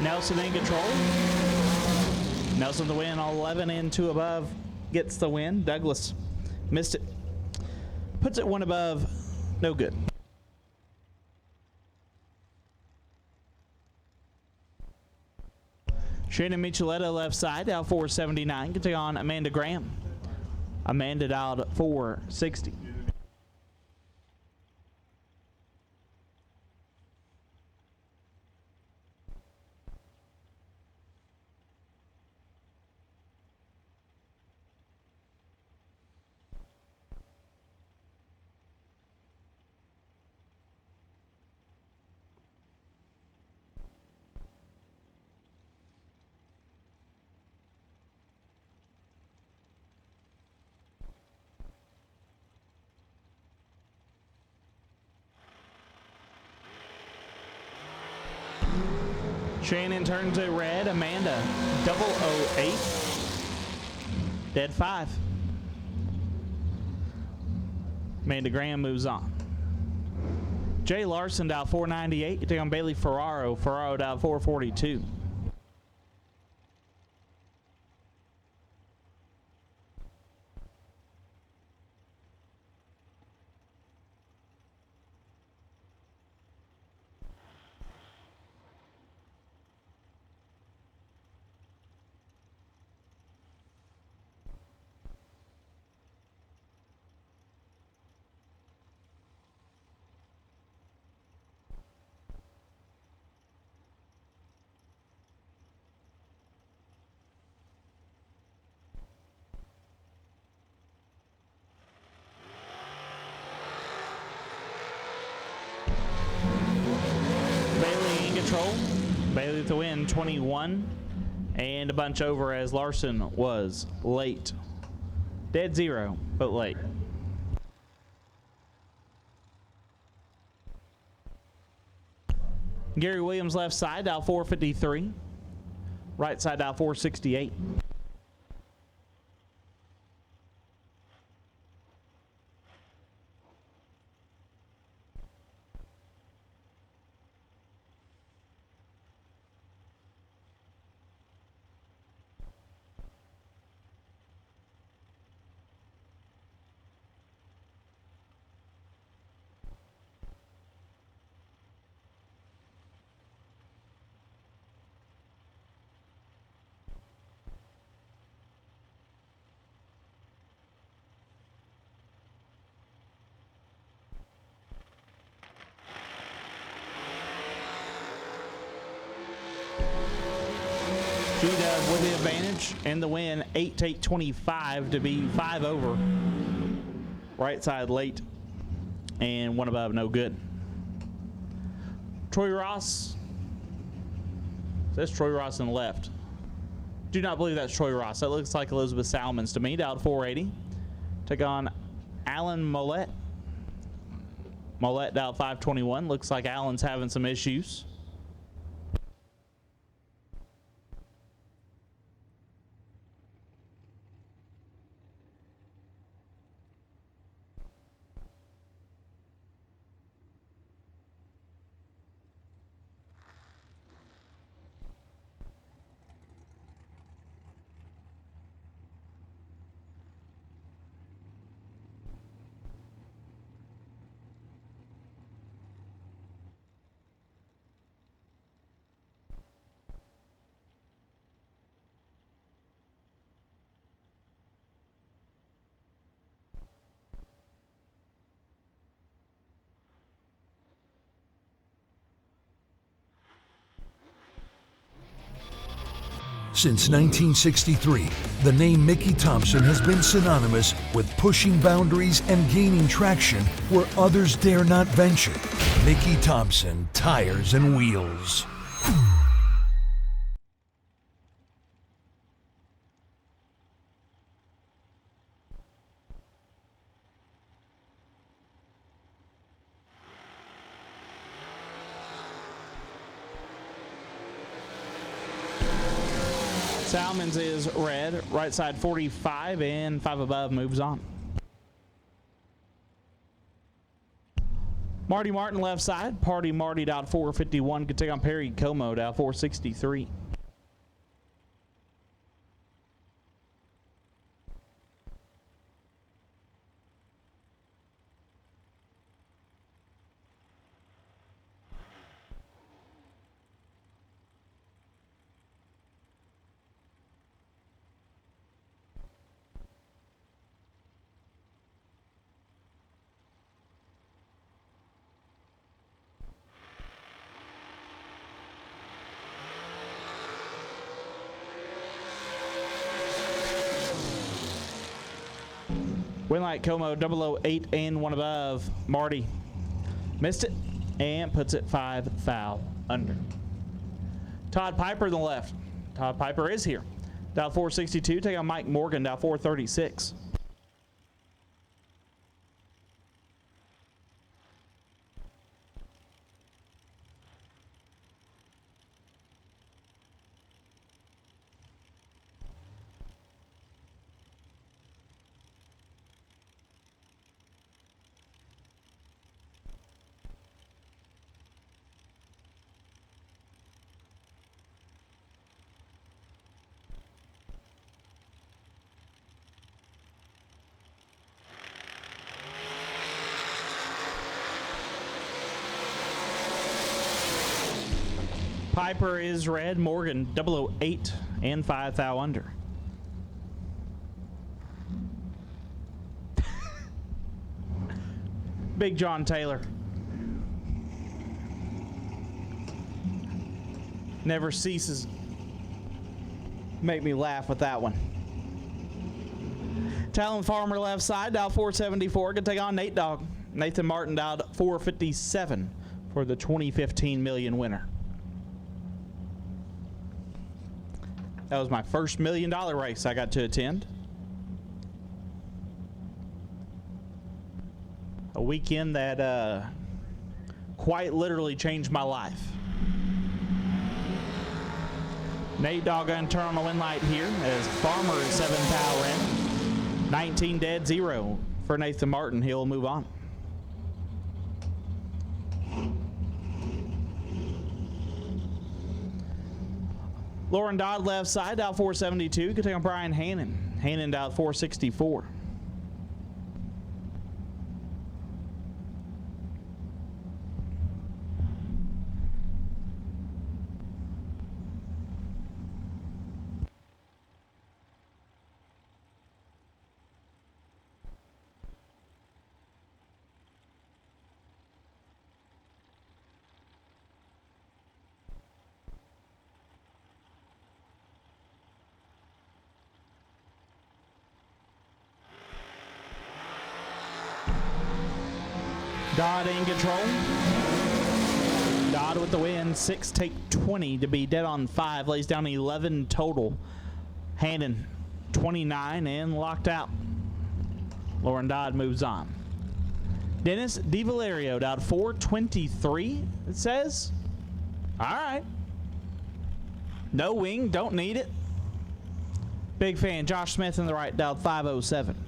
Nelson in control. Nelson the win, 11 and 2 above, gets the win. Douglas missed it. Puts it 1 above, no good. Shannon Micheletta left side, out 479, can take on Amanda Graham. Amanda dialed 460. Shannon turns it red. Amanda 008. Dead 5. Amanda Graham moves on. Jay Larson dialed 498. You take on Bailey Ferraro. Ferraro dialed 442. Bailey with the win, 21 and a bunch over as Larson was late. Dead 0, but late. Gary Williams left side, dial 453. Right side, dial 468. G-Dub with the advantage and the win, 8-8-25 to be 5 over. Right side late and 1 above, no good. Troy Ross. Says Troy Ross in the left. Do not believe that's Troy Ross. That looks like Elizabeth Salmons to me. Dialed 480. Take on Alan Mollett. Mollett dialed 521. Looks like Alan's having some issues. Since 1963, the name Mickey Thompson has been synonymous with pushing boundaries and gaining traction where others dare not venture. Mickey Thompson Tires and Wheels. Salmons is red, right side 45 and 5 above moves on. Marty Martin left side. Party Marty down 451. Could take on Perry Como down 463. Winlight Como 008 and 1 above. Marty missed it and puts it 5 foul under. Todd Piper on the left. Todd Piper is here. Down 462. Take on Mike Morgan down 436. Piper is red. Morgan 008 and 5 foul under. Big John Taylor. Never ceases. Make me laugh with that one. Talon Farmer left side, dial 474. Gonna take on Nate Dogg. Nathan Martin dialed 457 for the 2015 million winner. That was my first $1 million race I got to attend. A weekend that quite literally changed my life. Nate Dogg gonna turn on the win light here as Farmer is 7 foul red. 19 dead, 0 for Nathan Martin. He'll move on. Lauren Dodd left side, dial 472. Could take on Brian Hannon. Hannon dial 464. Dodd in control. Dodd with the win. 6 take 20 to be dead on 5. Lays down 11 total. Hannon 29 and locked out. Lauren Dodd moves on. Dennis DiValerio dialed 423, it says. All right. No wing, don't need it. Big fan. Josh Smith in the right dialed 507.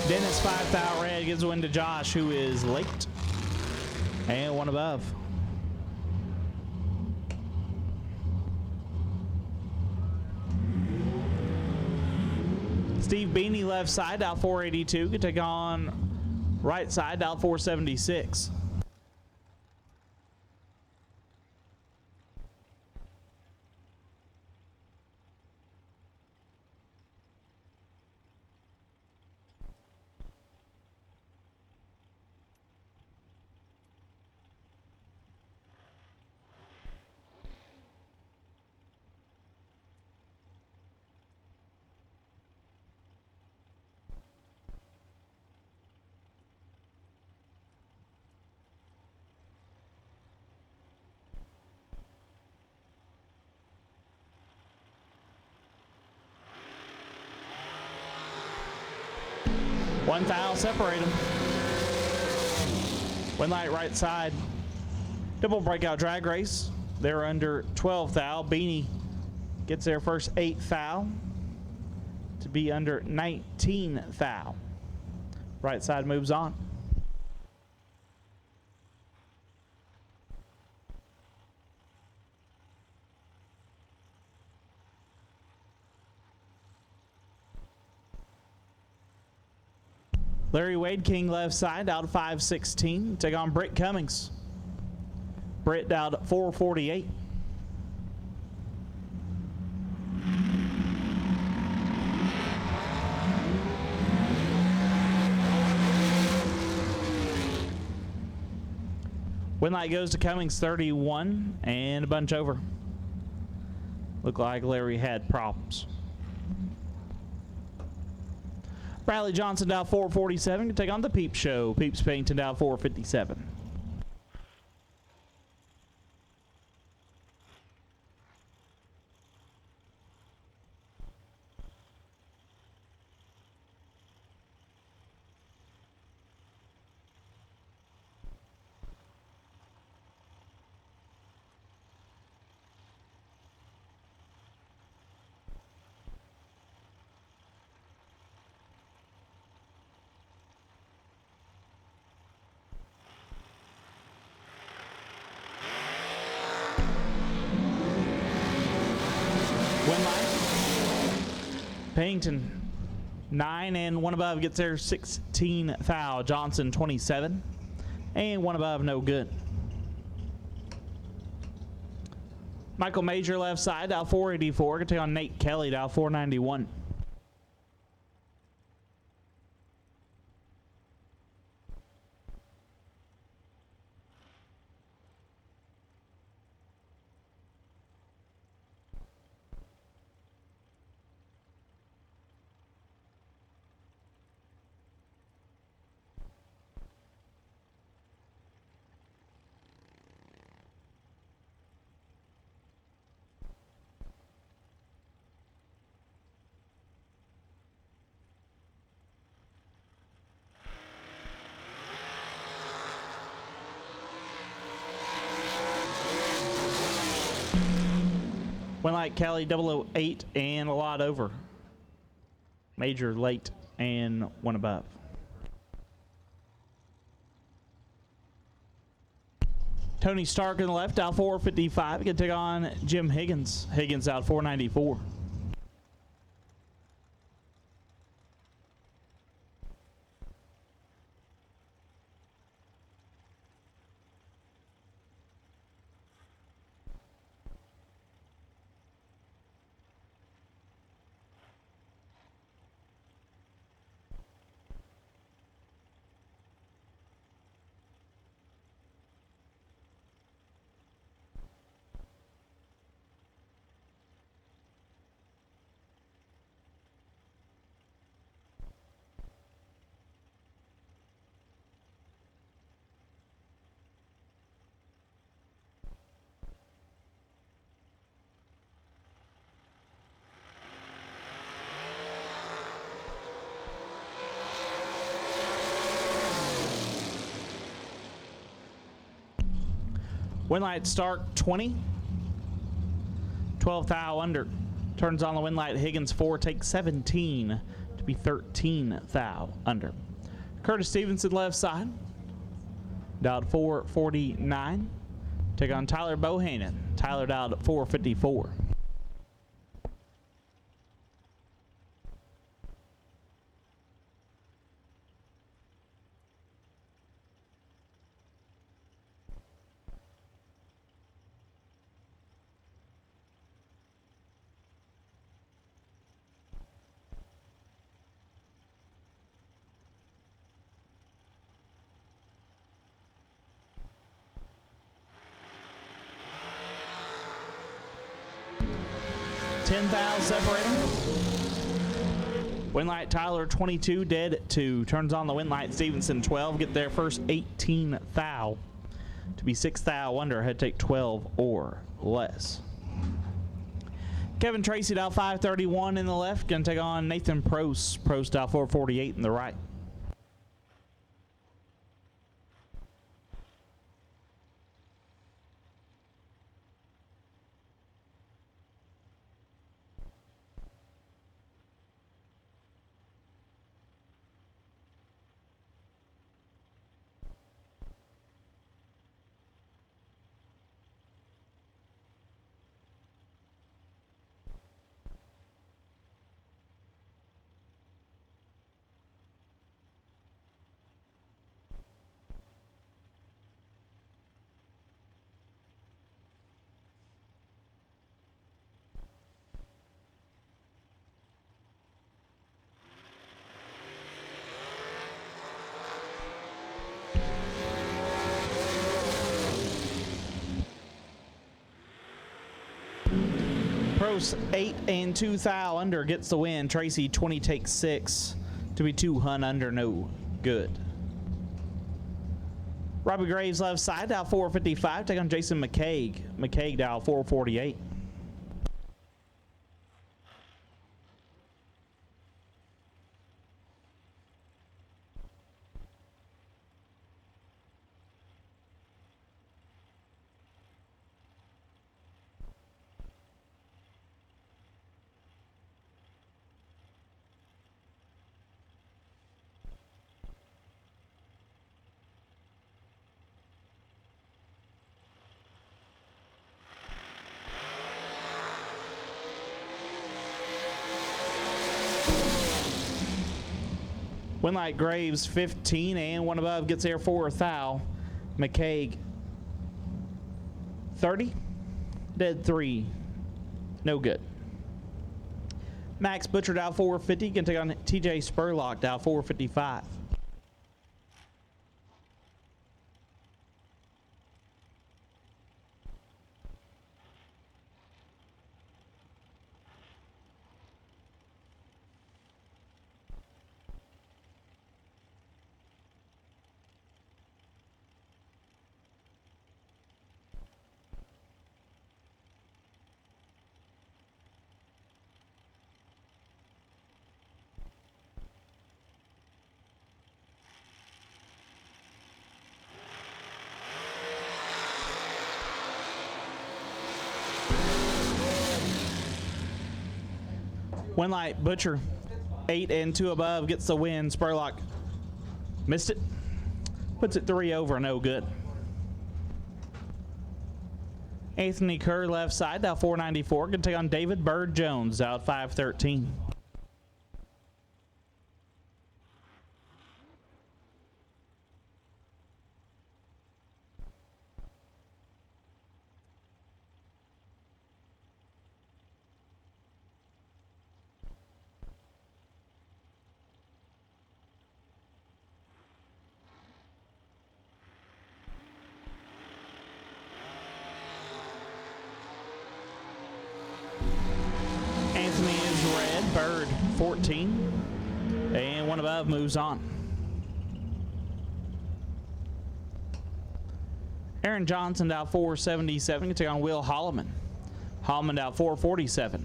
Dennis 5 foul red gives a win to Josh, who is late. And 1 above. Steve Beanie left side, out 482. Could take on right side, out 476. 1 thou separate them. Win light right side. Double breakout drag race. They're under 12 thou. Beanie gets their first 8 thou to be under 19 thou. Right side moves on. Larry Wade, King left side, out 5:16. Take on Britt Cummings. Britt down at 4:48. Win light goes to Cummings 31 and a bunch over. Looked like Larry had problems. Bradley Johnson down 4:47 to take on the Peep Show. Peeps Payton down 4:57. Win line. Payton 9 and 1 above gets their 16 thou. Johnson 27 and 1 above, no good. Michael Major left side, down 484. Gonna take on Nate Kelly, down 491. Went like Kelly 008 and a lot over. Major late and 1 above. Tony Stark on the left, out 455. Gonna take on Jim Higgins. Higgins out 494. Win light Stark 20. 12 thou under. Turns on the win light Higgins 4, takes 17 to be 13 thou under. Curtis Stevenson left side. Down 449. Take on Tyler Bohannon. Tyler down at 454. Separating. Win light Tyler 22, dead at 2. Turns on the win light Stevenson 12. Get their first 18 thou to be 6 thou under. Had to take 12 or less. Kevin Tracy down 531 in the left. Gonna take on Nathan Prost. Prost down 448 in the right. Gross 8 and 2 thou under gets the win. Tracy 20 takes 6 to be 2 hun under, no good. Robbie Graves left side, dial 455, take on Jason McCaig. McCaig dial 448. Winlight Graves 15 and 1 above gets there for a thou. McCaig 30, dead 3, no good. Max Butcher dial 450 can take on TJ Spurlock dial 455. Winlight Butcher 8 and 2 above gets the win. Spurlock missed it. Puts it 3 over, no good. Anthony Kerr left side, dial 494. Can take on David Bird Jones, out 513. Anthony is red, Bird 14, and 1 above moves on. Aaron Johnson dial 477 can take on Will Holloman. Holloman dial 447.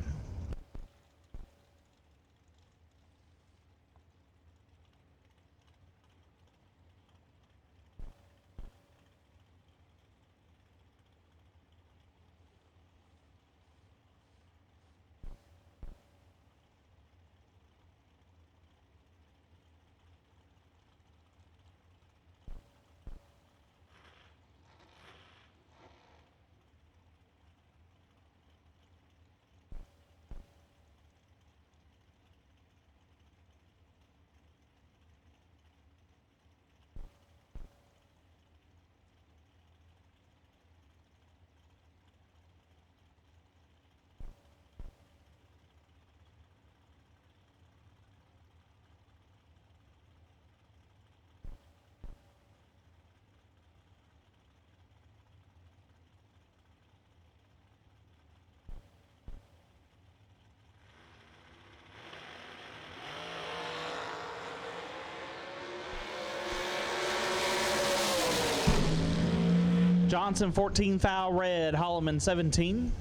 Johnson 14 foul red, Holloman 17,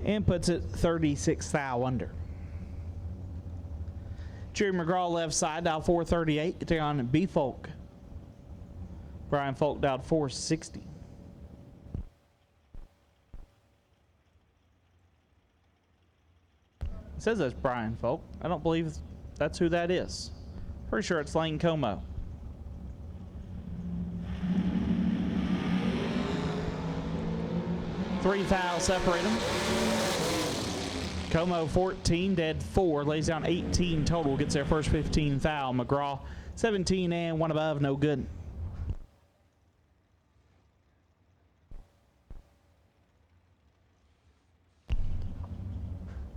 and puts it 36 foul under. Jerry McGraw left side, dial 438, take on B Folk. Brian Folk dialed 460. It says that's Brian Folk. I don't believe that's who that is. Pretty sure it's Lane Como. Three fouls separate them. Como 14, dead 4, lays down 18 total, gets their first 15 foul. McGraw 17 and 1 above, no good.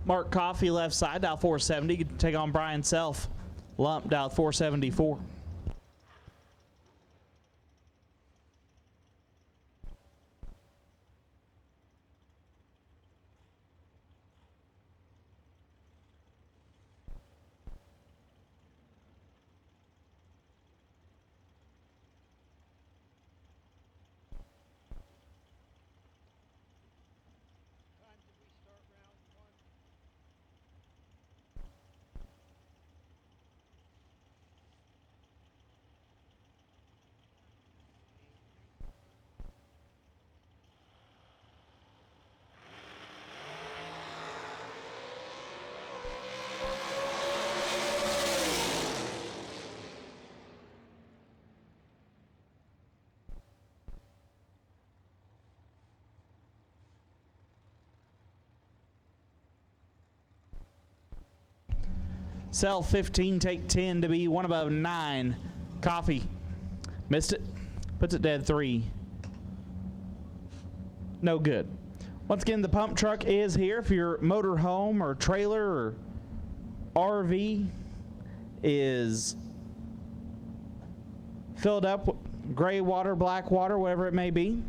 Mark Coffey left side, dial 470, take on Brian Self. Lump dial 474. Sell 15, take 10 to be 1 above 9. Coffee. Missed it. Puts it dead 3. No good. Once again, the pump truck is here. If your motor home or trailer or RV is filled up with gray water, black water, whatever it may be,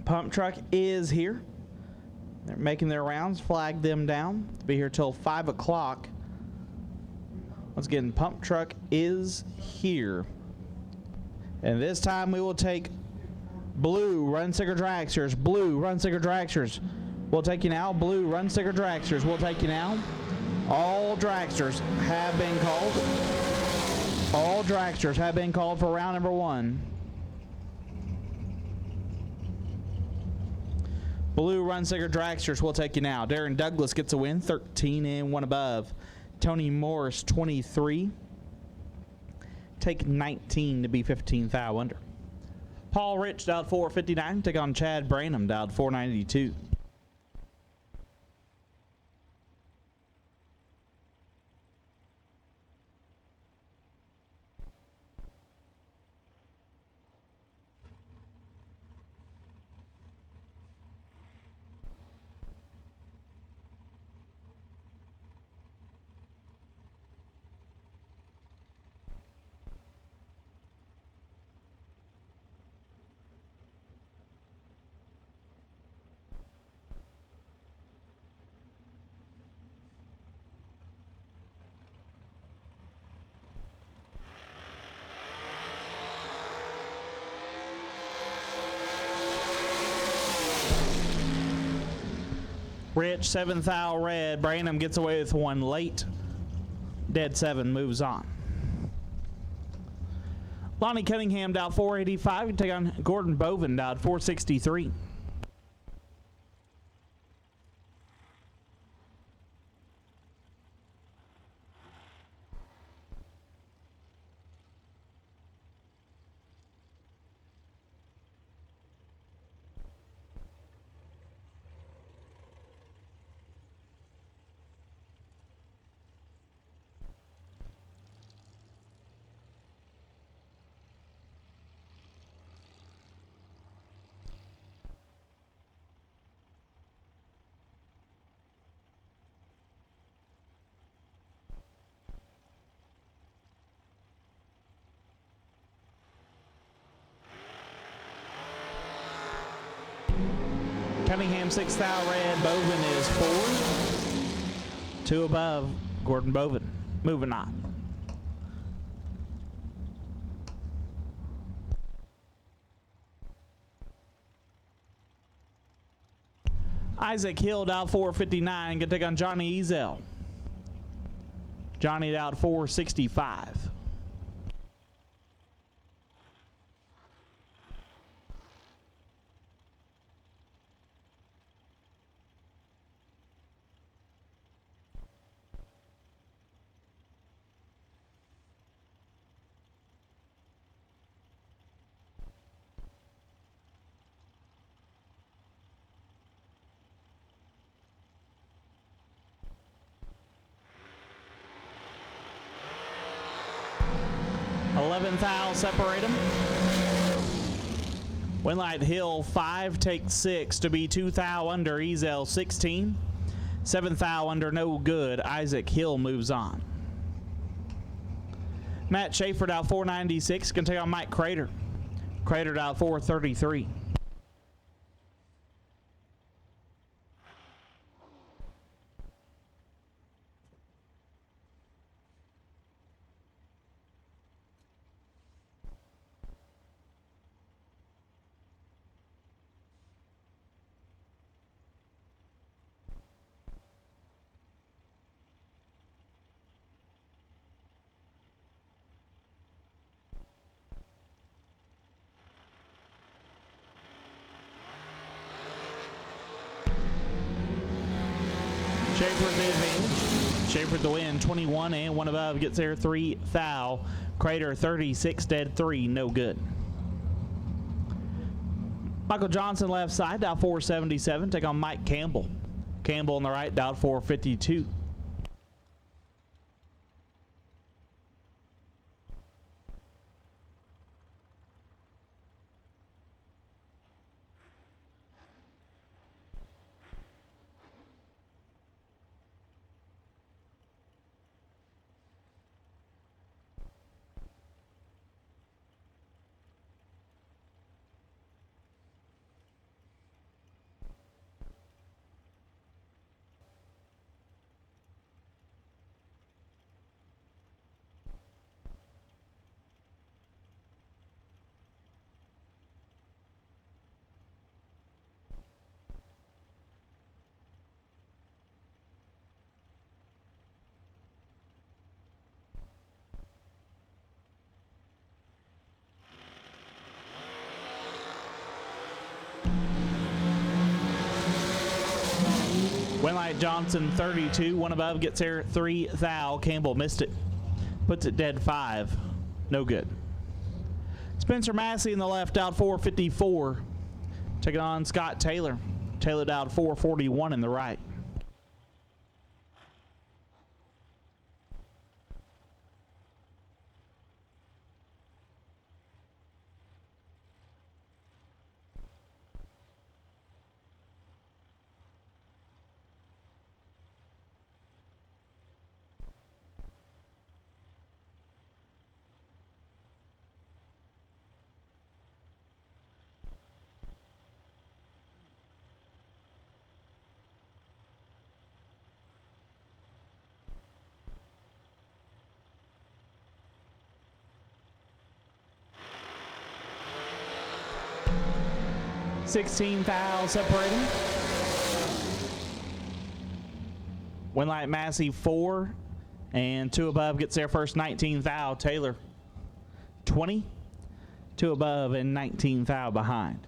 pump truck is here. They're making their rounds. Flag them down. To be here till 5 o'clock. Once again, pump truck is here. And this time we will take blue run sticker dragsters. Blue run sticker dragsters. We'll take you now. Blue run sticker dragsters. We'll take you now. All dragsters have been called. All dragsters have been called for round number 1. Blue run sticker dragsters. We'll take you now. Darren Douglas gets a win. 13 and 1 above. Tony Morris 23. Take 19 to be 15 thou under. Paul Rich dialed 459. Take on Chad Branham dialed 492. Rich, 7th thou red. Branham gets away with 1 late. Dead 7 moves on. Lonnie Cunningham dialed 485. You take on Gordon Bovin dialed 463. Cunningham 6th thou red. Bovin is 4. 2 above. Gordon Bovin. Moving on. Isaac Hill dialed 459. Gonna take on Johnny Ezel. Johnny dialed 465. Thou separate them. Winlight Hill 5 takes 6 to be 2 thou under. Ezel 16. 7th thou under, no good. Isaac Hill moves on. Matt Schaefer out 496. Gonna take on Mike Crater. Crater out 433. Schaefer the advantage. Schaefer the win. 21 and 1 above. Gets there 3 thou. Crater 36 dead 3. No good. Michael Johnson left side. Dial 477. Take on Mike Campbell. Campbell on the right. Dial 452. Winlight Johnson 32. One above gets there 3 thou. Campbell missed it. Puts it dead 5. No good. Spencer Massey in the left out 454. Taking on Scott Taylor. Taylor down 441 in the right. $16,000 separating. Winlight Massey 4 and 2 above gets there first. 19,000. Taylor 20, 2 above and 19,000 behind.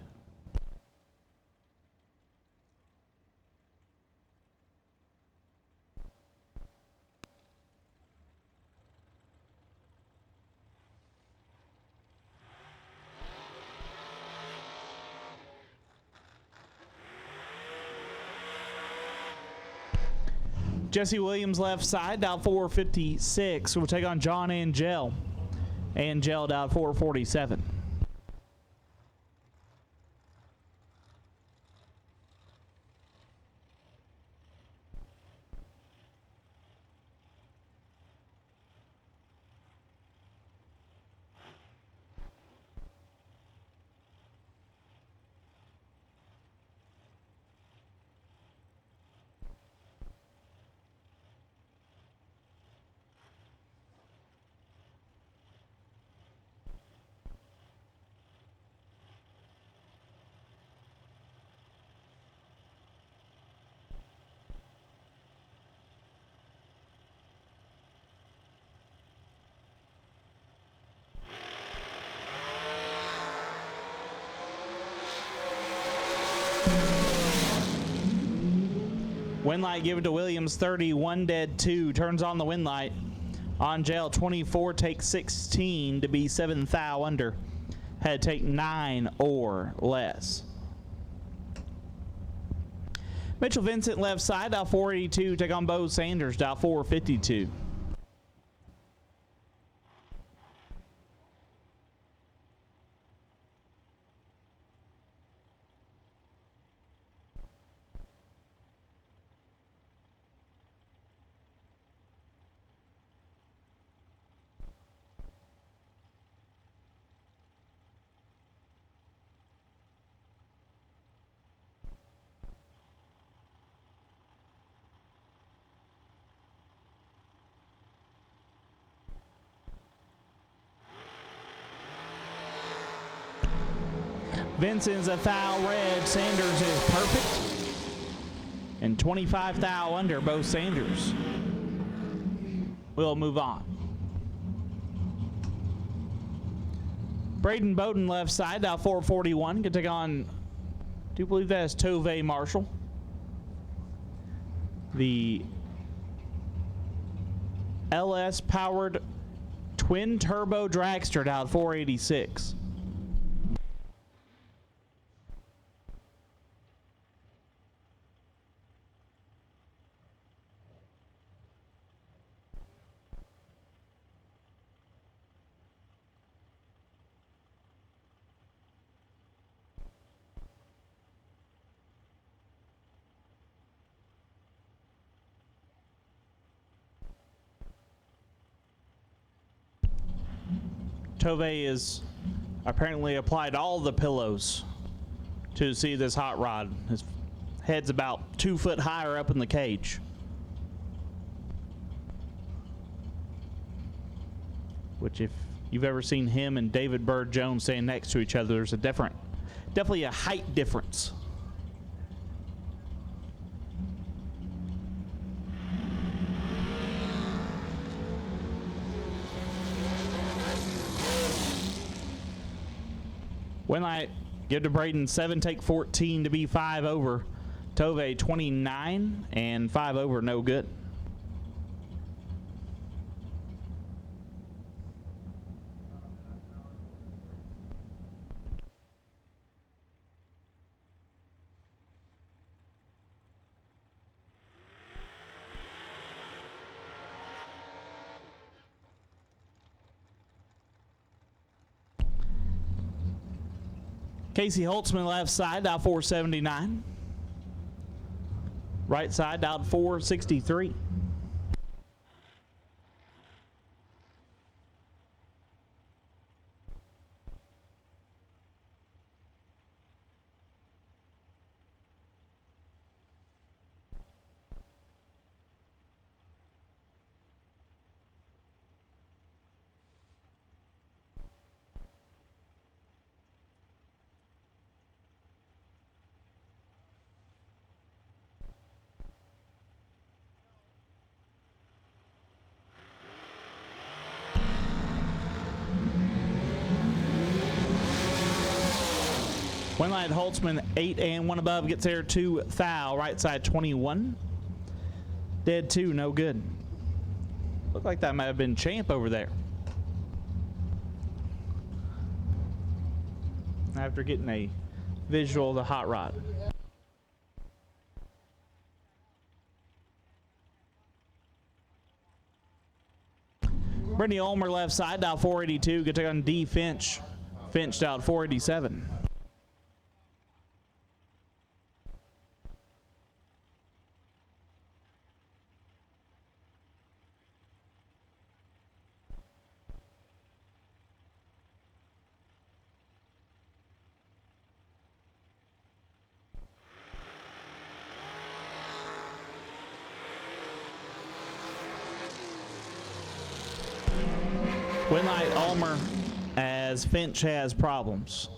Jesse Williams left side, down 456. We'll take on John Angel. Angel down 447. Winlight give it to Williams 30, 1 dead 2. Turns on the Winlight. Angel 24 takes 16 to be 7 thou under. Had to take 9 or less. Mitchell Vincent left side, down 482. Take on Bo Sanders, down 452. Vincent's a thou red. Sanders is perfect. And 25 thou under, both Sanders. We'll move on. Braden Bowden left side, now 441. Can take on, do you believe that is Tove Marshall? The LS powered twin turbo dragster down 486. Tove is apparently applied all the pillows to see this hot rod. His head's about 2 foot higher up in the cage. Which, if you've ever seen him and David Bird Jones standing next to each other, there's a definitely a height difference. Winlight give to Braden 7, take 14 to be 5 over. Tove 29 and 5 over, no good. Casey Holtzman left side, dialed 479. Right side, dialed 463. One line Holtzman, 8 and 1 above, gets there to foul. Right side 21. Dead 2, no good. Looked like that might have been Champ over there. After getting a visual of the hot rod. Brittany Ulmer left side, dial 482. Good take on D Finch. Finch dialed 487. Winlight Ulmer as Finch has problems.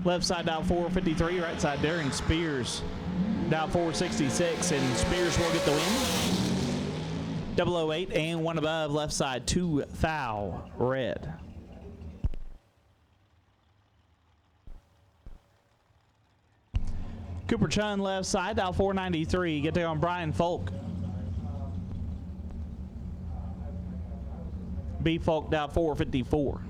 Left side dial 453, right side Darren Spears dial 466, and Spears will get the win. 008 and 1 above, left side 2 foul, red. Cooper Chun left side dial 493, get there on Brian Folk. B Folk dial 454.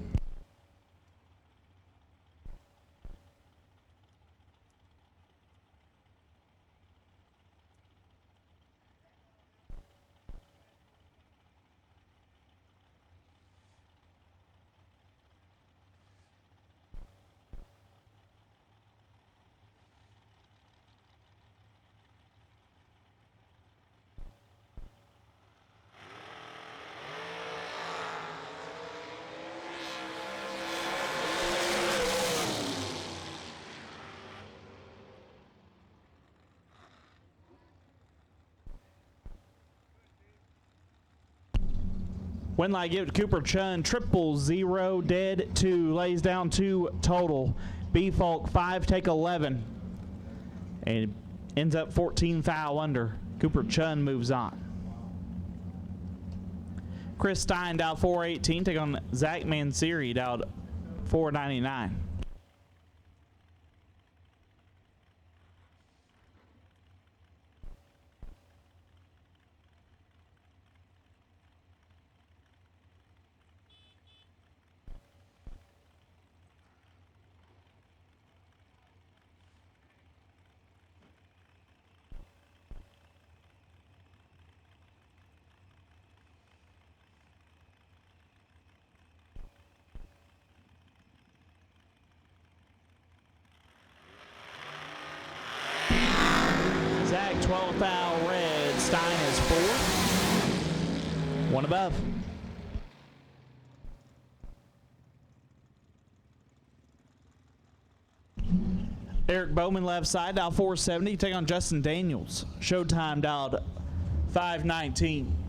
Winlight give it to Cooper Chun, 000, dead 2, lays down 2 total. B Folk 5, take 11. And ends up 14 foul under. Cooper Chun moves on. Chris Stein dialed 418, take on Zach Mansiri, dialed 499. Zach 12 foul, red. Stein is 4. 1 above. Eric Bowman left side, dial 470. Take on Justin Daniels. Showtime dialed 519.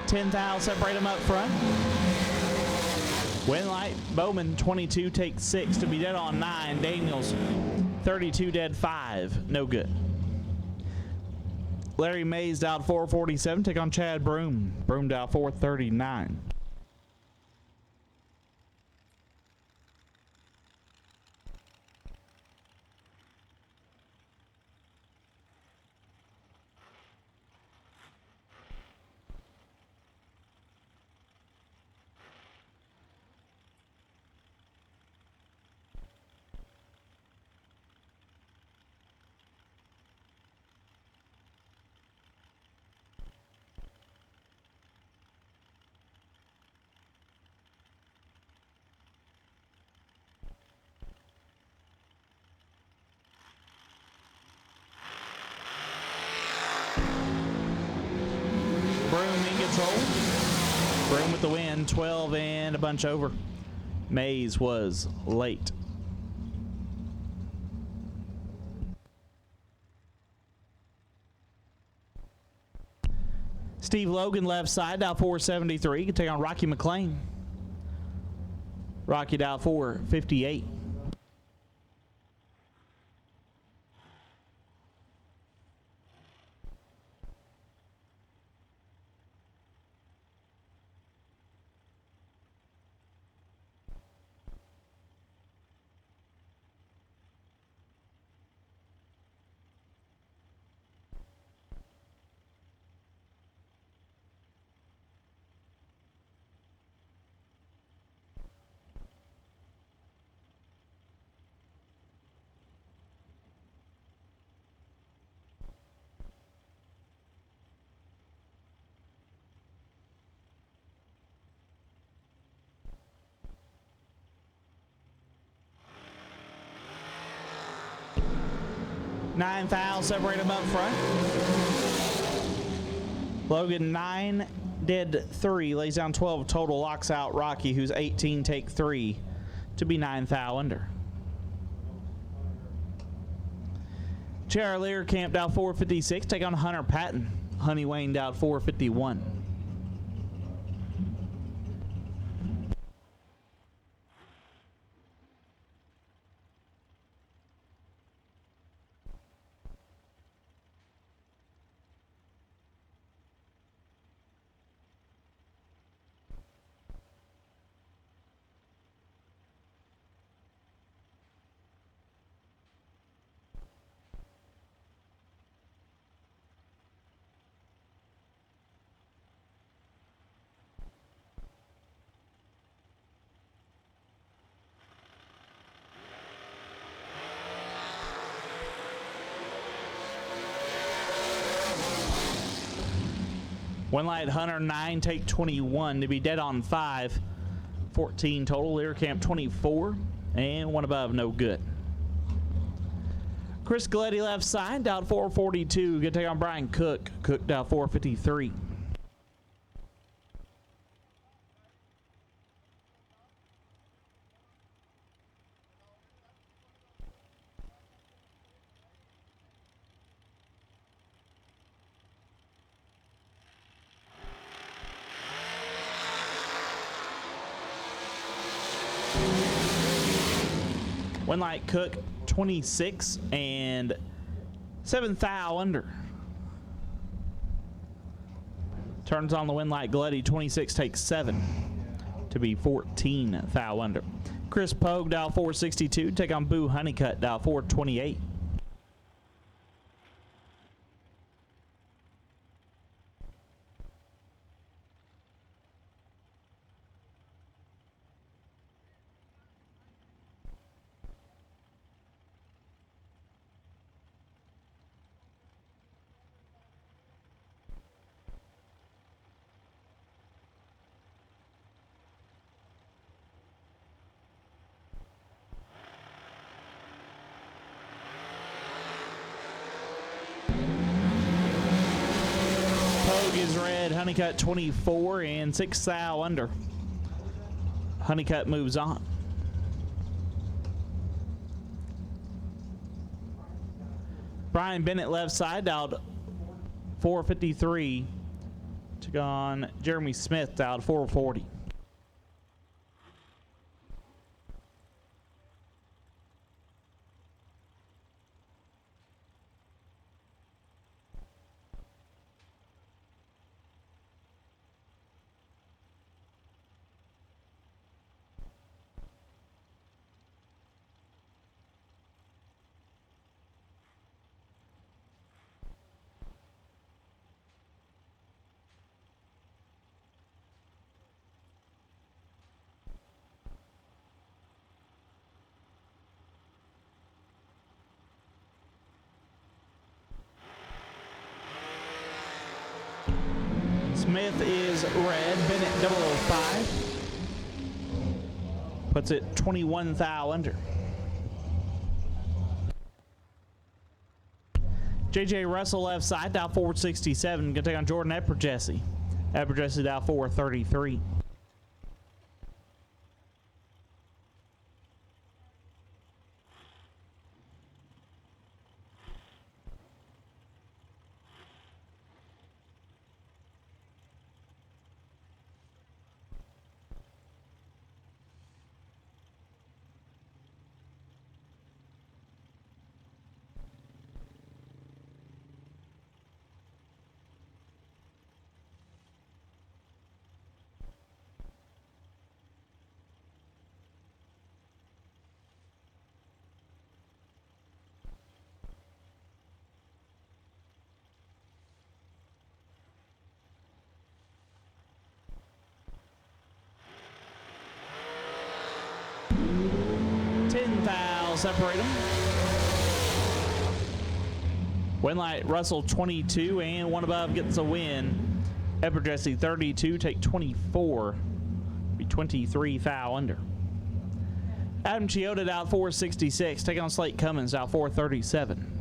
$10,000 separate them up front. Winlight, Bowman 22 takes 6 to be dead on 9. Daniels 32 dead 5, no good. Larry Mays dialed 447, take on Chad Broom. Broom dialed 439. Broom in control. Broom with the win, 12 and a bunch over. Mays was late. Steve Logan left side, dial 473. Can take on Rocky McLean. Rocky dial 458. $9,000 separate them up front. Logan 9 dead 3, lays down 12 total, locks out Rocky, who's 18 take 3 to be $9,000 under. J.R. Lear camped out 456, take on Hunter Patton. Honey Wayne down 451. One light Hunter 9 take 21 to be dead on 5. 14 total. Lear camp 24 and one above, no good. Chris Galetti left side, dialed 442. Good take on Brian Cook. Cook dialed 453. One light Cook 26 and 7,000 under. Turns on the win light Galetti 26 takes 7 to be 14,000 under. Chris Pogue dial 462, take on Boo Honeycutt dial 428. red, Honeycutt 24 and 6 thou under. Honeycutt moves on. Brian Bennett left side out 453. Took on Jeremy Smith out 440. Smith is red, Bennett 005. Puts it 21 thou under. JJ Russell left side, down 467. Gonna take on Jordan Epperjesse. Epperjesse down 433. Separate them. Winlight Russell 22 and one above gets a win. Epperjesse 32, take 24. Be 23 thou under. Adam Chioda out 466, taking on Slate Cummins out 437.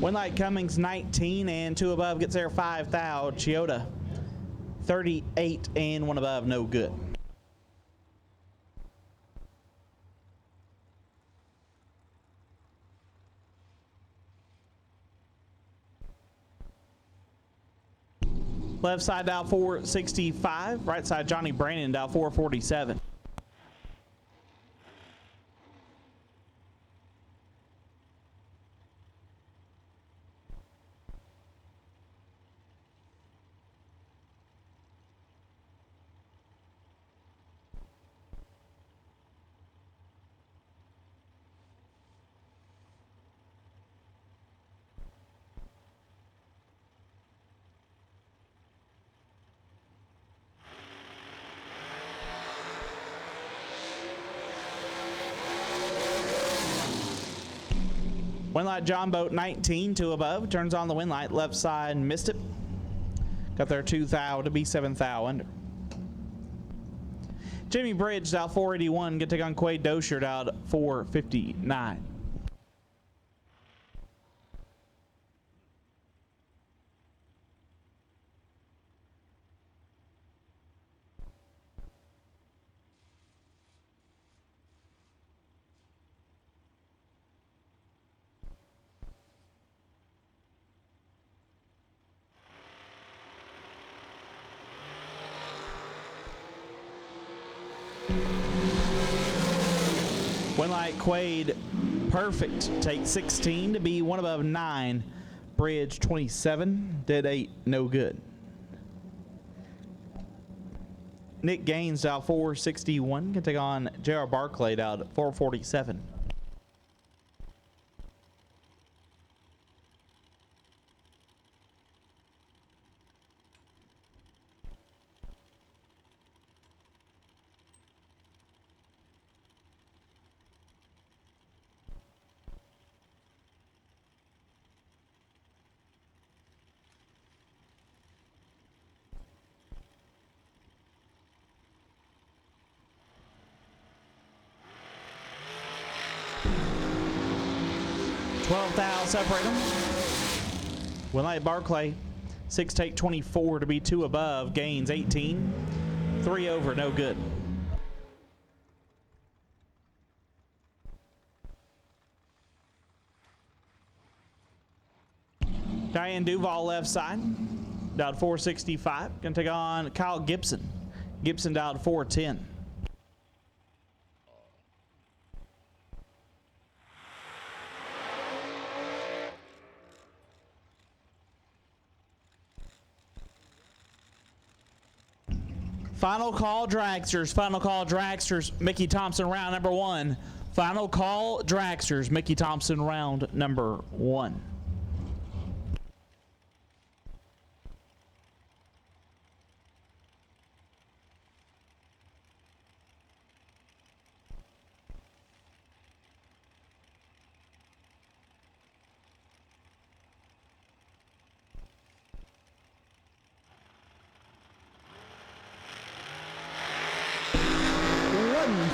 Winlight Cummings 19 and two above gets there 5 thou. Chioda 38 and one above, no good. Left side down 465, right side Johnny Brandon down 447. Winlight John Boat 19, two above, turns on the Winlight, left side, missed it. Got there 2 thou to be 7 thou under. Jimmy Bridge out 481, get to take on Quade Dozier out 459. Winlight Quade, perfect. Take 16 to be one above 9. Bridge 27, dead 8, no good. Nick Gaines out 461, can take on J.R. Barclay out at 447. Separate them. Winlight Barclay, 6 take 24 to be 2 above. Gains 18. 3 over, no good. Diane Duval left side, down 465. Gonna take on Kyle Gibson. Gibson down 410. Final call, Dragsters. Final call, Dragsters. Mickey Thompson, round number 1. Final call, Dragsters. Mickey Thompson, round number 1.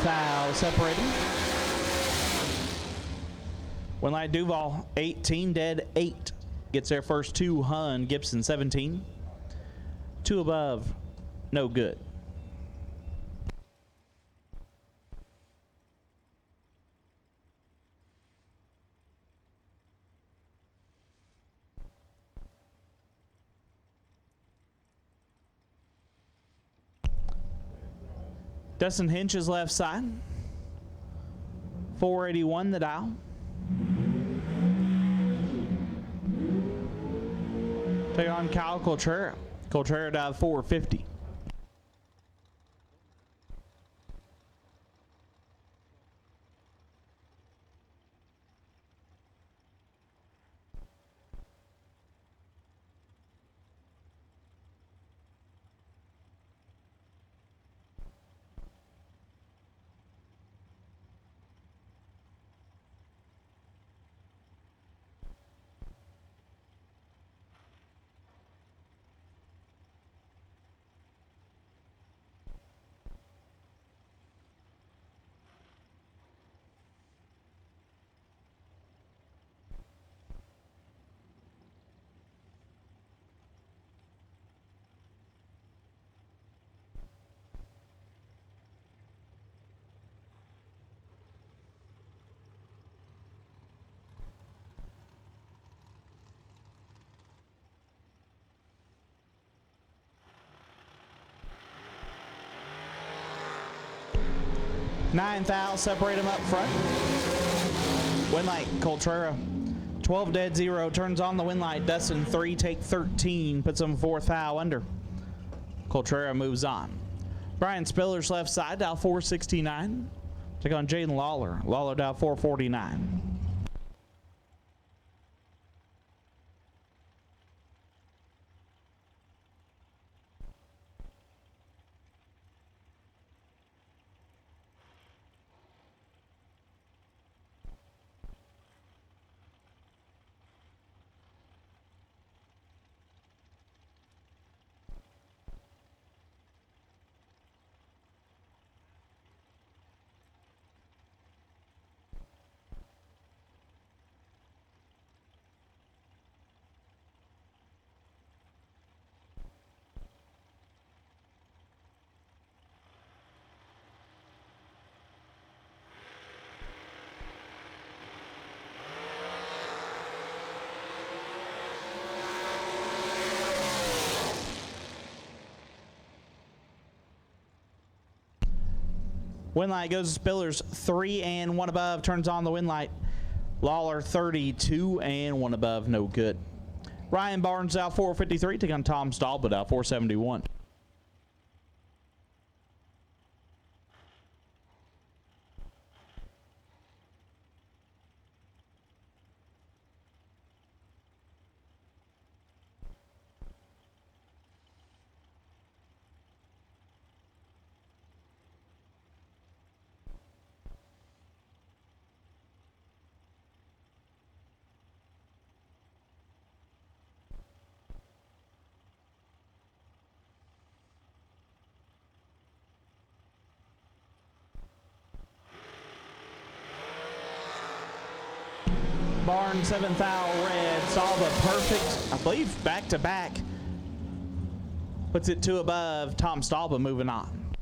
Foul separating. Winlight Duval 18, dead 8. Gets their first 2. Hun Gibson 17. 2 above, no good. Dustin Hinch's left side. 481 the dial. Take on Kyle Coltrera. Coltrera dialed 450. Nine thou, separate them up front. Winlight, Coltrera, 12 dead 0, turns on the Winlight. Dustin 3 take 13, puts him 4th thou under. Coltrera moves on. Brian Spiller's left side, dial 469. Take on Jaden Lawler. Lawler dial 449. Winlight goes to Spillers, 3 and 1 above, turns on the Winlight. Lawler 32 and 1 above, no good. Ryan Barnes out 453, taking on Tom Stallbut out 471. Barnes, 7th thou red, saw the perfect, I believe, back-to-back. Puts it 2 above. Tom Stallbut moving on.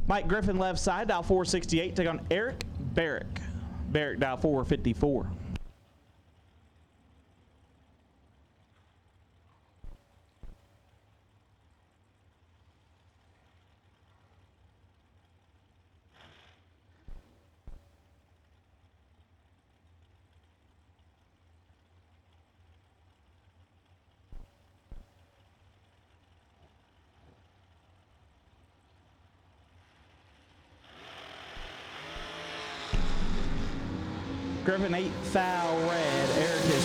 Mike Griffin left side, dial 468, take on Eric Barrick. Barrick dial 454. Griffin 8th thou red. Eric is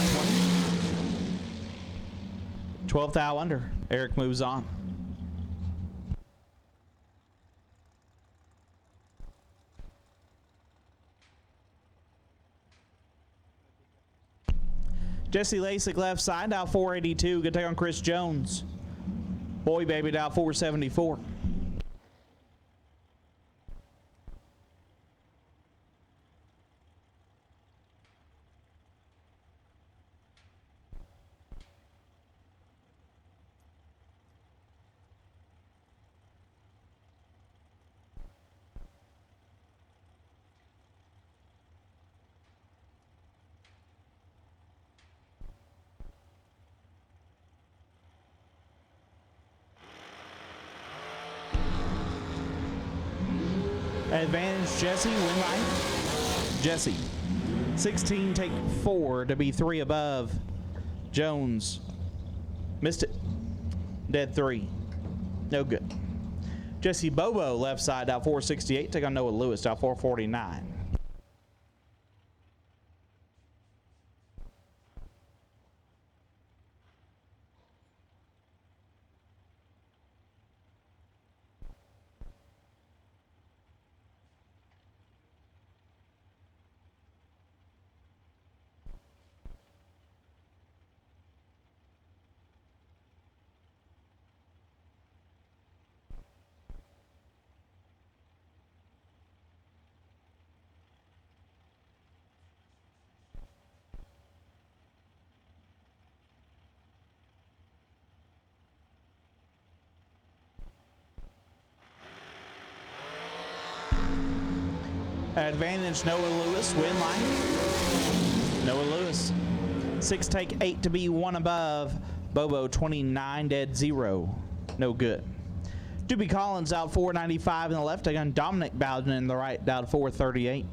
20. 12th thou under. Eric moves on. Jesse Lasik left side, dial 482. Good take on Chris Jones. Boy Baby dial 474. Advantage Jesse, win line. Jesse. 16, take 4 to be 3 above. Jones. Missed it. Dead 3. No good. Jesse Bobo left side out 468. Take on Noah Lewis out 449. Advantage Noah Lewis, win line. Noah Lewis. 6, take 8 to be 1 above. Bobo 29, dead 0. No good. Doobie Collins out 495 in the left. Again, Dominic Bowden in the right, down 438.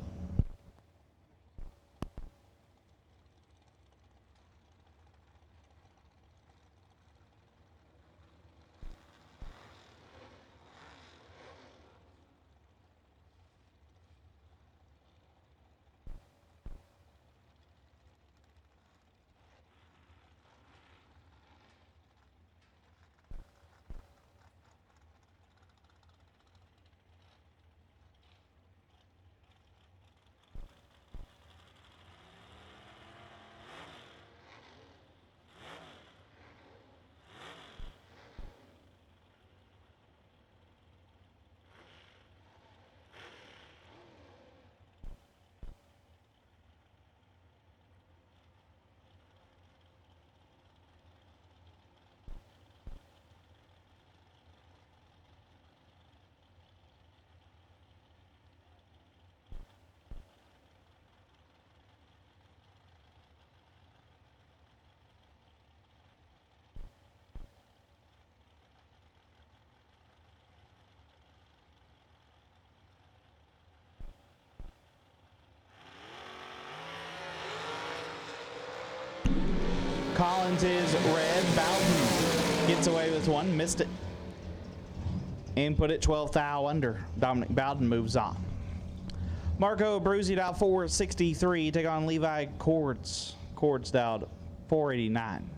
Collins is red. Bowden gets away with one, missed it, and put it 12 thou under. Dominic Bowden moves on. Marco Abruzzi dialed 463. Take on Levi Cords. Cords dialed 489.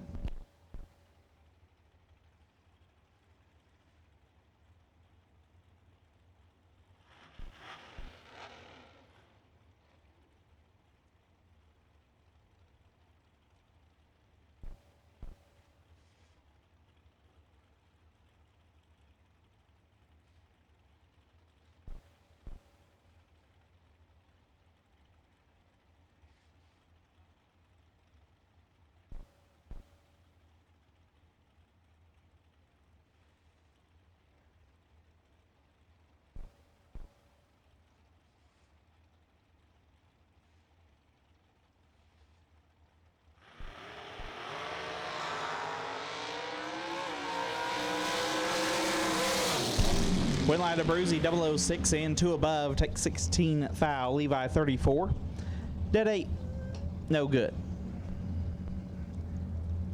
Winlight Abruzzi 006 and 2 above. Take 16 foul. Levi 34. Dead 8. No good.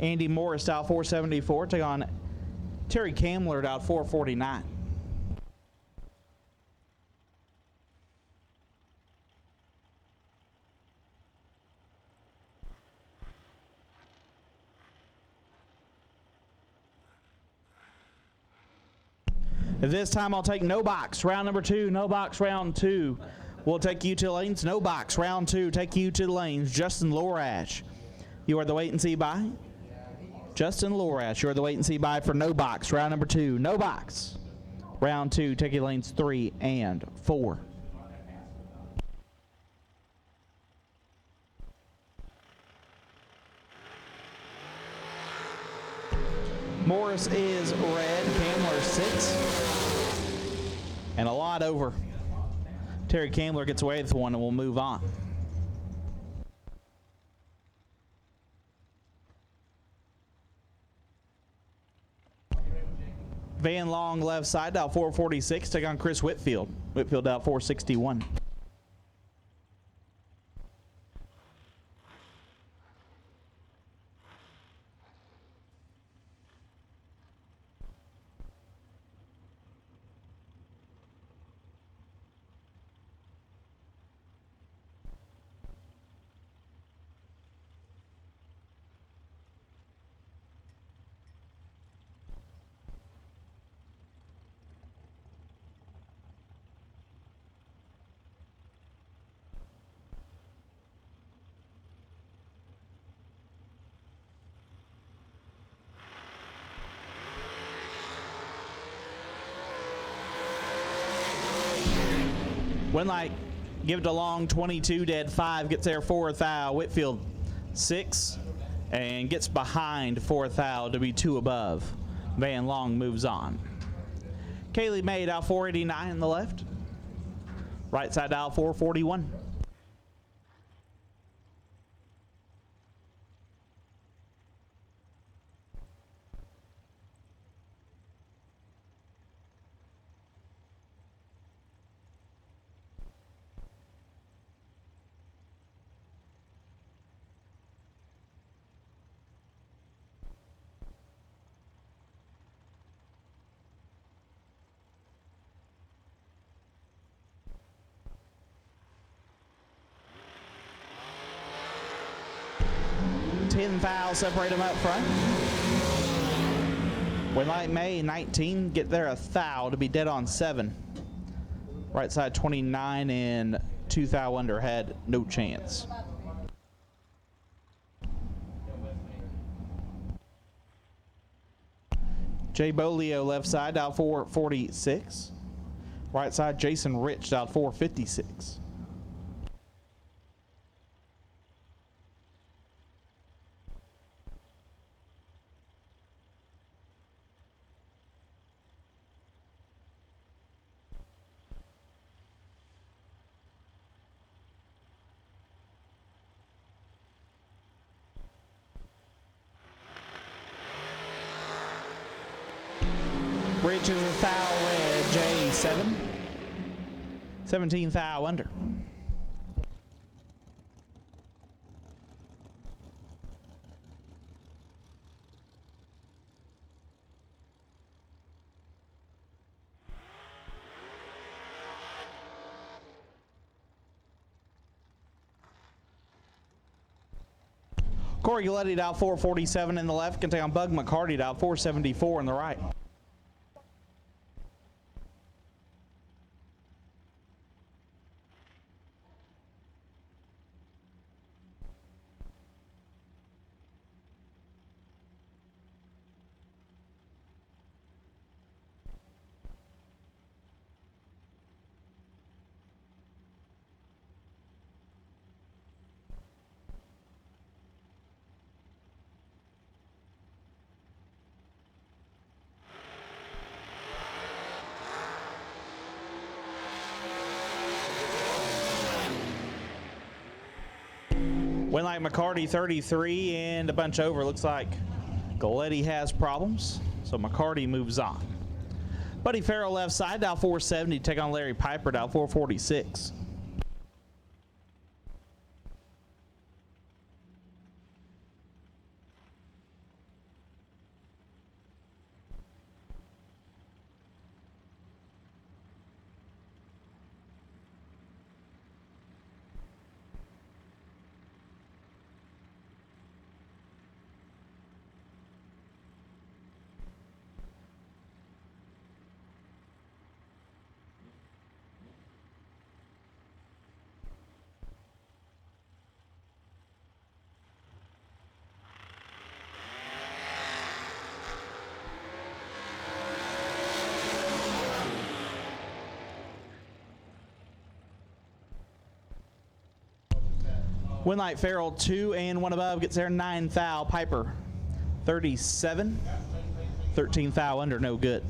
Andy Morris dialed 474. Take on Terry Kamler dialed 449. This time I'll take no box. Round number 2, no box, round 2. We'll take you to lanes. No box, round 2. Take you to the lanes. Justin Lorash, you are the wait and see by. Justin Lorash, you are the wait and see by for no box. Round number 2, no box. Round 2, take you lanes 3 and 4. Morris is red. Kamler 6. And a lot over. Terry Kamler gets away with one and we'll move on. Van Long left side, dial 446. Take on Chris Whitfield. Whitfield dial 461. Winlight, give it a long 22, dead 5, gets there 4 thou. Whitfield 6 and gets behind 4 thou to be 2 above. Van Long moves on. Kaylee May dial 489 on the left. Right side dial 441. Foul, separate them up front. Winlight May 19, get there a thou to be dead on 7. Right side 29 and 2 thou underhead, no chance. Jay Bolio left side, dial 446. Right side Jason Rich, dial 456. Rich is a thou red, J7. 17 thou under. Corey Galletti dial 447 in the left can take on Bug McCarty dial 474 in the right. Went like McCarty 33 and a bunch over. Looks like Galletti has problems, so McCarty moves on. Buddy Farrell left side, dial 470, take on Larry Piper, dial 446. Winlight Farrell 2 and 1 above gets there 9 thou. Piper 37, 13 thou under, no good.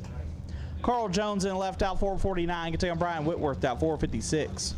Carl Jones in left out 449 can take on Brian Whitworth out 456.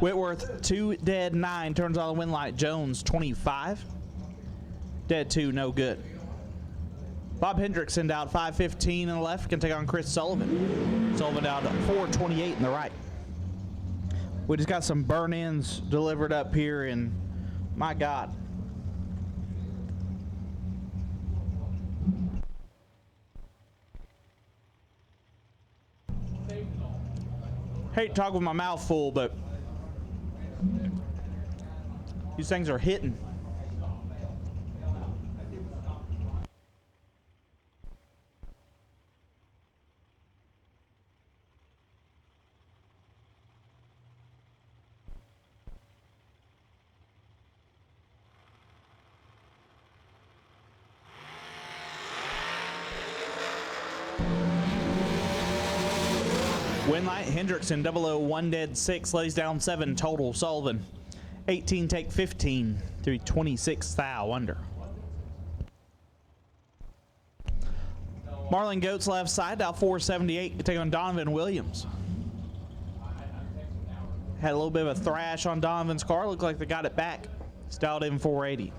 Whitworth 2 dead 9 turns on the Winlight. Jones 25 dead 2, no good. Bob Hendrickson out 515 in the left can take on Chris Sullivan. Sullivan out 428 in the right. We just got some burn-ins delivered up here, and my God. Hate to talk with my mouth full, but these things are hitting. Winlight Hendrickson 001 dead 6 lays down 7 total. Sullivan 18 take 15 through 26 thou under. Marlon Goats left side out 478 to take on Donovan Williams. Had a little bit of a thrash on Donovan's car. Looked like they got it back. Styled in 480.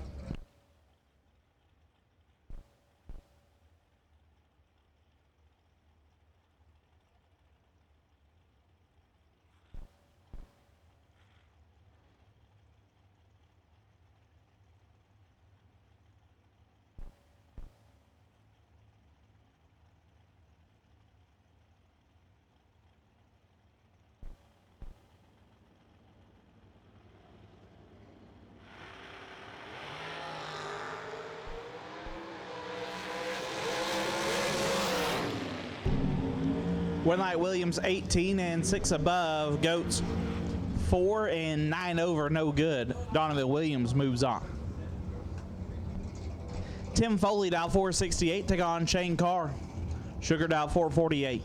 Winlight Williams 18 and 6 above. Goats 4 and 9 over, no good. Donovan Williams moves on. Tim Foley down 468, take on Shane Carr. Sugared out 448.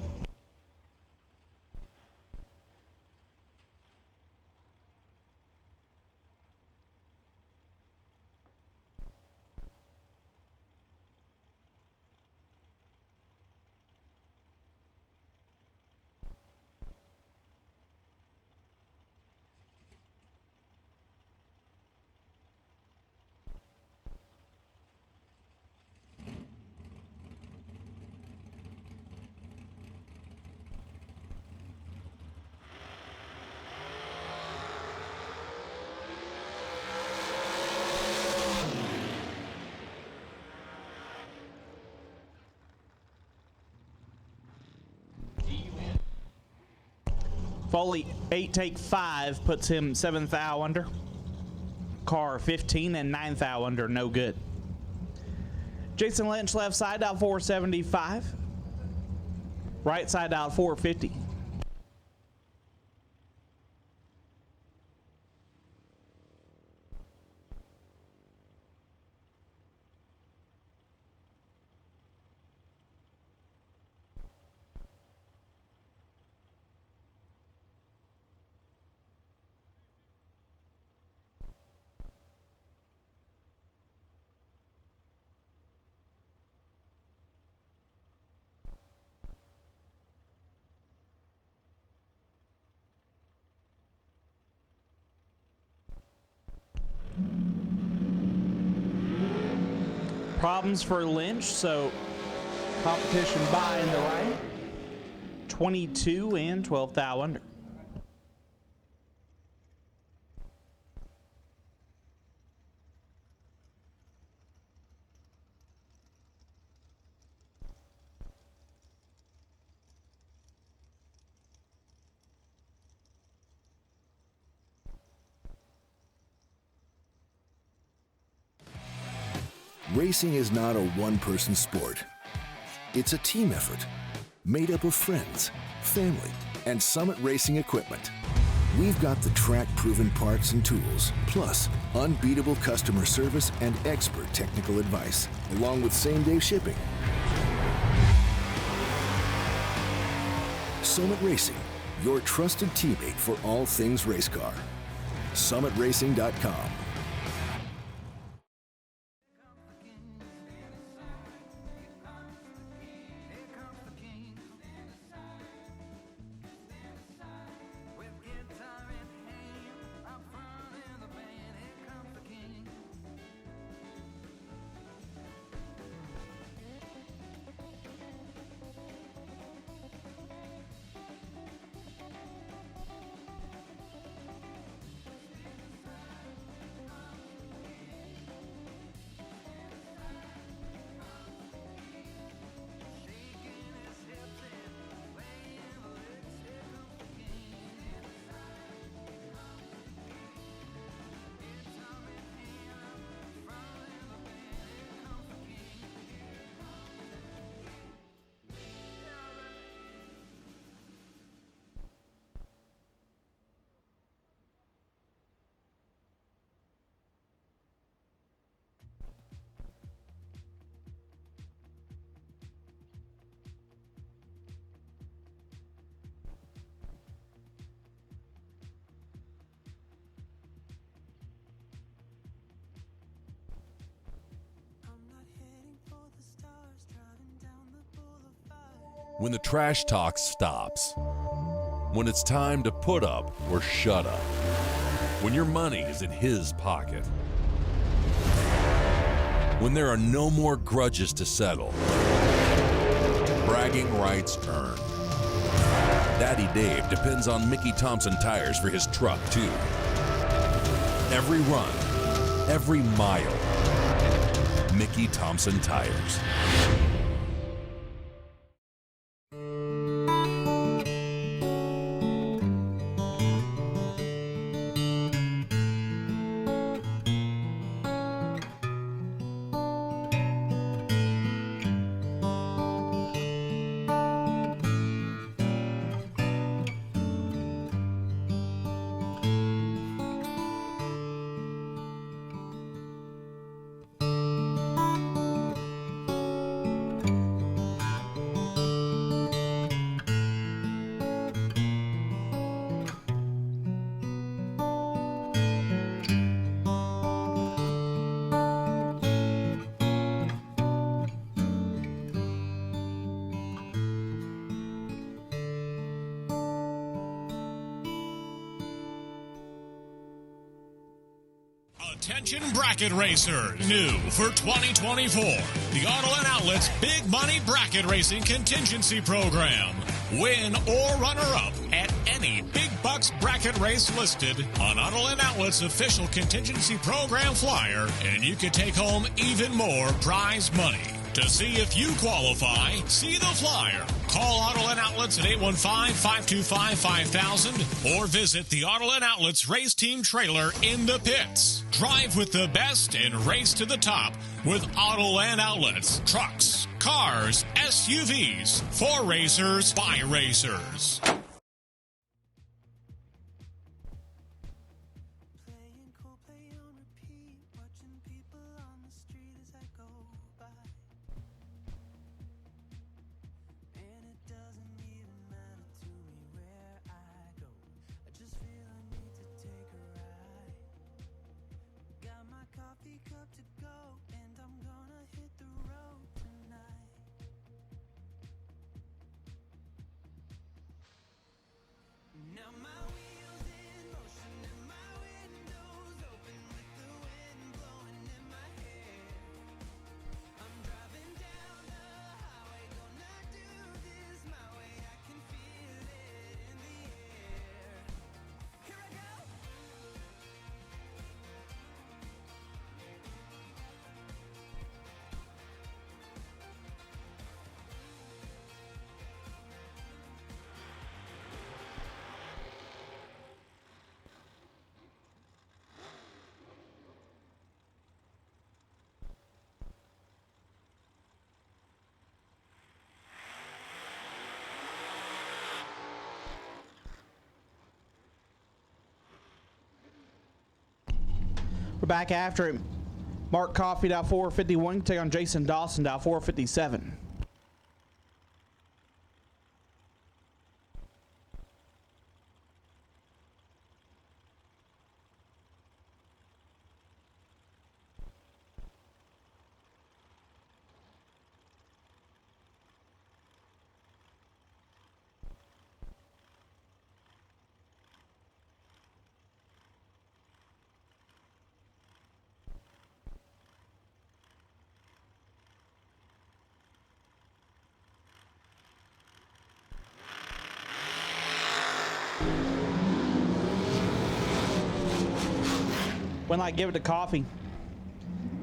Foley 8 take 5 puts him 7th thou under. Carr 15 and 9th thou under, no good. Jason Lynch left side out 475. Right side out 450. Problems for Lynch, so competition by in the right. 22 and 12th thou under. Racing is not a one-person sport. It's a team effort made up of friends, family, and Summit Racing equipment. We've got the track-proven parts and tools, plus unbeatable customer service and expert technical advice, along with same-day shipping. Summit Racing, your trusted teammate for all things race car. SummitRacing.com. When the trash talk stops. When it's time to put up or shut up. When your money is in his pocket. When there are no more grudges to settle. Bragging rights earned. Daddy Dave depends on Mickey Thompson tires for his truck, too. Every run, every mile. Mickey Thompson tires. Attention bracket racers. New for 2024. The Auto and Outlet's Big Money Bracket Racing Contingency Program. Win or runner-up at any Big Bucks bracket race listed on Auto and Outlet's official contingency program flyer, and you can take home even more prize money. To see if you qualify, see the flyer. Call Auto and Outlets at 815-525-5000 or visit the Auto and Outlets race team trailer in the pits. Drive with the best and race to the top with Auto and Outlets. Trucks, cars, SUVs, for racers, by racers. We're back after him. Mark Coffey down 451 take on Jason Dawson down 457. When I give it to Coffey,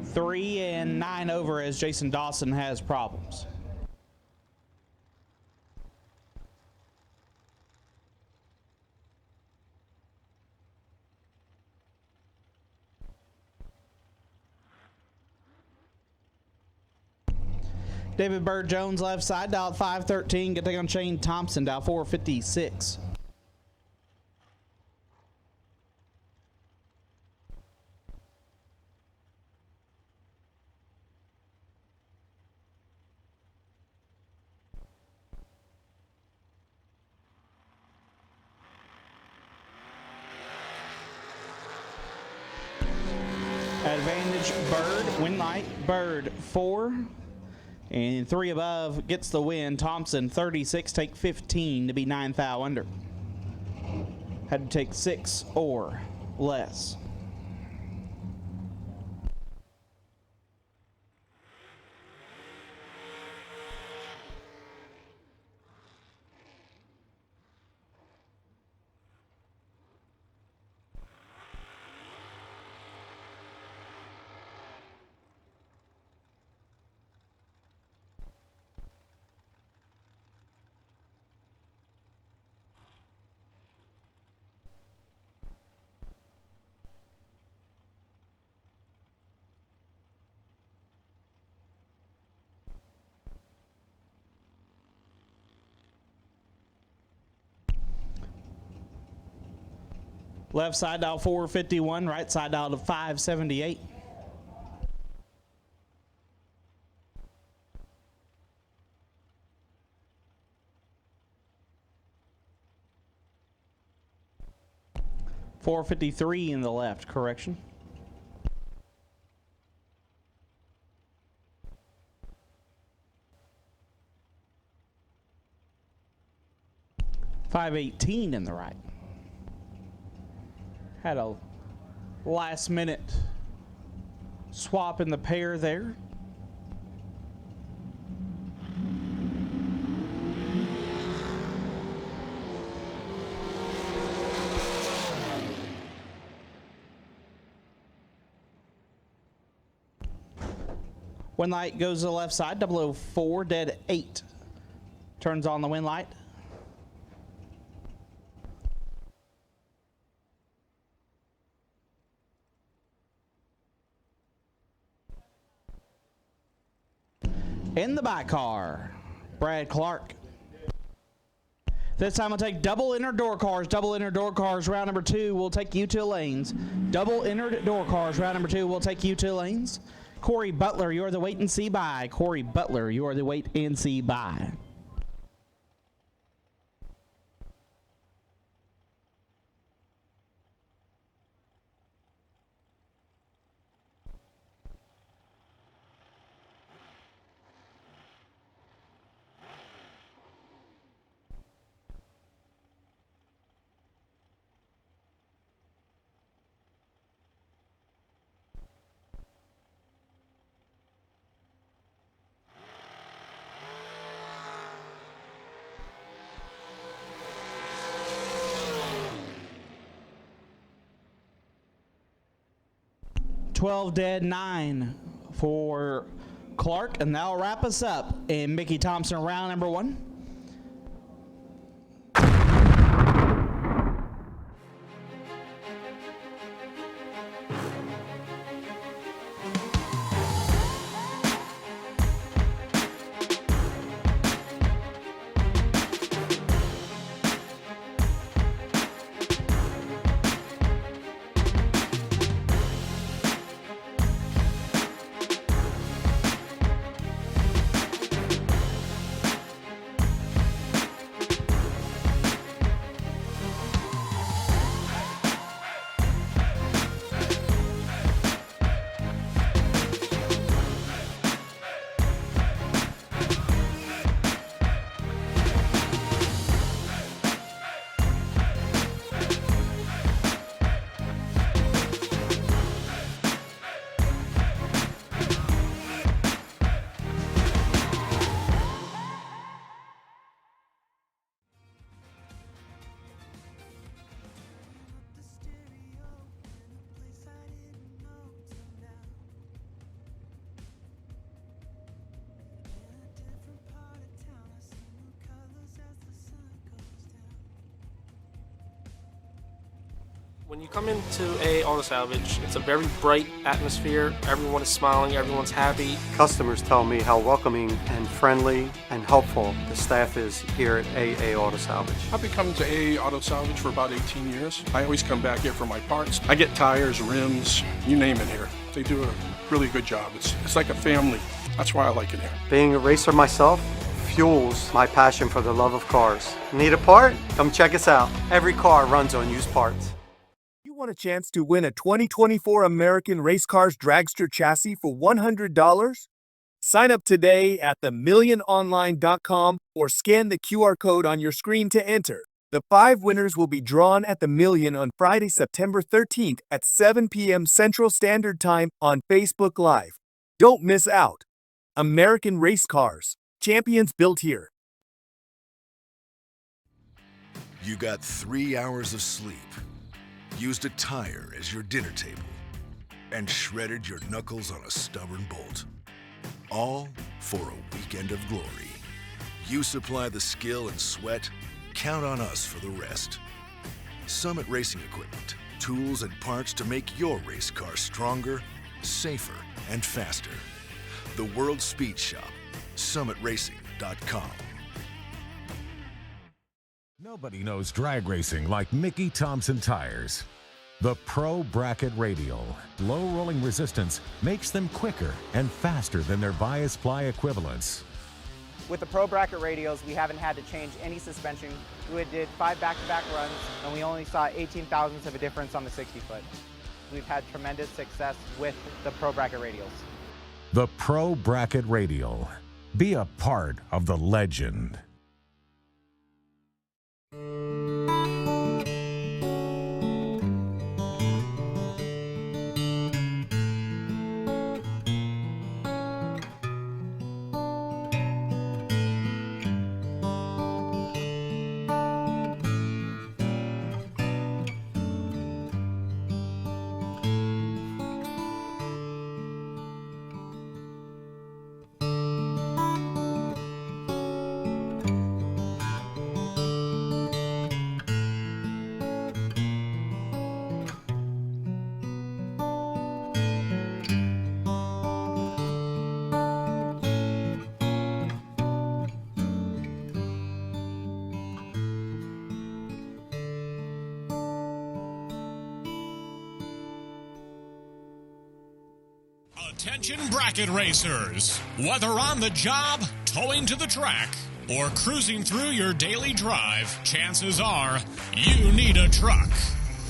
3 and 9 over as Jason Dawson has problems. David Bird Jones left side, dial 513. Get take on Shane Thompson, dial 456. Advantage Bird, win light, Bird 4, and 3 above gets the win. Thompson 36, take 15 to be 9 thou under. Had to take 6 or less. Left side dial 451, right side dial to 578. $453 in the left, correction. $518 in the right. Had a last minute Swapping the pair there. Wind light goes to the left side, 004, dead 8. Turns on the wind light. In the back car, Brad Clark. This time we'll take double inner door cars. Double inner door cars, round number 2 will take you to lanes. Double inner door cars, round number 2 will take you to lanes. Corey Butler, you're the wait and see by. Corey Butler, you're the wait and see by. Dead 9 for Clark, and that'll wrap us up in Mickey Thompson round number 1. When you come into a auto salvage, it's a very bright atmosphere. Everyone is smiling, everyone's happy. Customers tell me how welcoming and friendly and helpful the staff is here at AA Auto Salvage. I've been coming to AA Auto Salvage for about 18 years. I always come back here for my parts. I get tires, rims, you name it here. They do a really good job. It's like a family. That's why I like it here. Being a racer myself fuels my passion for the love of cars. Need a part? Come check us out. Every car runs on used parts. You want a chance to win a 2024 American Race Cars Dragster chassis for $100? Sign up today at themilliononline.com or scan the QR code on your screen to enter. The 5 winners will be drawn at the Million on Friday, September 13th at 7 p.m. Central Standard Time on Facebook Live. Don't miss out. American Race Cars, champions built here. You got 3 hours of sleep, used a tire as your dinner table, and shredded your knuckles on a stubborn bolt. All for a weekend of glory. You supply the skill and sweat, count on us for the rest. Summit Racing Equipment, tools and parts to make your race car stronger, safer, and faster. The World Speed Shop, summitracing.com. Nobody knows drag racing like Mickey Thompson Tires. The Pro Bracket Radial, low rolling resistance makes them quicker and faster than their bias ply equivalents. With the Pro Bracket radials, we haven't had to change any suspension. We did 5 back-to-back runs, and we only saw 18 thousandths of a difference on the 60-foot. We've had tremendous success with the Pro Bracket radials. The Pro Bracket Radial. Be a part of the legend. Attention bracket racers. Whether on the job, towing to the track, or cruising through your daily drive, chances are you need a truck.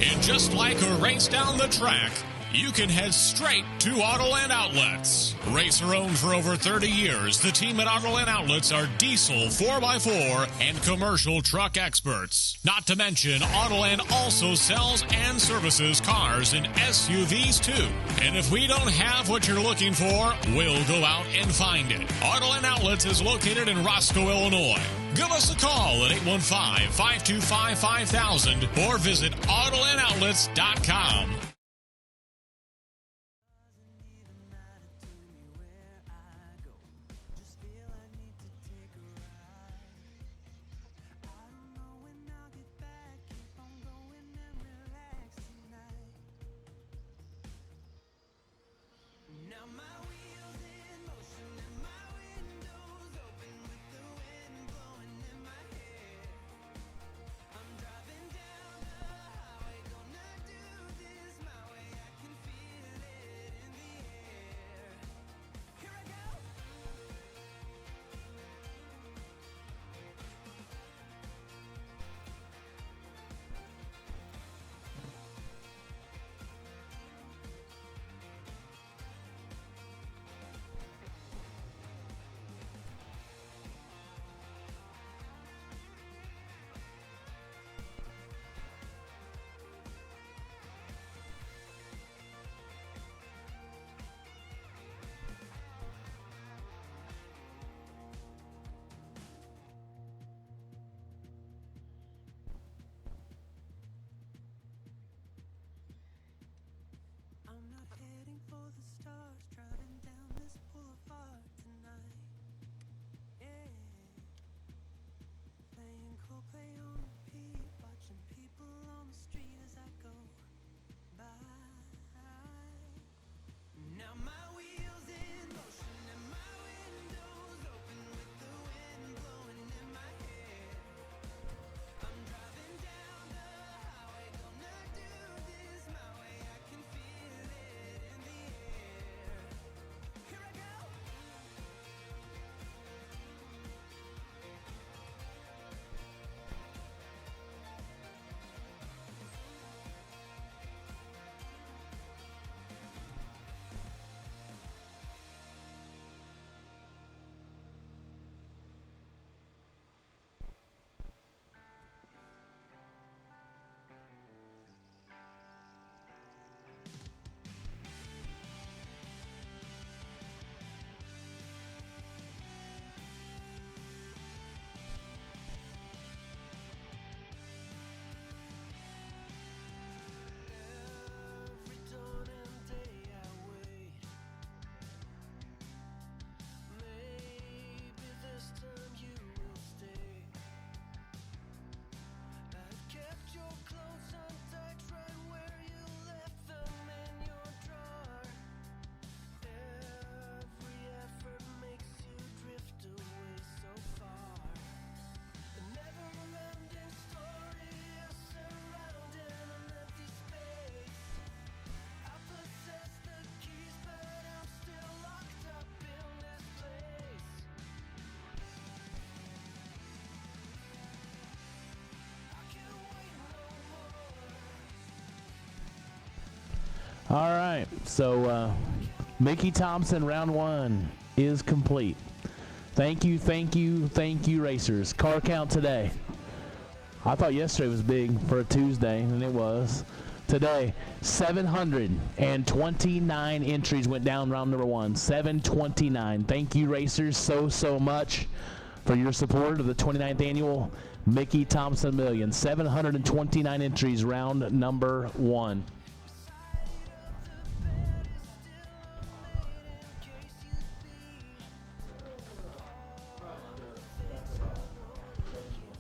And just like a race down the track, you can head straight to Autoland Outlets. Racer owned for over 30 years, the team at Autoland Outlets are diesel 4x4 and commercial truck experts. Not to mention, Autoland also sells and services cars and SUVs too. And if we don't have what you're looking for, we'll go out and find it. Autoland Outlets is located in Roscoe, Illinois. Give us a call at 815-525-5000 or visit AutolandOutlets.com. All right, so Mickey Thompson round one is complete. Thank you, racers. Car count today. I thought yesterday was big for a Tuesday, and it was. Today, 729 entries went down round number one. 729. Thank you, racers, so much for your support of the 29th annual Mickey Thompson Million. 729 entries round number one.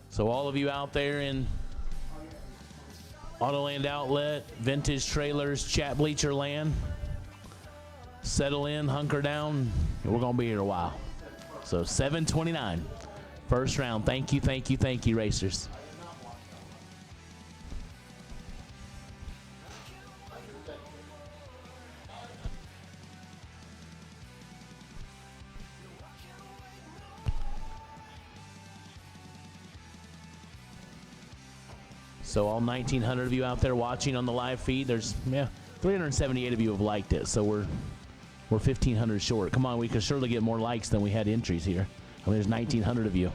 So all of you out there in Autoland Outlet, Vintage Trailers, Chat Bleacher Land, settle in, hunker down. We're going to be here a while. So 729, first round. Thank you, racers. So all 1,900 of you out there watching on the live feed, there's 378 of you have liked it. So we're 1,500 short. Come on, we could surely get more likes than we had entries here. I mean, there's 1,900 of you.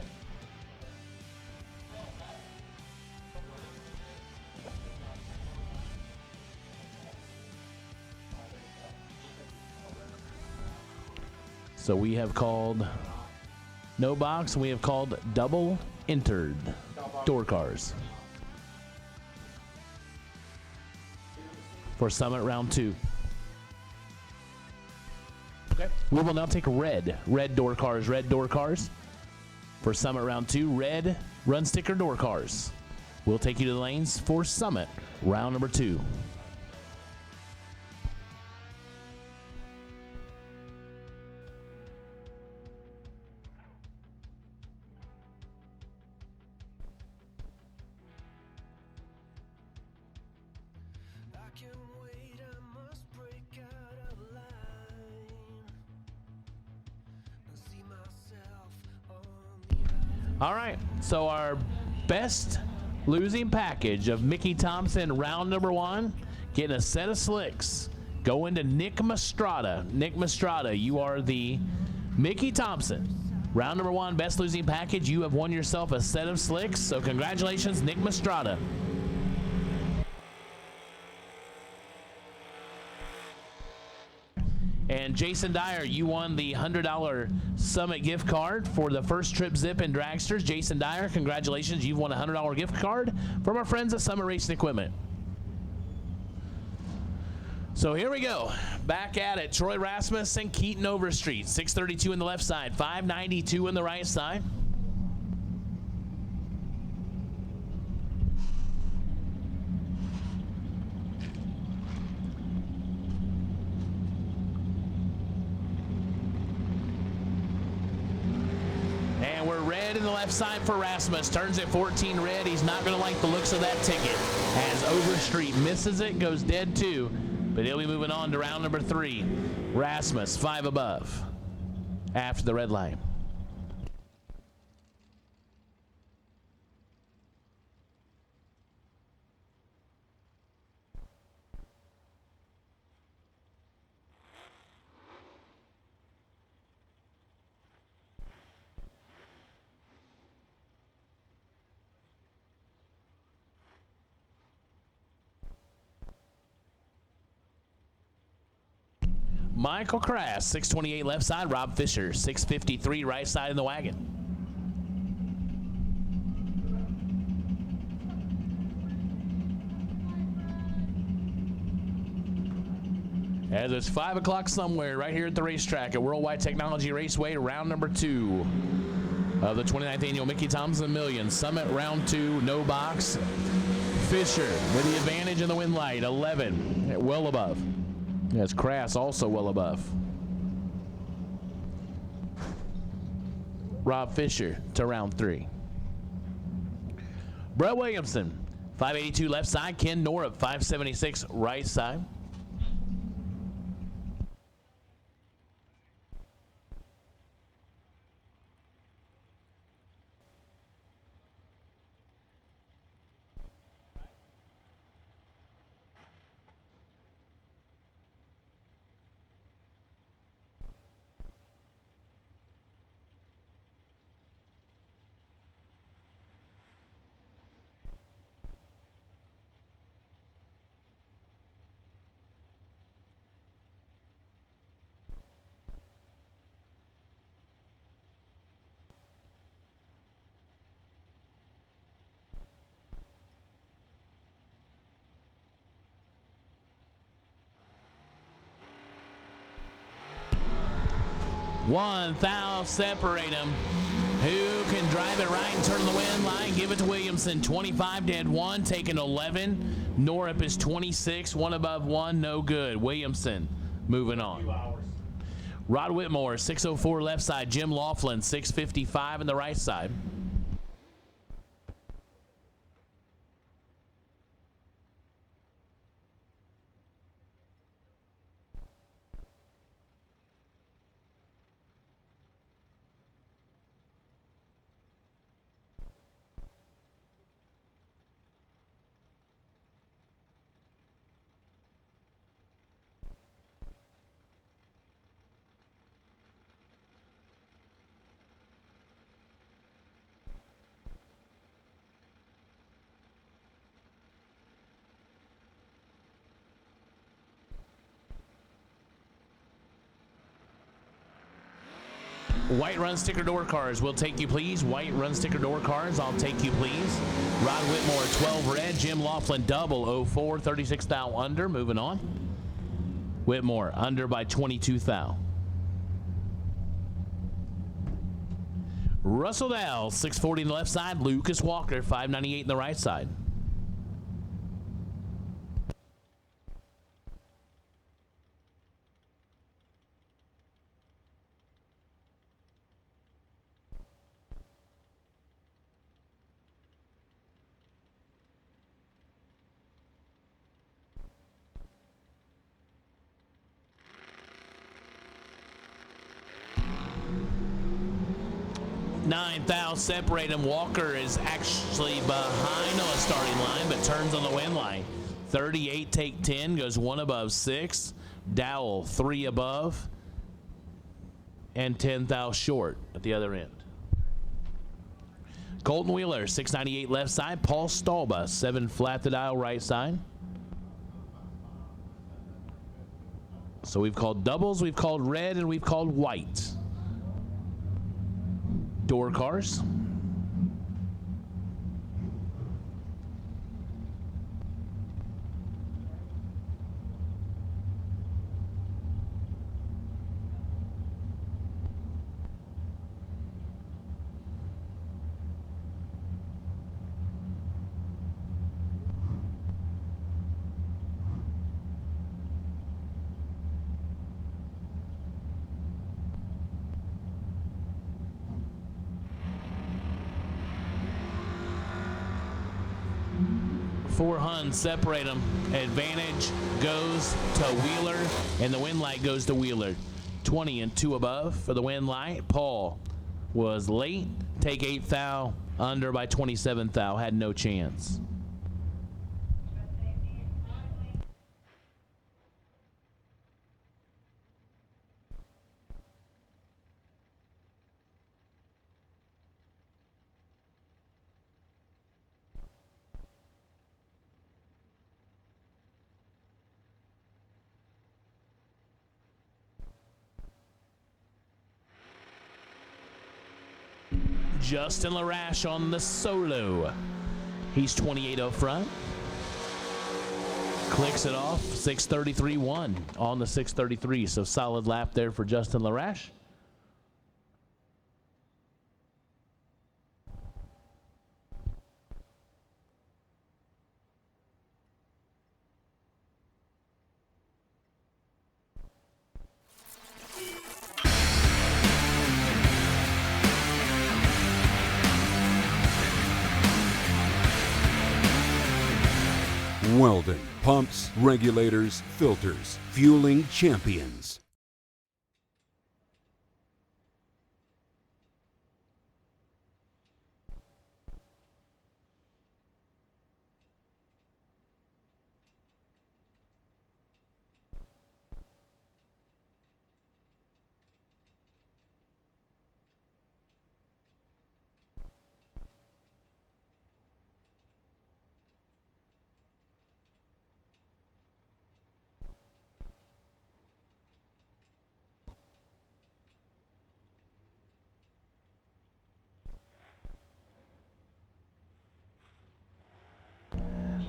So we have called no box, and we have called double entered door cars for Summit round 2. Okay. We will now take red door cars for Summit round 2. Red run sticker door cars. We'll take you to the lanes for Summit round number 2. All right, so our best losing package of Mickey Thompson round number 1, getting a set of slicks, going to Nick Mastrada. Nick Mastrada, you are the Mickey Thompson round number 1 best losing package. You have won yourself a set of slicks, so congratulations, Nick Mastrada. And Jason Dyer, you won the $100 Summit gift card for the first trip zip in Dragsters. Jason Dyer, congratulations. You've won a $100 gift card from our friends at Summit Racing Equipment. So here we go. Back at it. Troy Rasmus and Keaton Overstreet. 632 in the left side, 592 in the right side. And we're red in the left side for Rasmus. Turns at 14 red. He's not going to like the looks of that ticket. As Overstreet misses it, goes dead 2. But he'll be moving on to round number 3. Rasmus, 5 above after the red light. Michael Crass, 628 left side. Rob Fisher, 653 right side in the wagon. As it's 5 o'clock somewhere right here at the racetrack at Worldwide Technology Raceway, round number 2 of the 29th annual Mickey Thompson Million. Summit round 2, no box. Fisher with the advantage in the win light, 11, well above. Yes, Crass also well above. Rob Fisher to round 3. Brett Williamson, 582 left side. Ken Norup, 576 right side. One thou separate them. Who can drive it right and turn the win line? Give it to Williamson. 25 dead 1, taking 11. Norup is 26, 1 above 1, no good. Williamson moving on. Rod Whitmore, 604 left side. Jim Laughlin, 655 in the right side. White run sticker door cars. We'll take you, please. White run sticker door cars. I'll take you, please. Rod Whitmore, 12 red. Jim Laughlin, double 04, 36 thou under. Moving on. Whitmore, under by 22 thou. Russell Dowell, 640 in the left side. Lucas Walker, 598 in the right side. Nine thou separate him. Walker is actually behind on the starting line, but turns on the win line. 38 take 10, goes one above 6. Dowell 3 above, and 10 thou short at the other end. Colton Wheeler, 698 left side. Paul Stalba, 7 flat the dial right side. So we've called doubles, we've called red, and we've called white. Door cars. Four Huns separate them. Advantage goes to Wheeler, and the win light goes to Wheeler. 20 and 2 above for the win light. Paul was late. Take 8 thou, under by 27 thou. Had no chance. Justin Larash on the solo. He's 28 up front. Clicks it off. 633-1 on the 633. So solid lap there for Justin Larash. Weldon, pumps, regulators, filters, fueling champions.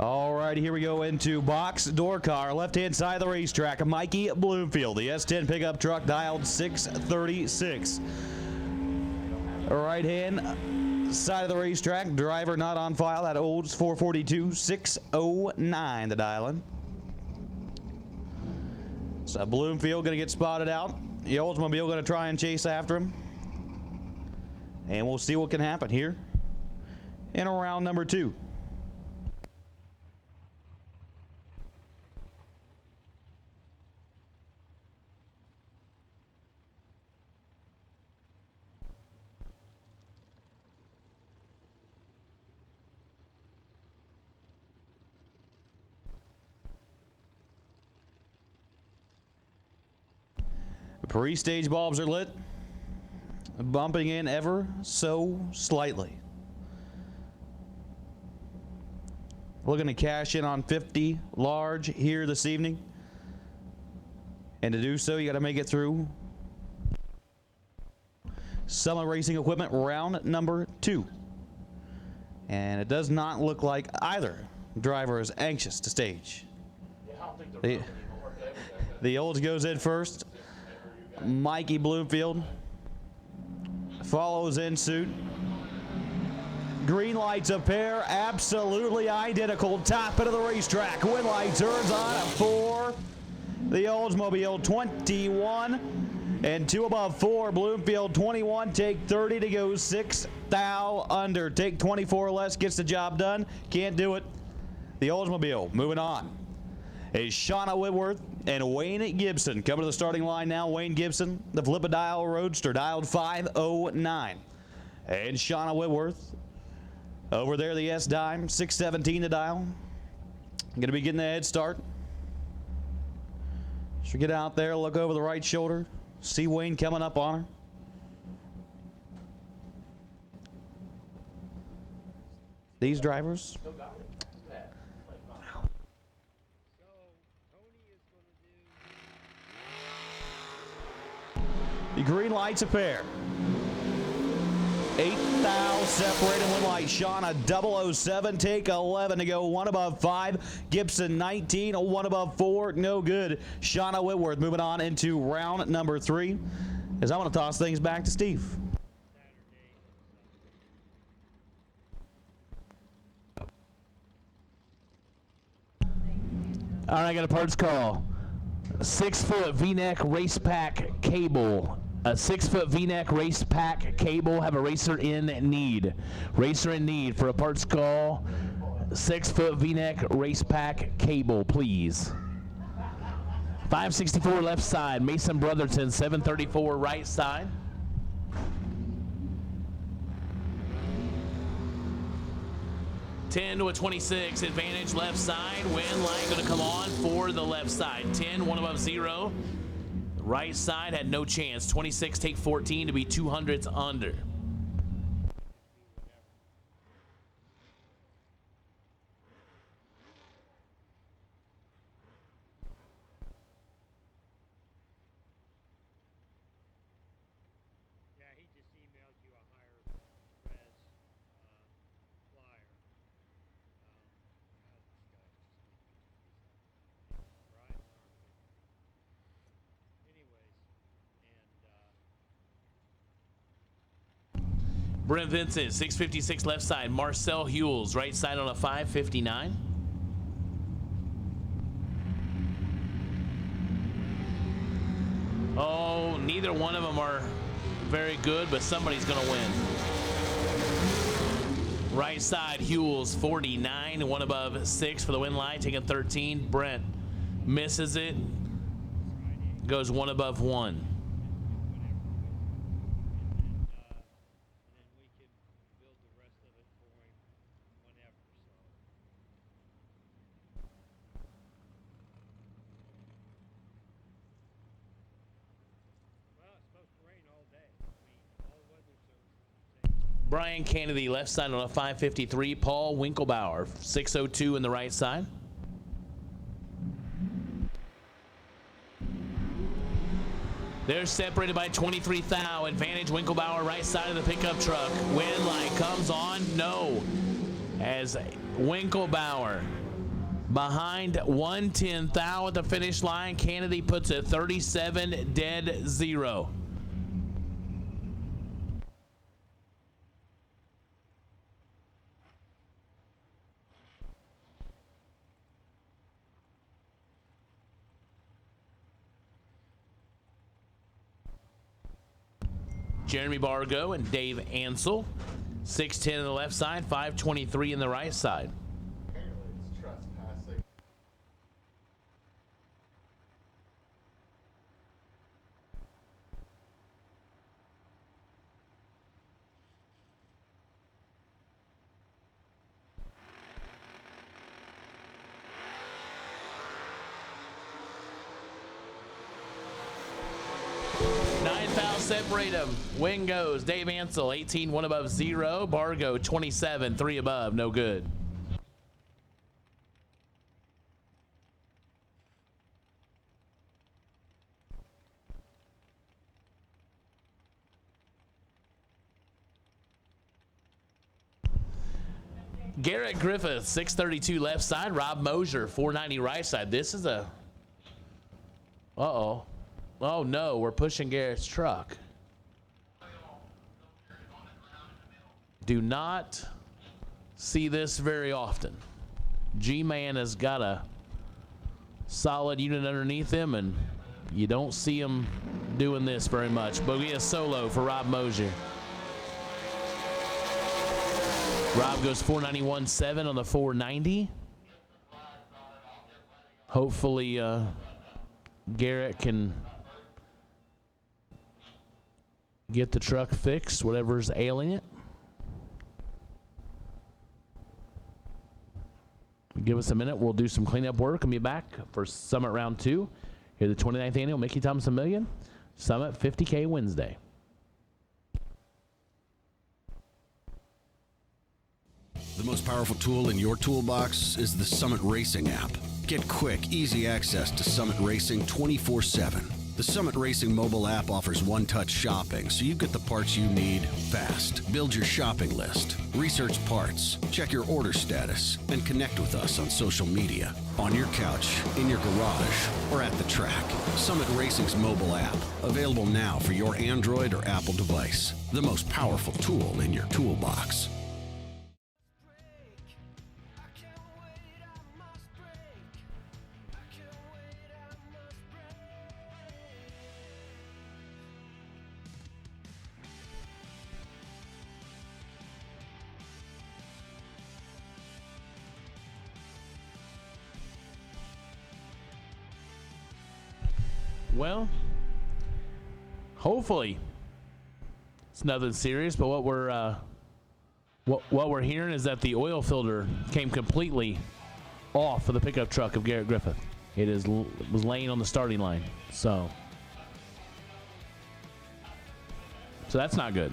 All right, here we go into box door car, left-hand side of the racetrack. Mikey Bloomfield, the S10 pickup truck, dialed 636. Right-hand side of the racetrack, driver not on file. That Olds 442 609, the dialing. So Bloomfield going to get spotted out. The Oldsmobile going to try and chase after him. And we'll see what can happen here in round number 2. Pre-stage bulbs are lit, bumping in ever so slightly. Looking to cash in on 50 large here this evening. And to do so, you got to make it through Summit Racing Equipment round number 2. And it does not look like either driver is anxious to stage. The Olds goes in first. Mikey Bloomfield follows in suit. Green lights a pair, absolutely identical. Top end of the racetrack. Win light turns on for the Oldsmobile 21 and 2 above 4. Bloomfield 21, take 30 to go 6 thou under. Take 24 less, gets the job done. Can't do it. The Oldsmobile moving on is Shauna Whitworth and Wayne Gibson. Coming to the starting line now, Wayne Gibson, the Flip-A-Dial Roadster, dialed 509. And Shauna Whitworth, over there the S-Dime, 617 to dial. Going to be getting the head start. She'll get out there, look over the right shoulder, see Wayne coming up on her. These drivers. The green lights a pair. 8 thou separated one light. Shauna 007, take 11 to go, 1 above 5. Gibson 19, 1 above 4, no good. Shauna Whitworth moving on into round number 3. As I want to toss things back to Steve. All right, I got a parts call. 6-foot V-neck race pack cable. A 6-foot V-neck race pack cable. Have a racer in need. Racer in need for a parts call. 6-foot V-neck race pack cable, please. 564 left side. Mason Brotherton, 734 right side. $10 to a 26 advantage left side. Win line going to come on for the left side. 10, 1 above 0. Right side had no chance. 26 take 14 to be 200s under. Brent Vincent, 656 left side. Marcel Hewells, right side on a 559. Oh, neither one of them are very good, but somebody's going to win. Right side, Hewells, 49, 1 above 6 for the win line, taking 13. Brent misses it, goes 1 above 1. Brian Kennedy, left side on a 553. Paul Winkelbauer, 602 in the right side. They're separated by 23 thou. Advantage Winkelbauer, right side of the pickup truck. Win light comes on. No. As Winkelbauer behind 110 thou at the finish line. Kennedy puts it 37 dead 0. Jeremy Bargo and Dave Ansel, 610 on the left side, 523 in the right side. Separate them. Win goes Dave Ansel, 18, 1 above 0. Bargo, 27, 3 above, no good. Garrett Griffith, 632 left side. Rob Mosier, 490 right side. This is a... Uh-oh. Oh, no. We're pushing Garrett's truck. Do not see this very often. G-Man has got a solid unit underneath him, and you don't see him doing this very much. But we get a solo for Rob Mosier. Rob goes 491.7 on the 490. Hopefully Garrett can get the truck fixed, whatever's ailing it. Give us a minute. We'll do some cleanup work and be back for Summit Round 2. Here, the 29th Annual Mickey Thompson Million Summit 50K Wednesday. The most powerful tool in your toolbox is the Summit Racing app. Get quick, easy access to Summit Racing 24/7. The Summit Racing mobile app offers one-touch shopping, so you get the parts you need fast. Build your shopping list, research parts, check your order status, and connect with us on social media, on your couch, in your garage, or at the track. Summit Racing's mobile app, available now for your Android or Apple device. The most powerful tool in your toolbox. Well, hopefully it's nothing serious, but what we're hearing is that the oil filter came completely off of the pickup truck of Garrett Griffith. It was laying on the starting line, so that's not good.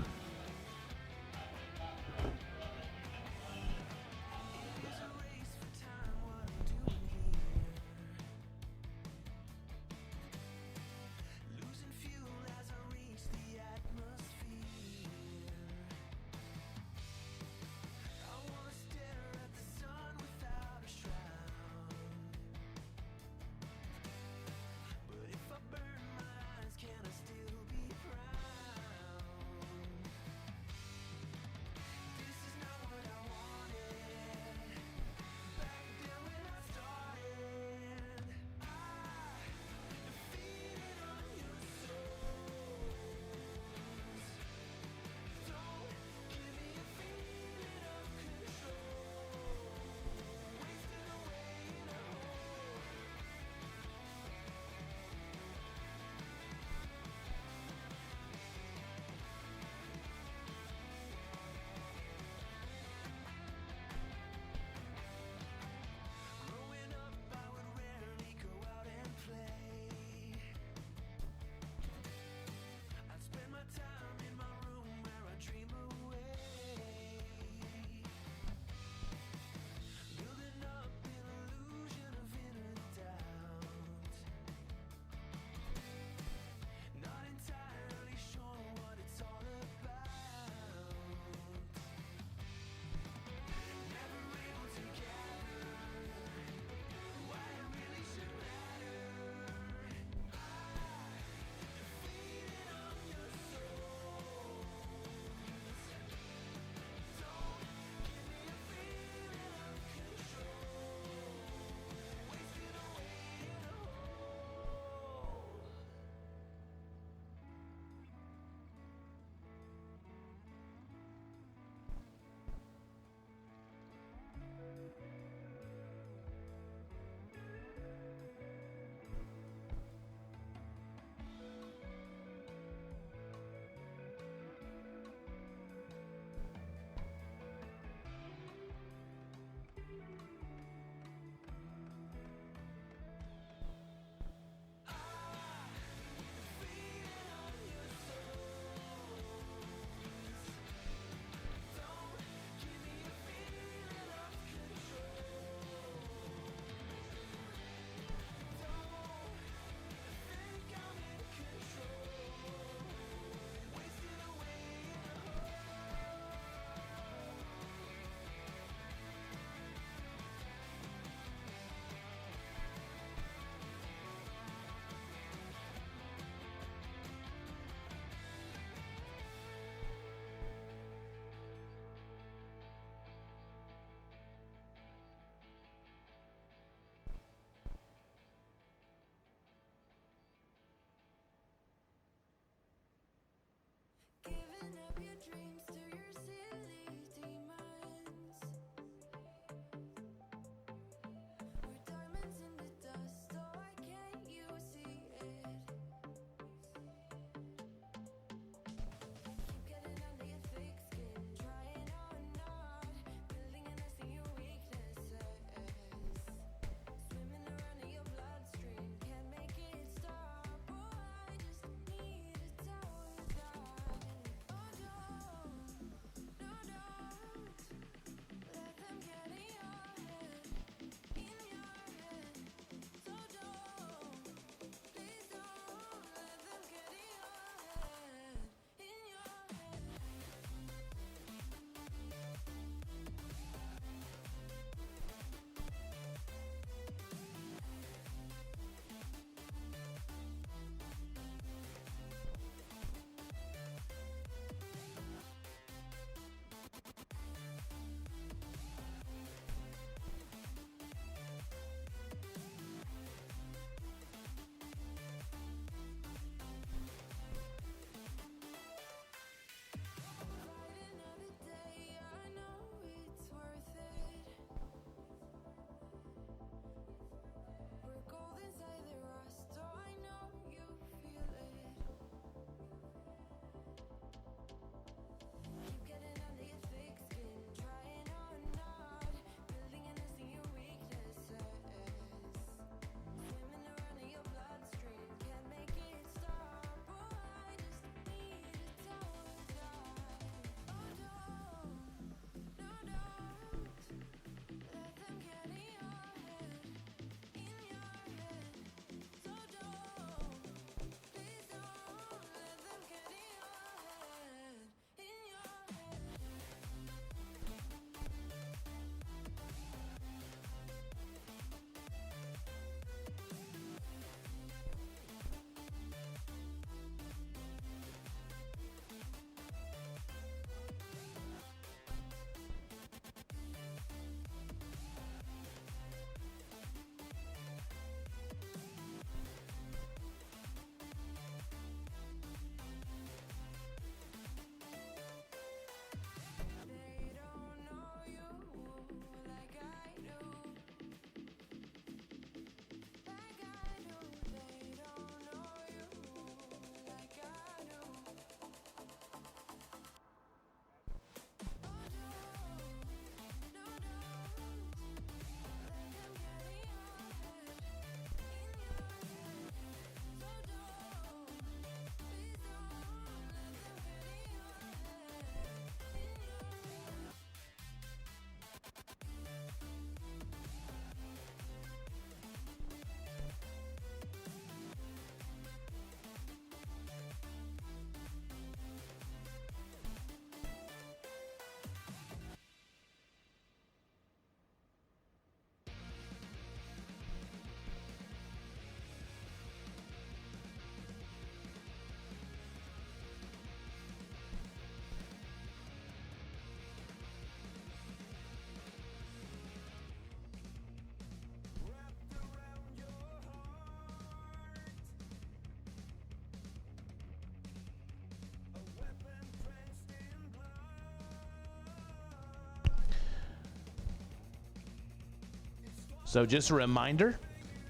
So just a reminder,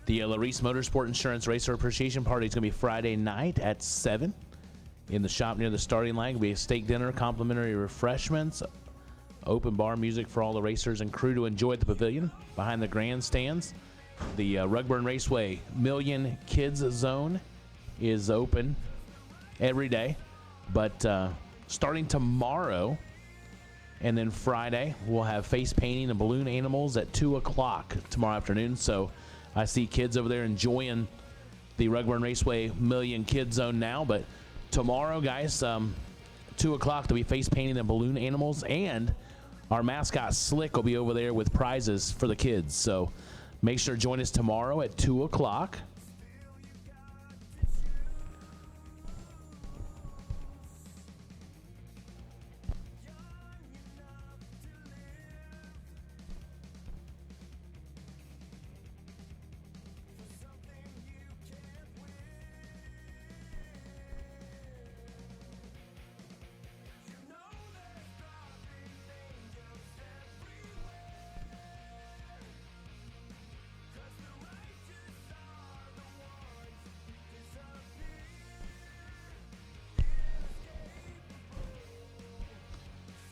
the Larice Motorsport Insurance Racer Appreciation Party is going to be Friday night at 7 in the shop near the starting line. It'll be a steak dinner, complimentary refreshments, open bar music for all the racers and crew to enjoy at the pavilion. Behind the grandstands, the Rugburn Raceway Million Kids Zone is open every day. But starting tomorrow and then Friday, we'll have face painting and balloon animals at 2 o'clock tomorrow afternoon. So I see kids over there enjoying the Rugburn Raceway Million Kids Zone now. But tomorrow, guys, 2 o'clock, there'll be face painting and balloon animals. And our mascot Slick will be over there with prizes for the kids. So make sure to join us tomorrow at 2 o'clock.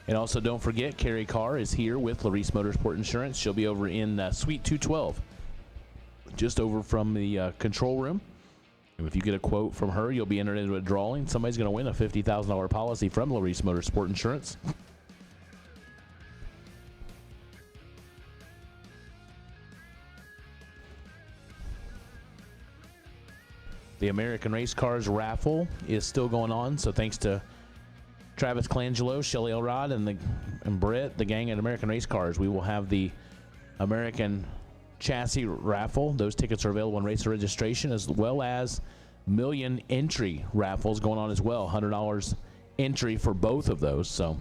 And also, don't forget, Carrie Carr is here with Larice Motorsport Insurance. She'll be over in Suite 212, just over from the control room. And if you get a quote from her, you'll be entered into a drawing. Somebody's going to win a $50,000 policy from Larice Motorsport Insurance. The American Race Cars raffle is still going on, so thanks to Travis Colangelo, Shelly Elrod, and Brett, the gang at American Race Cars. We will have the American Chassis raffle. Those tickets are available on racer registration, as well as million entry raffles going on as well. $100 entry for both of those. So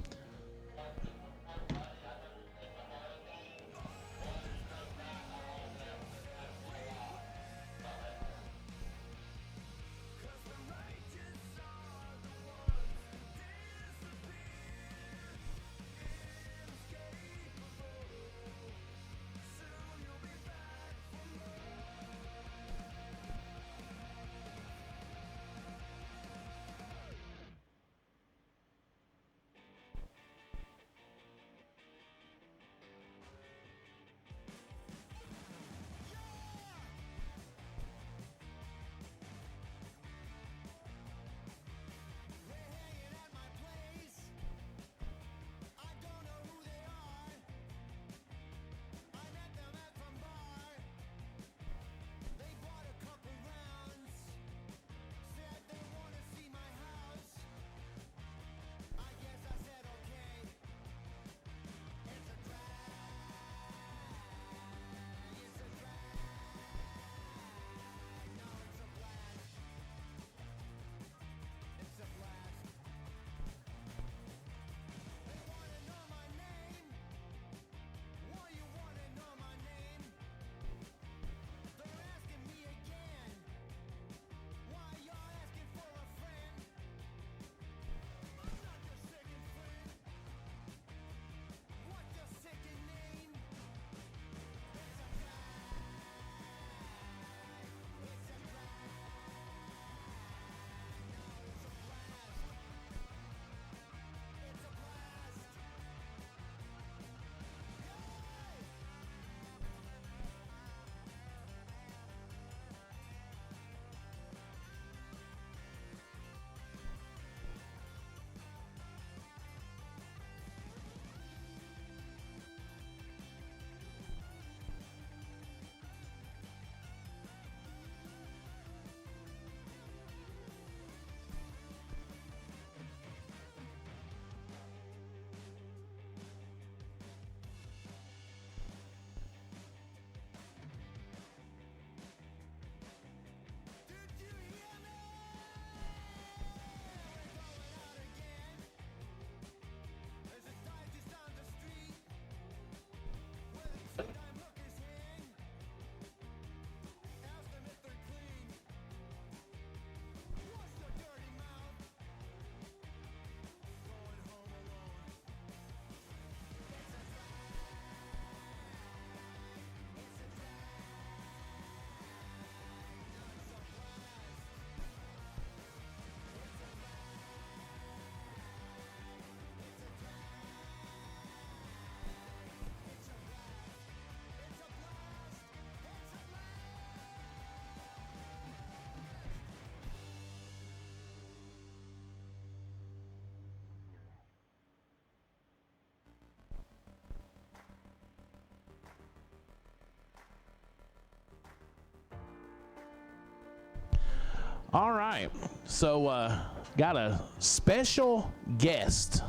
All right. So got a special guest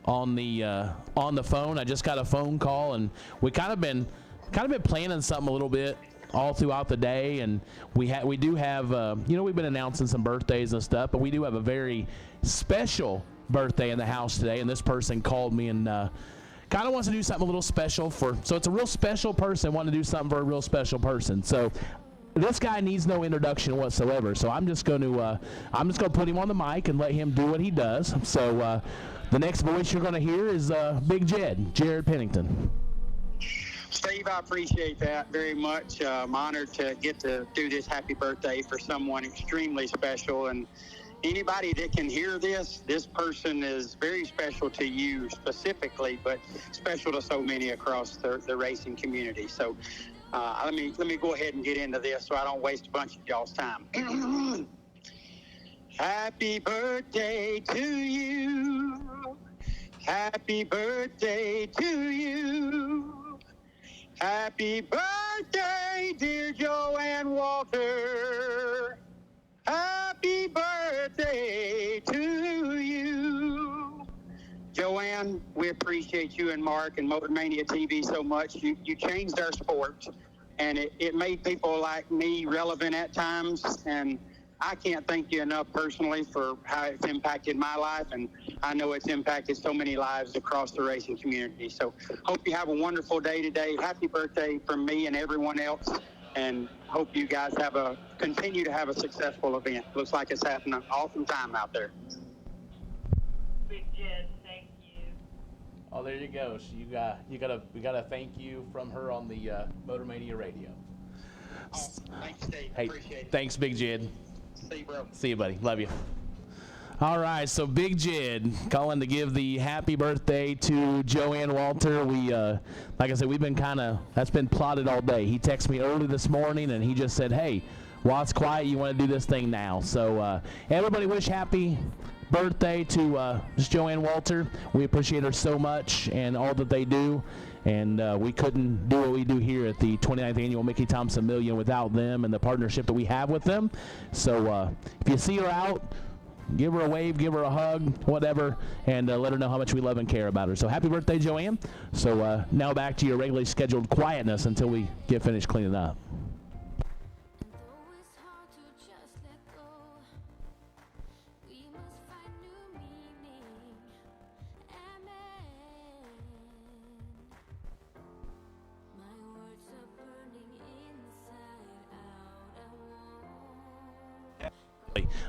on the phone. I just got a phone call, and we kind of been planning something a little bit all throughout the day, and we do have we've been announcing some birthdays and stuff, but we do have a very special birthday in the house today, and this person called me and kind of wants to do something a little special so it's a real special person wanting to do something for a real special person. So this guy needs no introduction whatsoever, so I'm just going to put him on the mic and let him do what he does. So the next voice you're going to hear is Big Jared Pennington. Steve, I appreciate that very much. I'm honored to get to do this happy birthday for someone extremely special. And anybody that can hear this person is very special to you specifically, but special to so many across the racing community. So let me go ahead and get into this so I don't waste a bunch of y'all's time. Happy birthday to you. Happy birthday to you. Happy birthday, dear Joanne Walter. Happy birthday to you. Joanne, we appreciate you and Mark and Motor Mania TV so much. You changed our sport, and it made people like me relevant at times, and I can't thank you enough personally for how it's impacted my life, and I know it's impacted so many lives across the racing community. So hope you have a wonderful day today. Happy birthday from me and everyone else, and hope you guys continue to have a successful event. Looks like it's having an awesome time out there. Big Jed, thank you. Oh, there you go. We got a thank you from her on the Motor Mania radio. Awesome. Thanks, Steve. Hey, Appreciate it. Thanks, Big Jed. See you, bro. See you, buddy. Love you. All right, so Big Jed calling to give the happy birthday to Joanne Walter. We, like I said, that's been plotted all day. He texted me early this morning, and he just said, hey, while it's quiet, you want to do this thing now. So everybody wish happy birthday to Miss Joanne Walter. We appreciate her so much and all that they do. And we couldn't do what we do here at the 29th Annual Mickey Thompson Million without them and the partnership that we have with them. So if you see her out, give her a wave, give her a hug, whatever, and let her know how much we love and care about her. So happy birthday, Joanne. So now back to your regularly scheduled quietness until we get finished cleaning up.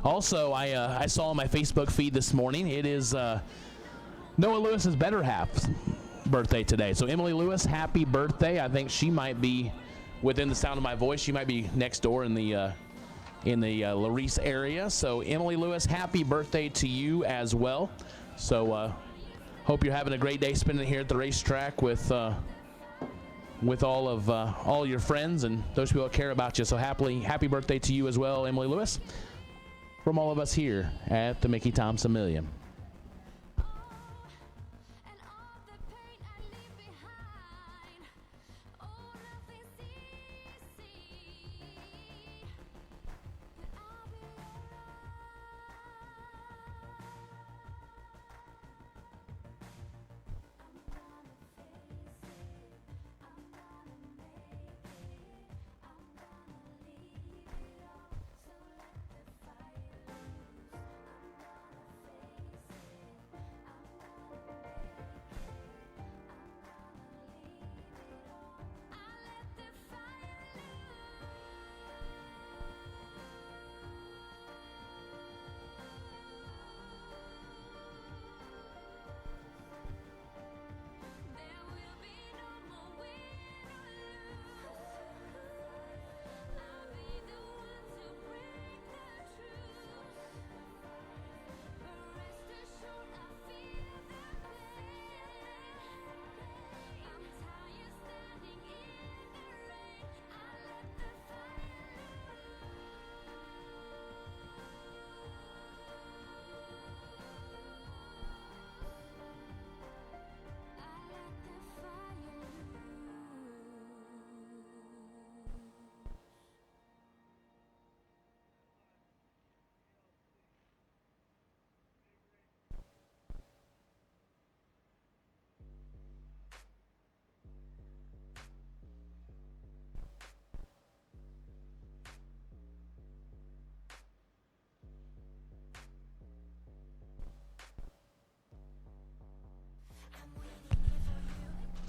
Also, I saw on my Facebook feed this morning, it is Noah Lewis's better half's birthday today. So Emily Lewis, happy birthday. I think she might be within the sound of my voice. She might be next door in the Larice area. So Emily Lewis, happy birthday to you as well. So hope you're having a great day spending it here at the racetrack with all your friends and those people that care about you. So happy birthday to you as well, Emily Lewis, from all of us here at the Mickey Thompson Million.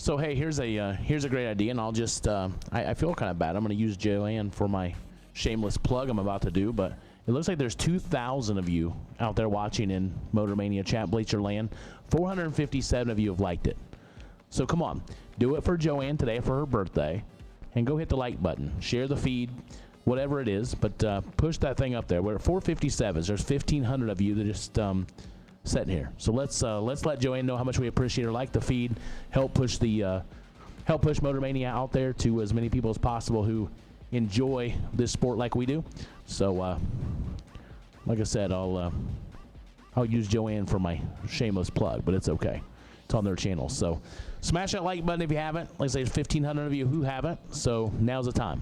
So hey, here's a great idea, and I'll just I feel kind of bad. I'm going to use Joanne for my shameless plug I'm about to do, but it looks like there's 2,000 of you out there watching in Motor Mania Chat Bleacher Land. 457 of you have liked it. So come on, do it for Joanne today for her birthday, and go hit the like button, share the feed, whatever it is, but push that thing up there. We're at 457s. There's 1,500 of you that just sitting here. So let's let Joanne know how much we appreciate her. Like the feed, help push Motor Mania out there to as many people as possible who enjoy this sport like we do. So like I said, I'll use Joanne for my shameless plug, but it's okay. It's on their channel. So smash that like button if you haven't. Like I say, there's 1,500 of you who haven't. So now's the time.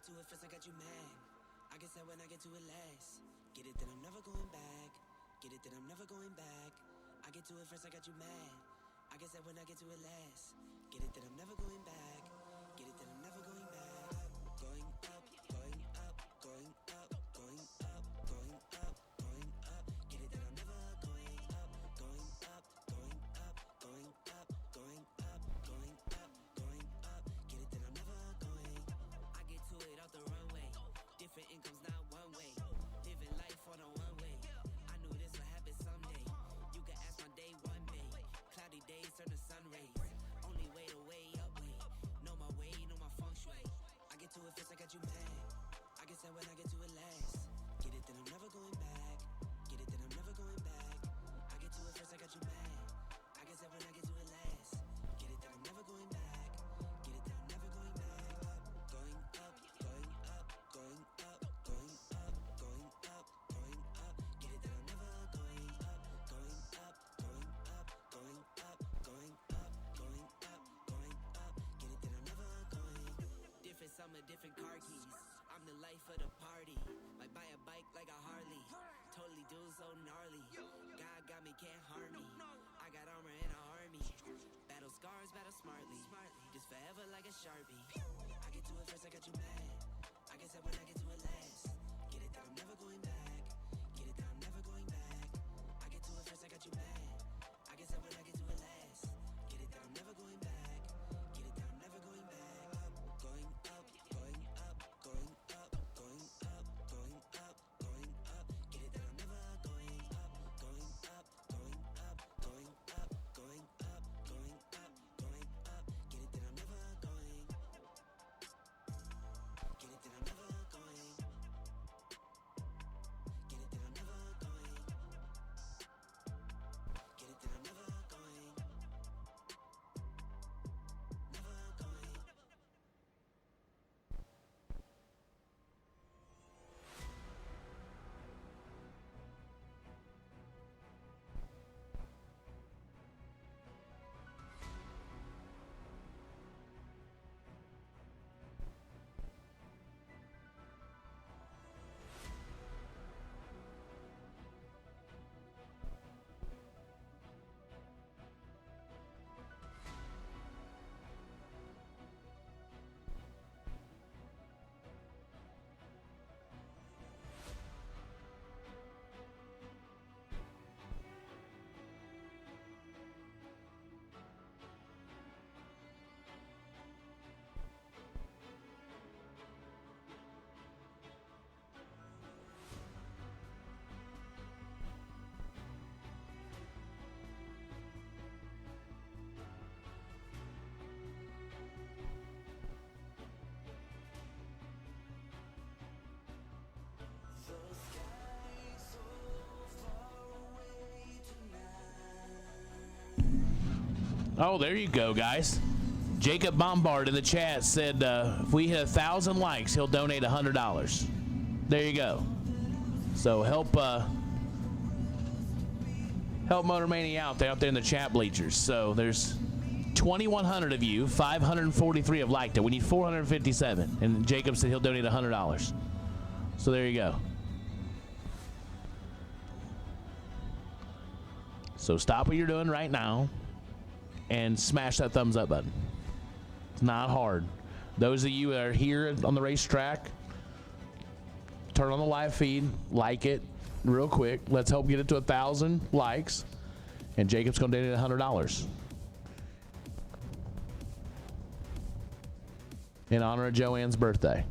get to it first, I got you mad. I guess that when I get to it last. Get it, then I'm never going back. Get it, then I'm never going back. I get to it first, I got you mad. I guess that when I get to it last. Get it, then I'm never going back. Get it, then I'm never going back. Going up, going up, going up, going up, going up, going up. Get it, then I'm never going up, going up, going up, going up, going up, going up, going up. Get it, then I'm never going. I get to it off the runway. Different incomes, not one way. Living life on a one way. I knew this would happen someday. You can ask my day one day. Cloudy days turn to sun rays. Only way to way up way. Know my way, know my feng shui. I get to it first, I got you mad. I guess that when I get to it last. Get it, then I'm never going back. Get it, then I'm never going back. I get to it first, I got you mad. I guess that when I get to it last. Get it, then I'm never going back. Get it, then I'm never going back. Going up, going up, going up, going up, going up, going up. Get it, then I'm never going up, going up, going up, going up, going up, going up, going up. Get it, then I'm never going. Different summer, different car keys. I'm the life of the party. Might buy a bike like a Harley. Totally do so gnarly. God got me, can't harm me. I got armor and an army. Battle scars, battle smartly. Just forever like a Sharpie. I get to it first, I got you mad. I guess that when I get to it last. Get it, that I'm never going back. Get it, that I'm never going back. I get to it first, I got you mad. I guess that when I get to it last. Get it, that I'm never going back. Get it, that I'm never going back. Going up, going up, going up, going up, going up, going up. Get it, that I'm never going up, going up, going up, going up, going up, going up, going up. Get it, that I'm never going. Get it, that I'm never going. Get it, that I'm never going. Get it, that I'm never going. Never going. Oh, there you go, guys. Jacob Bombard in the chat said if we hit 1,000 likes, he'll donate $100. There you go. So help Motor Mania out there in the chat bleachers. So there's 2,100 of you, 543 have liked it. We need 457, and Jacob said he'll donate $100. So there you go. So stop what you're doing right now and smash that thumbs up button. It's not hard. Those of you that are here on the racetrack, turn on the live feed, like it real quick. Let's help get it to 1,000 likes, and Jacob's gonna donate $100 in honor of Joanne's birthday.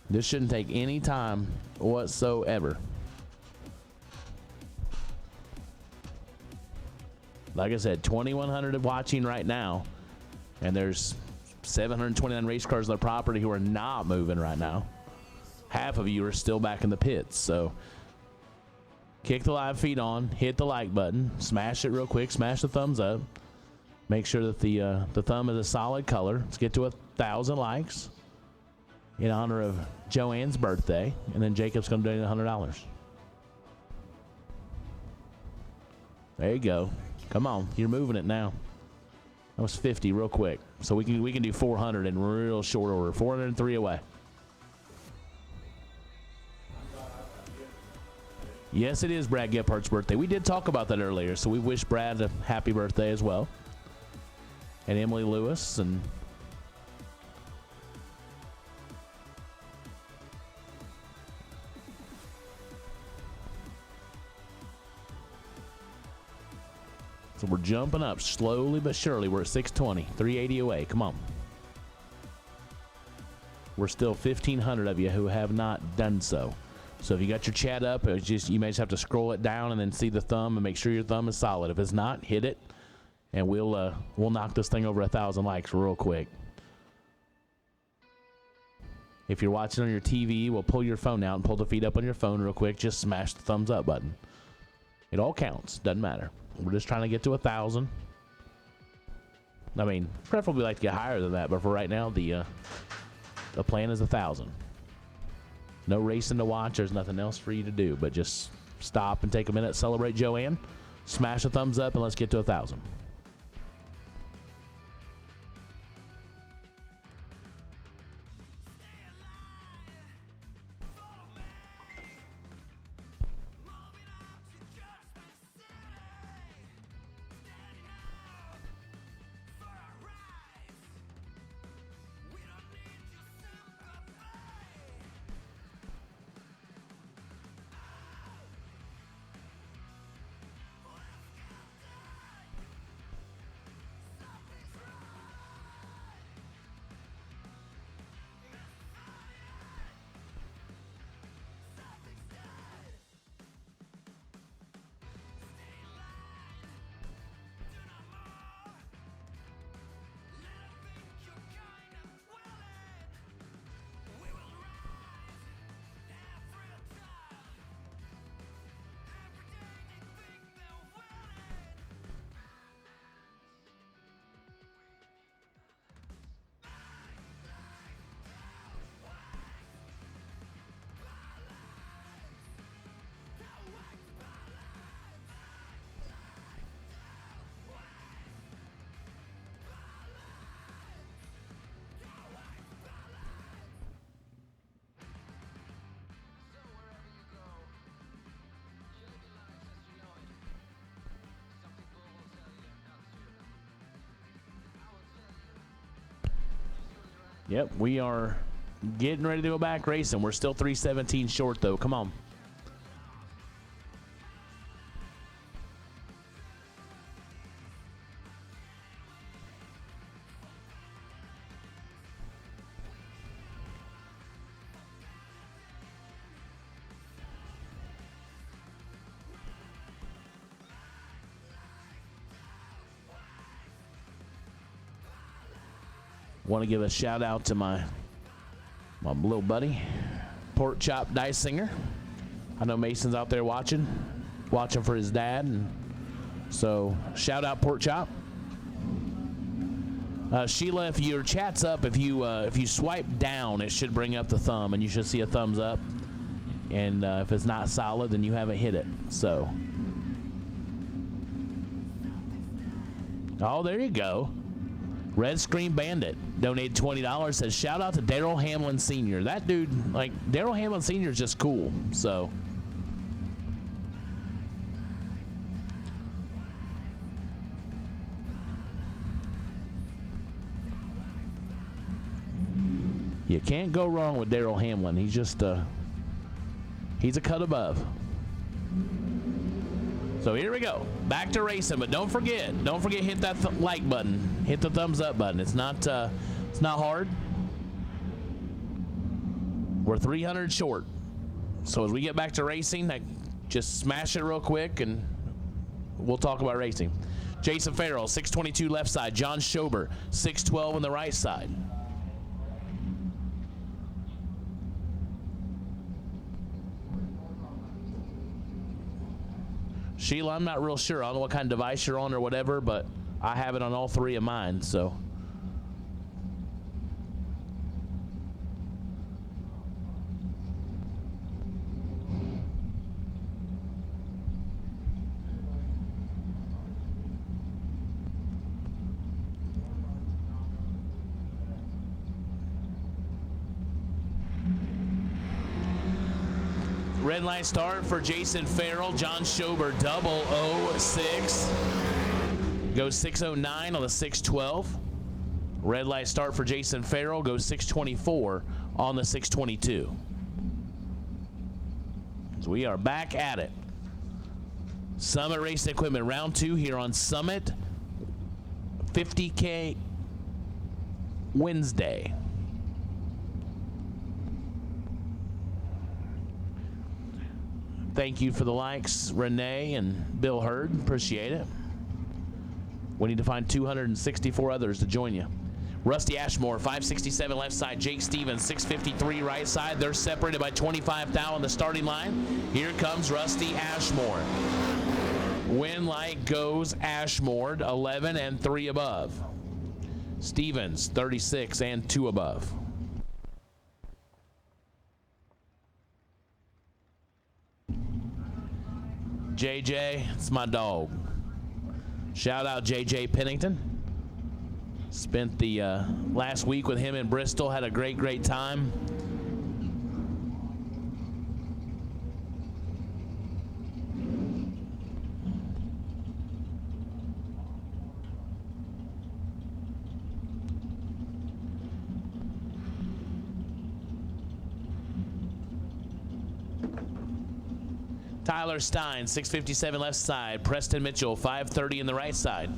This shouldn't take any time whatsoever. Like I said, 2,100 watching right now, and there's 729 race cars on the property who are not moving right now. Half of you are still back in the pits, so kick the live feed on, hit the like button, smash it real quick, smash the thumbs up. Make sure that the thumb is a solid color. Let's get to 1,000 likes in honor of Joanne's birthday, and then Jacob's going to donate $100. There you go. Come on, you're moving it now. That was 50 real quick. So we can do 400 in real short order. 403 away. Yes, it is Brad Gephardt's birthday. We did talk about that earlier, so we wish Brad a happy birthday as well. And Emily Lewis and so we're jumping up slowly but surely. We're at 620, 380 away. Come on. We're still 1,500 of you who have not done so. So if you got your chat up, it's just you may just have to scroll it down and then see the thumb and make sure your thumb is solid. If it's not, hit it, and we'll knock this thing over 1,000 likes real quick. If you're watching on your TV, we'll pull your phone out and pull the feed up on your phone real quick. Just smash the thumbs up button. It all counts. Doesn't matter. We're just trying to get to 1,000. I mean, preferably like to get higher than that, but for right now, the plan is 1,000. No racing to watch. There's nothing else for you to do, but just stop and take a minute, celebrate Joanne, smash a thumbs up, and let's get to 1,000. Yep, we are getting ready to go back racing. We're still 317 short, though. Come on. Want to give a shout out to my little buddy, Pork Chop Dice Singer. I know Mason's out there watching for his dad, and so shout out Pork Chop. Sheila, if your chat's up, if you swipe down, it should bring up the thumb, and you should see a thumbs up. And if it's not solid, then you haven't hit it. So, oh, there you go. Red Screen Bandit donated $20. Says shout out to Daryl Hamlin Sr. That dude, like Daryl Hamlin Sr. is just cool. So you can't go wrong with Daryl Hamlin. He's just he's a cut above. So here we go, back to racing, but don't forget, hit that like button, hit the thumbs up button. It's not hard. We're 300 short, so as we get back to racing, just smash it real quick, and we'll talk about racing. Jason Farrell, 622 left side. John Schober, 612 on the right side. Sheila, I'm not real sure. I don't know what kind of device you're on or whatever, but I have it on all three of mine, so. Red light start for Jason Farrell. John Schober 006. Goes 609 on the 612. Red light start for Jason Farrell. Goes 624 on the 622. So we are back at it. Summit Racing Equipment round 2 here on Summit 50K Wednesday. Thank you for the likes, Renee and Bill Hurd. Appreciate it. We need to find 264 others to join you. Rusty Ashmore, 567 left side. Jake Stevens, 653 right side. They're separated by 25 thou on the starting line. Here comes Rusty Ashmore. Win light goes Ashmore, 11 and 3 above. Stevens, 36 and 2 above. JJ, it's my dog. Shout out JJ Pennington. Spent the last week with him in Bristol. Had a great time. Tyler Stein, 657 left side. Preston Mitchell, 530 in the right side.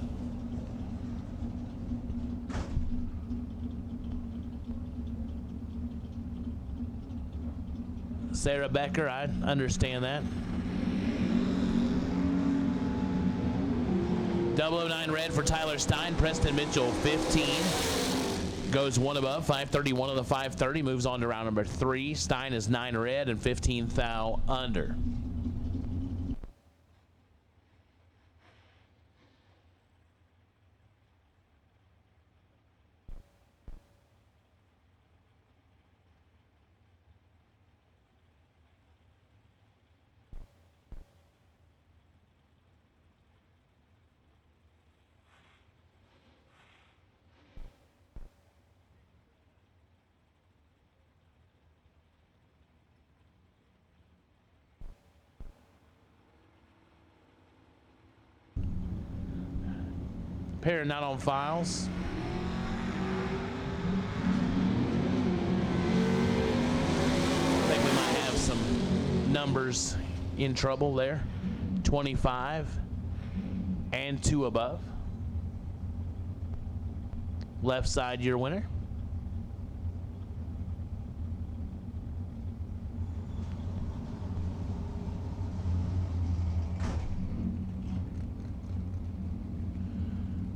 Sarah Becker, I understand that. 009 red for Tyler Stein. Preston Mitchell, 15. Goes 1 above, 531 on the 530. Moves on to round number 3. Stein is 9 red and 15 thou under. Pair not on files. I think we might have some numbers in trouble there. 25 and 2 above. Left side, your winner.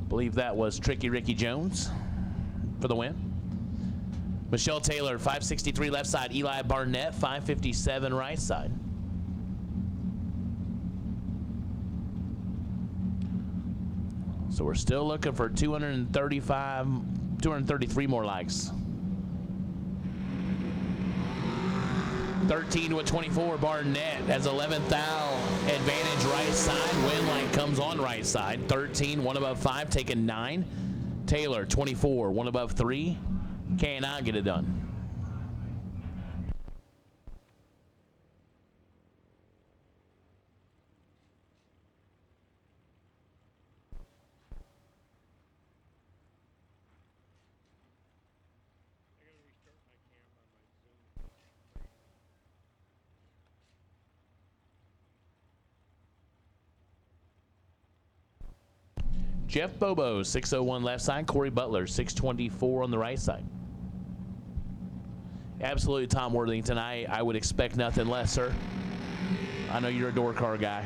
Believe that was Tricky Ricky Jones for the win. Michelle Taylor, 563 left side. Eli Barnett, 557 right side. So we're still looking for 233 more likes. 13 to a 24. Barnett has 11th thou advantage right side. Win light comes on right side. 13, 1 above 5, taking 9. Taylor, 24, 1 above 3. Cannot get it done. Jeff Bobo, 601 left side. Corey Butler, 624 on the right side. Absolutely, Tom Worthington. I would expect nothing less, sir. I know you're a door car guy.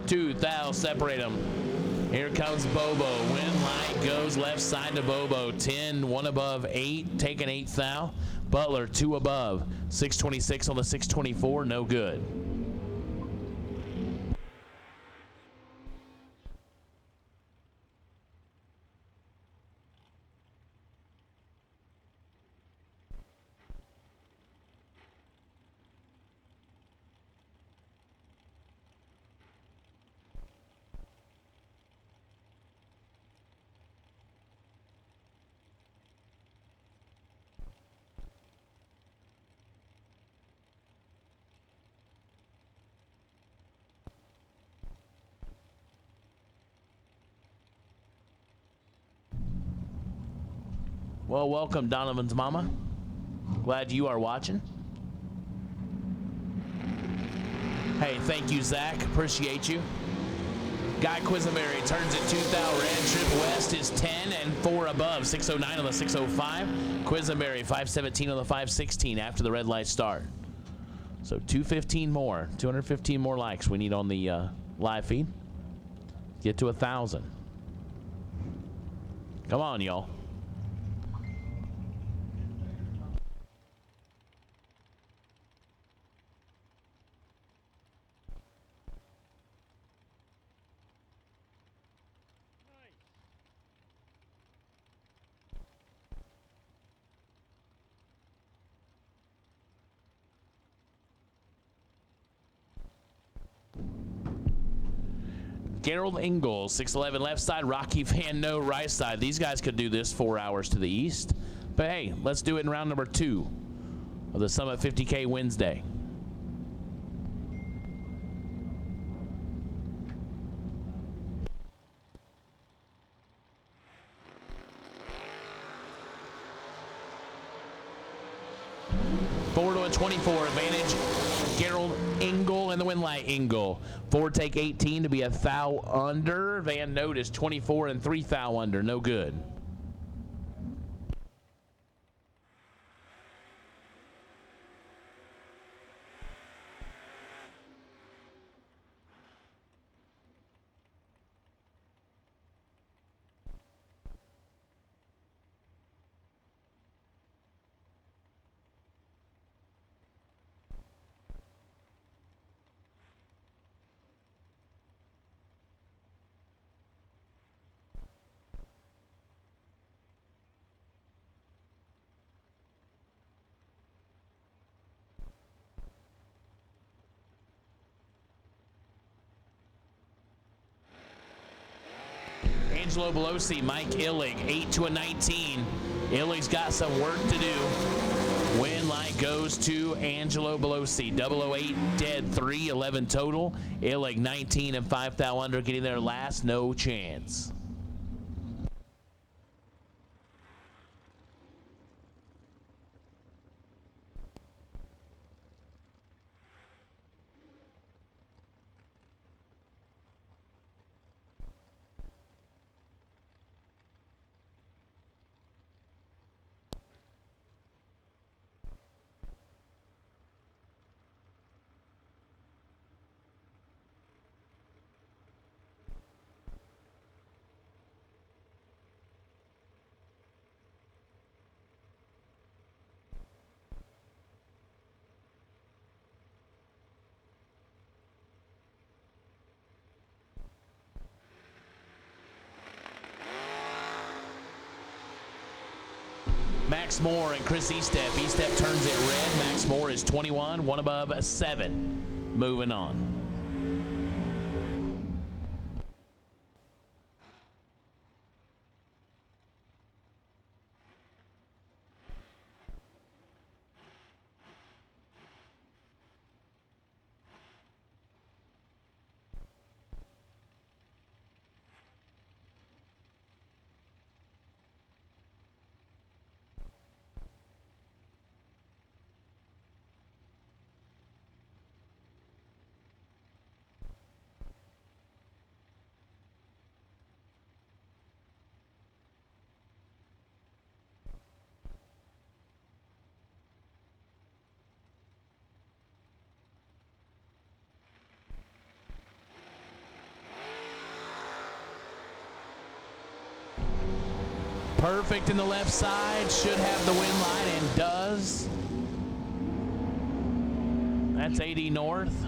2 thou separate them. Here comes Bobo. Win light goes left side to Bobo. 10, 1 above 8, taking 8 thou. Butler, 2 above. 626 on the 624, no good. Well, welcome, Donovan's mama. Glad you are watching. Hey, thank you, Zach. Appreciate you. Guy Quisenberry turns it 2,000. Red trip west is 10 and 4 above. 609 on the 605. Quisenberry 517 on the 516 after the red lights start. So 215 more, 215 more likes we need on the live feed. Get to 1,000. Come on, y'all. Gerald Engel, 611 left side, Rocky Van No right side. These guys could do this 4 hours to the east. But hey, let's do it in round number 2 of the Summit 50K Wednesday. Forward to a 24 advantage. Gerald Engel in the win light. Engel. Forward take 18 to be a thou under. Van Note is 24 and 3 thou under. No good. Angelo Belosi, Mike Illig, 8 to a 19. Illig's got some work to do. Win light goes to Angelo Belosi. 008 dead, 3, 11 total. Illig 19 and 5 thou under, getting there last, no chance. Max Moore and Chris Estep. Estep turns it red. Max Moore is 21, 1 above 7. Moving on. Perfect in the left side, should have the win line and does. That's 80 north.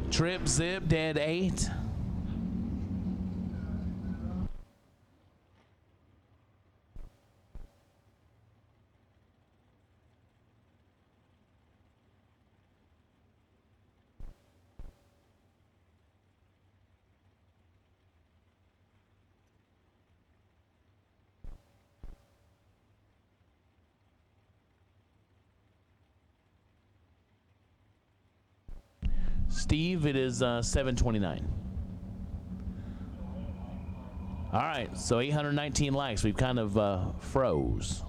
Trip zip dead 8. Steve, it is 7:29. All right, so 819 likes. We've kind of froze.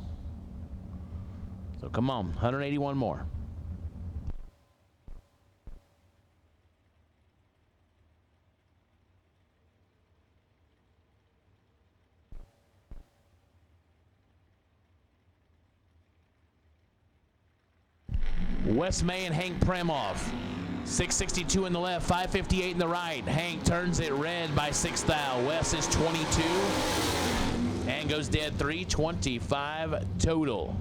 So come on, 181 more. Wes May and Hank Premoff. 662 in the left, 558 in the right. Hank turns it red by 6 thou. Wes is 22 and goes dead 325 total.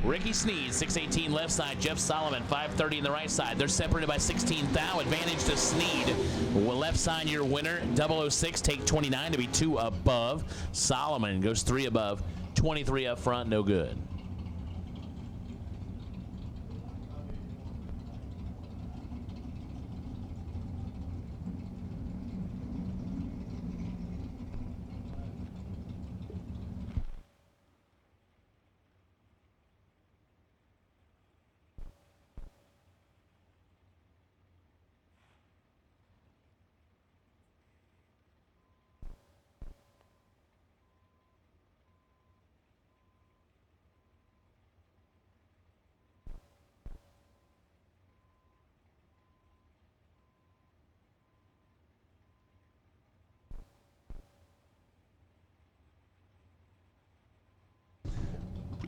Ricky Sneed, 618 left side. Jeff Solomon, 530 in the right side. They're separated by 16 thou. Advantage to Sneed. Left side, your winner. 006, take 29 to be 2 above. Solomon goes 3 above. 23 up front, no good.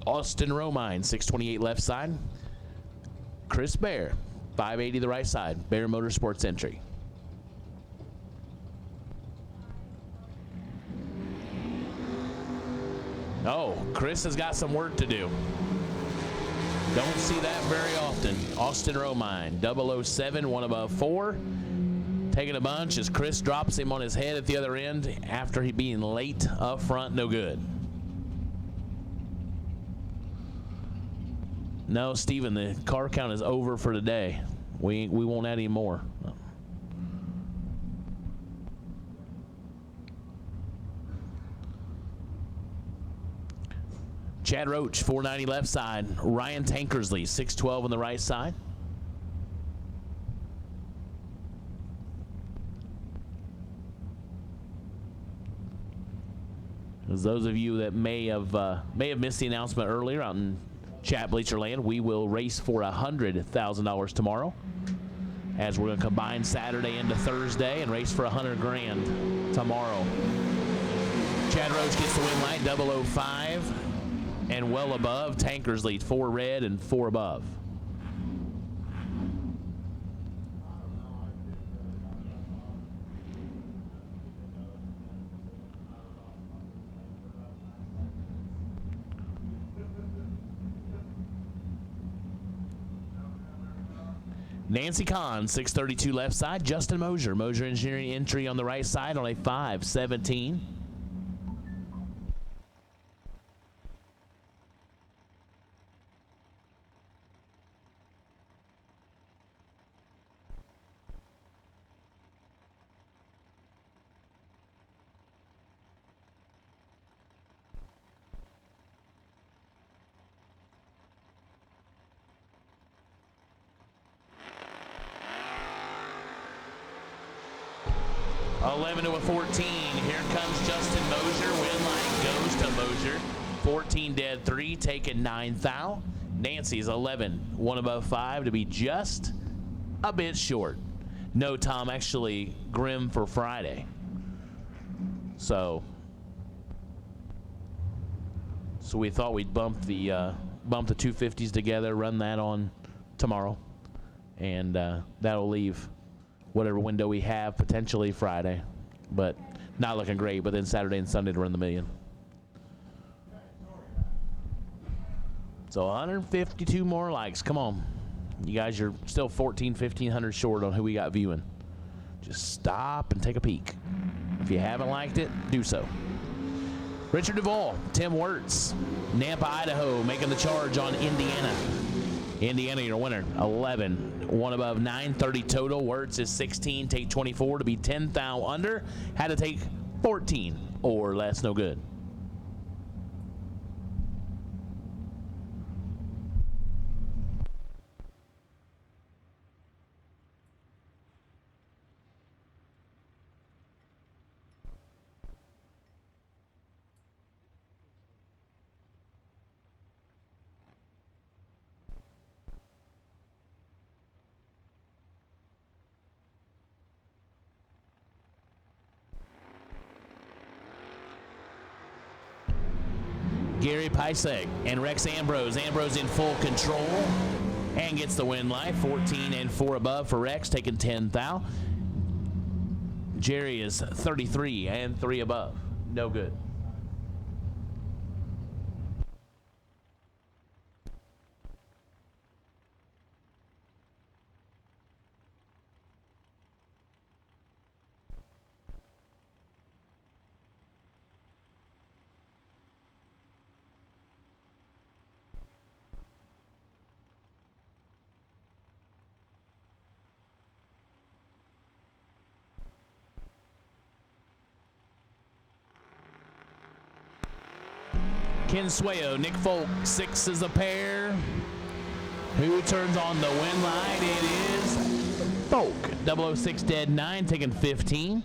Austin Romine, 628 left side. Chris Bear, 580 the right side. Bear Motorsports entry. Oh, Chris has got some work to do. Don't see that very often. Austin Romine, 007, 1 above 4. Taking a bunch as Chris drops him on his head at the other end after he being late up front, no good. No, Steven, the car count is over for today. We won't add any more. Chad Roach, 490 left side. Ryan Tankersley, 612 on the right side. As those of you that may have missed the announcement earlier out in Chat Bleacher Land, we will race for $100,000 tomorrow, as we're going to combine Saturday into Thursday and race for $100,000 tomorrow. Chad Roach gets the win light, 005 and well above. Tankers lead 4 red and 4 above. Nancy Kahn, 632 left side. Justin Mosier. Mosier Engineering entry on the right side on a 517. To a 14. Here comes Justin Mosier. Win line goes to Mosier. 14 dead 3, taking 9 thou. Nancy's 11, 1 above 5 to be just a bit short. No, Tom, actually Grim for Friday. So we thought we'd bump the 250s together, run that on tomorrow, and that'll leave whatever window we have potentially Friday. But not looking great, but then Saturday and Sunday to run the million. So 152 more likes. Come on. You guys are still 1,500 short on who we got viewing. Just stop and take a peek. If you haven't liked it, do so. Richard Duvall, Tim Wirtz, Nampa, Idaho, making the charge on Indiana. Indiana, your winner, 11. One above 930 total. Wirtz is 16. Take 24 to be 10 thou under. Had to take 14 or less. No good. Gary Pisek and Rex Ambrose. Ambrose in full control and gets the win light. 14 and 4 above for Rex, taking 10 thou. Jerry is 33 and 3 above. No good. Ken Swayo, Nick Folk, 6 is a pair. Who turns on the win light? It is Folk. 006 dead 9, taking 15.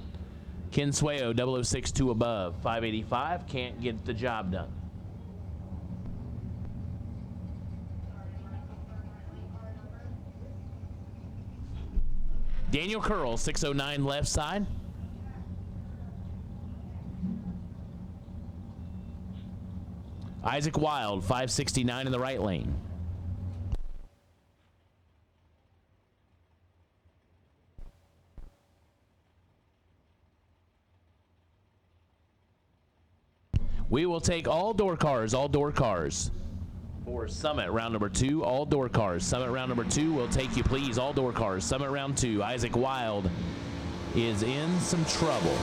Ken Swayo, 006 2 above, 585. Can't get the job done. Daniel Curl, 609 left side. Isaac Wild, 569 in the right lane. We will take all door cars for Summit round number 2. All door cars. Summit round number 2 will take you, please. All door cars. Summit round 2. Isaac Wild is in some trouble.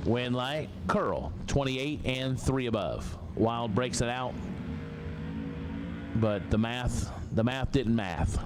Win light, Curl, 28 and 3 above. Wild breaks it out, but the math didn't math.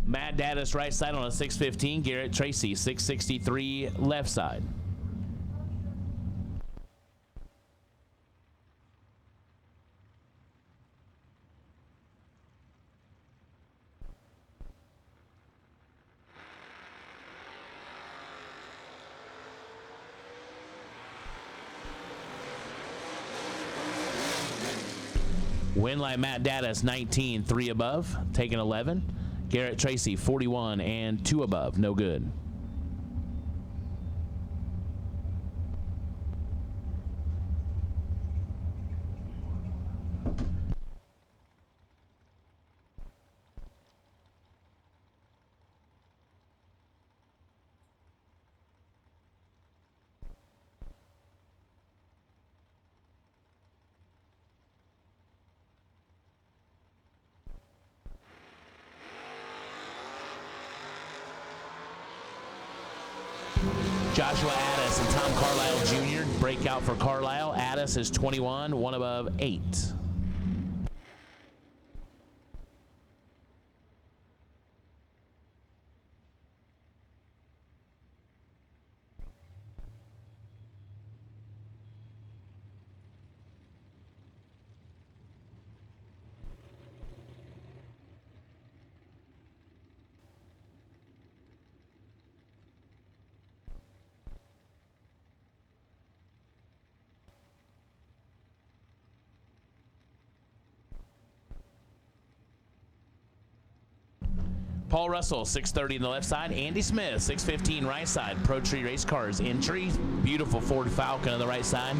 Matt Daddis right side on a 615. Garrett Tracy 663 left side. Win light Matt Daddis 19, 3 above, taking 11. Garrett Tracy, 41 and 2 above, no good. Joshua Addis and Tom Carlisle Jr. breakout for Carlisle. Addis is 21, 1 above 8. Paul Russell, 630 on the left side. Andy Smith, 615 right side. Pro Tree Race Cars entry. Beautiful Ford Falcon on the right side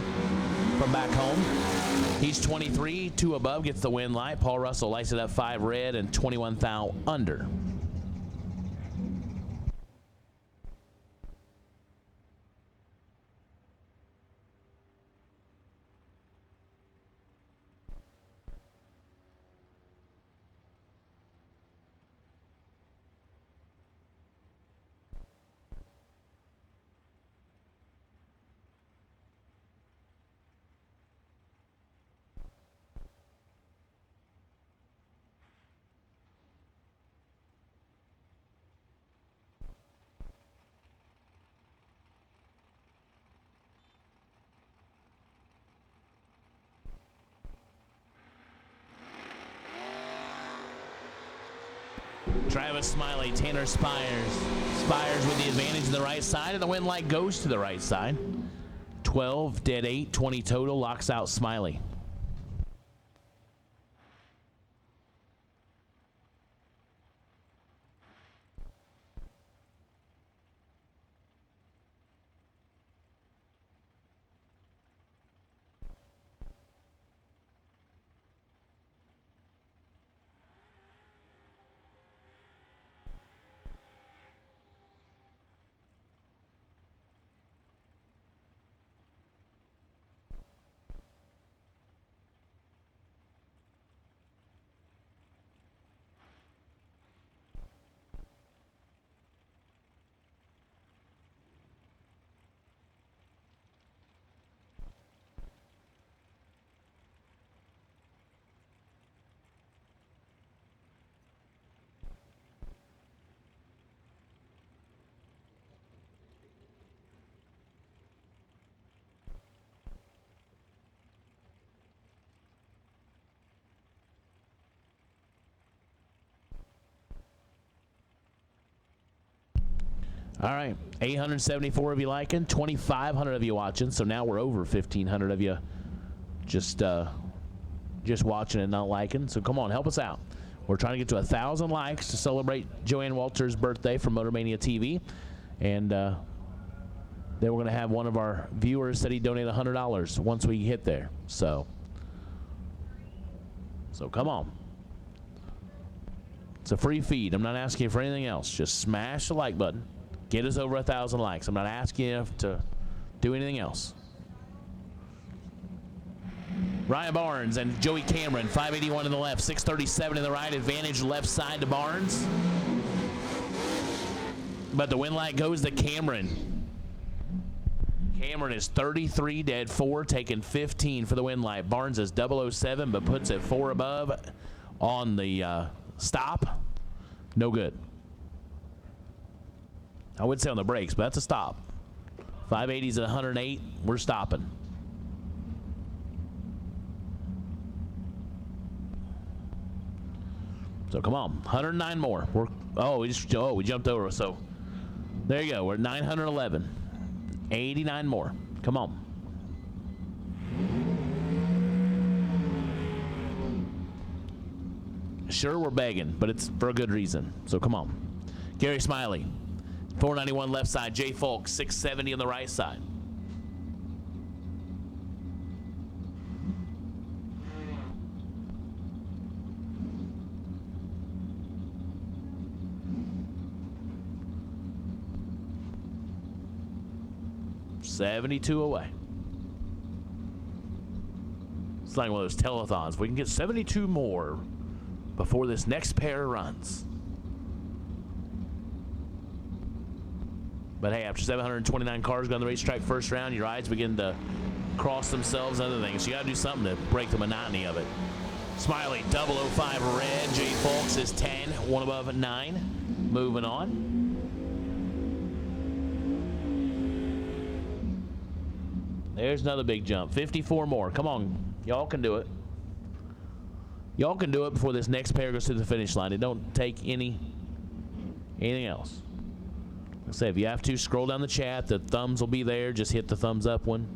from back home. He's 23, 2 above, gets the win light. Paul Russell lights it up 5 red and 21 thou under. Travis Smiley, Tanner Spires. Spires with the advantage to the right side, and the win light goes to the right side. 12, dead 8, 20 total, locks out Smiley. All right, 874 of you liking, 2,500 of you watching. So now we're over 1,500 of you just watching and not liking. So come on, help us out. We're trying to get to 1,000 likes to celebrate Joanne Walters' birthday from MotorMania TV, and then we're going to have one of our viewers said he'd donate $100 once we hit there. So come on. It's a free feed. I'm not asking you for anything else. Just smash the like button. Get us over 1,000 likes. I'm not asking you to do anything else. Ryan Barnes and Joey Cameron, 581 in the left, 637 in the right. Advantage left side to Barnes. But the win light goes to Cameron. Cameron is 33 dead, 4, taking 15 for the win light. Barnes is 007, but puts it 4 above on the stop. No good. I would say on the brakes, but that's a stop. 580s at 108. We're stopping. So come on, 109 more. We jumped over. So there you go. We're at 911. 89 more. Come on. Sure, we're begging, but it's for a good reason. So come on. Gary Smiley. 491 left side. Jay Folk, 670 on the right side. $72 away. It's like one of those telethons. We can get 72 more before this next pair runs. But hey, after 729 cars go on the racetrack first round, your eyes begin to cross themselves and other things. You got to do something to break the monotony of it. Smiley, 005 red. Jay Folks is 10, 1 above 9. Moving on. There's another big jump. 54 more. Come on. Y'all can do it. Y'all can do it before this next pair goes to the finish line. It don't take anything else. Like I say, if you have to, scroll down the chat. The thumbs will be there. Just hit the thumbs up one,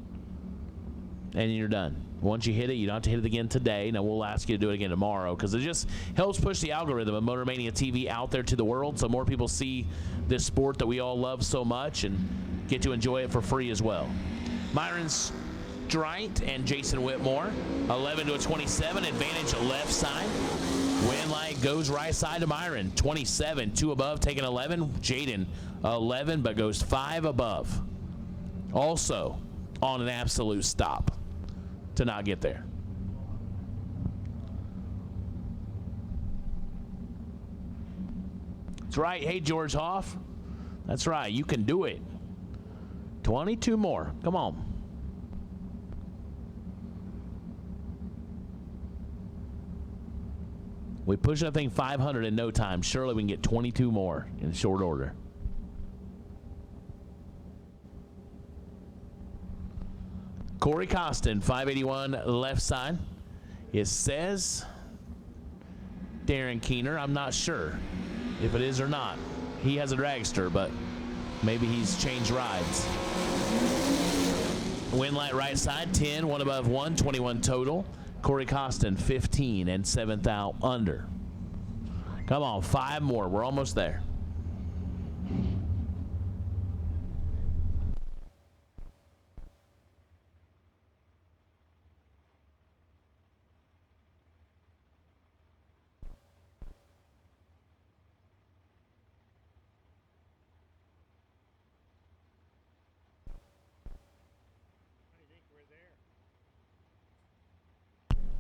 and you're done. Once you hit it, you don't have to hit it again today. Now, we'll ask you to do it again tomorrow because it just helps push the algorithm of MotorMania TV out there to the world so more people see this sport that we all love so much and get to enjoy it for free as well. Myron's Strite and Jason Whitmore. 11 to a 27, advantage left side. Win light goes right side to Myron. 27, 2 above, taking 11. Jaden, 11, but goes 5 above. Also on an absolute stop to not get there. That's right. Hey, George Hoff. That's right. You can do it. 22 more. Come on. We push that thing 500 in no time. Surely we can get 22 more in short order. Corey Costin, 581 left side. It says Darren Keener. I'm not sure if it is or not. He has a dragster, but maybe he's changed rides. Win light right side, 10, 1 above 1, 21 total. Corey Costin, 15 and 7th out under. Come on, 5 more. We're almost there.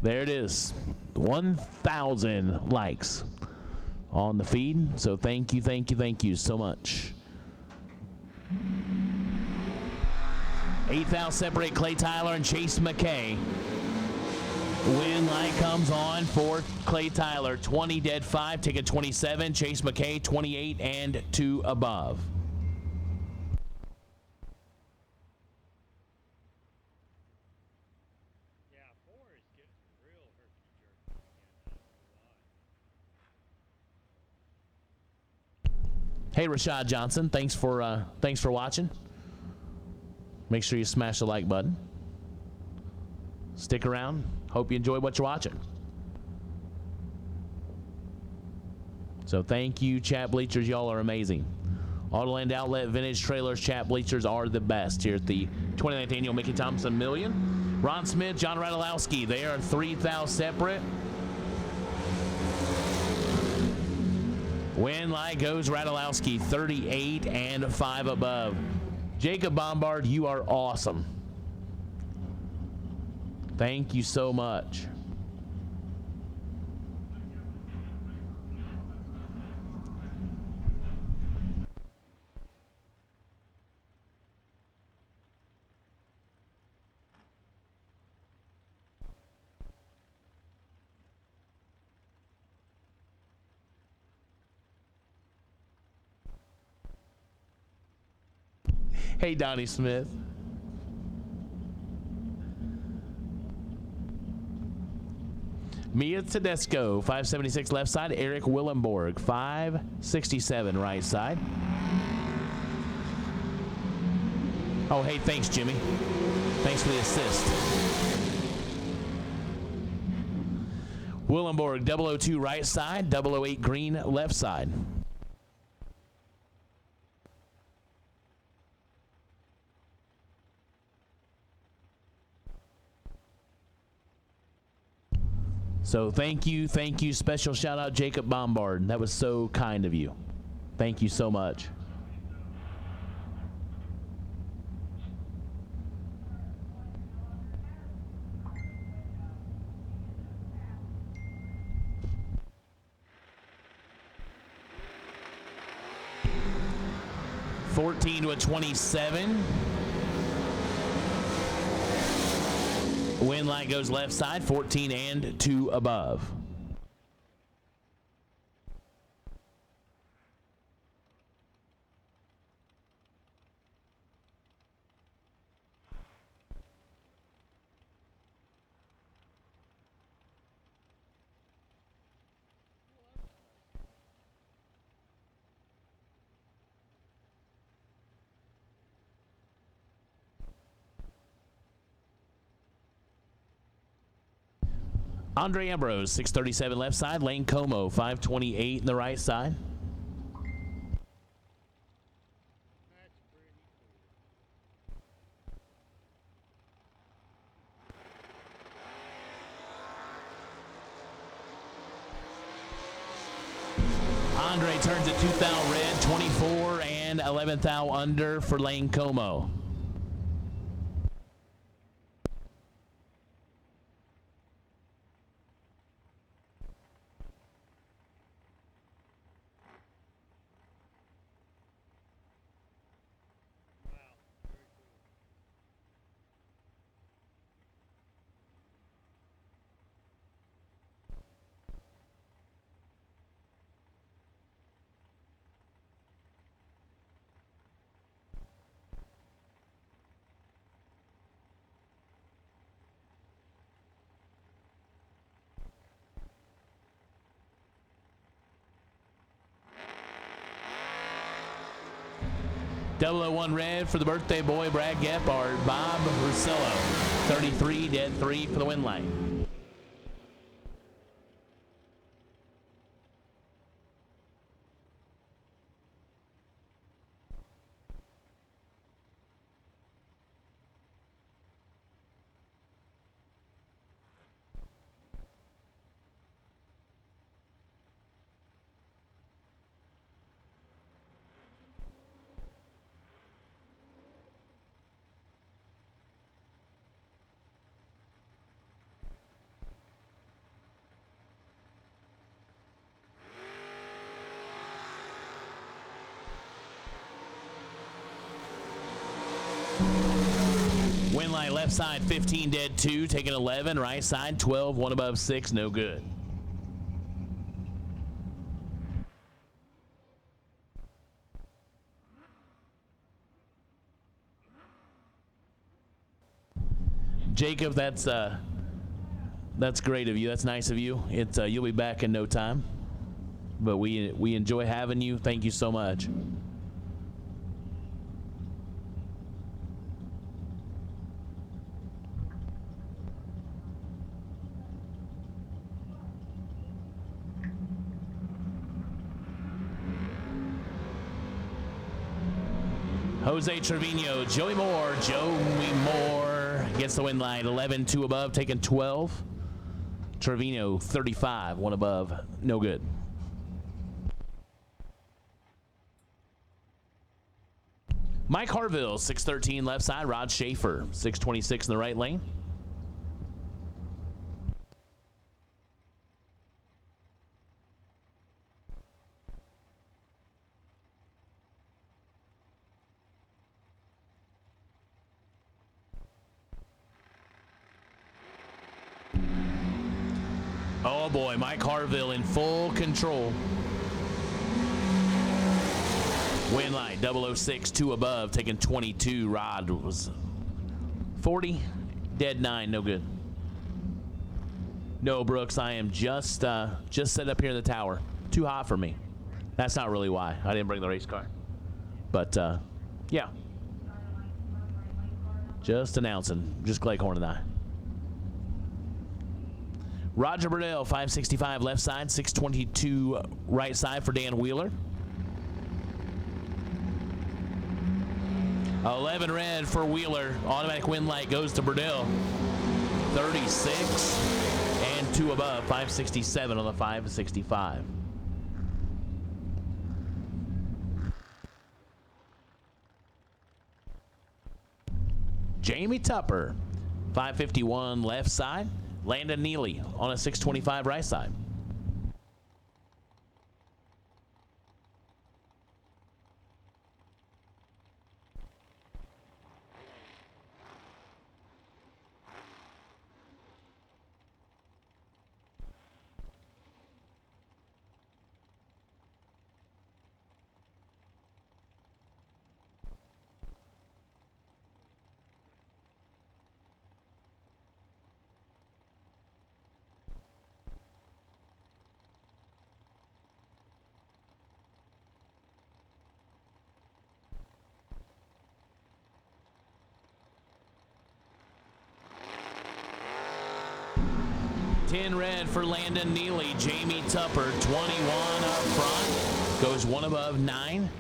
There it is. 1,000 likes on the feed. So thank you so much. 8th out separate Clay Tyler and Chase McKay. Win light comes on for Clay Tyler. 20 dead 5, ticket 27. Chase McKay 28 and 2 above. Hey, Rashad Johnson, thanks for watching. Make sure you smash the like button. Stick around. Hope you enjoy what you're watching. So thank you, Chat Bleachers. Y'all are amazing. Autoland Outlet Vintage Trailers Chat Bleachers are the best here at the 29th Annual Mickey Thompson Million. Ron Smith, John Radulowski, they are 3,000 separate. Win light goes Radulowski, 38 and 5 above. Jacob Bombard, you are awesome. Thank you so much. Hey, Donnie Smith. Mia Tedesco, 576 left side. Eric Willenborg, 567 right side. Oh, hey, thanks, Jimmy. Thanks for the assist. Willenborg, 002 right side. 008 green left side. So thank you. Special shout out Jacob Bombard. That was so kind of you. Thank you so much. $14 to a 27. Win light goes left side, 14 and 2 above. Andre Ambrose, 637 left side. Lane Como, 528 in the right side. Andre turns it 2 thou red, 24 and 11 thou under for Lane Como. .001 red for the birthday boy, Brad Gephardt, Bob Russillo. 33, dead 3 for the win light. Win light left side 15, dead 2, taking 11. Right side 12, 1 above 6, no good. Jacob, that's great of you. That's nice of you. You'll be back in no time, but we enjoy having you. Thank you so much. Jose Trevino, Joey Moore gets the win line. 11, 2 above, taking 12. Trevino, 35, 1 above, no good. Mike Harville, 613 left side. Rod Schaefer, 626 in the right lane. Oh boy, Mike Harville in full control. Win line 006, 2 above, taking 22. Rod was 40, dead 9, no good. No, Brooks, I am just set up here in the tower. Too hot for me. That's not really why. I didn't bring the race car. But yeah. Just announcing. Just Claycorn and I. Roger Burdell, 565 left side, 622 right side for Dan Wheeler. 11 red for Wheeler. Automatic win light goes to Burdell. 36 and 2 above, 567 on the 565. Jamie Tupper, 551 left side. Landon Neely on a 625 right side. $10 red for Landon Neely. Jamie Tupper, 21 up front. Goes 1 above 9.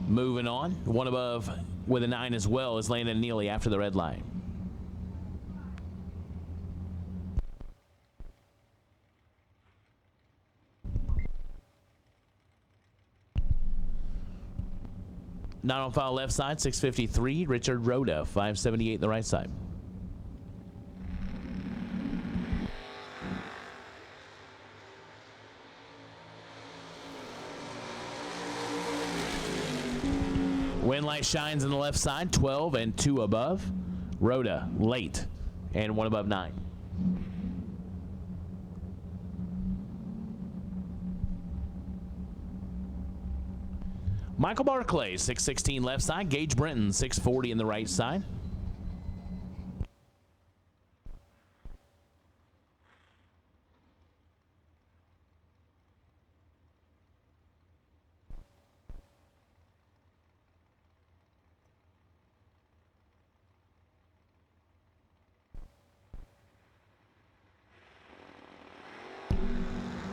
Moving on. 1 above with a 9 as well as Landon Neely after the red line. Not on foul left side, 653. Richard Rhoda, 578 the right side. Wind light shines on the left side, 12 and 2 above. Rhoda late and 1 above 9. Michael Barclay, 616 left side. Gage Brenton, 640 in the right side.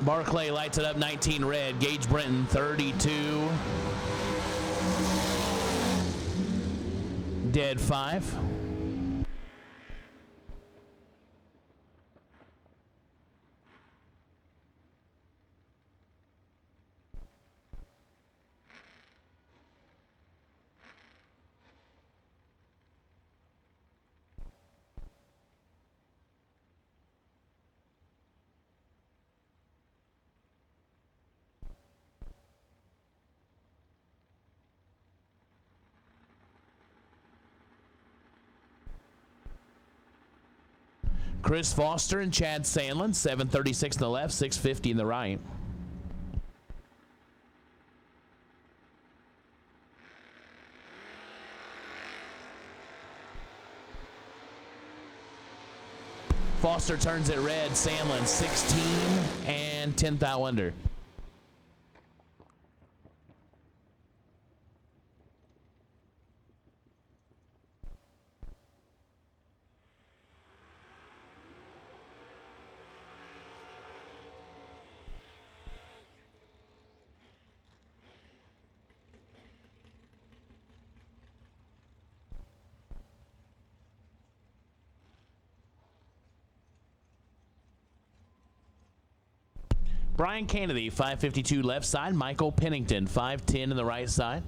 Barclay lights it up, 19 red. Gage Brenton, 32. Dead 5. Chris Foster and Chad Sandlin, 736 in the left, 650 in the right. Foster turns it red, Sandlin 16 and 10 thou under. Brian Kennedy, 552 left side. Michael Pennington, 510 in the right side.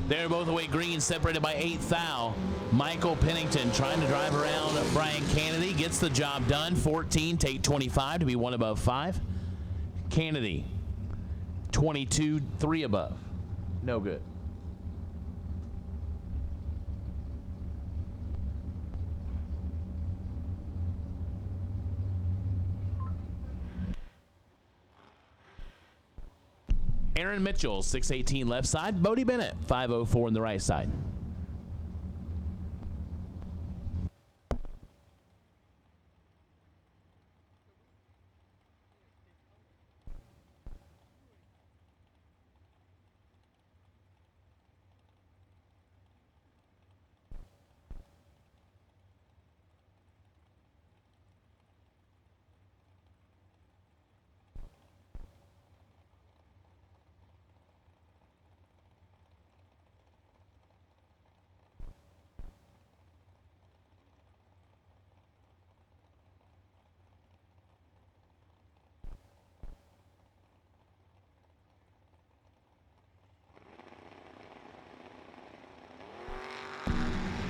They're both away green, separated by 8 thou. Michael Pennington trying to drive around Brian Kennedy. Gets the job done. 14, take 25 to be 1 above 5. Kennedy, 22, 3 above. No good. Aaron Mitchell, 618 left side. Bodie Bennett, 504 in the right side.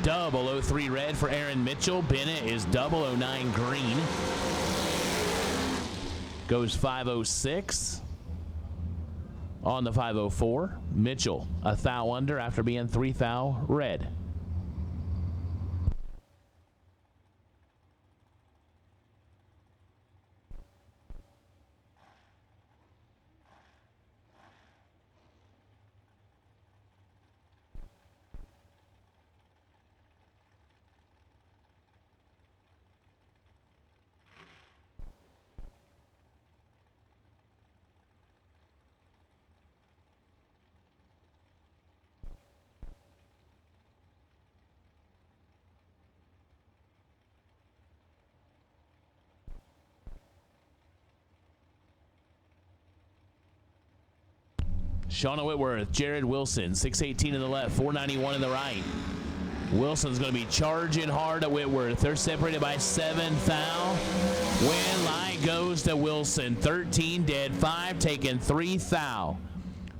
Double 03 red for Aaron Mitchell. Bennett is 009 green. Goes 506 on the 504. Mitchell a thou under after being 3 thou red. Shauna Whitworth, Jared Wilson, 618 in the left, 491 in the right. Wilson's going to be charging hard at Whitworth. They're separated by 7 thou. Win light goes to Wilson. 13 dead, 5 taken, 3 thou.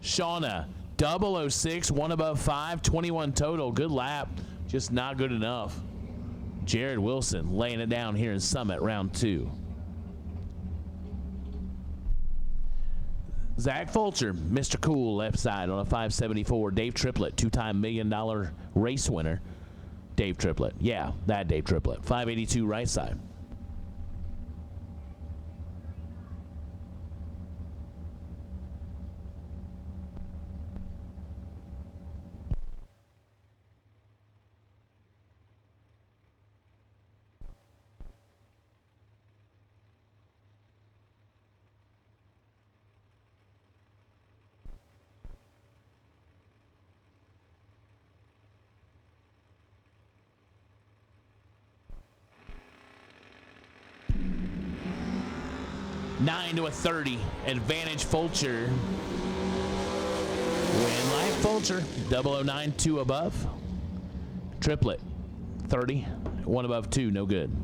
Shauna, 006, 1 above 5, 21 total. Good lap, just not good enough. Jared Wilson laying it down here in Summit, round 2. Zach Fulcher, Mr. Cool, left side on a 574. Dave Triplett, 2-time $1 million race winner. Dave Triplett. Yeah, that Dave Triplett. 582 right side. Nine to a 30. Advantage Fulcher. Win light Fulcher. 009, 2 above. Triplet. 30. 1 above 2. No good.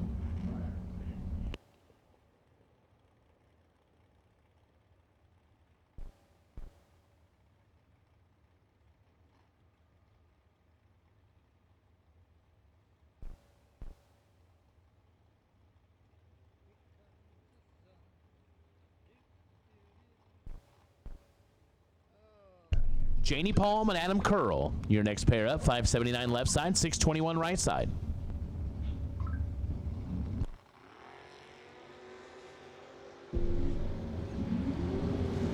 Janie Palm and Adam Curl, your next pair up. 579 left side, 621 right side.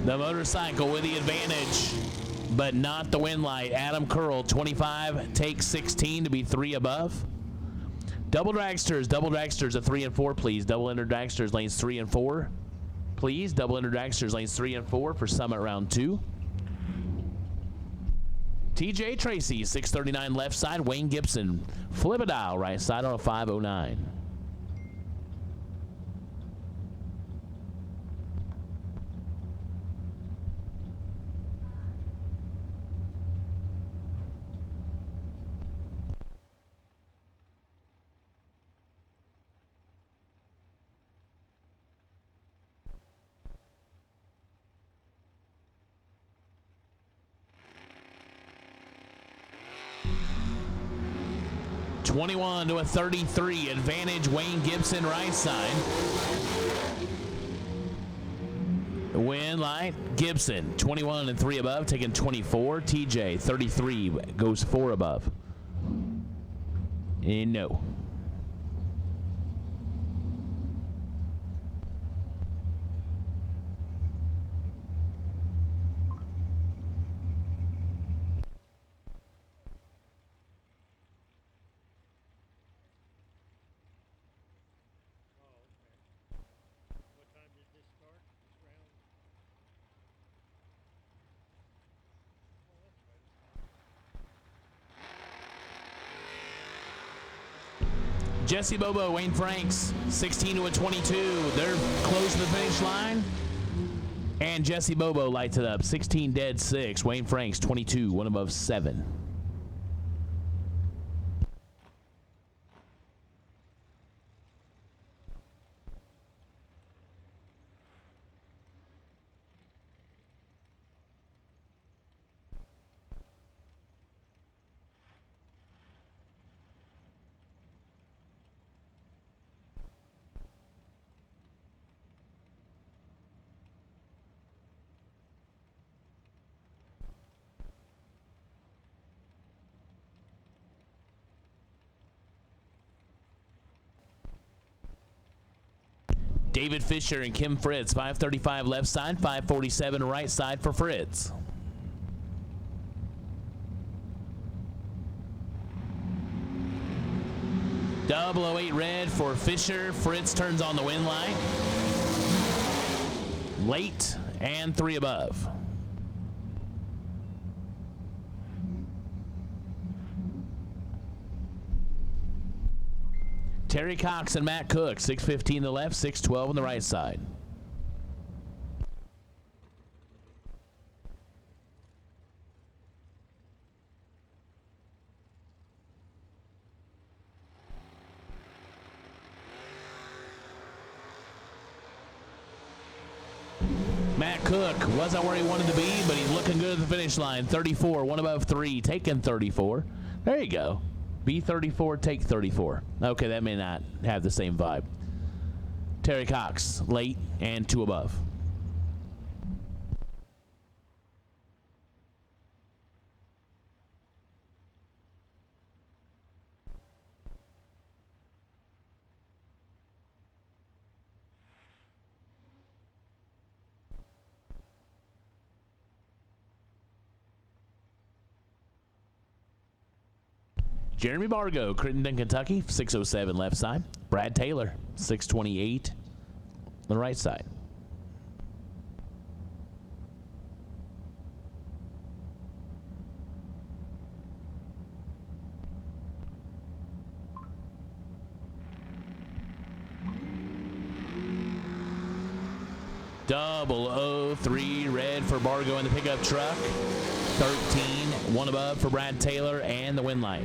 The motorcycle with the advantage, but not the win light. Adam Curl, 25, takes 16 to be 3 above. Double dragsters, a 3 and 4, please. Double ender dragsters, lanes 3 and 4, please. Double ender dragsters, lanes 3 and 4 for Summit round 2. TJ Tracy, 639 left side. Wayne Gibson, flip a dial right side on a 509. $21 to a 33. Advantage Wayne Gibson right side. Win light Gibson, 21 and 3 above, taking 24. TJ 33 goes 4 above. And no. Jesse Bobo, Wayne Franks, 16 to a 22. They're close to the finish line. And Jesse Bobo lights it up. 16 dead, 6. Wayne Franks, 22, 1 above 7. David Fisher and Kim Fritz, 535 left side, 547 right side for Fritz. .008 red for Fisher. Fritz turns on the win light. Late and 3 above. Terry Cox and Matt Cook, 615 on the left, 612 on the right side. Matt Cook wasn't where he wanted to be, but he's looking good at the finish line. 34, one above 3, taking 34. There you go. Be 34, take 34. Okay, that may not have the same vibe. Terry Cox, late and 2 above. Jeremy Bargo, Crittenden, Kentucky, 607 left side. Brad Taylor, 628 on the right side. Double 03 red for Bargo in the pickup truck. 13, one above for Brad Taylor and the win light.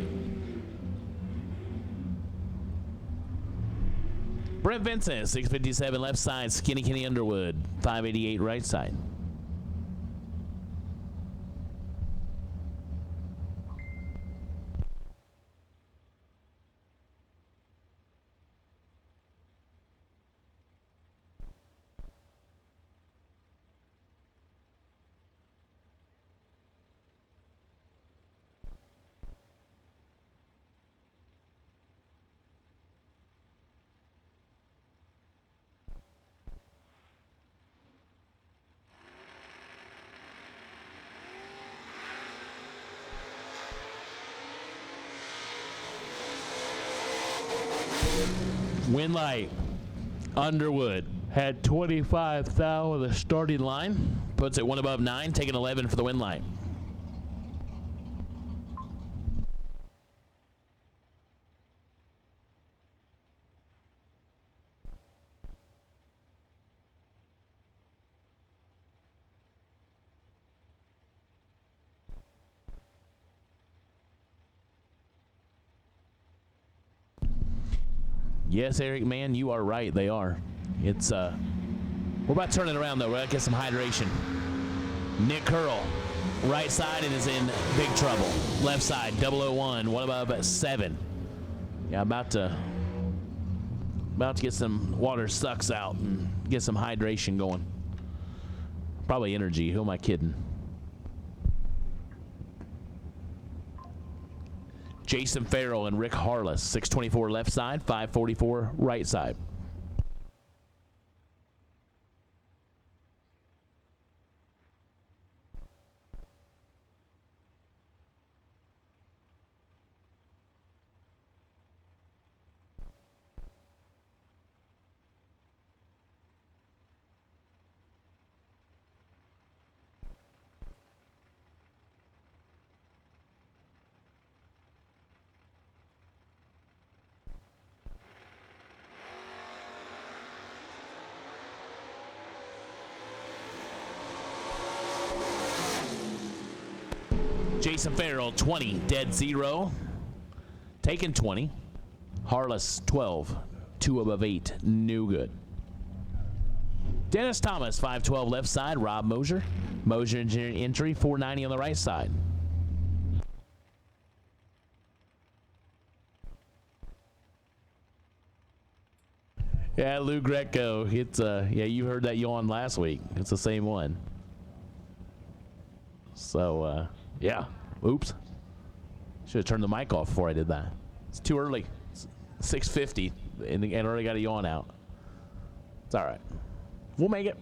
Brent Vincent, 657 left side. Skinny Kenny Underwood, 588 right side. Winlight Underwood had 25,000 with the starting line. Puts it one above 9, taking 11 for the Winlight. Yes, Eric, man, you are right. They are. It's we're about to turn it around though. We're gonna get some hydration. Nick Curl, right side, and is in big trouble. Left side, 001, one above 7. Yeah, about to get some water sucks out and get some hydration going. Probably energy. Who am I kidding? Jason Farrell and Rick Harless, 624 left side, 544 right side. Jason Farrell, 20, dead 0. Taken 20. Harless, 12, 2 above 8, no good. Dennis Thomas, 512 left side. Rob Mosier. Mosier entry, 490 on the right side. Yeah, Lou Greco. It's yeah, you heard that yawn last week. It's the same one. So yeah. Oops. Should have turned the mic off before I did that. It's too early. It's 6:50 and already got a yawn out. It's all right. We'll make it.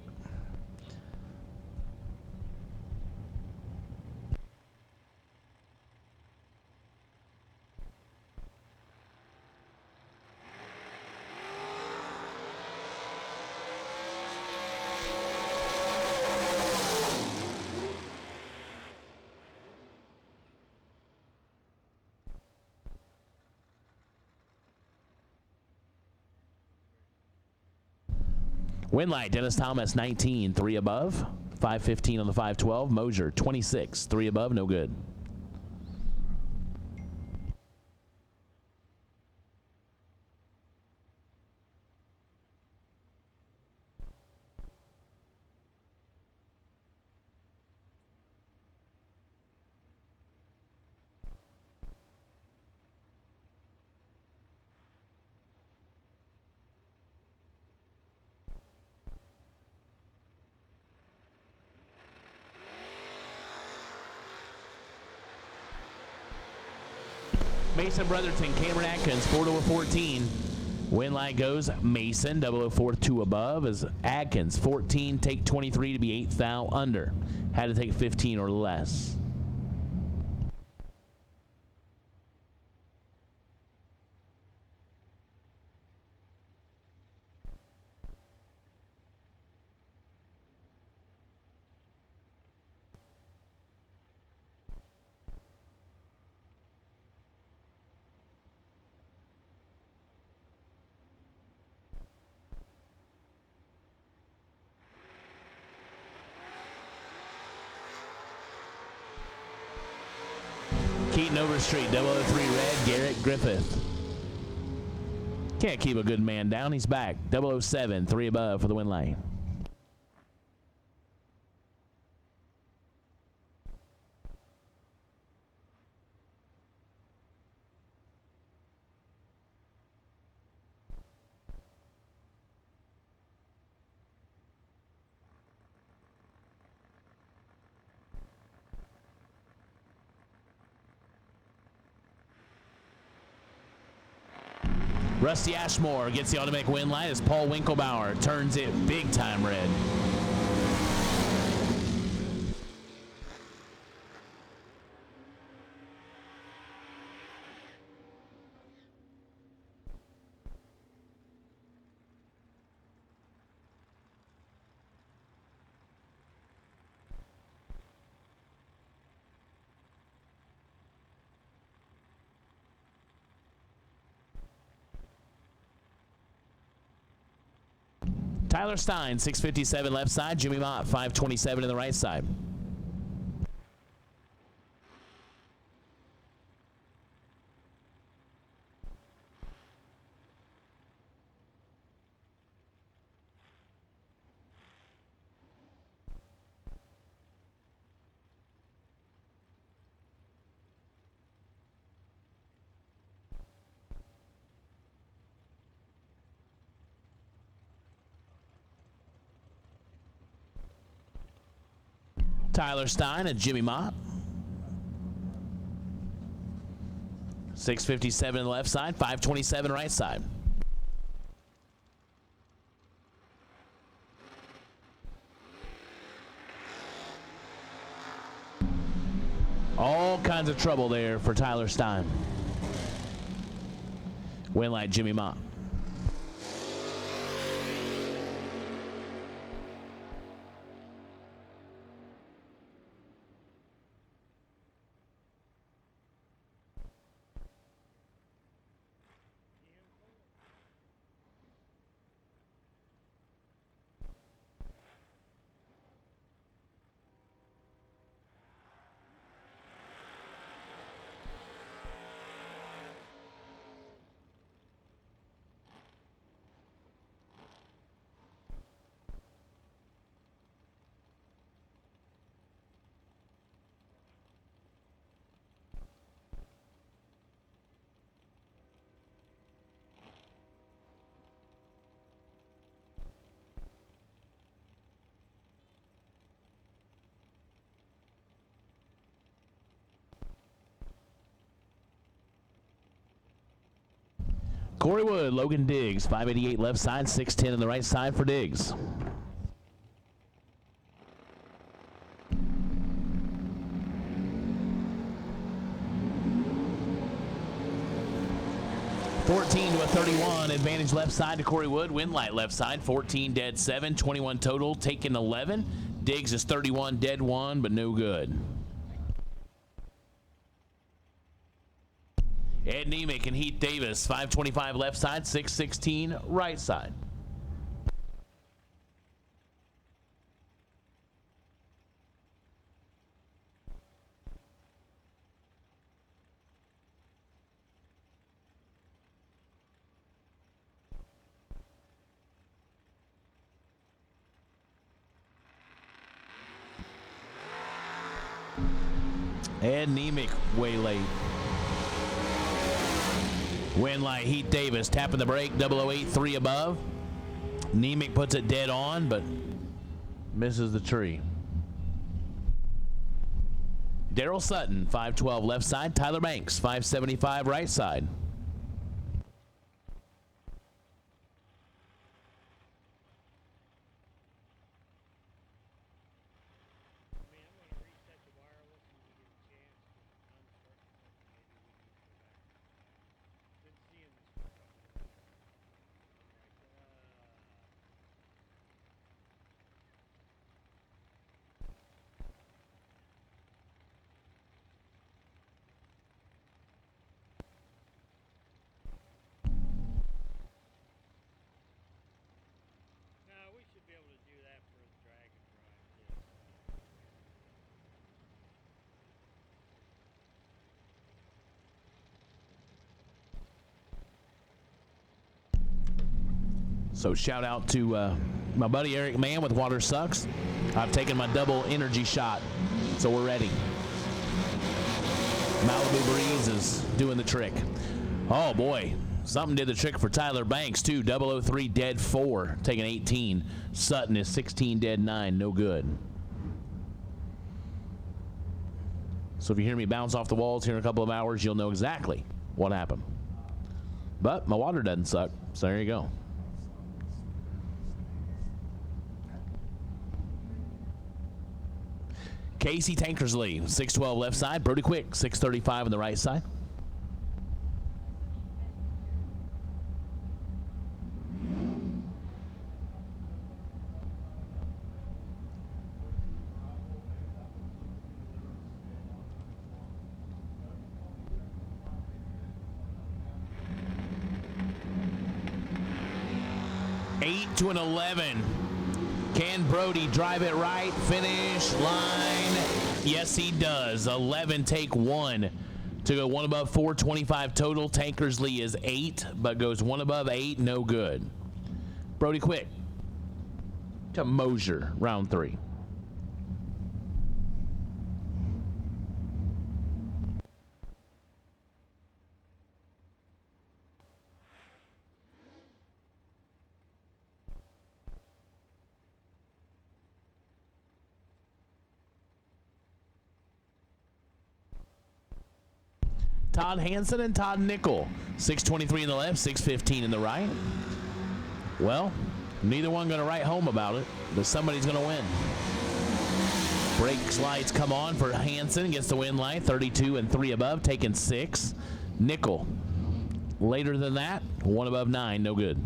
Winlight, Dennis Thomas, 19, 3 above. 515 on the 512. Mosier, 26, 3 above, no good. Mason Brotherton, Cameron Atkins, 4 over 14. Win line goes Mason, 004 2 above, as Atkins, 14, take 23 to be 8th thou under. Had to take 15 or less. Keaton Overstreet, 003 red, Garrett Griffith. Can't keep a good man down. He's back. 007, 3 above for the win line. Rusty Ashmore gets the automatic win line as Paul Winklebauer turns it big time red. Tyler Stein, 657 left side. Jimmy Mott, 527 in the right side. Tyler Stein and Jimmy Mott. 657 on the left side, 527 right side. All kinds of trouble there for Tyler Stein. Win like Jimmy Mott. Corey Wood, Logan Diggs, 588 left side, 610 on the right side for Diggs. $14 to a 31, advantage left side to Corey Wood, win light left side, 14 dead 7, 21 total, taken 11. Diggs is 31 dead 1, but no good. Ed Nemick and Heath Davis, 525 left side, 616 right side. Ed Nemick way late. Win light, Heath Davis tapping the brake, 008, 3 above. Nemick puts it dead on, but misses the tree. Daryl Sutton, 512 left side. Tyler Banks, 575 right side. So shout out to my buddy Eric Mann with Water Sucks. I've taken my double energy shot, so we're ready. Malibu Breeze is doing the trick. Oh boy, something did the trick for Tyler Banks too. 003 dead 4, taking 18. Sutton is 16 dead 9, no good. So if you hear me bounce off the walls here in a couple of hours, you'll know exactly what happened. But my water doesn't suck, so there you go. Casey Tankersley, 612 left side. Brody Quick, 635 on the right side. Eight to an 11. Can Brody drive it right? Finish line. Yes, he does. 11, take 1. To go 1 above 4, 25 total. Tankersley is 8, but goes 1 above 8, no good. Brody Quick to Mosier, round 3. Todd Hansen and Todd Nickel. 623 in the left, 615 in the right. Well, neither one going to write home about it, but somebody's going to win. Brakes lights come on for Hansen. Gets the win light, 32 and 3 above, taking 6. Nickel, later than that, 1 above 9, no good.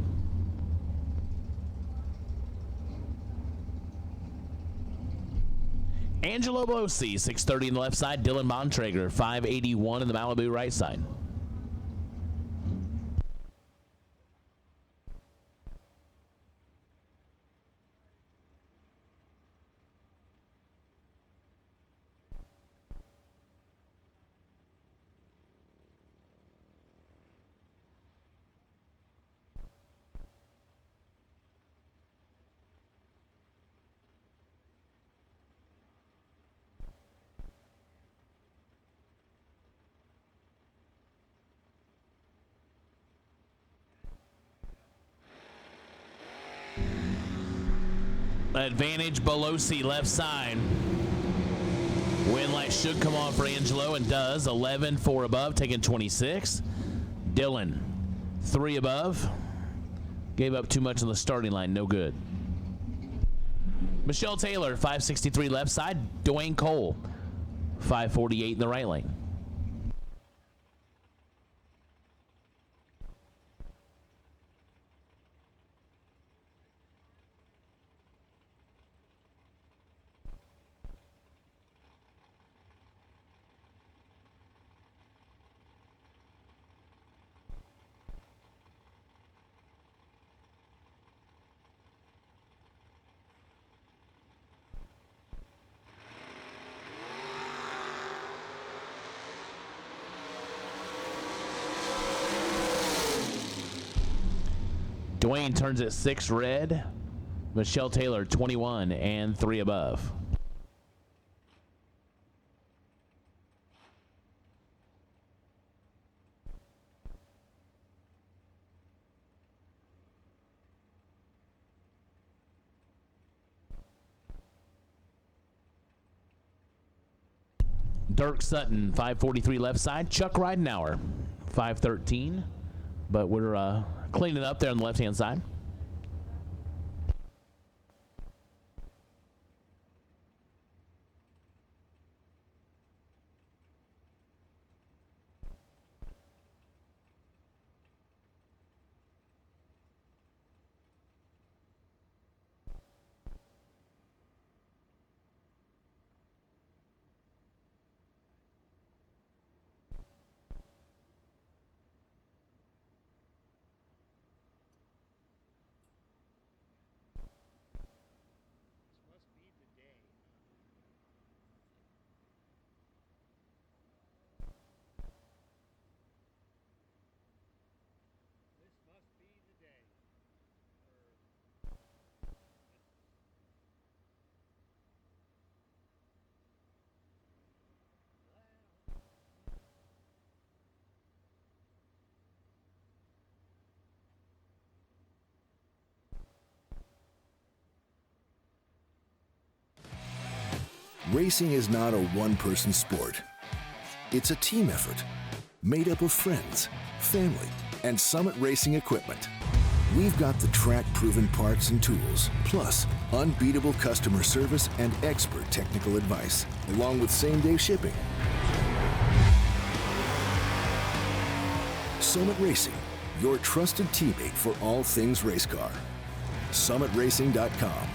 Angelo Bossi, 630 in the left side. Dylan Bontrager, 581 in the Malibu right side. Advantage Belosi left side. Win light should come on for Angelo and does. 11, 4 above, taking 26. Dylan, 3 above. Gave up too much on the starting line, no good. Michelle Taylor, 563 left side. Dwayne Cole, 548 in the right lane. Dwayne turns it 6 red. Michelle Taylor 21 and 3 above. Dirk Sutton, 543 left side. Chuck Ridenauer, 513. But we're cleaning up there on the left-hand side. Racing is not a one-person sport. It's a team effort made up of friends, family, and Summit Racing equipment. We've got the track-proven parts and tools, plus unbeatable customer service and expert technical advice, along with same-day shipping. Summit Racing, your trusted teammate for all things race car. SummitRacing.com.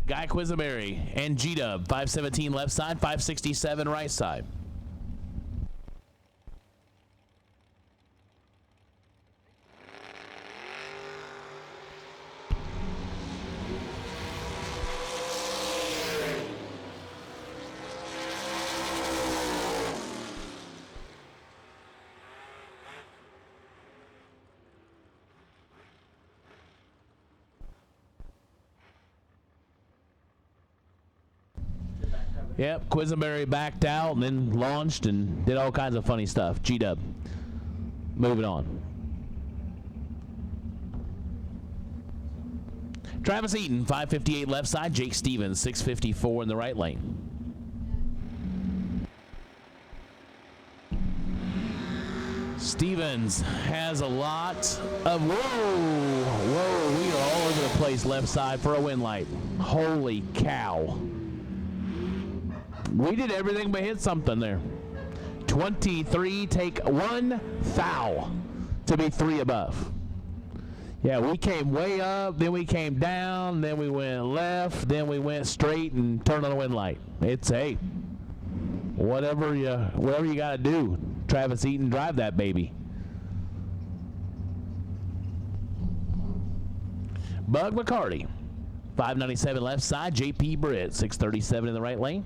Guy Quisenberry and G-Dub, 517 left side, 567 right side. Yep, Quisenberry backed out and then launched and did all kinds of funny stuff. G-Dub. Moving on. Travis Eaton, 558 left side. Jake Stevens, 654 in the right lane. Stevens has a lot of, whoa, we are all over the place left side for a win light. Holy cow. We did everything but hit something there. 23, take 1 foul to be 3 above. Yeah, we came way up, then we came down, then we went left, then we went straight and turned on a win light. It's, hey, whatever you got to do. Travis Eaton, drive that baby. Bug McCarty, 597 left side. JP Britt, 637 in the right lane.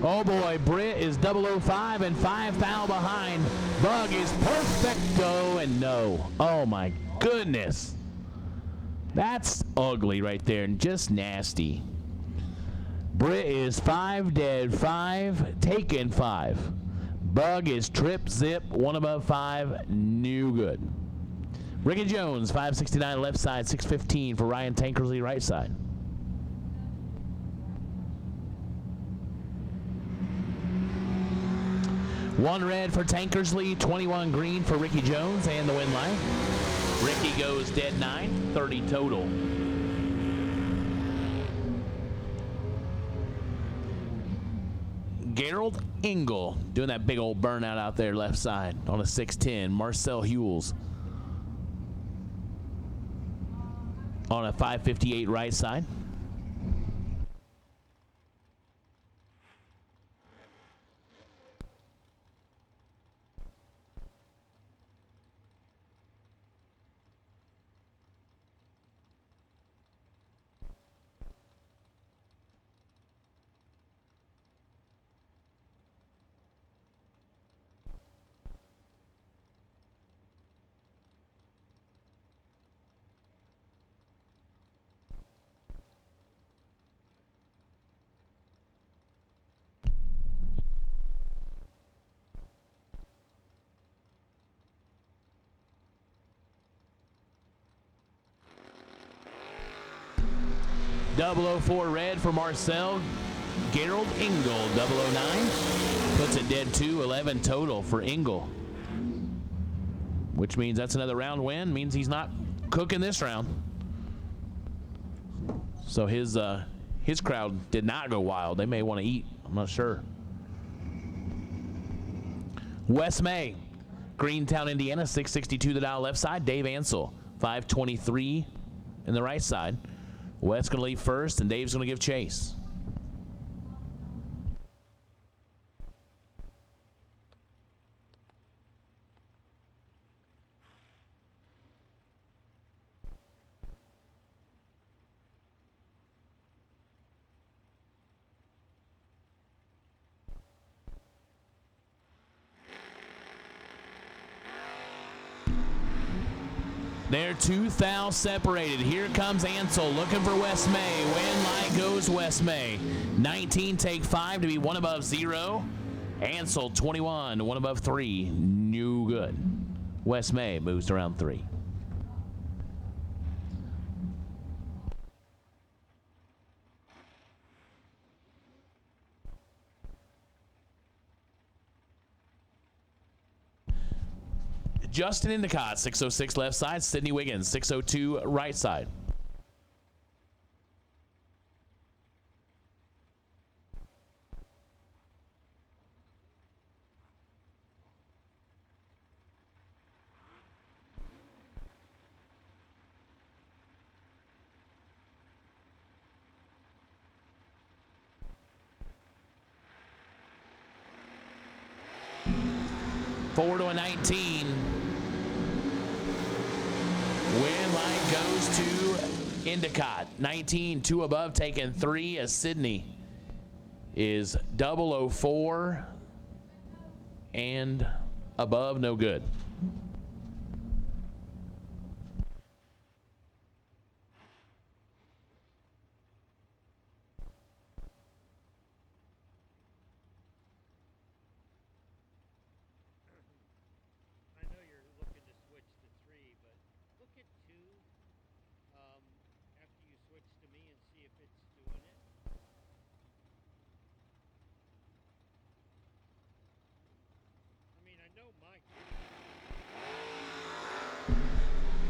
Oh boy, Britt is 005 and 5 foul behind. Bug is perfecto and no. Oh my goodness. That's ugly right there and just nasty. Britt is 5 dead, 5 taken, 5. Bug is trip, zip, 1 above 5, new good. Ricky Jones, 569 left side, 615 for Ryan Tankersley right side. One red for Tankersley, 21 green for Ricky Jones and the win line. Ricky goes dead 9, 30 total. Gerald Engel doing that big old burnout out there left side on a 610. Marcel Hewells on a 558 right side. Double 04 red for Marcel. Gerald Engel, 009. Puts it dead 2, 11 total for Engel. Which means that's another round win. Means he's not cooking this round. So his crowd did not go wild. They may want to eat. I'm not sure. Wes May, Greentown, Indiana, 662 the dial left side. Dave Ansel, 523 in the right side. Wes going to leave first, and Dave's going to give chase. They're 2 thou separated. Here comes Ansel looking for Wes May. Win light goes Wes May. 19 take 5 to be 1 above 0. Ansel 21, 1 above 3. New good. Wes May moves to round 3. Justin Endicott, 606 left side. Sydney Wiggins, 602 right side. Forward to a 19. Win line goes to Endicott. 19, 2 above, taking 3 as Sydney is 004 and above, no good.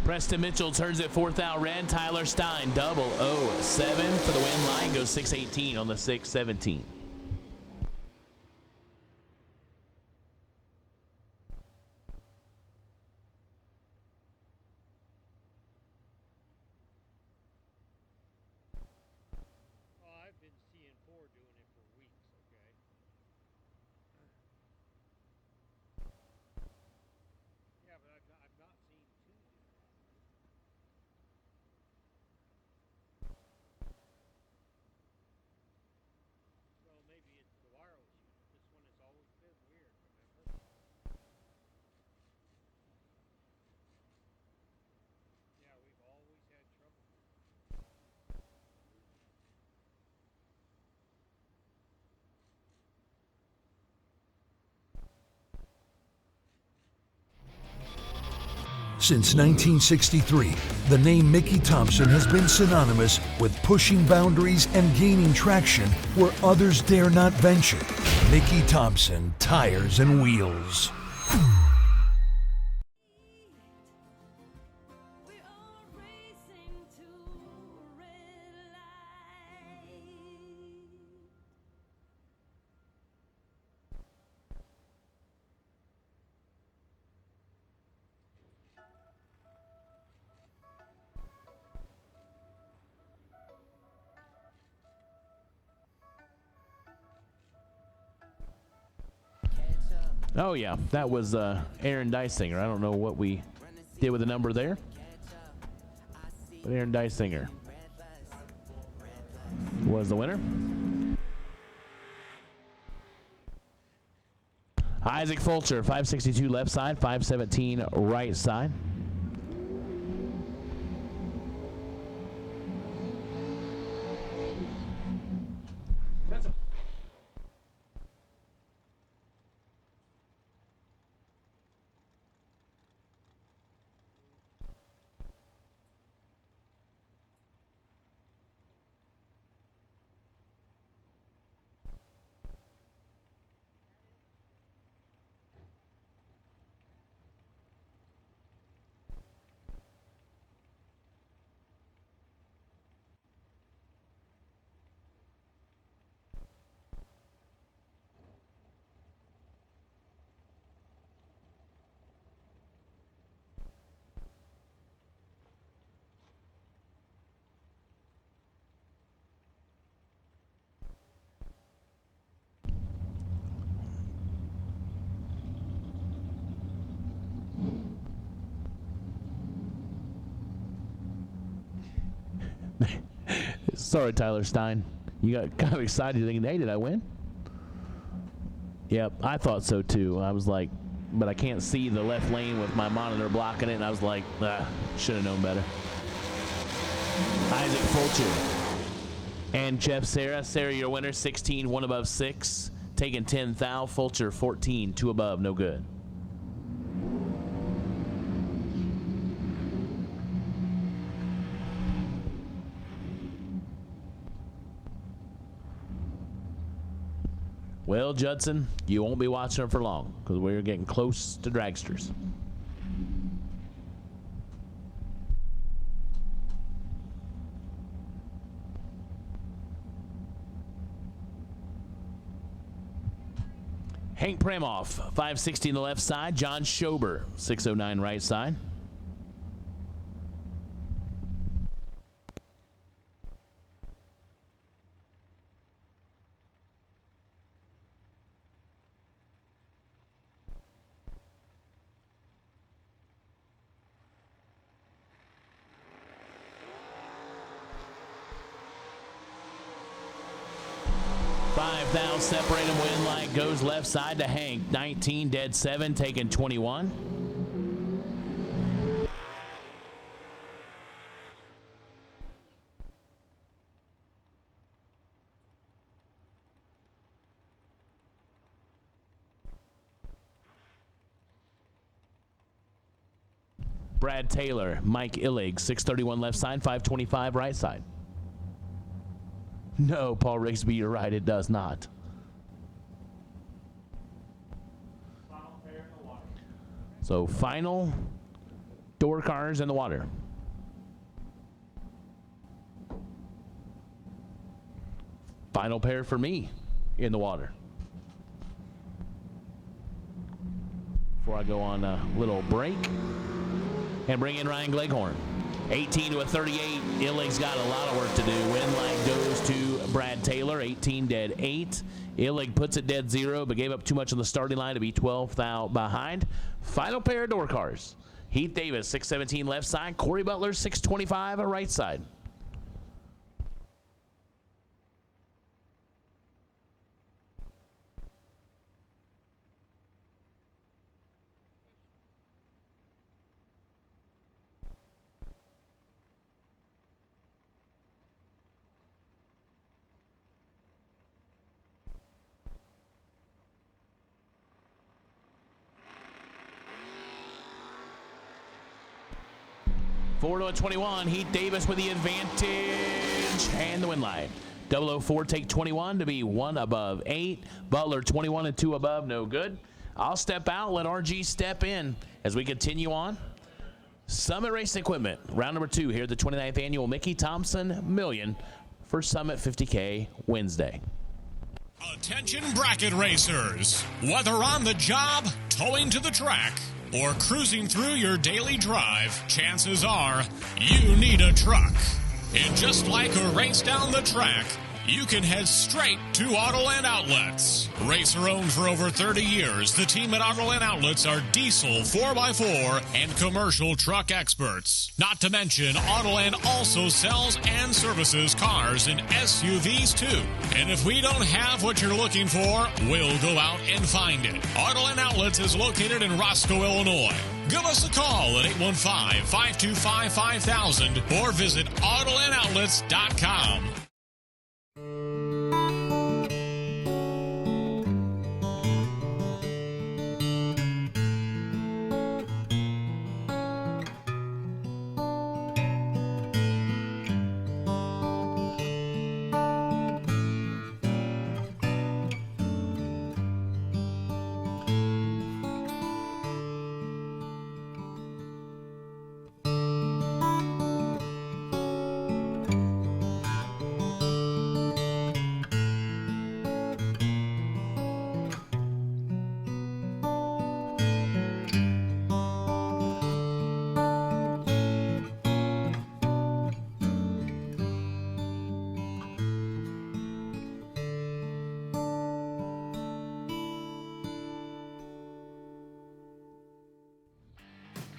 Preston Mitchell turns it 4th out red. Tyler Stein 007 for the win. Line goes 618 on the 617. Since 1963, the name Mickey Thompson has been synonymous with pushing boundaries and gaining traction where others dare not venture. Mickey Thompson Tires and Wheels. Oh yeah, that was Aaron Dysinger. I don't know what we did with the number there, but Aaron Dysinger was the winner. Isaac Fulcher, 562 left side, 517 right side. Sorry, Tyler Stein. You got kind of excited thinking, hey, did I win? Yep, I thought so too. I was like, but I can't see the left lane with my monitor blocking it, and I was like, should have known better. Isaac Fulcher and Jeff Sarah. Sarah, your winner, 16, 1 above 6. Taking 10 thou. Fulcher, 14, 2 above, no good. Well, Judson, you won't be watching them for long because we're getting close to dragsters. Hank Premoff, 560 on the left side. John Schober, 609 right side. Now separate him. Win light goes left side to Hank. 19 dead 7, taking 21. Brad Taylor, Mike Illig, 631 left side, 525 right side. No, Paul Rigsby, you're right. It does not. So final door cars in the water. Final pair for me in the water. Before I go on a little break and bring in Ryan Gleghorn. 18 to a 38. Illig's got a lot of work to do. Win light goes to Brad Taylor. 18 dead 8. Illig puts it dead 0, but gave up too much on the starting line to be 12th out behind. Final pair of door cars. Heath Davis, 617 left side. Corey Butler, 625 right side. Four to a 21. Heath Davis with the advantage and the win line. 004 take 21 to be 1 above 8. Butler 21 and 2 above, no good. I'll step out, let RG step in as we continue on. Summit Racing Equipment, round number 2 here at the 29th annual Mickey Thompson Million for Summit 50K Wednesday. Attention bracket racers. Whether on the job, towing to the track, or cruising through your daily drive, chances are you need a truck. And just like a race down the track, you can head straight to Autoland Outlets. Racer owned for over 30 years, the team at Autoland Outlets are diesel 4x4 and commercial truck experts. Not to mention, Autoland also sells and services cars and SUVs too. And if we don't have what you're looking for, we'll go out and find it. Autoland Outlets is located in Roscoe, Illinois. Give us a call at 815-525-5000 or visit AutolandOutlets.com.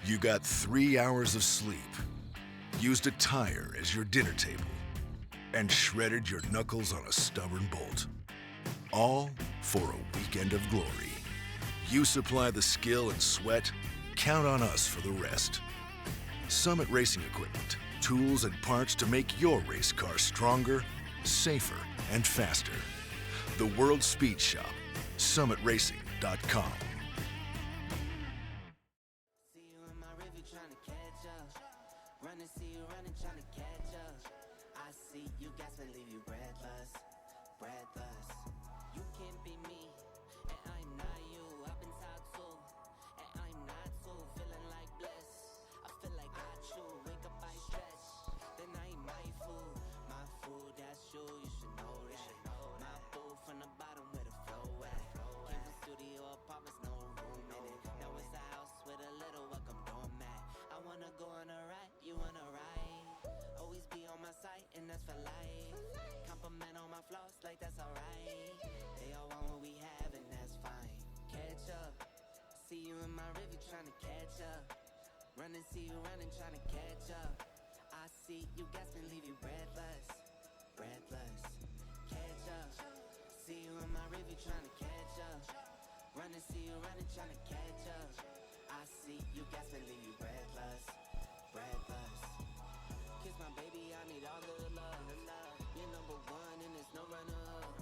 You got 3 hours of sleep, used a tire as your dinner table, and shredded your knuckles on a stubborn bolt. All for a weekend of glory. You supply the skill and sweat, count on us for the rest. Summit Racing Equipment, tools and parts to make your race car stronger, safer, and faster. The World Speed Shop, summitracing.com. From the bottom where the flow at. Came from studio see you in my river trying to catch up. Run and see you running trying to catch up. I see you gasping, leave you breathless. Breathless. Catch up. See you in my river trying to catch up. Run and see you running trying to catch up. I see you gasping, leave you breathless. Breathless. Kiss my baby, I need all of the love. You're number one and there's no runner-up.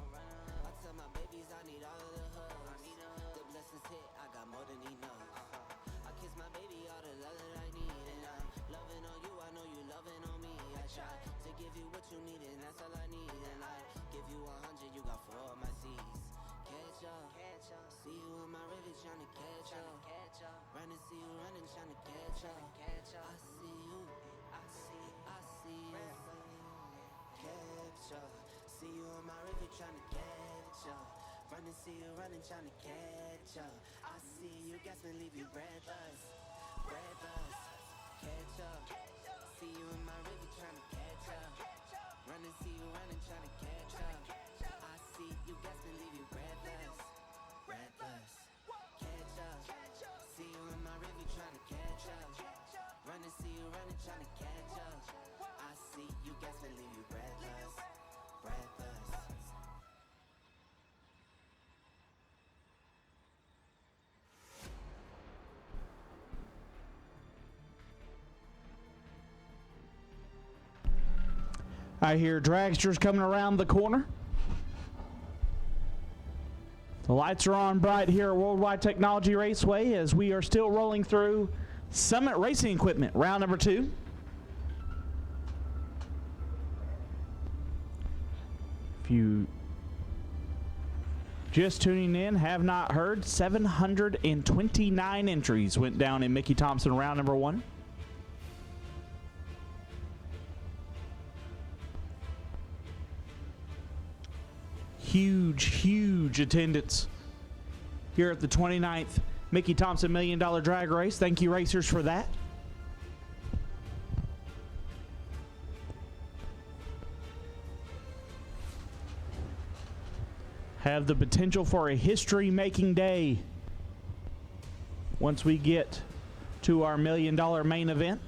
I tell my babies I need all of the hugs. The blessings hit, I got more than enough. I kiss my baby all the love that I need. And I'm loving on you, I know you loving on me. I try to give you what you need and that's all I need. And I give you 100, you got 4 of my C's. Catch up, see you in my river trying to catch up. Run and see you running trying to catch up. I see you, I see you. Catch up, see you in my river trying to catch up. Run and see you running trying to catch up. I see you gasping, leave you breathless. Breathless. Catch up, see you in my river trying to catch up. Run and see you running trying to catch up. I see you gasping, leave you breathless. Breathless. Catch up, see you in my river trying to catch up. Run and see you running trying to catch up. I see you gasping, leave you breathless. Breathless. I hear dragsters coming around the corner. The lights are on bright here at Worldwide Technology Raceway as we are still rolling through Summit Racing Equipment, round number 2. If you just tuning in, have not heard, 729 entries went down in Mickey Thompson round number 1. Huge attendance here at the 29th Mickey Thompson $1 Million Drag Race. Thank you, racers, for that. Have the potential for a history-making day once we get to our $1 Million main event.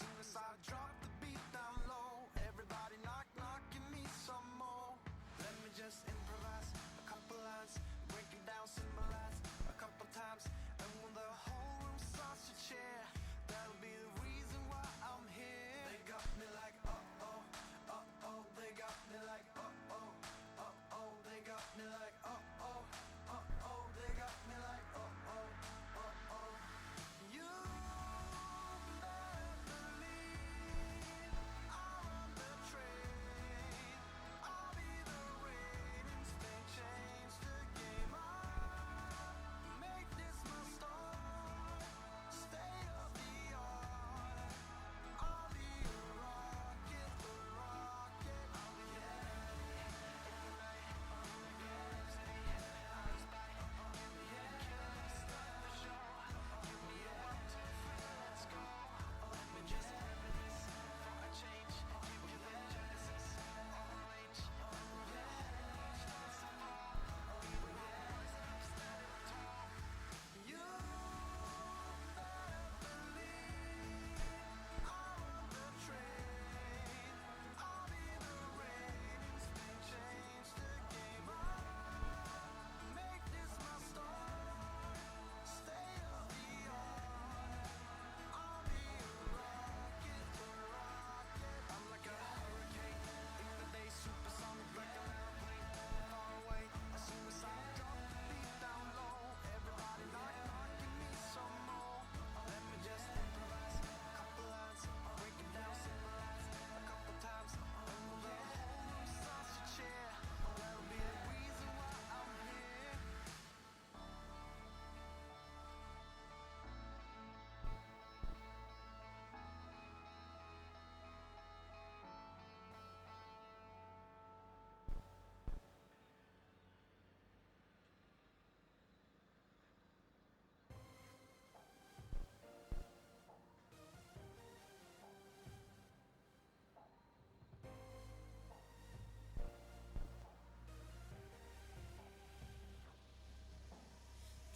soon as I drop the beat down low, everybody knock, knock, give me some more. Let me just improvise a couple lines, break it down, symbolize a couple times. And when the whole room starts to cheer, that'll be the reason why I'm here. They got me like, uh-oh, uh-oh. They got me like, uh-oh, uh-oh. They got me like, uh-oh, uh-oh. They got me like, uh-oh, uh-oh. You better believe I'll run the train. I'll be the ratings, they change the game. I'll make this my start. State of the art. I'll be a rocket, a rocket. I'll be heavy in the night, steady heavy eyes back. Killing stuff for sure. Give me a 1, 2, 3, let's go. Let me just reminisce for a change. Give you the genesis of a range. Starts to fall. We rise up, stand tall. You better believe I'm on the train. I'll be the ratings, they change the game. I'll make this my start. Stay of the art. I'll be a rocket, a rocket. I'm like a hurricane in the day, supersonic like an airplane. Far away, as soon as I drop the beat down low, everybody knock, knock, give me some more. Let me just improvise a couple lines, break it down, symbolize a couple times. And when the whole room starts to cheer, that'll be the reason why I'm here.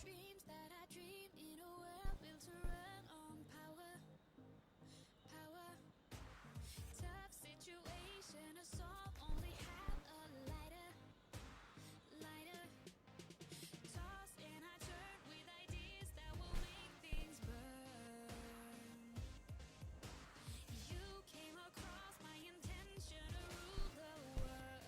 Dreams that I dream in a world built to run on power, power. Tough situation, a soul only have a lighter, lighter. Toss and I turn with ideas that will make things burn. You came across my intention to rule the world.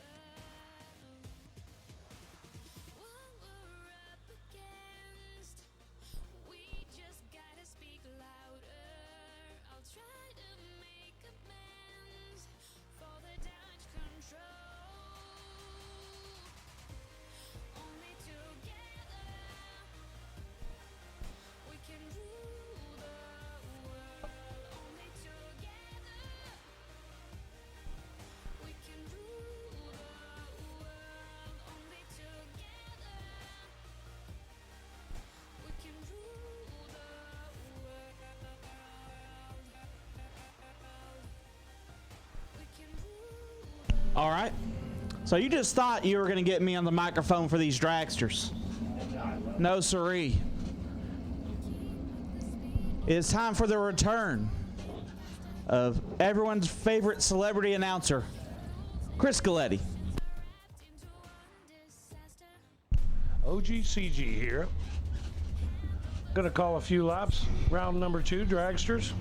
What we're up against, we just gotta speak louder. I'll try to make amends for the damage control. Only together we can rule the world. Only together we can rule the world. Only together we can rule the world. We can rule. All right. So you just thought you were going to get me on the microphone for these dragsters. No, siree. It's time for the return of everyone's favorite celebrity announcer, Chris Galletti. OGCG here. Gonna call a few laps. Round number 2, dragsters.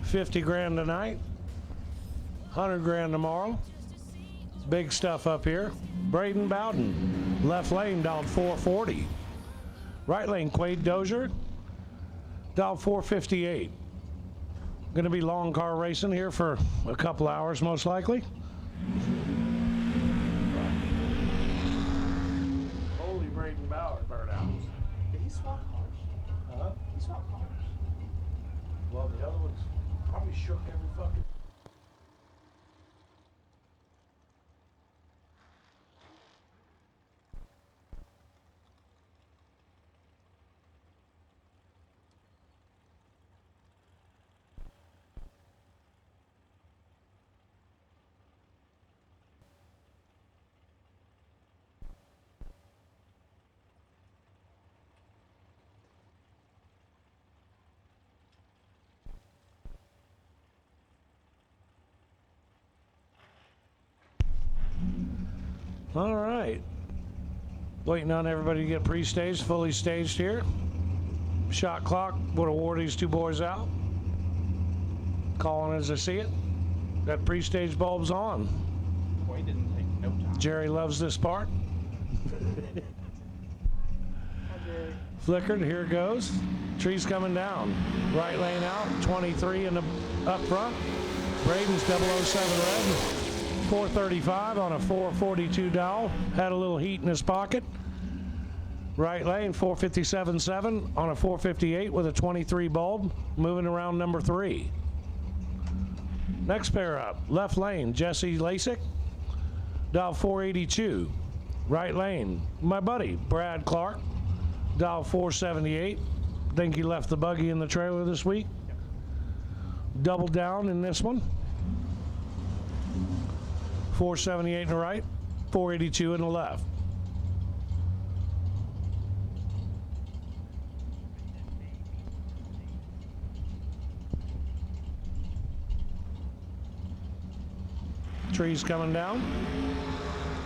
50 grand tonight. 100 grand tomorrow. Big stuff up here. Braden Bowden. Left lane, dialed 440. Right lane, Quade Dozier. Dialed 458. Gonna be long car racing here for a couple hours, most likely. Holy Braden Bauer burnout. Did he swap cars? Huh? He swapped cars. Well, the other ones probably shook every fucking. All right. Waiting on everybody to get pre-staged, fully staged here. Shot clock would award these two boys out. Calling as I see it. That pre-stage bulb's on. Boy, didn't take no time. Jerry loves this part. Flickered, here it goes. Tree's coming down. Right lane out, 23 in the up front. Braden's 007 red. 435 on a 442 dial. Had a little heat in his pocket. Right lane, 457.7 on a 458 with a 23 bulb. Moving around number 3. Next pair up, left lane, Jesse Lasik, dial 482. Right lane, my buddy, Brad Clark, dial 478. Think he left the buggy in the trailer this week. Double down in this one. 478 in the right, 482 in the left. Trees coming down.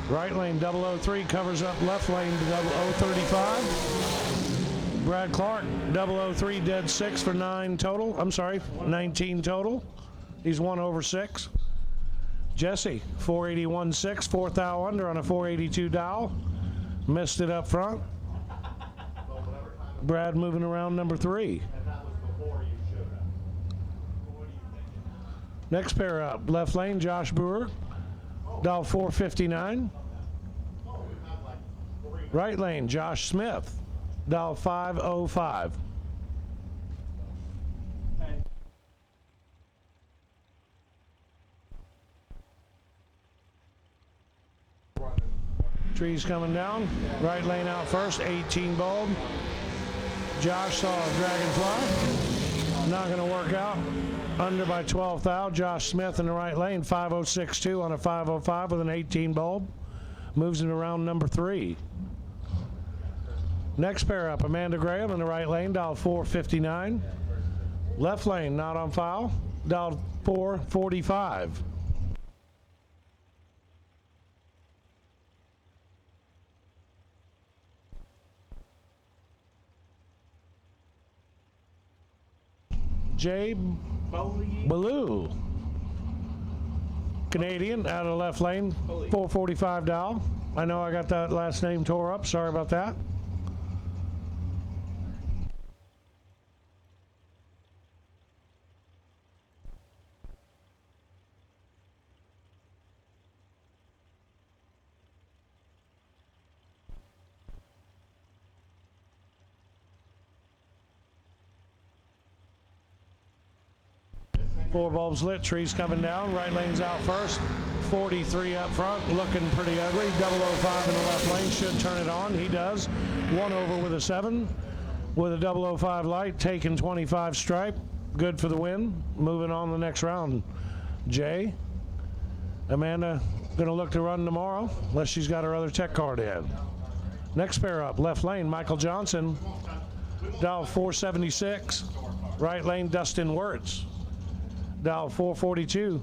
Right lane 003 covers up left lane 035. Brad Clark 003 dead 6 for 9 total. I'm sorry, 19 total. He's 1 over 6. Jesse 481.6, 4th thou under on a 482 dial. Missed it up front. Brad moving around number 3. Next pair up, left lane, Josh Brewer, dial 459. Right lane, Josh Smith, dial 505. Trees coming down, right lane out first, 18 bulb. Josh saw a dragonfly, not gonna work out. Under by 12 thou. Josh Smith in the right lane, 506.2 on a 505 with an 18 bulb. Moves it around number 3. Next pair up, Amanda Graham in the right lane, dial 459. Left lane, not on file, dial 445. Jay Baloo, Canadian, out of left lane, 445 dial. I know I got that last name tore up. Sorry about that. Four bulbs lit, trees coming down, right lane's out first, 43 up front, looking pretty ugly, 005 in the left lane, should turn it on, he does. 1 over with a 7, with a 005 light, taking 25 stripe, good for the win. Moving on the next round. Jay, Amanda gonna look to run tomorrow, unless she's got her other tech card in. Next pair up, left lane, Michael Johnson, dial 476, right lane, Dustin Wirtz. Dial 442.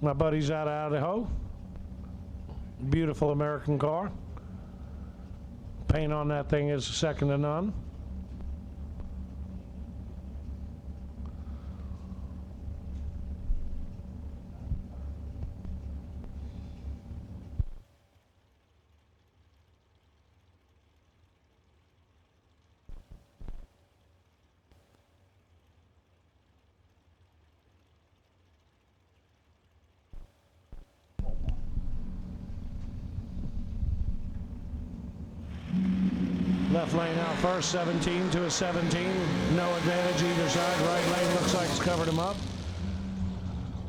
My buddy's out of Idaho. Beautiful American car. Paint on that thing is second to none. Left lane out first, 17 to a 17. No advantage either side. Right lane looks like it's covered him up.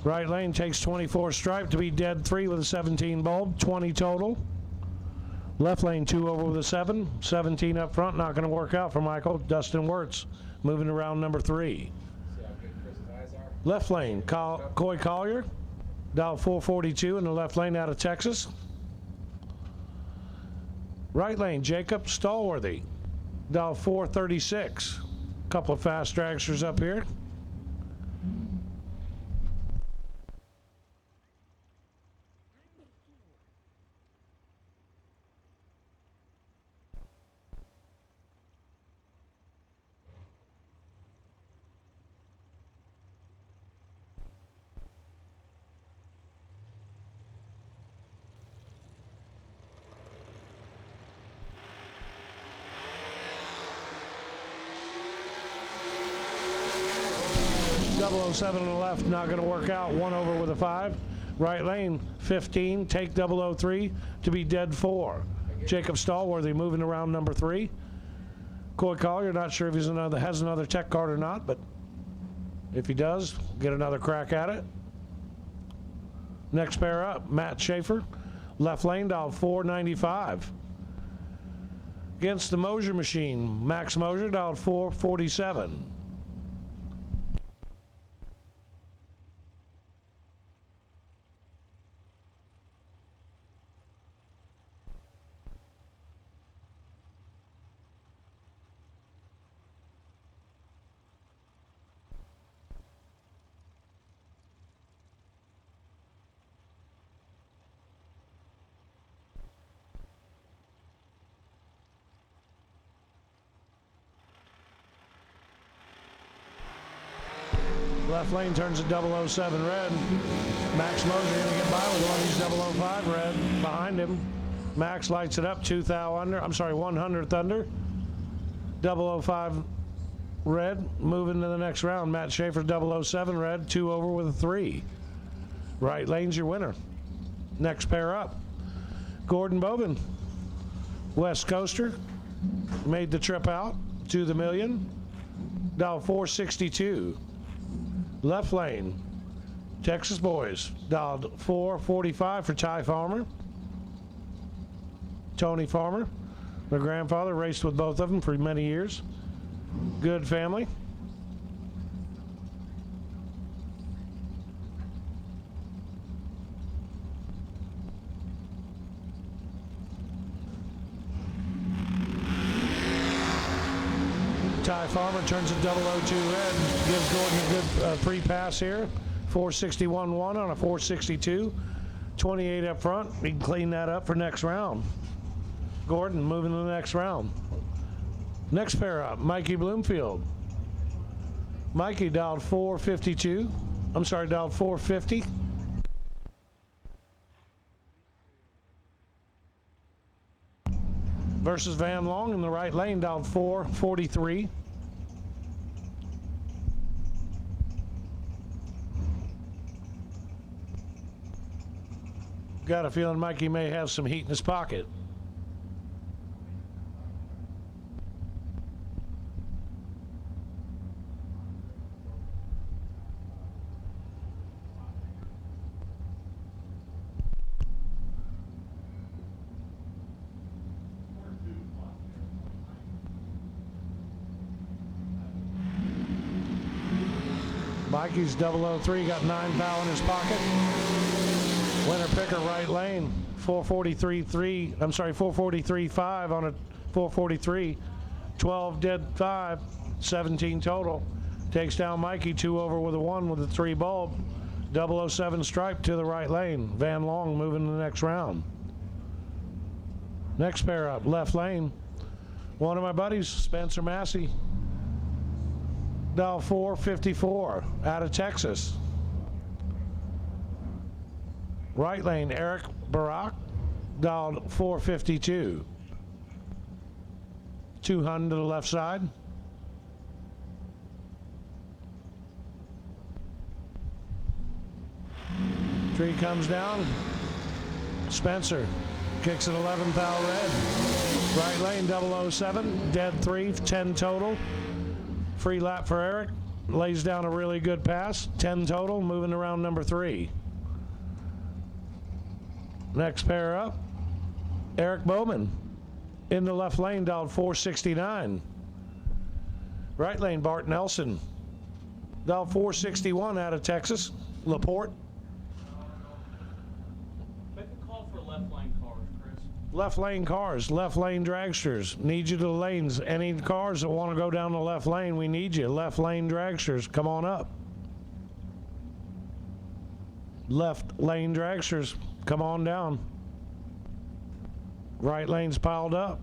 Right lane takes 24 stripe to be dead 3 with a 17 bulb, 20 total. Left lane 2 over with a 7, 17 up front, not going to work out for Michael. Dustin Wirtz moving around number 3. Left lane, Coy Collier, dial 442 in the left lane out of Texas. Right lane, Jacob Stallworthy, dial 436. Couple of fast dragsters up here. 007 on the left, not going to work out. 1 over with a 5. Right lane, 15. Take 003 to be dead 4. Jacob Stallworthy moving around number 3. Coy Collier, not sure if has another tech card or not, but if he does, get another crack at it. Next pair up, Matt Schaefer. Left lane, dial 495. Against the Mosier machine, Max Mosier, dialed 447. Left lane turns to 007 red. Max Mosier going to get by with one. He's 005 red behind him. Max lights it up, 100th under. 005 red moving to the next round. Matt Schaefer 007 red, 2 over with a 3. Right lane's your winner. Next pair up, Gordon Bobin. West Coaster made the trip out to the million. Dial 462. Left lane, Texas boys, dialed 445 for Ty Farmer. Tony Farmer, their grandfather, raced with both of them for many years. Good family. Ty Farmer turns a 002 red, gives Gordon a good free pass here. 461-1 on a 462. 28 up front. We can clean that up for next round. Gordon moving to the next round. Next pair up, Mikey Bloomfield. Mikey dialed 452. Dialed 450. Versus Van Long in the right lane, dialed 443. Got a feeling Mikey may have some heat in his pocket. Mikey's 003 got 9 foul in his pocket. Winner picker right lane, 443.5 on a 443. 12 dead 5, 17 total. Takes down Mikey 2 over with a 1 with a 3 bulb. 007 stripe to the right lane. Van Long moving to the next round. Next pair up, left lane. One of my buddies, Spencer Massey. Dial 454 out of Texas. Right lane, Eric Barak, dialed 452. 200 to the left side. Tree comes down. Spencer kicks an 11 foul red. Right lane, 007, dead 3, 10 total. Free lap for Eric. Lays down a really good pass. 10 total, moving around number 3. Next pair up, Eric Bowman. In the left lane, dialed 469. Right lane, Bart Nelson. Dialed 461 out of Texas, LaPorte. Make a call for left lane cars, Chris. Left lane cars, left lane dragsters. Need you to the lanes. Any cars that want to go down the left lane, we need you. Left lane dragsters, come on up. Left lane dragsters, come on down. Right lane's piled up.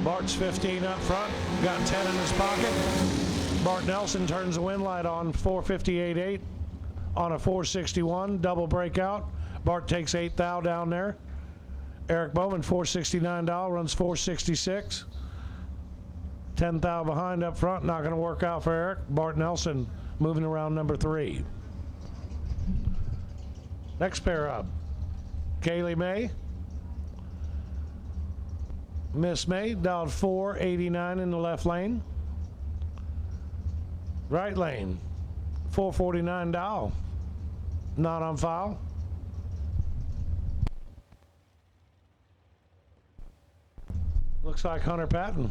Bart's 15 up front. got 10 in his pocket. Bart Nelson turns the win light on 458.8 on a 461 double breakout. Bart takes 8 thou down there. Eric Bowman 469 thou runs 466. 10 thou behind up front, not going to work out for Eric. Bart Nelson moving around number 3. Next pair up, Kaylee May. Miss May dialed 489 in the left lane. Right lane, 449 dial. Not on file. Looks like Hunter Patton.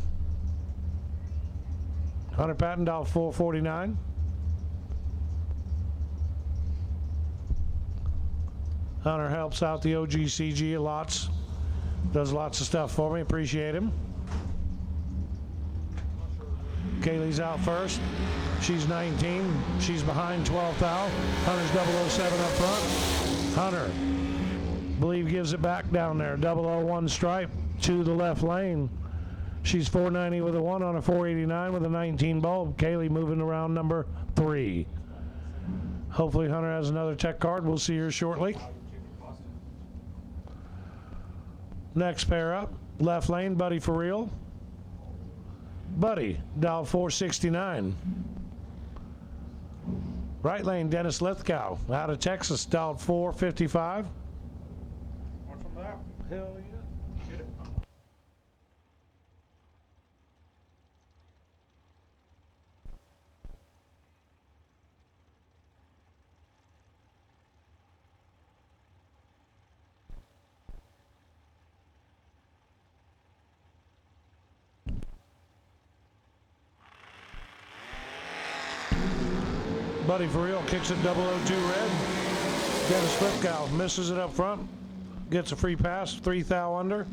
Hunter Patton dialed 449. Hunter helps out the OGCG lots. Does lots of stuff for me. Appreciate him. Kaylee's out first. She's 19. She's behind 12 thou. Hunter's 007 up front. Hunter, believe gives it back down there. 001 stripe to the left lane. She's 490 with a 1 on a 489 with a 19 bulb. Kaylee moving around number 3. Hopefully Hunter has another tech card. We'll see her shortly. Next pair up, left lane, Buddy for real. Buddy, dial 469. Right lane, Dennis Lithgow, out of Texas, dialed 455. What's from that? Hell yeah. Get it. Buddy for real kicks it 002 red. Dennis Lithgow misses it up front. Gets a free pass, 3 thou under.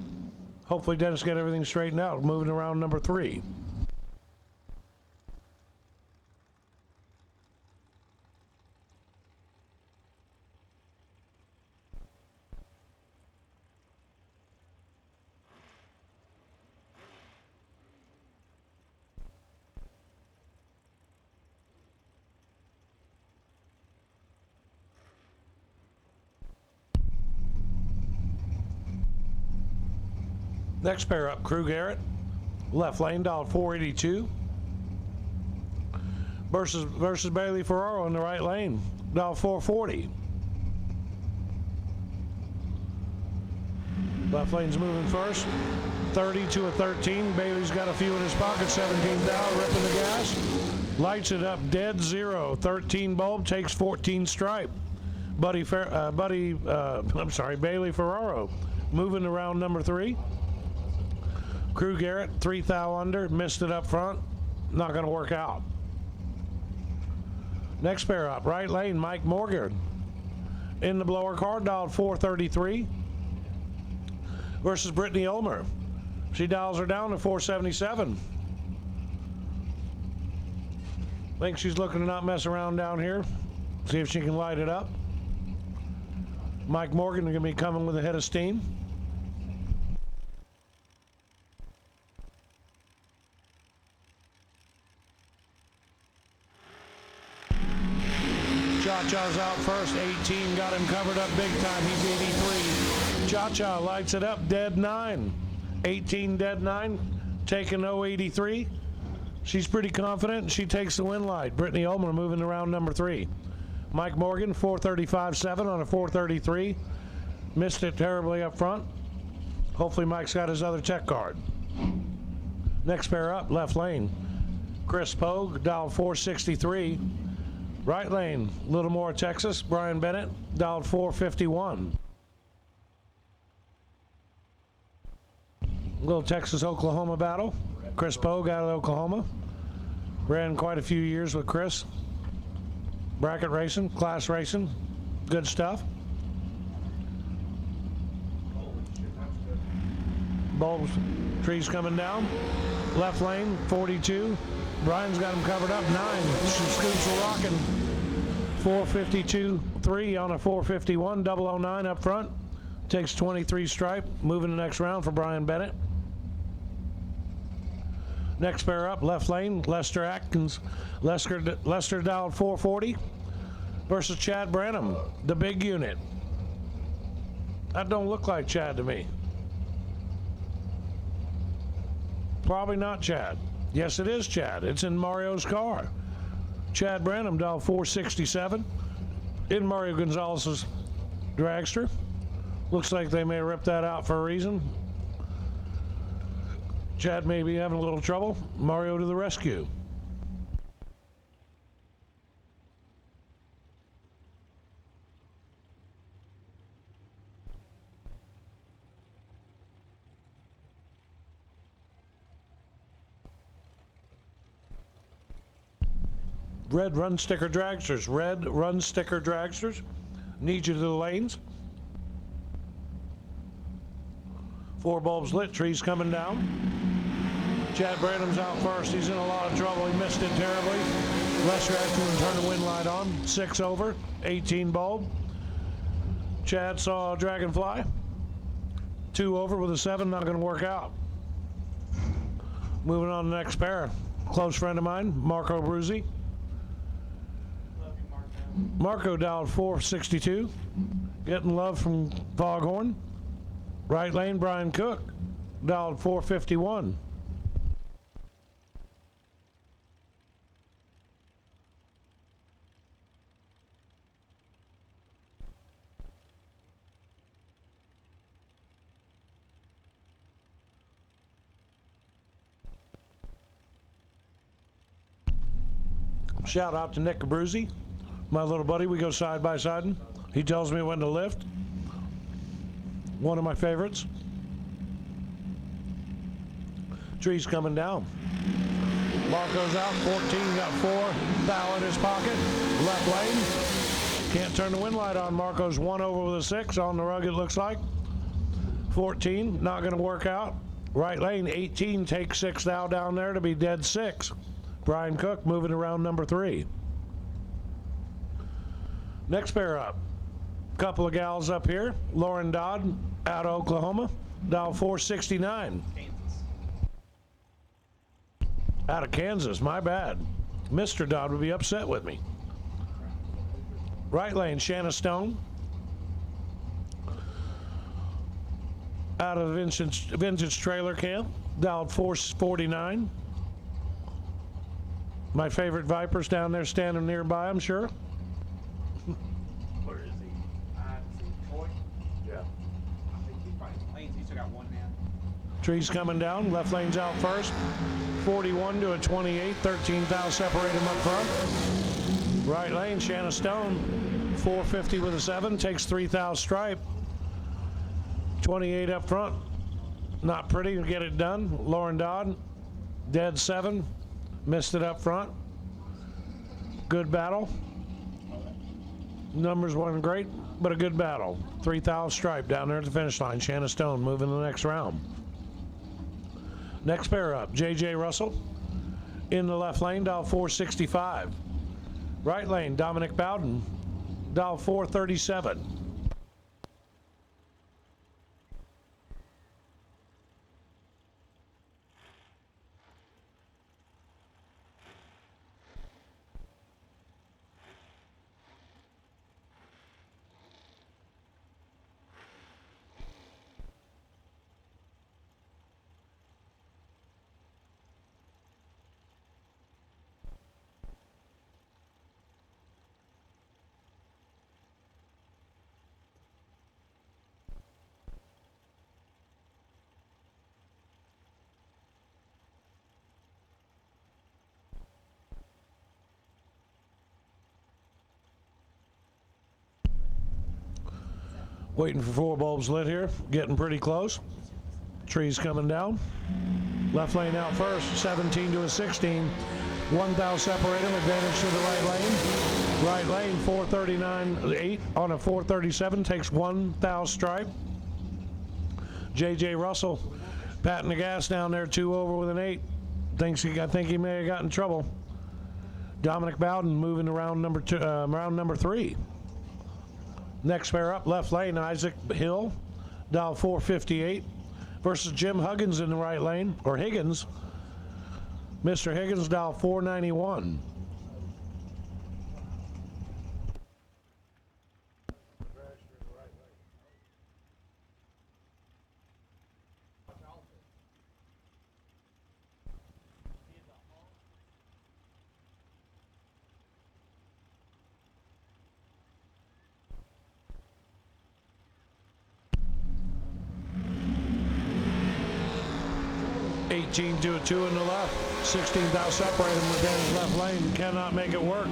Hopefully Dennis get everything straightened out. Moving around number 3. Next pair up, Crew Garrett. Left lane, dial 482. Versus Bailey Ferraro in the right lane, dial 440. Left lane's moving first. 30 to a 13. Bailey's got a few in his pocket. 17 down, ripping the gas. Lights it up, dead zero. 13 bulb, takes 14 stripe. Bailey Ferraro moving around number 3. Crew Garrett, 3 thou under, missed it up front. Not going to work out. Next pair up, right lane, Mike Morgan. In the blower card, dialed 433. Versus Brittany Ulmer. She dials her down to 477. Think she's looking to not mess around down here. See if she can light it up. Mike Morgan going to be coming with a head of steam. Cha-Cha's out first, 18, got him covered up big time, he's 83. Cha-Cha lights it up, dead 9. 18 dead 9, taking 083. She's pretty confident, she takes the win light. Brittany Ulmer moving around number 3. Mike Morgan, 435.7 on a 433. Missed it terribly up front. Hopefully Mike's got his other check card. Next pair up, left lane. Chris Pogue, dial 463. Right lane, Littlemore, Texas, Brian Bennett, dialed 451. Little Texas-Oklahoma battle. Chris Pogue out of Oklahoma. Ran quite a few years with Chris. Bracket racing, class racing, good stuff. Bulbs, trees coming down. Left lane, 42. Brian's got him covered up, 9. Scoops are rocking. 452.3 on a 451, 009 up front. Takes 23 stripe. Moving the next round for Brian Bennett. Next pair up, left lane, Lester Atkins. Lester dialed 440 versus Chad Branham, the big unit. That don't look like Chad to me. Probably not Chad. Yes, it is Chad. It's in Mario's car. Chad Branham dialed 467 in Mario Gonzalez's dragster. Looks like they may have ripped that out for a reason. Chad may be having a little trouble. Mario to the rescue. Red run sticker dragsters. Red run sticker dragsters. Need you to the lanes. 4 bulbs lit. Trees coming down. Chad Branham's out first. He's in a lot of trouble. He missed it terribly. Lester Atkins turned the wind light on. 6 over. 18 bulb. Chad saw a dragonfly. 2 over with a 7. Not going to work out. Moving on to the next pair. Close friend of mine, Marco Bruzzi. Marco dialed 462. Getting love from Foghorn. Right lane, Brian Cook. Dialed 451. Shout out to Nick Abruzzi, my little buddy. We go side by side. He tells me when to lift. One of my favorites. Trees coming down. Marco's out. 14, got 4. Thou in his pocket. Left lane. Can't turn the wind light on. Marco's 1 over with a 6 on the rug, it looks like. 14, not going to work out. Right lane, 18, takes 6 thou down there to be dead 6. Brian Cook moving around number 3. Next pair up. Couple of gals up here. Lauren Dodd out of Oklahoma. Dial 469. Out of Kansas, my bad. Mr. Dodd would be upset with me. Right lane, Shanna Stone. Out of Vintage Trailer Camp. Dialed 449. My favorite Vipers down there standing nearby, I'm sure. Where is he? Troy? Yeah. I think he's probably lanes. He's still got 1 man. Trees coming down. Left lane's out first. 41 to a 28. 13 thou separate him up front. Right lane, Shanna Stone. 450 with a 7. Takes 3 thou stripe. 28 up front. Not pretty to get it done. Lauren Dodd. Dead 7. Missed it up front. Good battle. Numbers weren't great, but a good battle. 3 thou stripe down there at the finish line. Shanna Stone moving to the next round. Next pair up, J.J. Russell. In the left lane, dial 465. Right lane, Dominic Bowden. Dial 437. Waiting for 4 bulbs lit here. Getting pretty close. Trees coming down. Left lane out first. 17 to a 16. 1 thou separate him. Advantage to the right lane. Right lane, 439, 8 on a 437. Takes 1 thou stripe. J.J. Russell patting the gas down there. 2 over with an 8. I think he may have got in trouble. Dominic Bowden moving around round number 3. Next pair up, left lane, Isaac Hill, dial 458, versus Jim Huggins in the right lane, or Higgins. Mr. Higgins, dial 491. To a 2 in the left. 16th out separated within his left lane. Cannot make it work.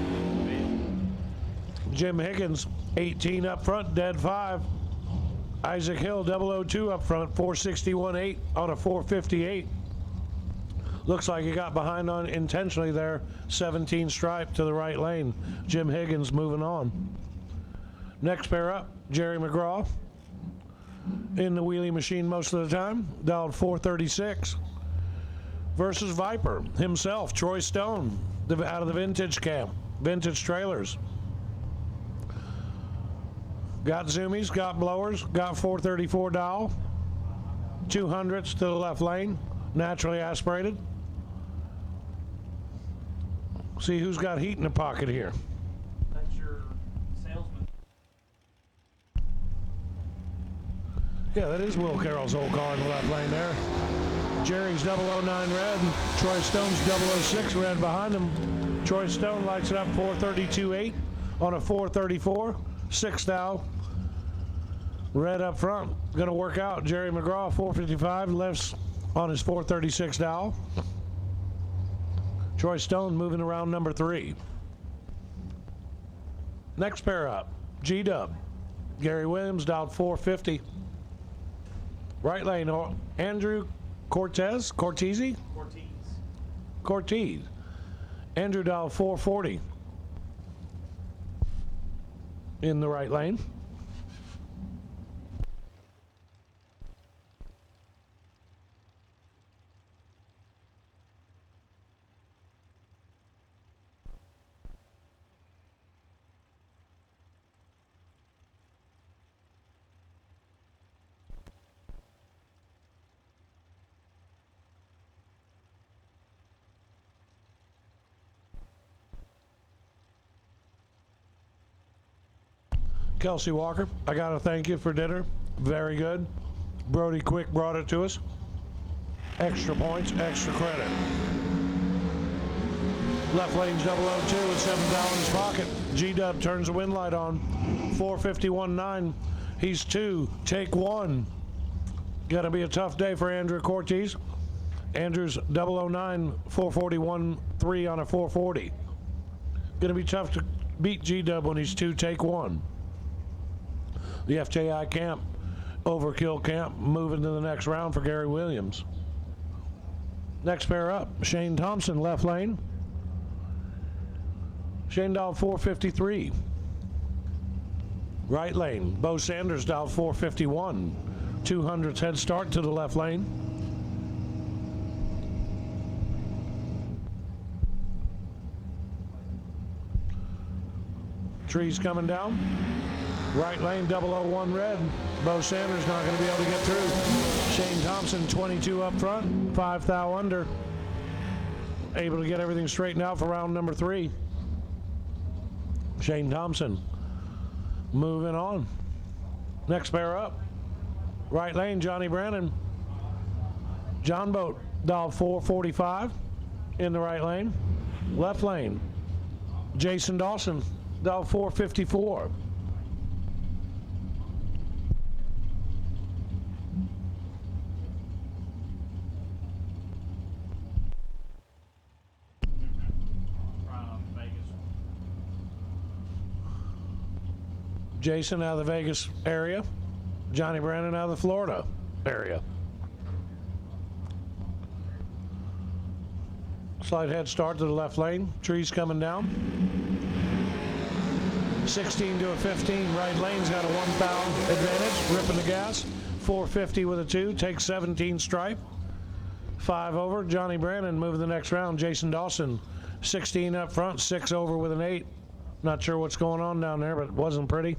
Jim Higgins, 18 up front, dead 5. Isaac Hill, 002 up front, 461.8 on a 458. Looks like he got behind on intentionally there. 17 stripe to the right lane. Jim Higgins moving on. Next pair up, Jerry McGraw. In the wheelie machine most of the time. Dialed 436. Versus Viper himself, Troy Stone, out of the Vintage Camp, Vintage Trailers. Got zoomies, got blowers, got 434 dial, 200s to the left lane, naturally aspirated. See who's got heat in the pocket here. That's your salesman. Yeah, that is Will Carroll's old car in the left lane there. Jerry's 009 red, and Troy Stone's 006 red behind him. Troy Stone lights it up 432.8 on a 434, 6 thou. Red up front, gonna work out. Jerry McGraw 455 lifts on his 436 dowel. Troy Stone moving around number 3. Next pair up, G-Dub. Gary Williams dialed 450. Right lane, Andrew Cortez. Andrew dialed 440 in the right lane. Kelsey Walker, I gotta thank you for dinner. Very good. Brody Quick brought it to us. Extra points, extra credit. Left lane's 002 with 7 down in his pocket. G-Dub turns the wind light on. 451.9. He's 2. Take 1. Gonna be a tough day for Andrew Cortez. Andrew's 009, 441.3 on a 440. Gonna be tough to beat G-Dub when he's 2. Take 1. The FJI camp, Overkill camp, moving to the next round for Gary Williams. Next pair up, Shane Thompson, left lane. Shane dialed 453. Right lane, Bo Sanders dialed 451. 200s head start to the left lane. Trees coming down. Right lane, 001 red. Bo Sanders not going to be able to get through. Shane Thompson, 22 up front, 5 thou under. Able to get everything straightened out for round number 3. Shane Thompson moving on. Next pair up. Right lane, Johnny Brannon. John Boat, dial 445 in the right lane. Left lane, Jason Dawson, dial 454. Jason out of the Vegas area. Johnny Brandon out of the Florida area. Slight head start to the left lane. Trees coming down. 16 to a 15. Right lane's got a 1 thou advantage. Ripping the gas. 450 with a 2. Takes 17 stripe. 5 over. Johnny Brandon moving the next round. Jason Dawson, 16 up front. 6 over with an 8. Not sure what's going on down there, but it wasn't pretty.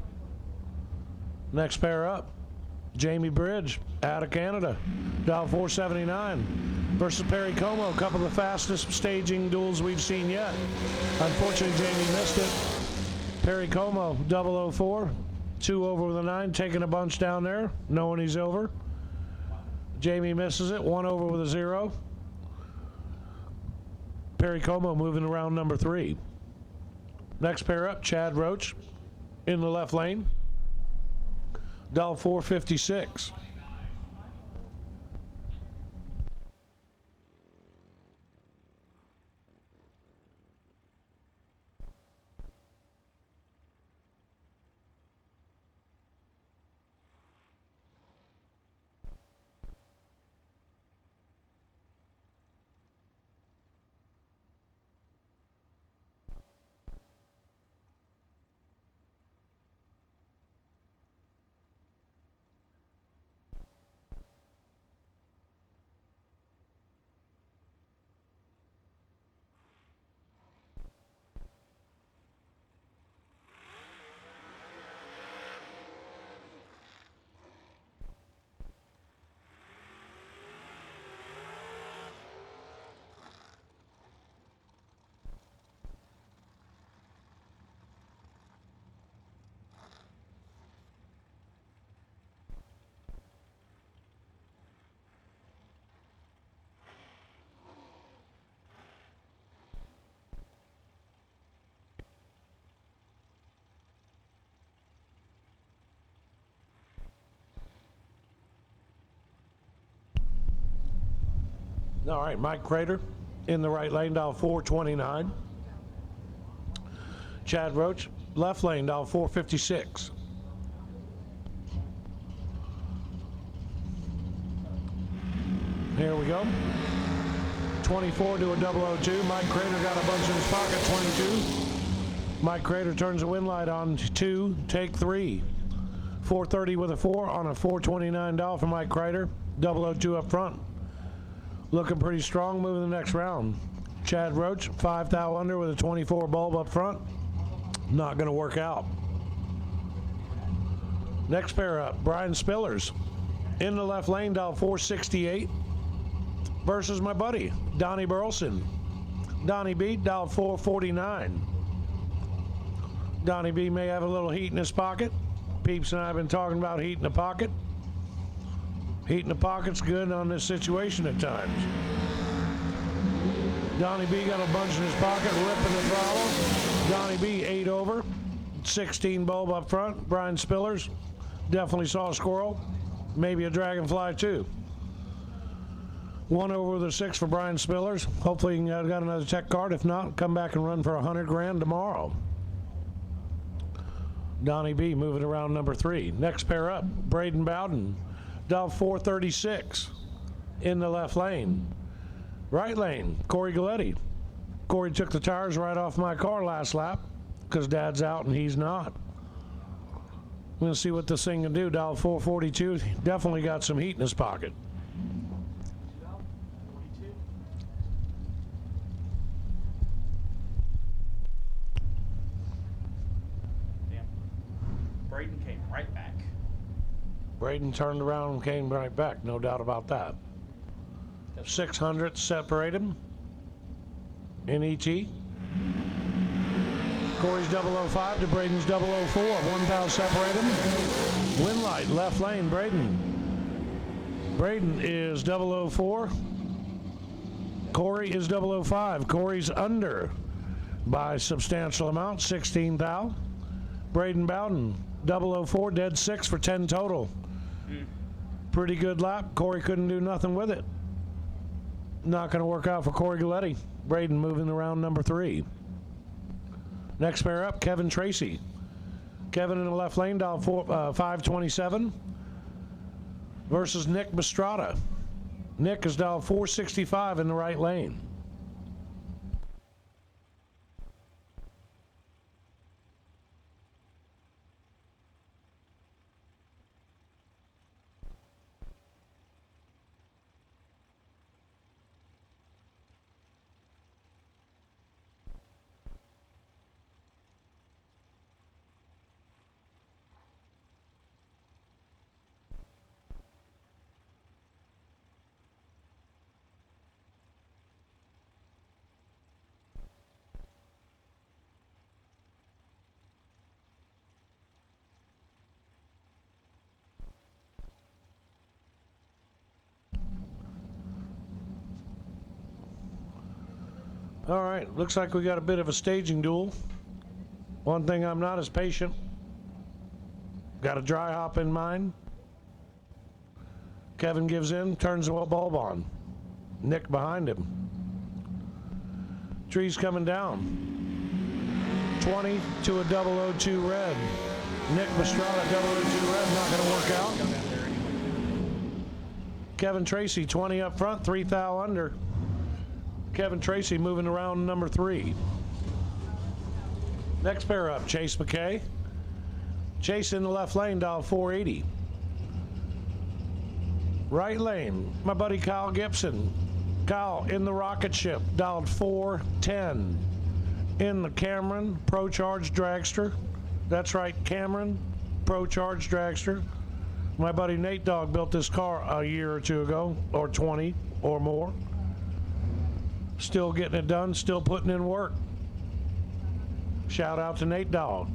Next pair up, Jamie Bridge out of Canada, $479 versus Perry Como, a couple of the fastest staging duels we've seen yet. Unfortunately, Jamie missed it. Perry Como, 004, 2 over with a 9, taking a bunch down there, knowing he's over. Jamie misses it, 1 over with a 0. Perry Como moving around number 3. Next pair up, Chad Roach in the left lane, $456. All right, Mike Crater in the right lane, $429. Chad Roach, left lane, $456. Here we go. 24 to a 002. Mike Crater got a bunch in his pocket, 22. Mike Crater turns the win light on 2, take 3. 430 with a 4 on a $429 for Mike Crater. 002 up front. Looking pretty strong, moving the next round. Chad Roach, 5 thou under with a 24 bulb up front. Not going to work out. Next pair up, Brian Spillers. In the left lane, $468 versus my buddy, Donnie Burleson. Donnie B, $449. Donnie B may have a little heat in his pocket. Peeps and I have been talking about heat in the pocket. Heat in the pocket's good on this situation at times. Donnie B got a bunch in his pocket, ripping the throttle. Donnie B 8 over, 16 bulb up front. Brian Spillers definitely saw a squirrel, maybe a dragonfly too. 1 over with a 6 for Brian Spillers. Hopefully he got another tech card. If not, come back and run for $100,000 tomorrow. Donnie B moving around number 3. Next pair up, Braden Bowden. $436 in the left lane. Right lane, Corey Galletti. Corey took the tires right off my car last lap because Dad's out and he's not. I'm going to see what this thing can do. $442. Definitely got some heat in his pocket. Damn. Braden came right back. Braden turned around and came right back, no doubt about that. 600 separate him in ET. Corey's 005 to Braden's 004. 1 thou separate him. Win light, left lane, Braden. Braden is 004. Corey is 005. Corey's under by substantial amount, 16 thou. Braden Bowden, 004, dead 6 for 10 total. Pretty good lap. Corey couldn't do nothing with it. Not going to work out for Corey Galletti. Braden moving around number 3. Next pair up, Kevin Tracy. Kevin in the left lane, $527 versus Nick Bestrada. Nick is $465 in the right lane. All right, looks like we got a bit of a staging duel. One thing I'm not is patient. Got a dry hop in mind. Kevin gives in, turns the bulb on. Nick behind him. Tree's coming down. 20 to a 002 red. Nick Mastrada, 002 red, not going to work out. Kevin Tracy, 20 up front, 3 thou under. Kevin Tracy moving around number 3. Next pair up, Chase McKay. Chase in the left lane, dial 480. Right lane, my buddy Kyle Gibson. Kyle in the rocket ship, dialed 410. In the Cameron Pro Charge Dragster. That's right, Cameron Pro Charge Dragster. My buddy Nate Dogg built this car a year or two ago, or 20 or more. Still getting it done, still putting in work. Shout out to Nate Dogg.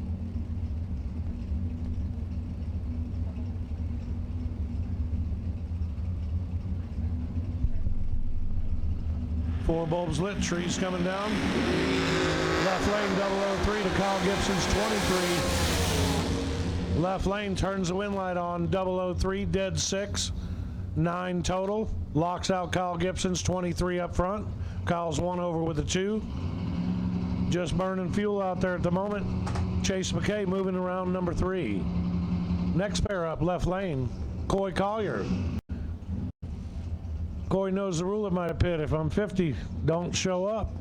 Four bulbs lit, trees coming down. Left lane 003 to Kyle Gibson's 23. Left lane turns the wind light on 003, dead 6. 9 total. Locks out Kyle Gibson's 23 up front. Kyle's 1 over with a 2. Just burning fuel out there at the moment. Chase McKay moving around number 3. Next pair up, left lane, Coy Collier. Coy knows the rule of my pit. If I'm 50, don't show up.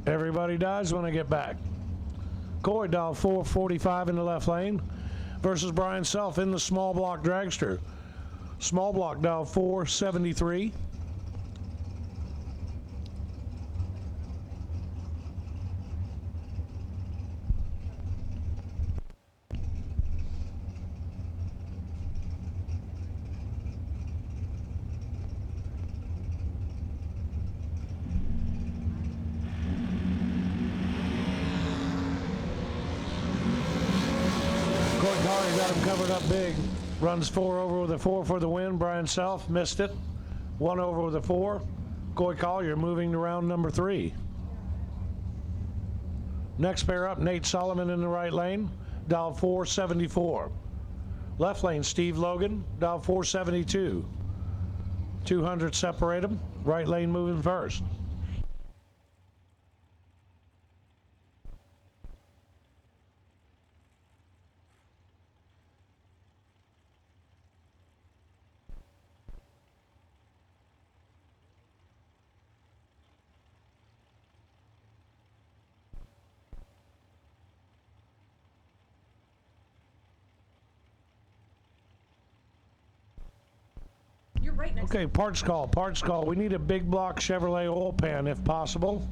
Everybody dies when I get back. Coy dial 445 in the left lane versus Brian Self in the small block dragster. Small block dial 473. Got him covered up big. Runs 4 over with a 4 for the win. Brian Self missed it. 1 over with a 4. Coy Collier moving to round number 3. Next pair up, Nate Solomon in the right lane. Dial 474. Left lane, Steve Logan. Dial 472. 200 separate them. Right lane moving first. Okay, parts call. We need a big block Chevrolet oil pan if possible.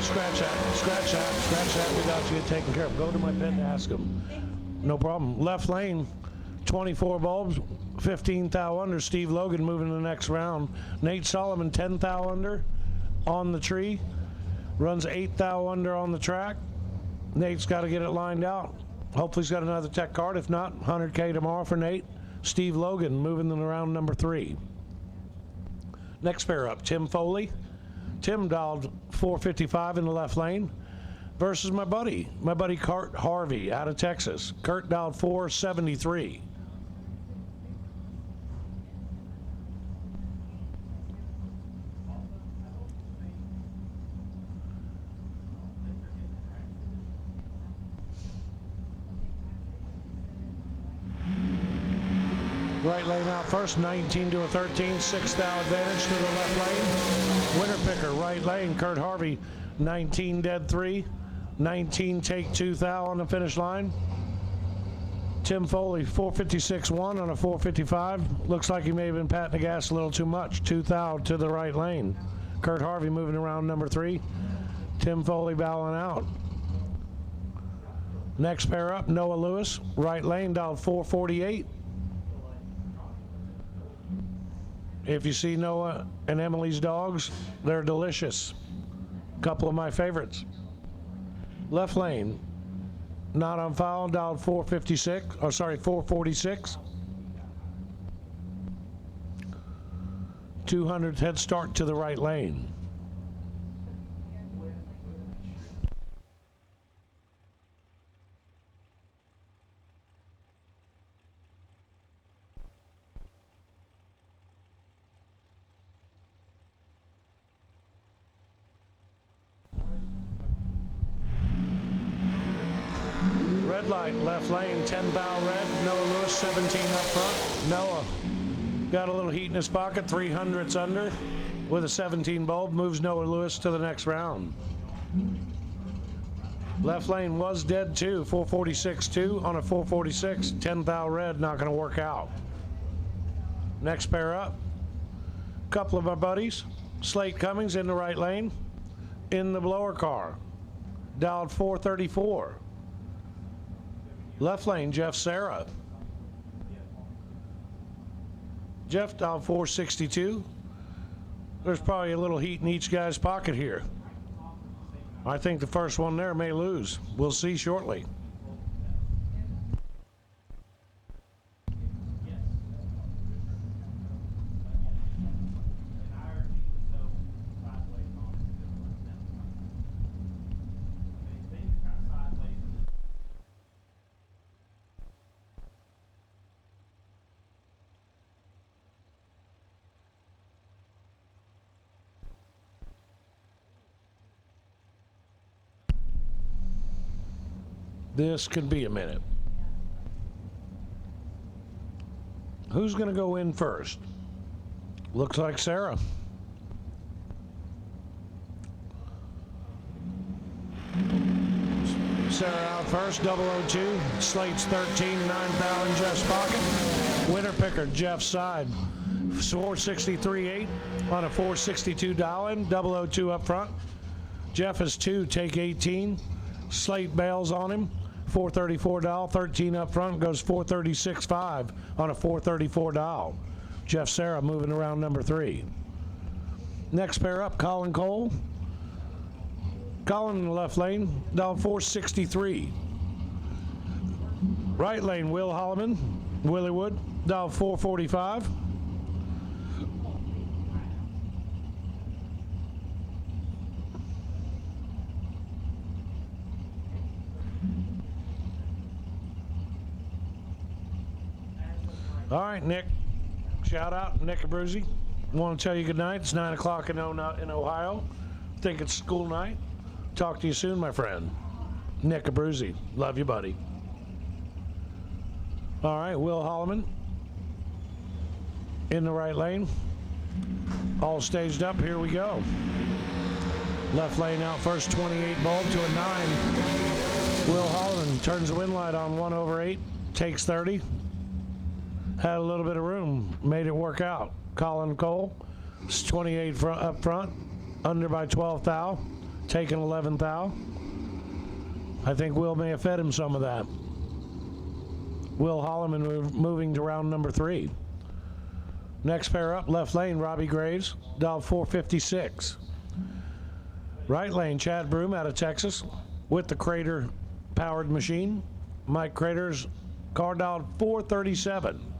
Scratch that. We got you taken care of. Go to my pit and ask them. No problem. Left lane, 24 bulbs, 15 thou under. Steve Logan moving to the next round. Nate Solomon, 10 thou under on the tree. Runs 8 thou under on the track. Nate's got to get it lined out. Hopefully he's got another tech card. If not, 100K tomorrow for Nate. Steve Logan moving them around number 3. Next pair up, Tim Foley. Tim dialed 455 in the left lane versus my buddy Kurt Harvey out of Texas. Kurt dialed 473. Right lane out first, 19 to a 13, 6 thou advantage to the left lane. Winner picker, right lane, Kurt Harvey, 19 dead 3, 19 take 2 thou on the finish line. Tim Foley, 456-1 on a 455. Looks like he may have been patting the gas a little too much. 2 thou to the right lane. Kurt Harvey moving around number 3. Tim Foley bowing out. Next pair up, Noah Lewis, right lane, dialed 448. If you see Noah and Emily's dogs, they're delicious. Couple of my favorites. Left lane, not on foul, dialed 446. 200th head start to the right lane. Red light, left lane, 10 thou red. Noah Lewis, 17 up front. Noah got a little heat in his pocket, 300ths under. With a 17 bulb, moves Noah Lewis to the next round. Left lane was dead too, 446-2 on a 446. 10 thou red, not going to work out. Next pair up, couple of my buddies. Slate Cummings in the right lane, in the blower car. Dialed 434. Left lane, Jeff Sarah. Jeff dialed 462. There's probably a little heat in each guy's pocket here. I think the first one there may lose. We'll see shortly. This could be a minute. Who's going to go in first? Looks like Sarah. Sarah out first, 002. Slate's 13, 9 thou in Jeff's pocket. Winner picker, Jeff's side. 463.8 on a 462 dial in, 002 up front. Jeff is 2, take 18. Slate bails on him. 434 dial, 13 up front, goes 436.5 on a 434 dial. Jeff Sarah moving around number 3. Next pair up, Colin Cole. Colin in the left lane, dial 463. Right lane, Will Holloman, Willywood, dial 445. All right, Nick. Shout out, Nick Abruzzi. Want to tell you good night. It's 9 o'clock in Ohio. Think it's school night. Talk to you soon, my friend. Nick Abruzzi. Love you, buddy. All right, Will Holloman in the right lane. All staged up. Here we go. Left lane out first, 28 bulb to a 9. Will Holloman turns the wind light on 1/8, takes 30. Had a little bit of room, made it work out. Colin Cole, 28 up front, under by 12 thou, taking 11 thou. I think Will may have fed him some of that. Will Holloman moving to round number 3. Next pair up, left lane, Robbie Graves, dial 456. Right lane, Chad Broom out of Texas with the Crater powered machine. Mike Crater's car dialed 437.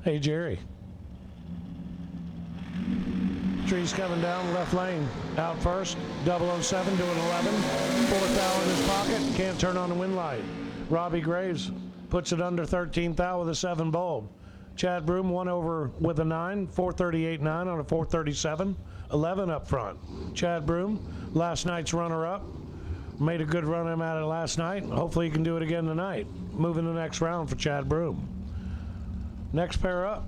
Hey, Jerry. Trees coming down left lane. Out first, 007 to an 11. 4th thou in his pocket. Can't turn on the wind light. Robbie Graves puts it under 13th thou with a 7 bulb. Chad Broom 1 over with a 9. 438.9 on a 437. 11 up front. Chad Broom, last night's runner-up. Made a good run at it last night. Hopefully he can do it again tonight. Moving to the next round for Chad Broom. Next pair up.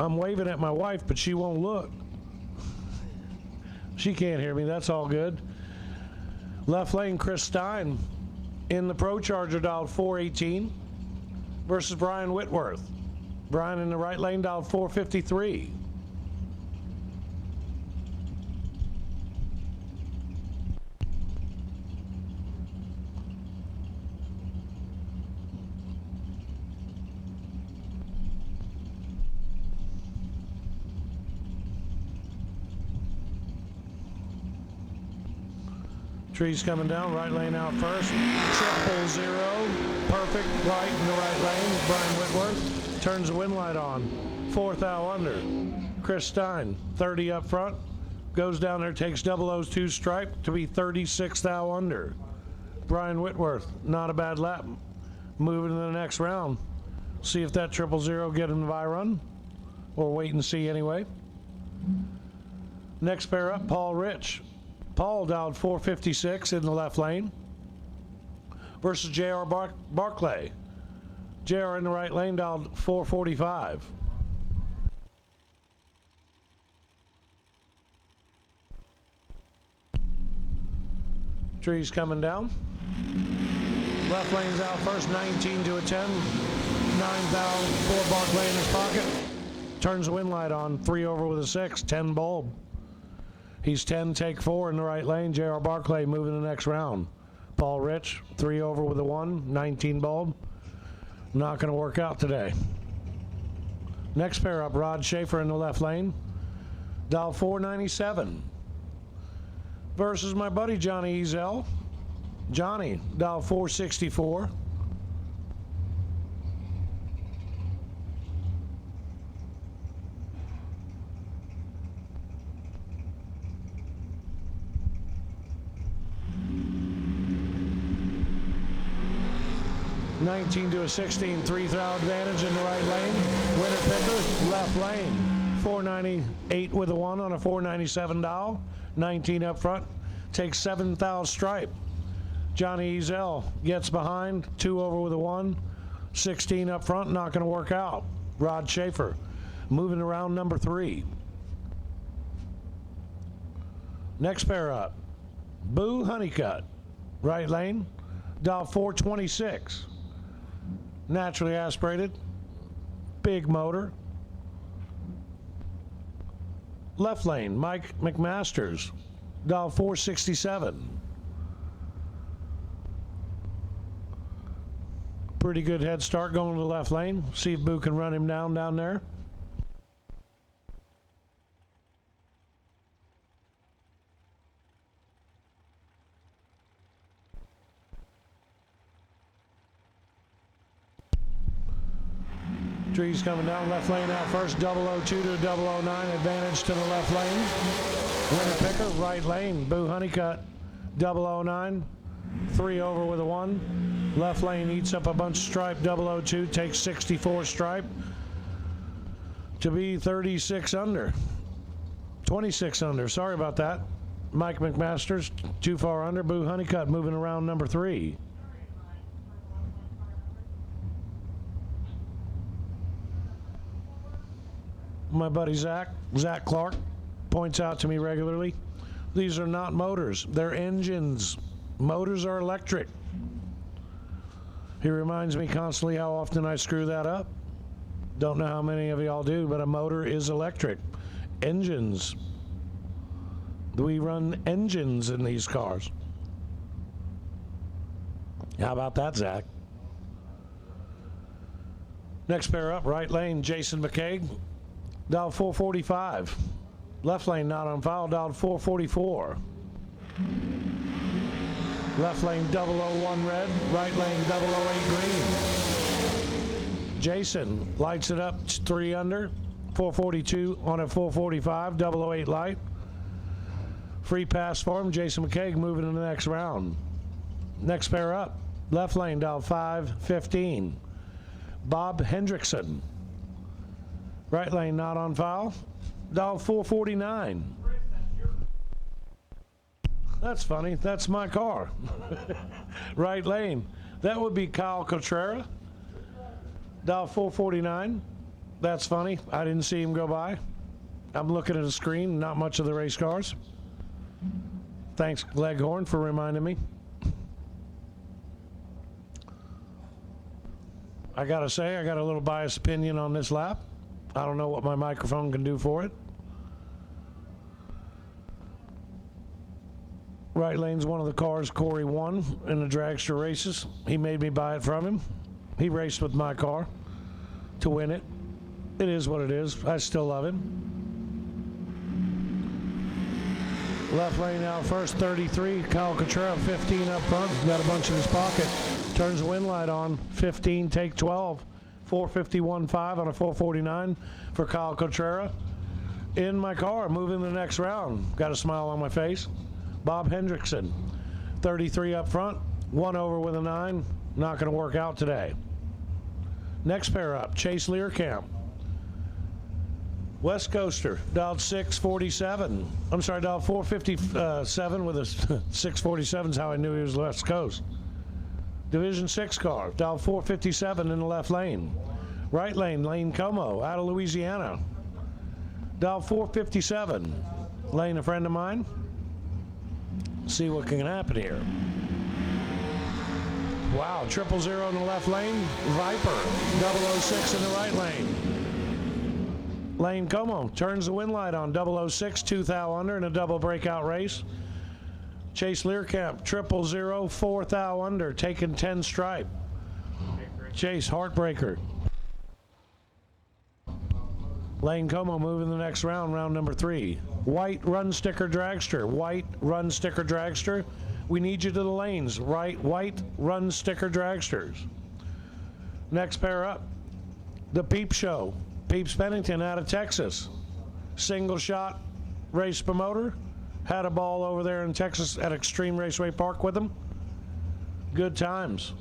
I'm waving at my wife, but she won't look. She can't hear me. That's all good. Left lane, Chris Stein in the Pro Charger, dialed 418 versus Brian Whitworth. Brian in the right lane, dialed 453. Trees coming down, right lane out first. 000, perfect right in the right lane. Brian Whitworth turns the wind light on. 4th thou under. Chris Stein, 30 up front. Goes down there, takes 002 stripe to be 36 thou under. Brian Whitworth, not a bad lap. Moving to the next round. See if that 000 get him by run. Or wait and see anyway. Next pair up, Paul Rich. Paul dialed 456 in the left lane versus J.R. Barclay. J.R. in the right lane dialed 445. Trees coming down. Left lane's out first, 19 to a 10. 9,004 Barclay in his pocket. Turns the wind light on, 3 over with a 6, 10 bulb. He's 10, take 4 in the right lane. J.R. Barclay moving to the next round. Paul Rich, 3 over with a 1, 19 bulb. Not going to work out today. Next pair up, Rod Schaefer in the left lane. Dial 497. Versus my buddy Johnny Ezel. Johnny, dial 464. $19 to a 16, 3 thou advantage in the right lane. Winner picker, left lane. 498 with a 1 on a 497 dial. 19 up front. Takes 7 thou stripe. Johnny Ezel gets behind. 2 over with a 1. 16 up front, not going to work out. Rod Schaefer moving around number 3. Next pair up. Boo Honeycutt. Right lane. Dial 426. Naturally aspirated. Big motor. Left lane, Mike McMasters. Dial 467. Pretty good head start going to the left lane. See if Boo can run him down there. Trees coming down, left lane out first, 002 to 009, advantage to the left lane. Winner picker, right lane, Boo Honeycutt, 009, 3 over with a 1. Left lane eats up a bunch of stripe, 002, takes 64 stripe to be 36 under. 26 under, sorry about that. Mike McMasters, too far under. Boo Honeycutt moving around number 3. My buddy Zach Clark, points out to me regularly, these are not motors, they're engines. Motors are electric. He reminds me constantly how often I screw that up. Don't know how many of y'all do, but a motor is electric. Engines. We run engines in these cars. How about that, Zach? Next pair up, right lane, Jason McCaig. Dial 445. Left lane not on file, dialed 444. Left lane 001 red, right lane 008 green. Jason lights it up 3 under, 442 on a 445, 008 light. Free pass for him. Jason McCaig moving in the next round. Next pair up, left lane dial 515. Bob Hendrickson. Right lane not on file. Dial 449. That's funny. That's my car. Right lane. That would be Kyle Cotrera. Dial 449. That's funny. I didn't see him go by. I'm looking at a screen, not much of the race cars. Thanks, Leghorn, for reminding me. I gotta say, I got a little biased opinion on this lap. I don't know what my microphone can do for it. Right lane's one of the cars Corey won in the dragster races. He made me buy it from him. He raced with my car to win it. It is what it is. I still love him. Left lane out first, 33. Kyle Cotrera, 15 up front. Got a bunch in his pocket. Turns the wind light on. 15, take 12. 451.5 on a 449 for Kyle Cotrera. In my car, moving the next round. Got a smile on my face. Bob Hendrickson, 33 up front. 1 over with a 9. Not going to work out today. Next pair up, Chase Learcamp. West Coaster, dialed 647. I'm sorry, dialed 457 with a 647 is how I knew he was West Coast. Division 6 car, dialed 457 in the left lane. Right lane, Lane Como, out of Louisiana. Dialed 457. Lane, a friend of mine. See what can happen here. Wow, 000 in the left lane. Viper, 006 in the right lane. Lane Como turns the wind light on. 006, 2 thou under in a double breakout race. Chase Learcamp, 000, 4 thou under, taking 10 stripe. Chase, heartbreaker. Lane Como moving the next round, round number 3. White run sticker dragster. White run sticker dragster. We need you to the lanes. Right, white run sticker dragsters. Next pair up, the Peep Show. Peeps Pennington out of Texas. Single shot race promoter. Had a ball over there in Texas at Extreme Raceway Park with him. Good times.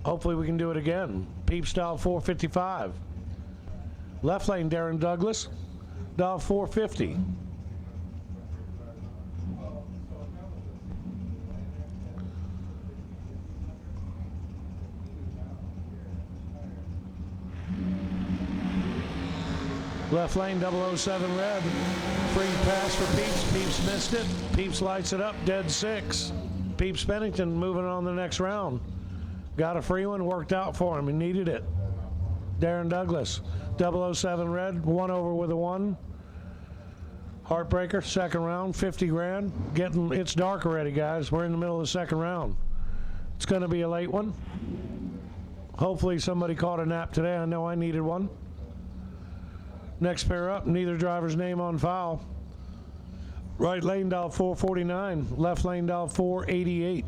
Hopefully we can do it again. Peep style 455. Left lane, Darren Douglas. Dial 450. Left lane, 007 red. Free pass for Peeps. Peeps missed it. Peeps lights it up, dead 6. Peeps Pennington moving on the next round. Got a free one, worked out for him. He needed it. Darren Douglas, 007 red, 1 over with a 1. Heartbreaker, second round, 50 grand. It's dark already, guys. We're in the middle of the second round. It's going to be a late one. Hopefully somebody caught a nap today. I know I needed one. Next pair up, neither driver's name on file. Right lane dial 449, left lane dial 488.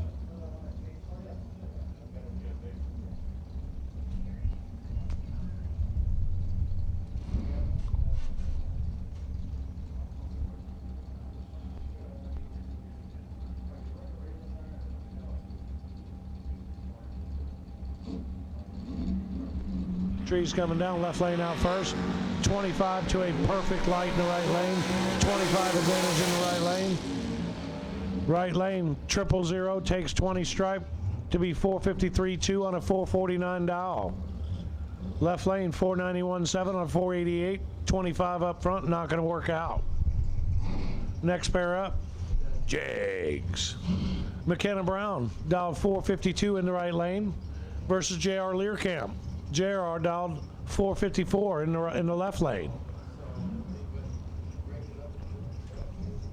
Trees coming down, left lane out first. 25 to a perfect light in the right lane. 25 advantage in the right lane. Right lane, 000 takes 20 stripe to be 453.2 on a 449 dial. Left lane, 491.7 on a 488. 25 up front, not going to work out. Next pair up, Jags. McKenna Brown, dialed 452 in the right lane versus J.R. Learcamp. J.R. dialed 454 in the left lane.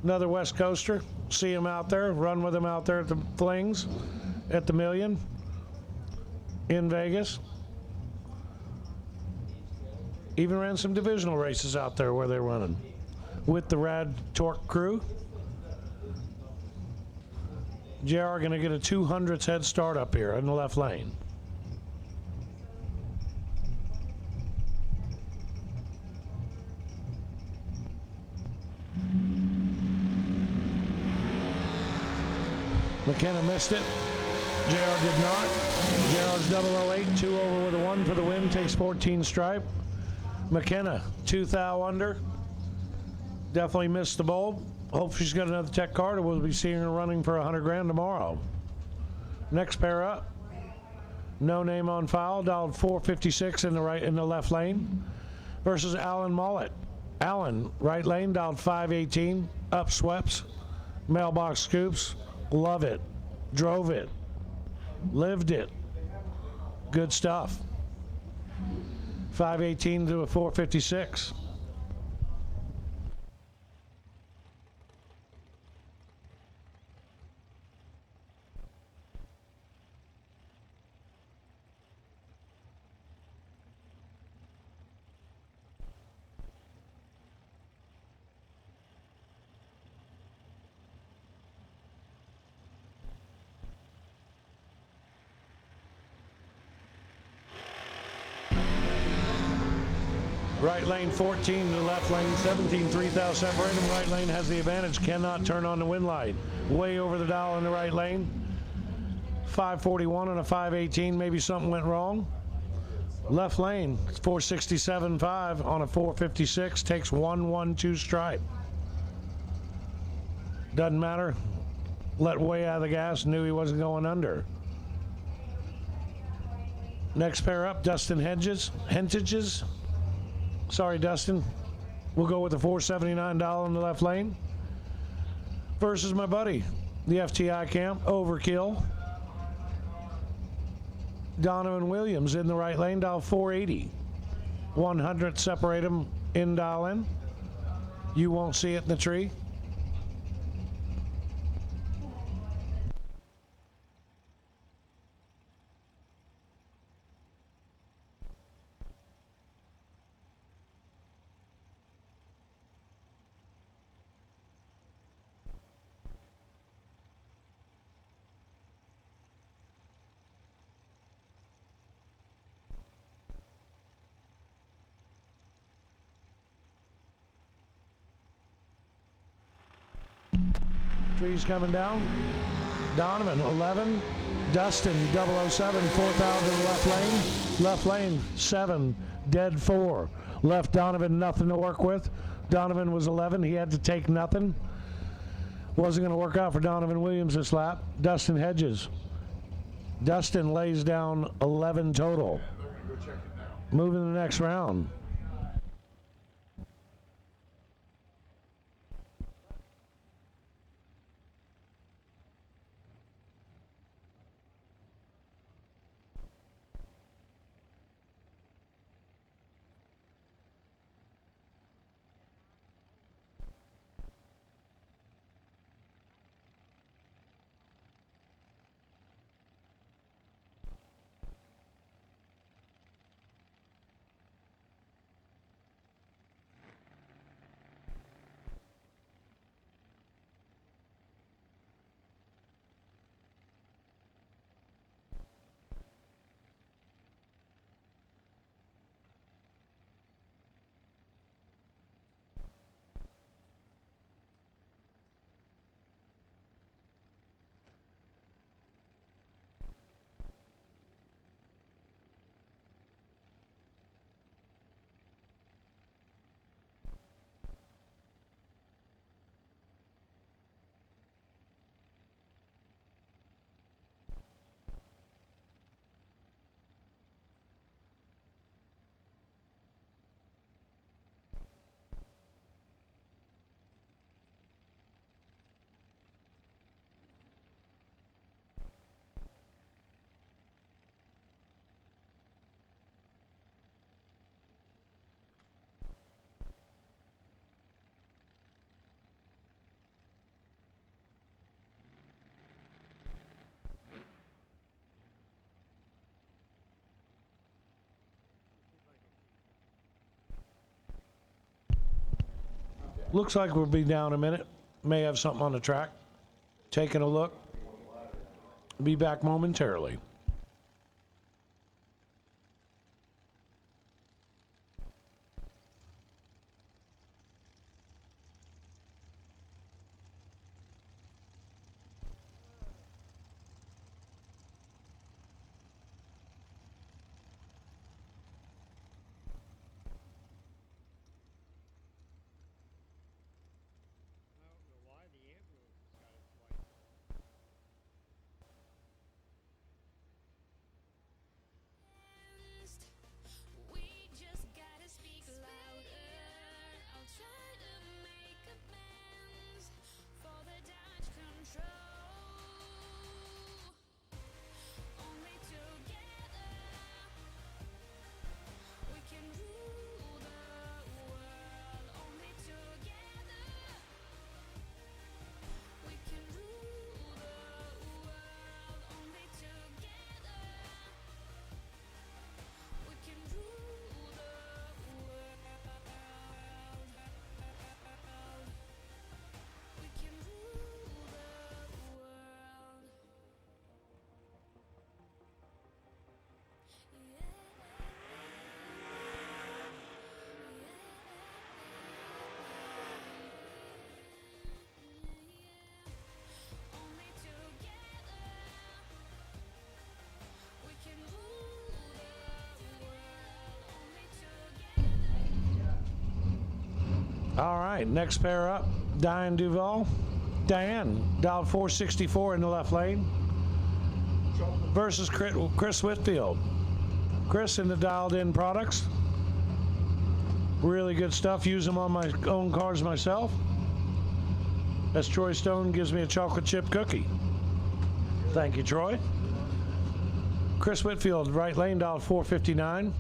Another West Coaster. See him out there. Run with him out there at the Flings, at the Million, in Vegas. Even ran some divisional races out there where they're running with the Rad Torque crew. JR going to get a 200th head start up here in the left lane. McKenna missed it. JR did not. JR's 008, 2 over with a 1 for the win, takes 14 stripe. McKenna, 2 thou under. Definitely missed the bowl. Hope she's got another tech card, or we'll be seeing her running for 100 grand tomorrow. Next pair up. No name on file, dialed 456 in the left lane versus Alan Mullet. Alan, right lane, dialed 518, up sweeps, mailbox scoops. Love it. Drove it. Lived it. Good stuff. 518 to a 456. Right lane 14 to left lane 17, 3,000 separate them. Right lane has the advantage, cannot turn on the wind light. Way over the dial in the right lane. 541 and a 518, maybe something went wrong. Left lane, 467.5 on a 456, takes 112 stripe. Doesn't matter. Let way out of the gas, knew he wasn't going under. Next pair up, Dustin Hentages. Sorry, Dustin. We'll go with the $479 in the left lane. Versus my buddy, the FTI camp, Overkill. Donovan Williams in the right lane, dial 480. 100 separate them in, dial in. You won't see it in the tree. Trees coming down. Donovan, 11. Dustin, 007, 4,000 left lane. Left lane, 7. Dead 4. Left Donovan, nothing to work with. Donovan was 11. He had to take nothing. Wasn't going to work out for Donovan Williams this lap. Dustin Hedges. Dustin lays down 11 total. Moving to the next round. Looks like we'll be down a minute. May have something on the track. Taking a look. Be back momentarily. All right, next pair up, Diane Duval. Diane, dialed 464 in the left lane versus Chris Whitfield. Chris in the dialed in products. Really good stuff. Use them on my own cars myself. As Troy Stone gives me a chocolate chip cookie. Thank you, Troy. Chris Whitfield, right lane, dialed 459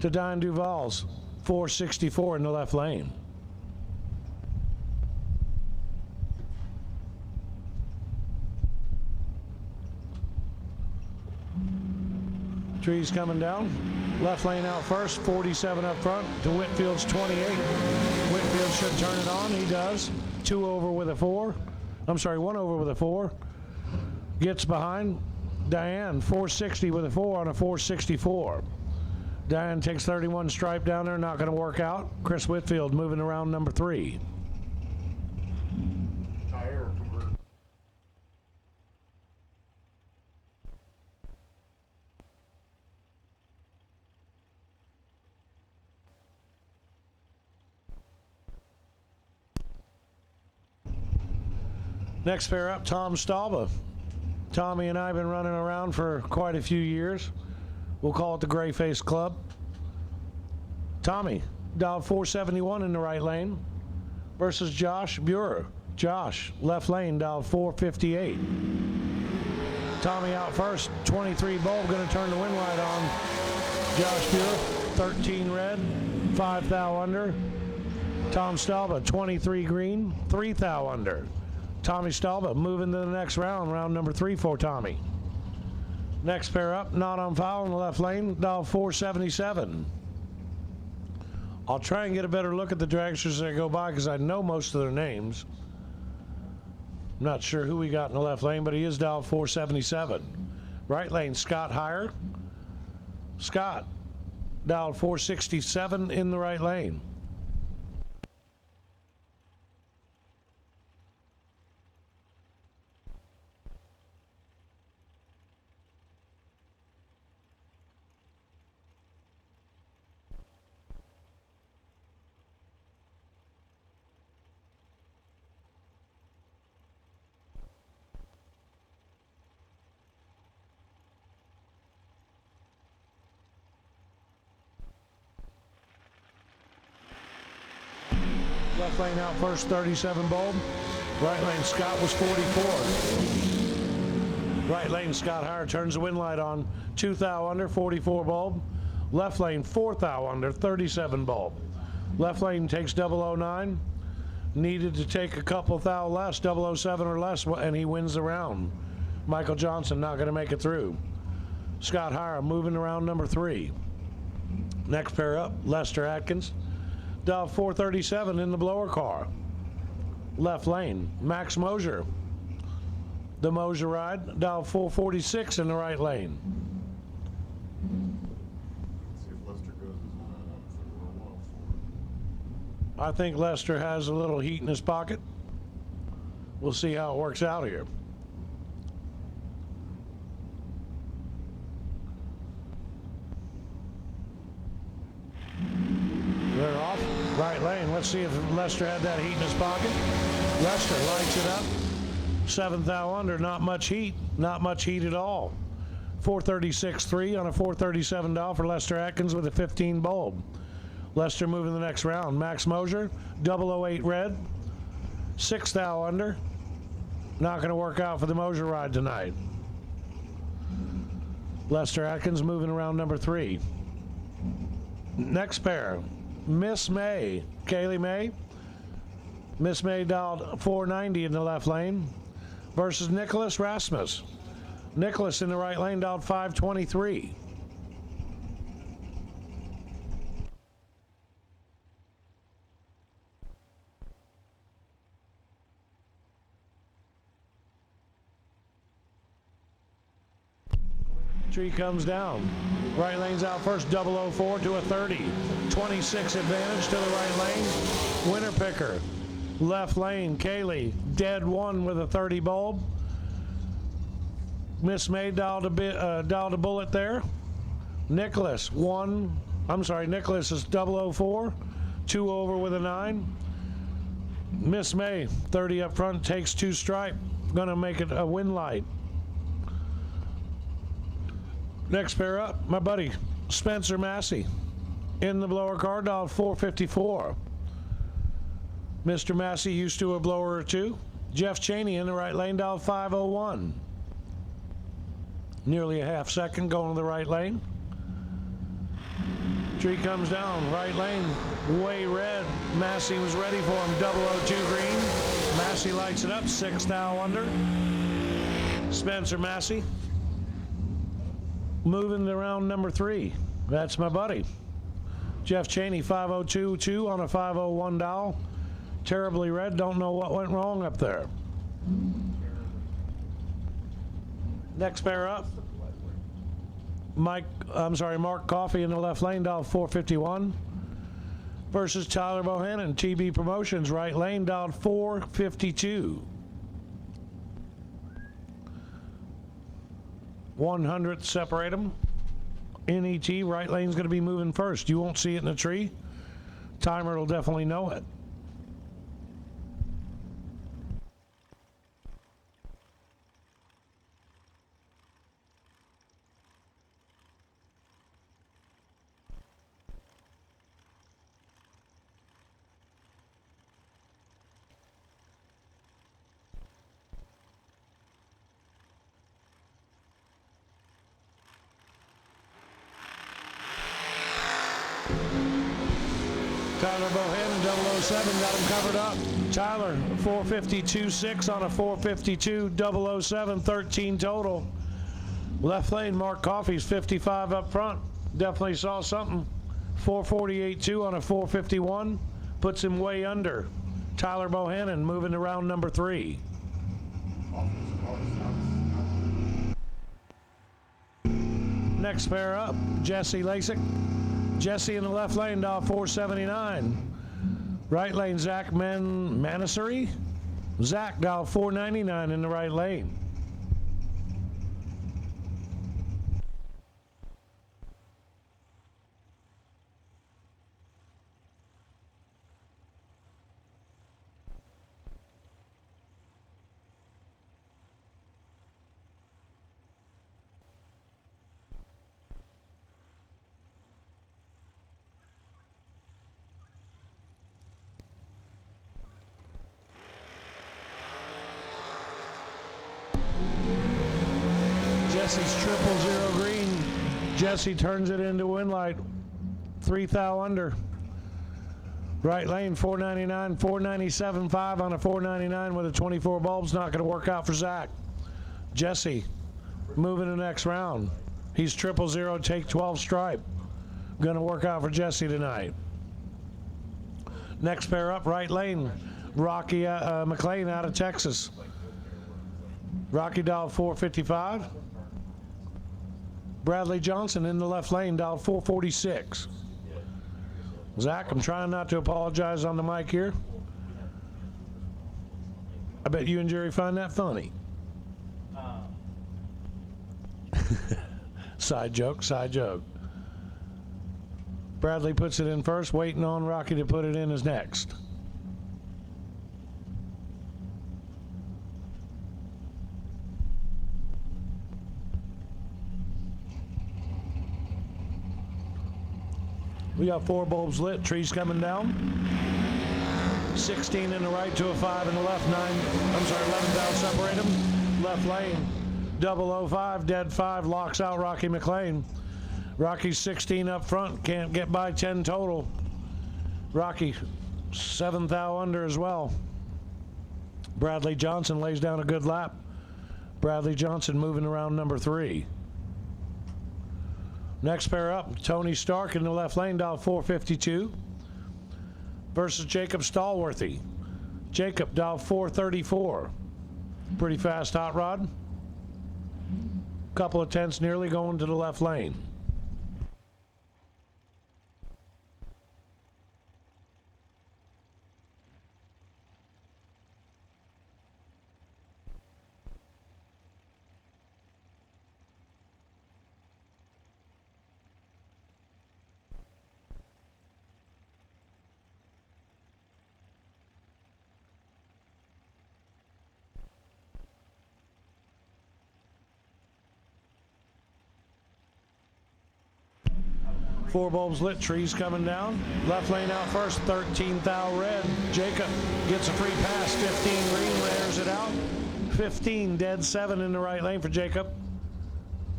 to Diane Duval's 464 in the left lane. Trees coming down. Left lane out first, 47 up front to Whitfield's 28. Whitfield should turn it on. He does. 2 over with a 4. I'm sorry, 1 over with a 4. Gets behind Diane, 460 with a 4 on a 464. Diane takes 31 stripe down there, not going to work out. Chris Whitfield moving around number 3. Next pair up, Tom Stalba. Tommy and I have been running around for quite a few years. We'll call it the Gray Face Club. Tommy, dialed 471 in the right lane versus Josh Buer. Josh, left lane, dialed 458. Tommy out first, 23 bulb, going to turn the win light on. Josh Buer, 13 red, 5 thou under. Tom Stalba, 23 green, 3 thou under. Tommy Stalba moving to the next round, round number 3 for Tommy. Next pair up, not on foul in the left lane, dial 477. I'll try and get a better look at the dragsters as I go by because I know most of their names. I'm not sure who we got in the left lane, but he is dialed 477. Right lane, Scott Heyer. Scott, dialed 467 in the right lane. Left lane out first, 37 bulb. Right lane, Scott was 44. Right lane, Scott Heyer turns the win light on. 2 thou under, 44 bulb. Left lane, 4 thou under, 37 bulb. Left lane takes 009. Needed to take a couple thou less, 007 or less, and he wins the round. Michael Johnson not going to make it through. Scott Heyer moving around number 3. Next pair up, Lester Atkins. Dial 437 in the blower car. Left lane, Max Mosier. The Mosier ride, dial 446 in the right lane. I think Lester has a little heat in his pocket. We'll see how it works out here. They're off. Right lane. Let's see if Lester had that heat in his pocket. Lester lights it up. 7 thou under. Not much heat. Not much heat at all. 436.3 on a 437 dial for Lester Atkins with a 15 bulb. Lester moving the next round. Max Mosier, 008 red. 6 thou under. Not going to work out for the Mosier ride tonight. Lester Atkins moving around number 3. Next pair. Miss May, Kaylee May. Miss May dialed 490 in the left lane versus Nicholas Rasmus. Nicholas in the right lane dialed 523. Tree comes down. Right lane's out first, 004 to a 30. 26 advantage to the right lane. Winner picker. Left lane, Kaylee, dead 1 with a 30 bulb. Miss May dialed a bullet there. Nicholas, Nicholas is 004. 2 over with a 9. Miss May, 30 up front, takes 2 stripe. Gonna make it a win light. Next pair up, my buddy, Spencer Massey. In the blower card, dial 454. Mr. Massey used to a blower or two. Jeff Cheney in the right lane, dial 501. Nearly a half second going to the right lane. Tree comes down, right lane, way red. Massey was ready for him, 002 green. Massey lights it up, 6 thou under. Spencer Massey moving to round number 3. That's my buddy. Jeff Cheney, 502.2 on a 501 dial. Terribly red, don't know what went wrong up there. Next pair up. Mark Coffey in the left lane, dial 451. Versus Tyler Bohannon, TB Promotions, right lane, dial 452. 100th separate them. NET, right lane's going to be moving first. You won't see it in the tree. Timer will definitely know it. Tyler Bohannon, 007, got him covered up. Tyler, 452.6 on a 452, 007, 13 total. Left lane, Mark Coffey's 55 up front. Definitely saw something. 448.2 on a 451. Puts him way under. Tyler Bohannon moving to round number 3. Next pair up, Jesse Lasik. Jesse in the left lane, dial 479. Right lane, Zach Manassery. Zach, dial 499 in the right lane. Jesse's 000 green. Jesse turns it into win light. 3 thou under. Right lane, 499, 497.5 on a 499 with a 24 bulbs. Not going to work out for Zach. Jesse moving to the next round. He's 000, take 12 stripe. Going to work out for Jesse tonight. Next pair up, right lane, Rocky McLean out of Texas. Rocky dial 455. Bradley Johnson in the left lane, dial 446. Zach, I'm trying not to apologize on the mic here. I bet you and Jerry find that funny. Side joke, side joke. Bradley puts it in first, waiting on Rocky to put it in as next. We got 4 bulbs lit, trees coming down. 16 in the right to a 5 in the left, 11 down, separate them. Left lane, 005, dead 5, locks out Rocky McLean. Rocky's 16 up front, can't get by 10 total. Rocky, 7 thou under as well. Bradley Johnson lays down a good lap. Bradley Johnson moving around number 3. Next pair up, Tony Stark in the left lane, dial 452. Versus Jacob Stallworthy. Jacob, dial 434. Pretty fast hot rod. Couple of tenths nearly going to the left lane. 4 bulbs lit, trees coming down. Left lane out first, 13 thou red. Jacob gets a free pass, 15 green, layers it out. 15 dead, 7 in the right lane for Jacob.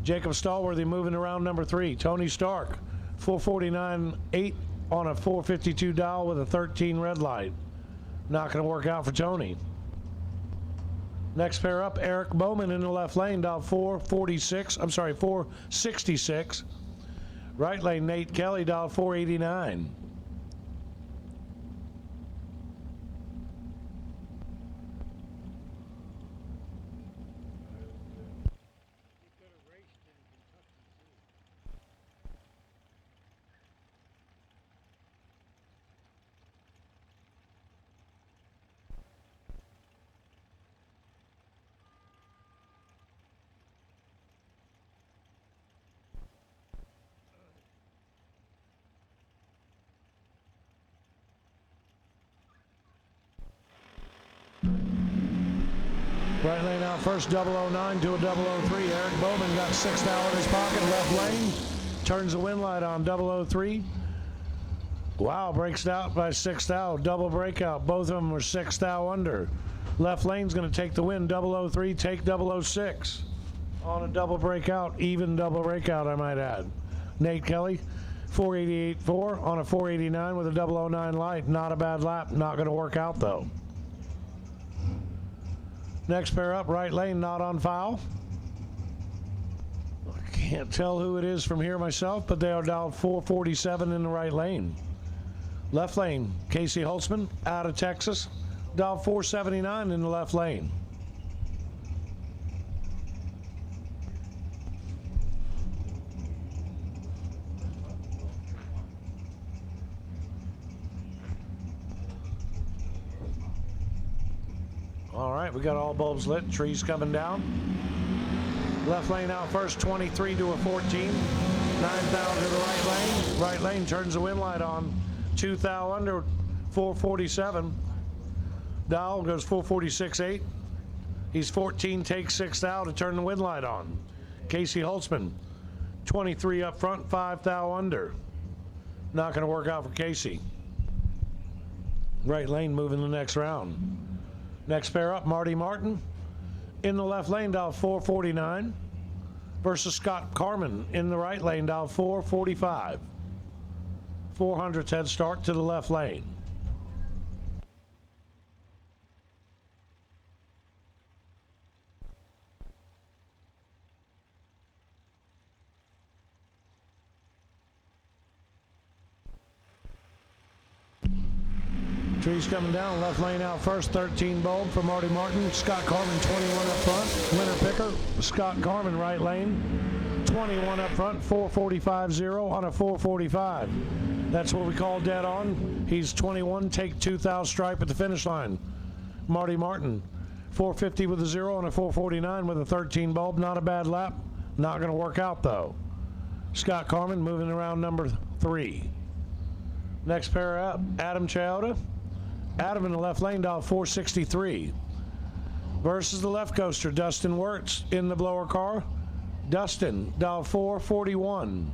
Jacob Stallworthy moving around number 3. Tony Stark, 449.8 on a 452 dial with a 13 red light. Not going to work out for Tony. Next pair up, Eric Bowman in the left lane, dial 466. Right lane, Nate Kelly, dial 489. Right lane out first, 009 to a 003. Eric Bowman got 6 thou in his pocket. Left lane, turns the wind light on, 003. Wow, breaks out by 6 thou. Double breakout. Both of them were 6 thou under. Left lane's going to take the win. 003, take 006. On a double breakout, even double breakout, I might add. Nate Kelly, 488.4 on a 489 with a 009 light. Not a bad lap. Not going to work out, though. Next pair up, right lane, not on foul. I can't tell who it is from here myself, but they are dialed 447 in the right lane. Left lane, Casey Holtzman out of Texas, dialed 479 in the left lane. All right, we got all bulbs lit, trees coming down. Left lane out first, 23 to a 14. 9 thou to the right lane. Right lane turns the wind light on. 2 thou under, 447. Dial goes 446.8. He's 14, takes 6 thou to turn the wind light on. Casey Holtzman, 23 up front, 5 thou under. Not going to work out for Casey. Right lane moving the next round. Next pair up, Marty Martin in the left lane, dial 449 versus Scott Carman in the right lane, dial 445. 400th head start to the left lane. Trees coming down, left lane out first, 13 bulb for Marty Martin. Scott Carman, 21 up front. Winner picker, Scott Carman, right lane. 21 up front, 445.0 on a 445. That's what we call dead on. He's 21, take 2 thou stripe at the finish line. Marty Martin, 450 with a 0 on a 449 with a 13 bulb. Not a bad lap. Not going to work out, though. Scott Carman moving around number 3. Next pair up, Adam Chioda. Adam in the left lane, dial 463. Versus the left coaster, Dustin Wirtz in the blower car. Dustin, dial 441.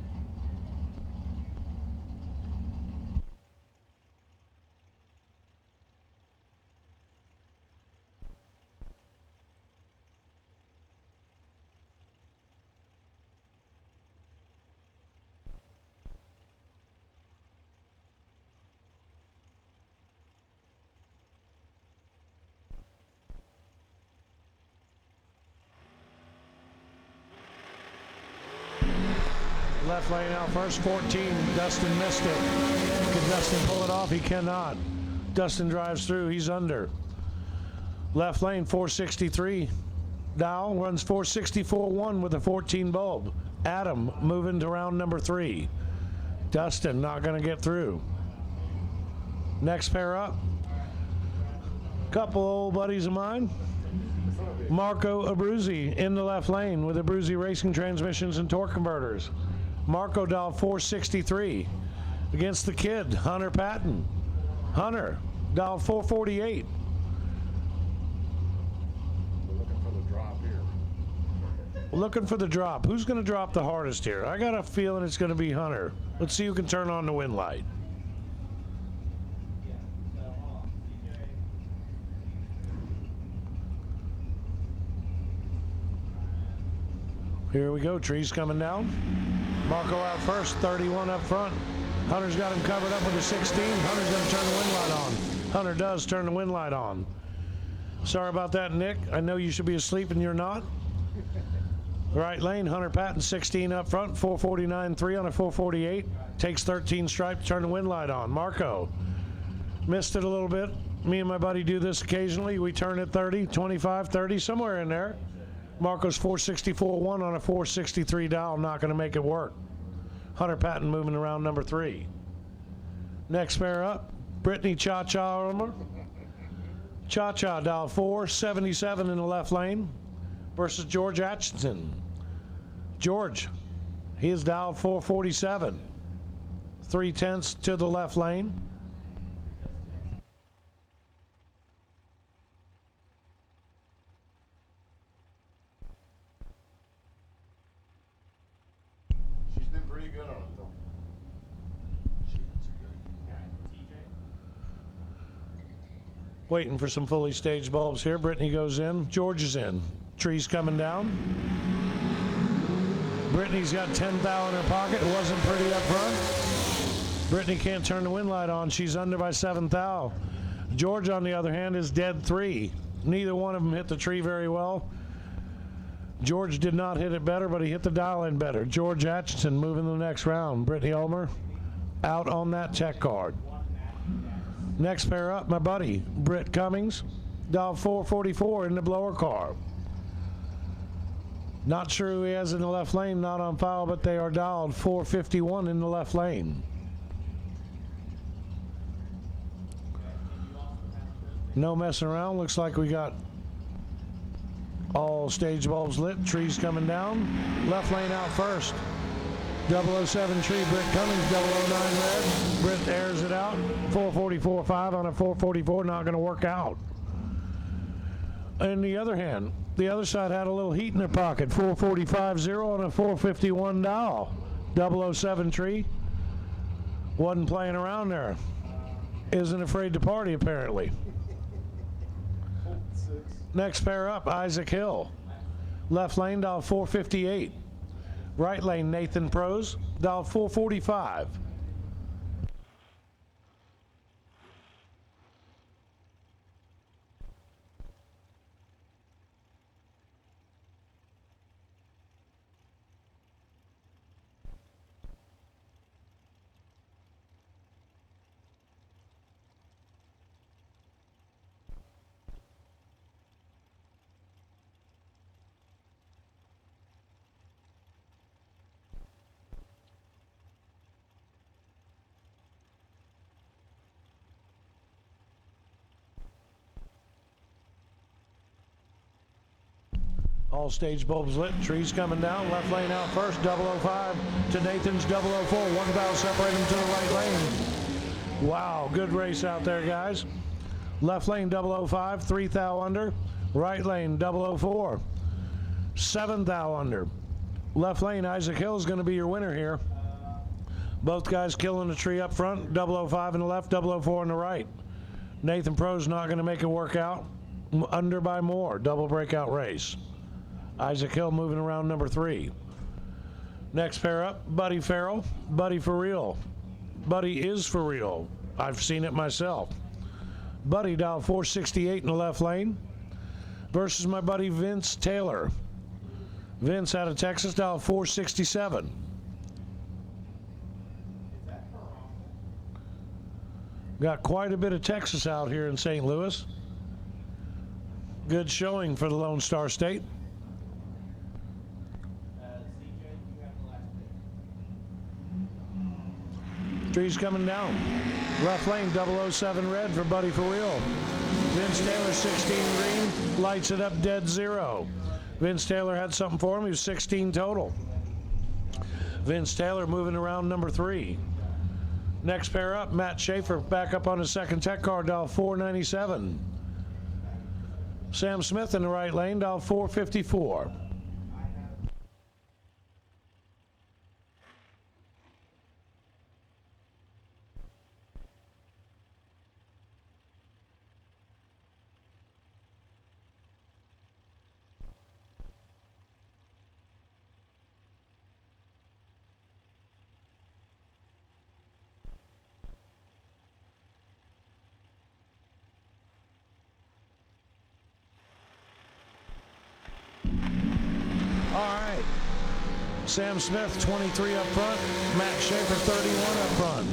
Left lane out first, 14. Dustin missed it. Can Dustin pull it off? He cannot. Dustin drives through. He's under. Left lane, 463. Dow runs 464.1 with a 14 bulb. Adam moving to round number 3. Dustin not going to get through. Next pair up. Couple old buddies of mine. Marco Abruzzi in the left lane with Abruzzi Racing Transmissions and Torque Converters. Marco dial 463 against the kid, Hunter Patton. Hunter dial 448. We're looking for the drop here. Looking for the drop. Who's going to drop the hardest here? I got a feeling it's going to be Hunter. Let's see who can turn on the wind light. Here we go. Trees coming down. Marco out first. 31 up front. Hunter's got him covered up with a 16. Hunter's going to turn the wind light on. Hunter does turn the wind light on. Sorry about that, Nick. I know you should be asleep and you're not. Right lane, Hunter Patton, 16 up front, 449.3 on a 448. Takes 13 stripe to turn the wind light on. Marco missed it a little bit. Me and my buddy do this occasionally. We turn it 30, 25, 30, somewhere in there. Marco's 464.1 on a 463 dial, not going to make it work. Hunter Patton moving around number 3. Next pair up, Brittany Cha-Cha Armour. Cha-Cha dial 477 in the left lane versus George Atchison. George, he is dialed 447. 3/10 to the left lane. She's been pretty good on it, though. Waiting for some fully staged bulbs here. Brittany goes in. George is in. Trees coming down. Brittany's got 10 thou in her pocket. It wasn't pretty up front. Brittany can't turn the wind light on. She's under by 7 thou. George, on the other hand, is dead 3. Neither one of them hit the tree very well. George did not hit it better, but he hit the dial in better. George Atchison moving to the next round. Brittany Ulmer out on that check card. Next pair up, my buddy, Britt Cummings, dial 444 in the blower car. Not sure who he has in the left lane, not on file, but they are dialed 451 in the left lane. No messing around. Looks like we got all stage bulbs lit. Trees coming down. Left lane out first. 007 tree, Britt Cummings, 009 red. Britt airs it out. 444.5 on a 444, not going to work out. On the other hand, the other side had a little heat in their pocket. 445.0 on a 451 dial. 007 tree. Wasn't playing around there. Isn't afraid to party, apparently. Next pair up, Isaac Hill. Left lane, dial 458. Right lane, Nathan Prose, dial 445. All stage bulbs lit, trees coming down, left lane out first, 005 to Nathan's 004, 1 thou separate them to the right lane. Wow, good race out there, guys. Left lane 005, 3 thou under, right lane 004, 7 thou under. Left lane, Isaac Hill is going to be your winner here. Both guys killing the tree up front, 005 in the left, 004 in the right. Nathan Pro's not going to make it work out. Under by more, double breakout race. Isaac Hill moving around number 3. Next pair up, Buddy Farrell. Buddy for real. Buddy is for real. I've seen it myself. Buddy dial 468 in the left lane versus my buddy Vince Taylor. Vince out of Texas, dial 467. Got quite a bit of Texas out here in St. Louis. Good showing for the Lone Star State. Trees coming down. Left lane, 007 red for Buddy for real. Vince Taylor, 16 green, lights it up dead 0. Vince Taylor had something for him. He was 16 total. Vince Taylor moving around number 3. Next pair up, Matt Schaefer back up on his second tech car, dial 497. Sam Smith in the right lane, dial 454. Sam Smith, 23 up front. Matt Schaefer, 31 up front.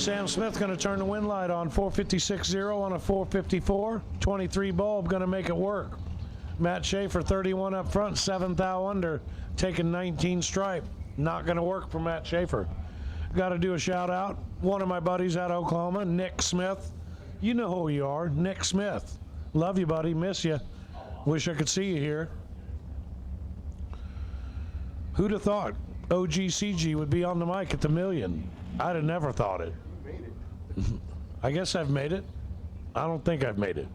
Sam Smith going to turn the wind light on, 456.0 on a 454. 23 bulb going to make it work. Matt Schaefer, 31 up front, 7th thou under, taking 19 stripe. Not going to work for Matt Schaefer. Got to do a shout out. One of my buddies out of Oklahoma, Nick Smith. You know who you are, Nick Smith. Love you, buddy. Miss you. Wish I could see you here. Who'd have thought OGCG would be on the mic at the million? I'd have never thought it. I guess I've made it. I don't think I've made it.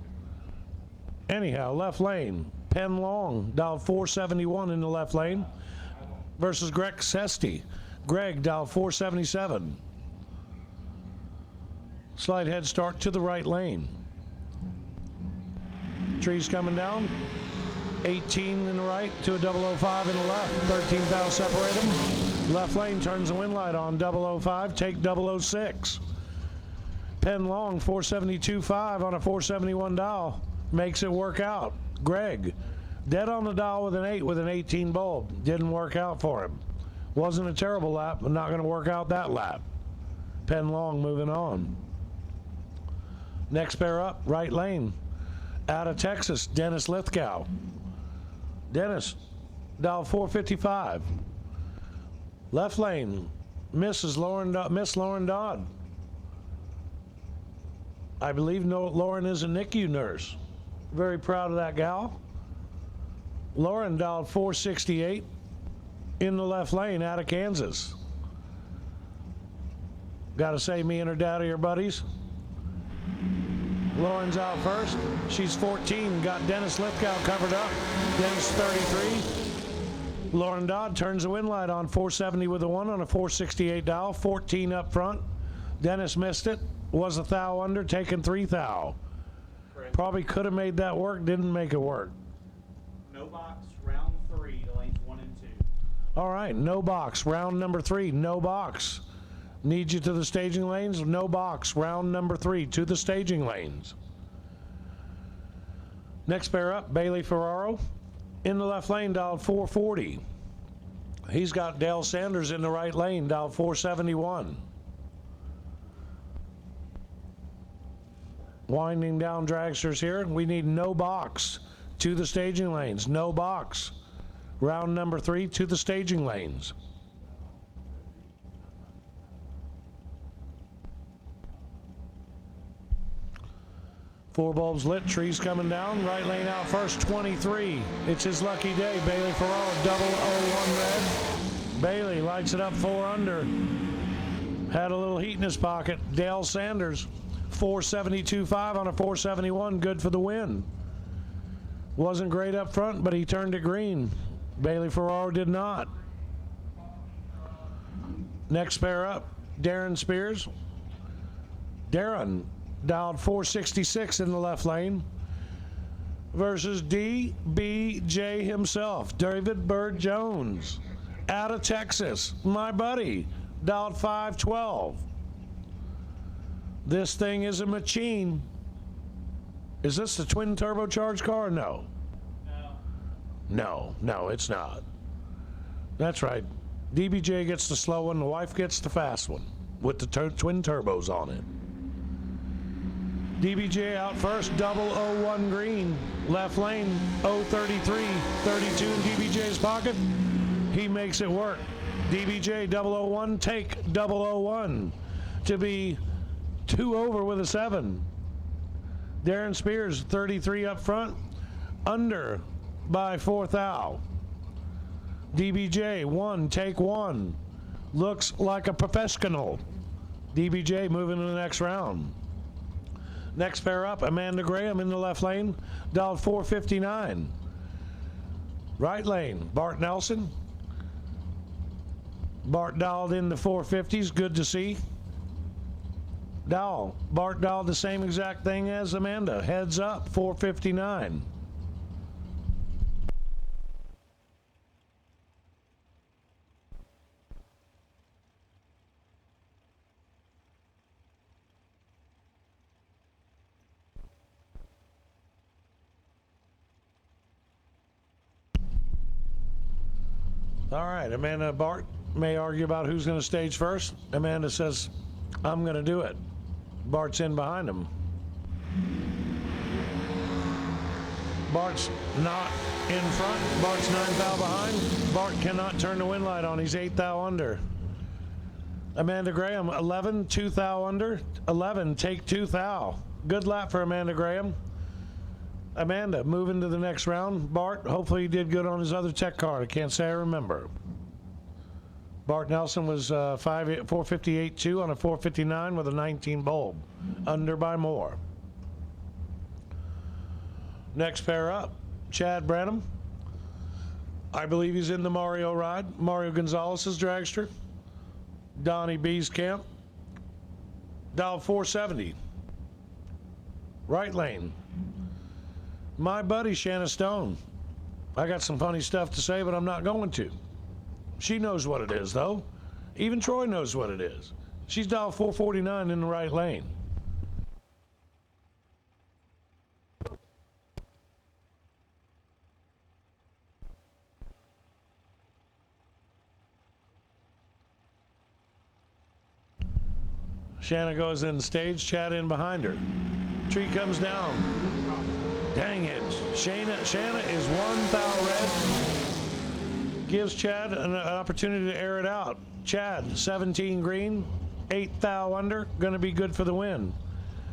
Anyhow, left lane. Penn Long, dialed 471 in the left lane versus Greg Sesty. Greg, dialed 477. Slight head start to the right lane. Trees coming down. 18 in the right to a 005 in the left. 13 thou separate them. Left lane turns the wind light on. 005, take 006. Penn Long, 472.5 on a 471 dial. Makes it work out. Greg, dead on the dial with an 8 with an 18 bulb. Didn't work out for him. Wasn't a terrible lap, but not going to work out that lap. Penn Long moving on. Next pair up, right lane. Out of Texas, Dennis Lithgow. Dennis, dial 455. Left lane, Miss Lauren Dodd. I believe Lauren is a NICU nurse. Very proud of that gal. Lauren dialed 468 in the left lane out of Kansas. Got to say, me and her dad are your buddies. Lauren's out first. She's 14. Got Dennis Lithgow covered up. Dennis 33. Lauren Dodd turns the wind light on, 470 with a 1 on a 468 dial. 14 up front. Dennis missed it. Was a thou under, taking 3 thou. Probably could have made that work. Didn't make it work. No box, round 3, lanes 1 and 2. All right, no box. Round number 3, no box. Need you to the staging lanes? No box. Round number 3 to the staging lanes. Next pair up, Bailey Ferraro. In the left lane, dialed 440. He's got Dale Sanders in the right lane, dialed 471. Winding down dragsters here. We need no box to the staging lanes. No box. Round number 3 to the staging lanes. Four bulbs lit, trees coming down. Right lane out first, 23. It's his lucky day. Bailey Ferraro, 001 red. Bailey lights it up 4 under. Had a little heat in his pocket. Dale Sanders, 472.5 on a 471, good for the win. Wasn't great up front, but he turned it green. Bailey Ferraro did not. Next pair up, Darren Spears. Darren dialed 466 in the left lane versus DBJ himself, David Bird Jones, out of Texas, my buddy, dialed 512. This thing is a machine. Is this the twin turbocharged car? No. No, it's not. That's right. DBJ gets the slow one, the wife gets the fast one with the twin turbos on it. DBJ out first, 001 green. Left lane, 033, 32 in DBJ's pocket. He makes it work. DBJ 001, take 001 to be 2 over with a 7. Darren Spears, 33 up front, under by 4 thou. DBJ, 1, take 1. Looks like a professional. DBJ moving to the next round. Next pair up, Amanda Graham in the left lane, dialed 459. Right lane, Bart Nelson. Bart dialed in the 450s, good to see. Bart dialed the same exact thing as Amanda, heads up, 459. All right, Amanda Bart may argue about who's going to stage first. Amanda says, I'm going to do it. Bart's in behind him. Bart's not in front. Bart's 9 thou behind. Bart cannot turn the wind light on. He's 8 thou under. Amanda Graham, 11, 2 thou under. 11, take 2 thou. Good lap for Amanda Graham. Amanda, moving to the next round. Bart, hopefully he did good on his other tech card. I can't say I remember. Bart Nelson was 458.2 on a 459 with a 19 bulb. Under by more. Next pair up, Chad Branham. I believe he's in the Mario ride. Mario Gonzalez's dragster. Donnie B's camp. Dial 470. Right lane. My buddy Shanna Stone. I got some funny stuff to say, but I'm not going to. She knows what it is, though. Even Troy knows what it is. She's dial 449 in the right lane. Shanna goes in stage, Chad in behind her. Tree comes down. Dang it. Shanna is 1 thou red. Gives Chad an opportunity to air it out. Chad, 17 green, 8 thou under. Going to be good for the win.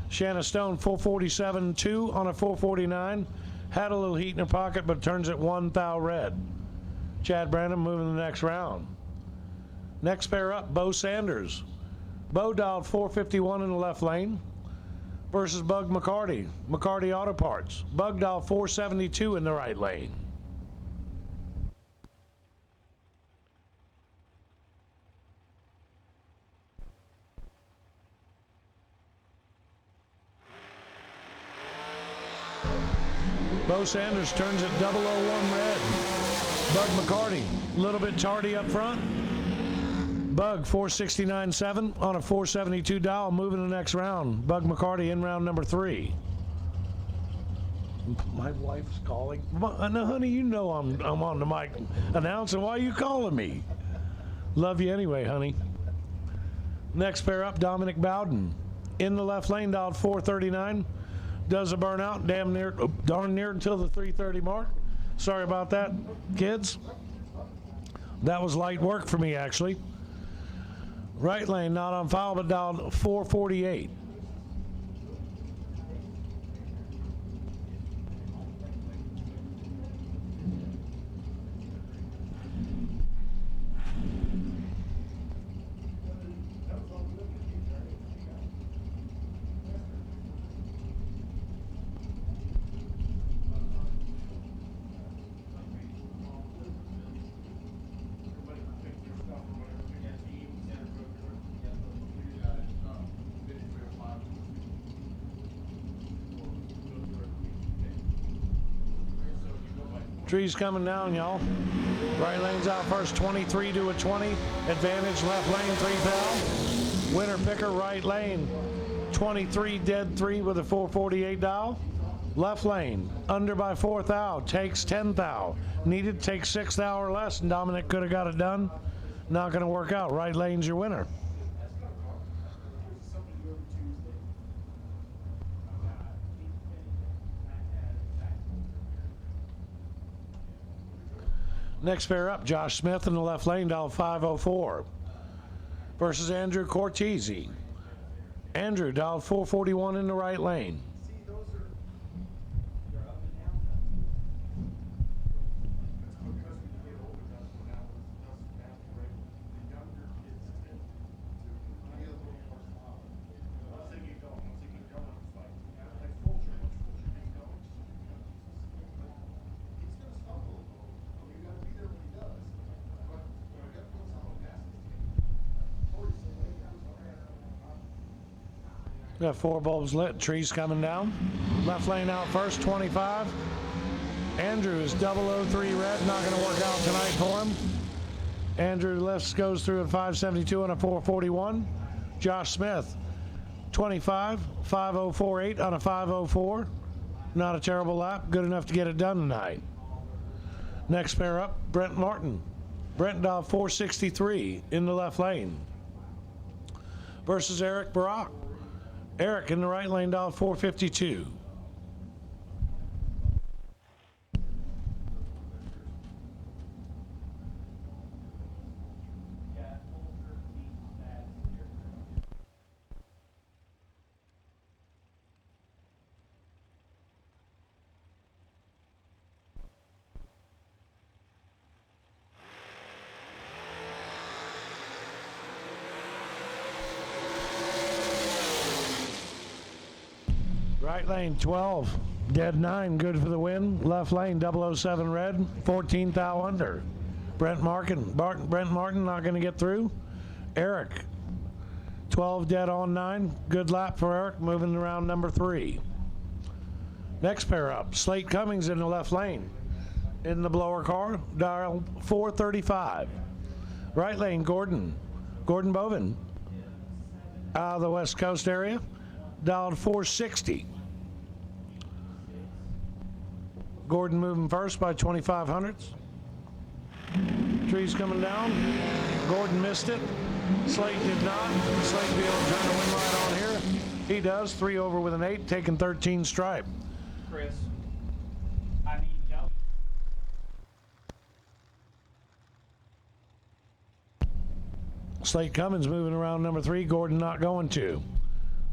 Shanna Stone, 447.2 on a 449. Had a little heat in her pocket, but turns it 1 thou red. Chad Branham moving to the next round. Next pair up, Bo Sanders. Bo dialed 451 in the left lane versus Bug McCarty. McCarty Auto Parts. Bug dialed 472 in the right lane. Bo Sanders turns it 001 red. Bug McCarty, a little bit tardy up front. Bug 469.7 on a 472 dial, moving to the next round. Bug McCarty in round number 3. My wife's calling. No, honey, you know I'm on the mic announcing. Why are you calling me? Love you anyway, honey. Next pair up, Dominic Bowden. In the left lane, dialed 439. Does a burnout darn near until the 330 mark. Sorry about that, kids. That was light work for me, actually. Right lane, not on file, but dialed 448. Trees coming down, y'all. Right lane's out first, 23 to a 20. Advantage left lane, 3 thou. Winner picker right lane, 23 dead 3 with a 448 dial. Left lane, under by 4 thou, takes 10 thou. Needed to take 6 thou or less, and Dominic could have got it done. Not gonna work out. Right lane's your winner. Next pair up, Josh Smith in the left lane, dial 504. Versus Andrew Cortese. Andrew dialed 441 in the right lane. Got 4 bulbs lit, trees coming down. Left lane out first, 25. Andrew is 003 red, not going to work out tonight for him. Andrew left goes through at 572 on a 441. Josh Smith, 25, 5048 on a 504. Not a terrible lap, good enough to get it done tonight. Next pair up, Brent Martin. Brent dialed 463 in the left lane. Versus Eric Barak. Eric in the right lane dialed 452. Right lane 12, dead 9, good for the win. Left lane 007 red, 14 thou under. Brent Martin not going to get through. Eric 12 dead on 9, good lap for Eric, moving around number 3. Next pair up, Slate Cummings in the left lane. In the blower car, dial 435. Right lane Gordon Bovin out of the West Coast area, dialed 460. Gordon moving first by 2,500ths. Trees coming down. Gordon missed it. Slate did not. Slate be able to turn the win line on here. He does. 3 over with an 8, taking 13 stripe. Chris, I need help. Slate Cummins moving around number 3. Gordon not going to.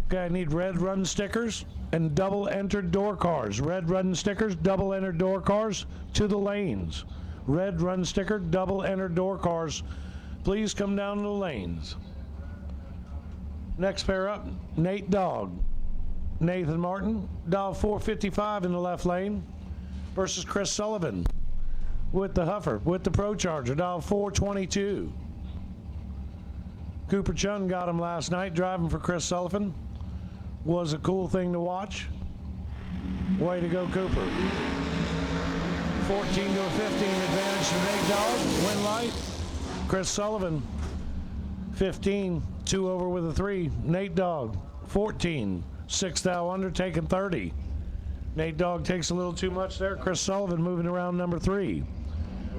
Okay, I need red run stickers and double entered door cars. Red run stickers, double entered door cars to the lanes. Red run sticker, double entered door cars. Please come down to the lanes. Next pair up, Nate Dogg. Nathan Martin, dial 455 in the left lane versus Chris Sullivan with the Huffer, with the Pro Charger, dial 422. Cooper Chun got him last night driving for Chris Sullivan. Was a cool thing to watch. Way to go, Cooper. 14 to a 15 advantage to Nate Dogg. Win light. Chris Sullivan, 15, 2 over with a 3. Nate Dogg, 14, 6 thou under, taking 30. Nate Dogg takes a little too much there. Chris Sullivan moving around number 3.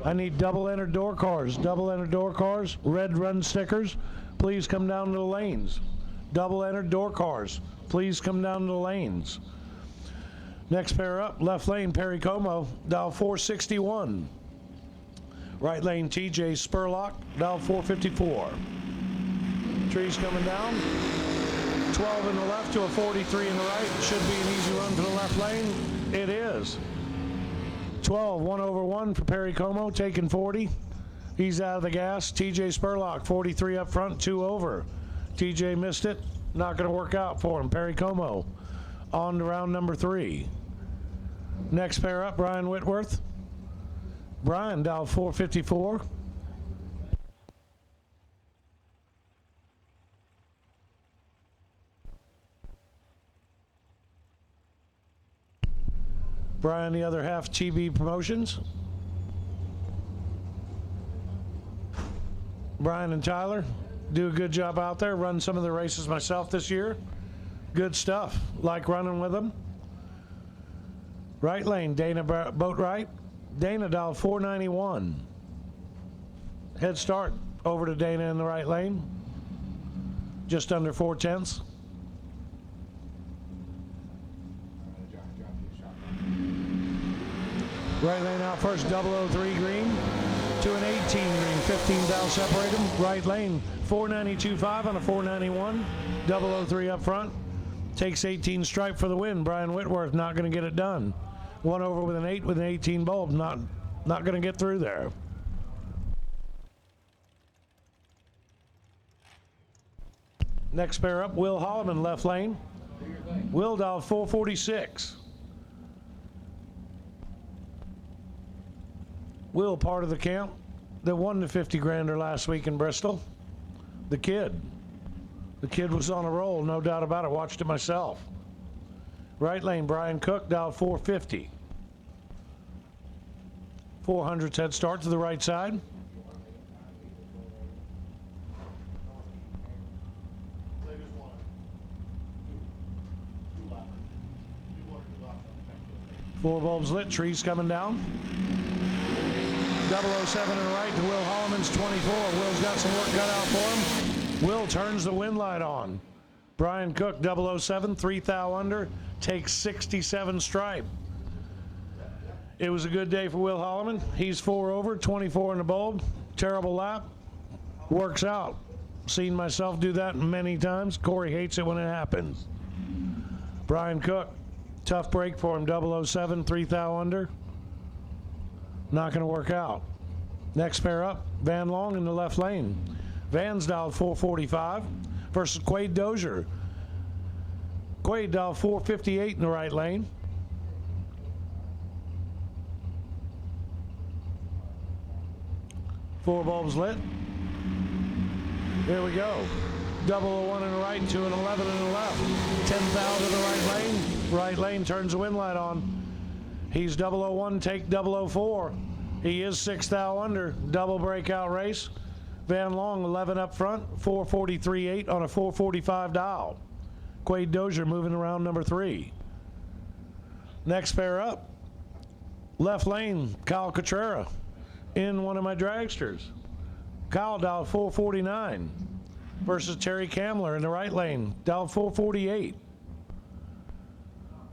I need double entered door cars. Double entered door cars. Red run stickers. Please come down to the lanes. Double entered door cars. Please come down to the lanes. Next pair up, left lane, Perry Como, dial 461. Right lane, TJ Spurlock, dial 454. Trees coming down. 12 in the left to a 43 in the right. Should be an easy run to the left lane. It is. 12, 1 over 1 for Perry Como, taking 40. He's out of the gas. TJ Spurlock, 43 up front, 2 over. TJ missed it. Not going to work out for him. Perry Como on to round number 3. Next pair up, Brian Whitworth. Brian, dial 454. Brian, the other half, TB Promotions. Brian and Tyler do a good job out there. Run some of the races myself this year. Good stuff. Like running with them. Right lane, Dana Boatwright. Dana dial 491. Head start over to Dana in the right lane. Just under 4/10. Right lane out first, 003 green to an 18 green, 15 thou separate them. Right lane, 492.5 on a 491, 003 up front. Takes 18 stripe for the win. Brian Whitworth not going to get it done. 1 over with an 8 with an 18 bulb, not going to get through there. Next pair up, Will Holloman, left lane. Will dial 446. Will, part of the camp that won the 50 grander last week in Bristol. The kid was on a roll, no doubt about it. Watched it myself. Right lane, Brian Cook, dial 450. 400's head start to the right side. Four bulbs lit, trees coming down. 007 in the right to Will Holloman's 24. Will's got some work cut out for him. Will turns the wind light on. Brian Cook, 007, 3 thou under, takes 67 stripe. It was a good day for Will Holloman. He's 4 over, 24 in the bulb. Terrible lap. Works out. Seen myself do that many times. Corey hates it when it happens. Brian Cook, tough break for him, 007, 3 thou under. Not going to work out. Next pair up, Van Long in the left lane. Van's dialed 445 versus Quade Dozier. Quade dialed 458 in the right lane. Four bulbs lit. Here we go. 001 in the right, 2 and 11 in the left. 10,000 to the right lane. Right lane turns the wind light on. He's 001, take 004. He is 6 thou under. Double breakout race. Van Long 11 up front, 443.8 on a 445 dial. Quade Dozier moving around number 3. Next pair up. Left lane, Kyle Cotrera in one of my dragsters. Kyle dialed 449 versus Terry Kamler in the right lane, dialed 448.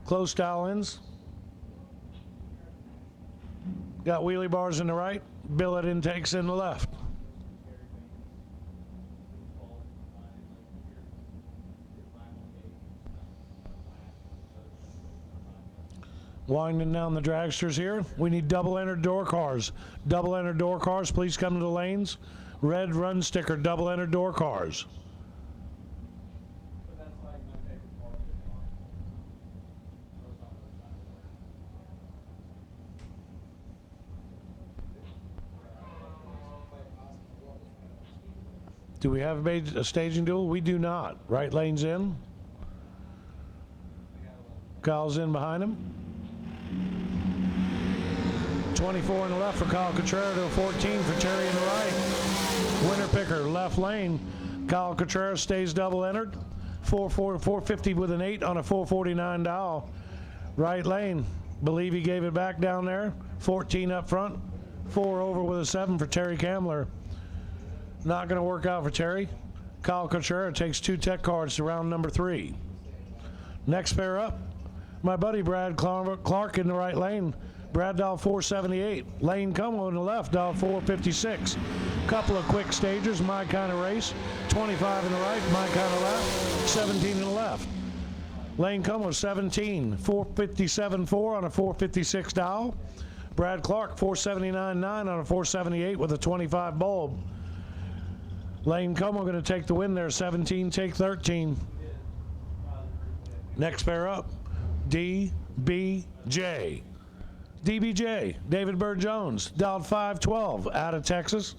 Close dial-ins. Got wheelie bars in the right, billet intakes in the left. Winding down the dragsters here. We need double entered door cars. Double entered door cars, please come to the lanes. Red run sticker, double entered door cars. Do we have a staging duel? We do not. Right lane's in. Kyle's in behind him. 24 in the left for Kyle Cotrera to a 14 for Terry in the right. Winner picker, left lane. Kyle Cotrera stays double entered. 450 with an 8 on a 449 dial. Right lane, believe he gave it back down there. 14 up front. 4 over with a 7 for Terry Kamler. Not going to work out for Terry. Kyle Cotrera takes 2 tech cards to round number 3. Next pair up, my buddy Brad Clark in the right lane. Brad dial 478. Lane Como in the left, dial 456. Couple of quick stagers, my kind of race. 25 in the right, my kind of left. 17 in the left. Lane Como 17, 457.4 on a 456 dial. Brad Clark 479.9 on a 478 with a 25 bulb. Lane Como going to take the win there, 17, take 13. Next pair up, DBJ. DBJ, David Bird Jones, dialed 512 out of Texas.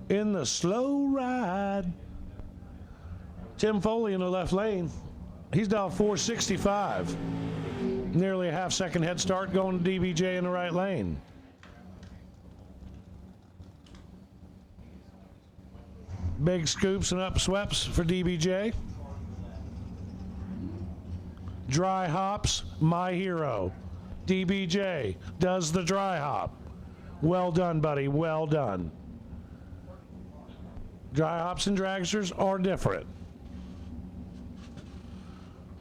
In the slow ride. Tim Foley in the left lane. He's dialed 465. Nearly a half-second head start going to DBJ in the right lane. Big scoops and upsweeps for DBJ. Dry hops, my hero. DBJ does the dry hop. Well done, buddy, well done. Dry hops and dragsters are different.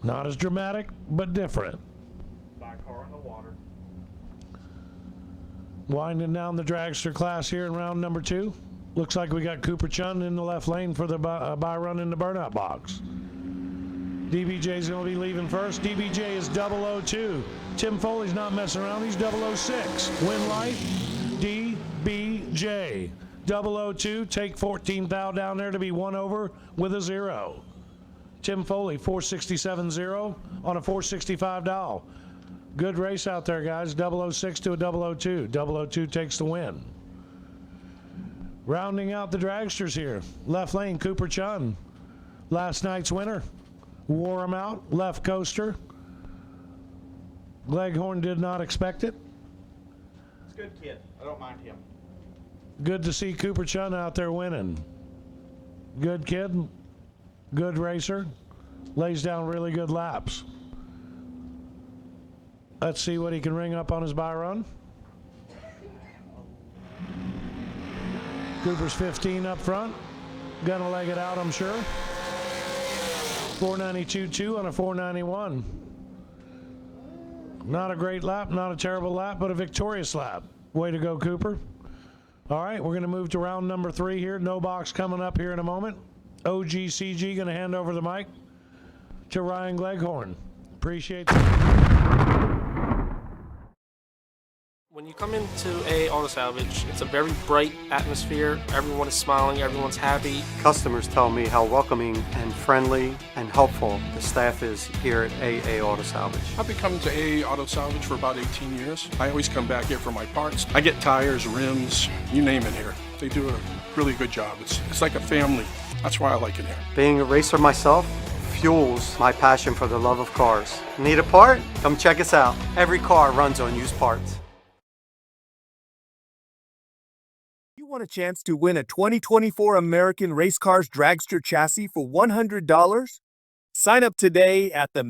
Not as dramatic, but different. Back car in the water. Winding down the dragster class here in round number 2. Looks like we got Cooper Chun in the left lane for the buy run in the burnout box. DBJ's going to be leaving first. DBJ is 002. Tim Foley's not messing around. He's 006. Win light, DBJ. 002, take 14 thou down there to be 1 over with a 0. Tim Foley, 467.0 on a 465 dial. Good race out there, guys. 006 to a 002. 002 takes the win. Rounding out the dragsters here. Left lane, Cooper Chun. Last night's winner. Wore him out. Left coaster. Leghorn did not expect it. It's a good kid. I don't mind him. Good to see Cooper Chun out there winning. Good kid. Good racer. Lays down really good laps. Let's see what he can ring up on his buy run. Cooper's 15 up front. Gonna leg it out, I'm sure. 492.2 on a 491. Not a great lap, not a terrible lap, but a victorious lap. Way to go, Cooper. All right, we're gonna move to round number 3 here. No box coming up here in a moment. OGCG gonna hand over the mic to Ryan Gleghorn. Appreciate that. When you come into AA Auto Salvage, it's a very bright atmosphere. Everyone is smiling, everyone's happy. Customers tell me how welcoming and friendly and helpful the staff is here at AA Auto Salvage. I've been coming to AA Auto Salvage for about 18 years. I always come back here for my parts. I get tires, rims, you name it here. They do a really good job. It's like a family. That's why I like it here. Being a racer myself fuels my passion for the love of cars. Need a part? Come check us out. Every car runs on used parts. You want a chance to win a 2024 American Race Cars Dragster chassis for $100? Sign up today at the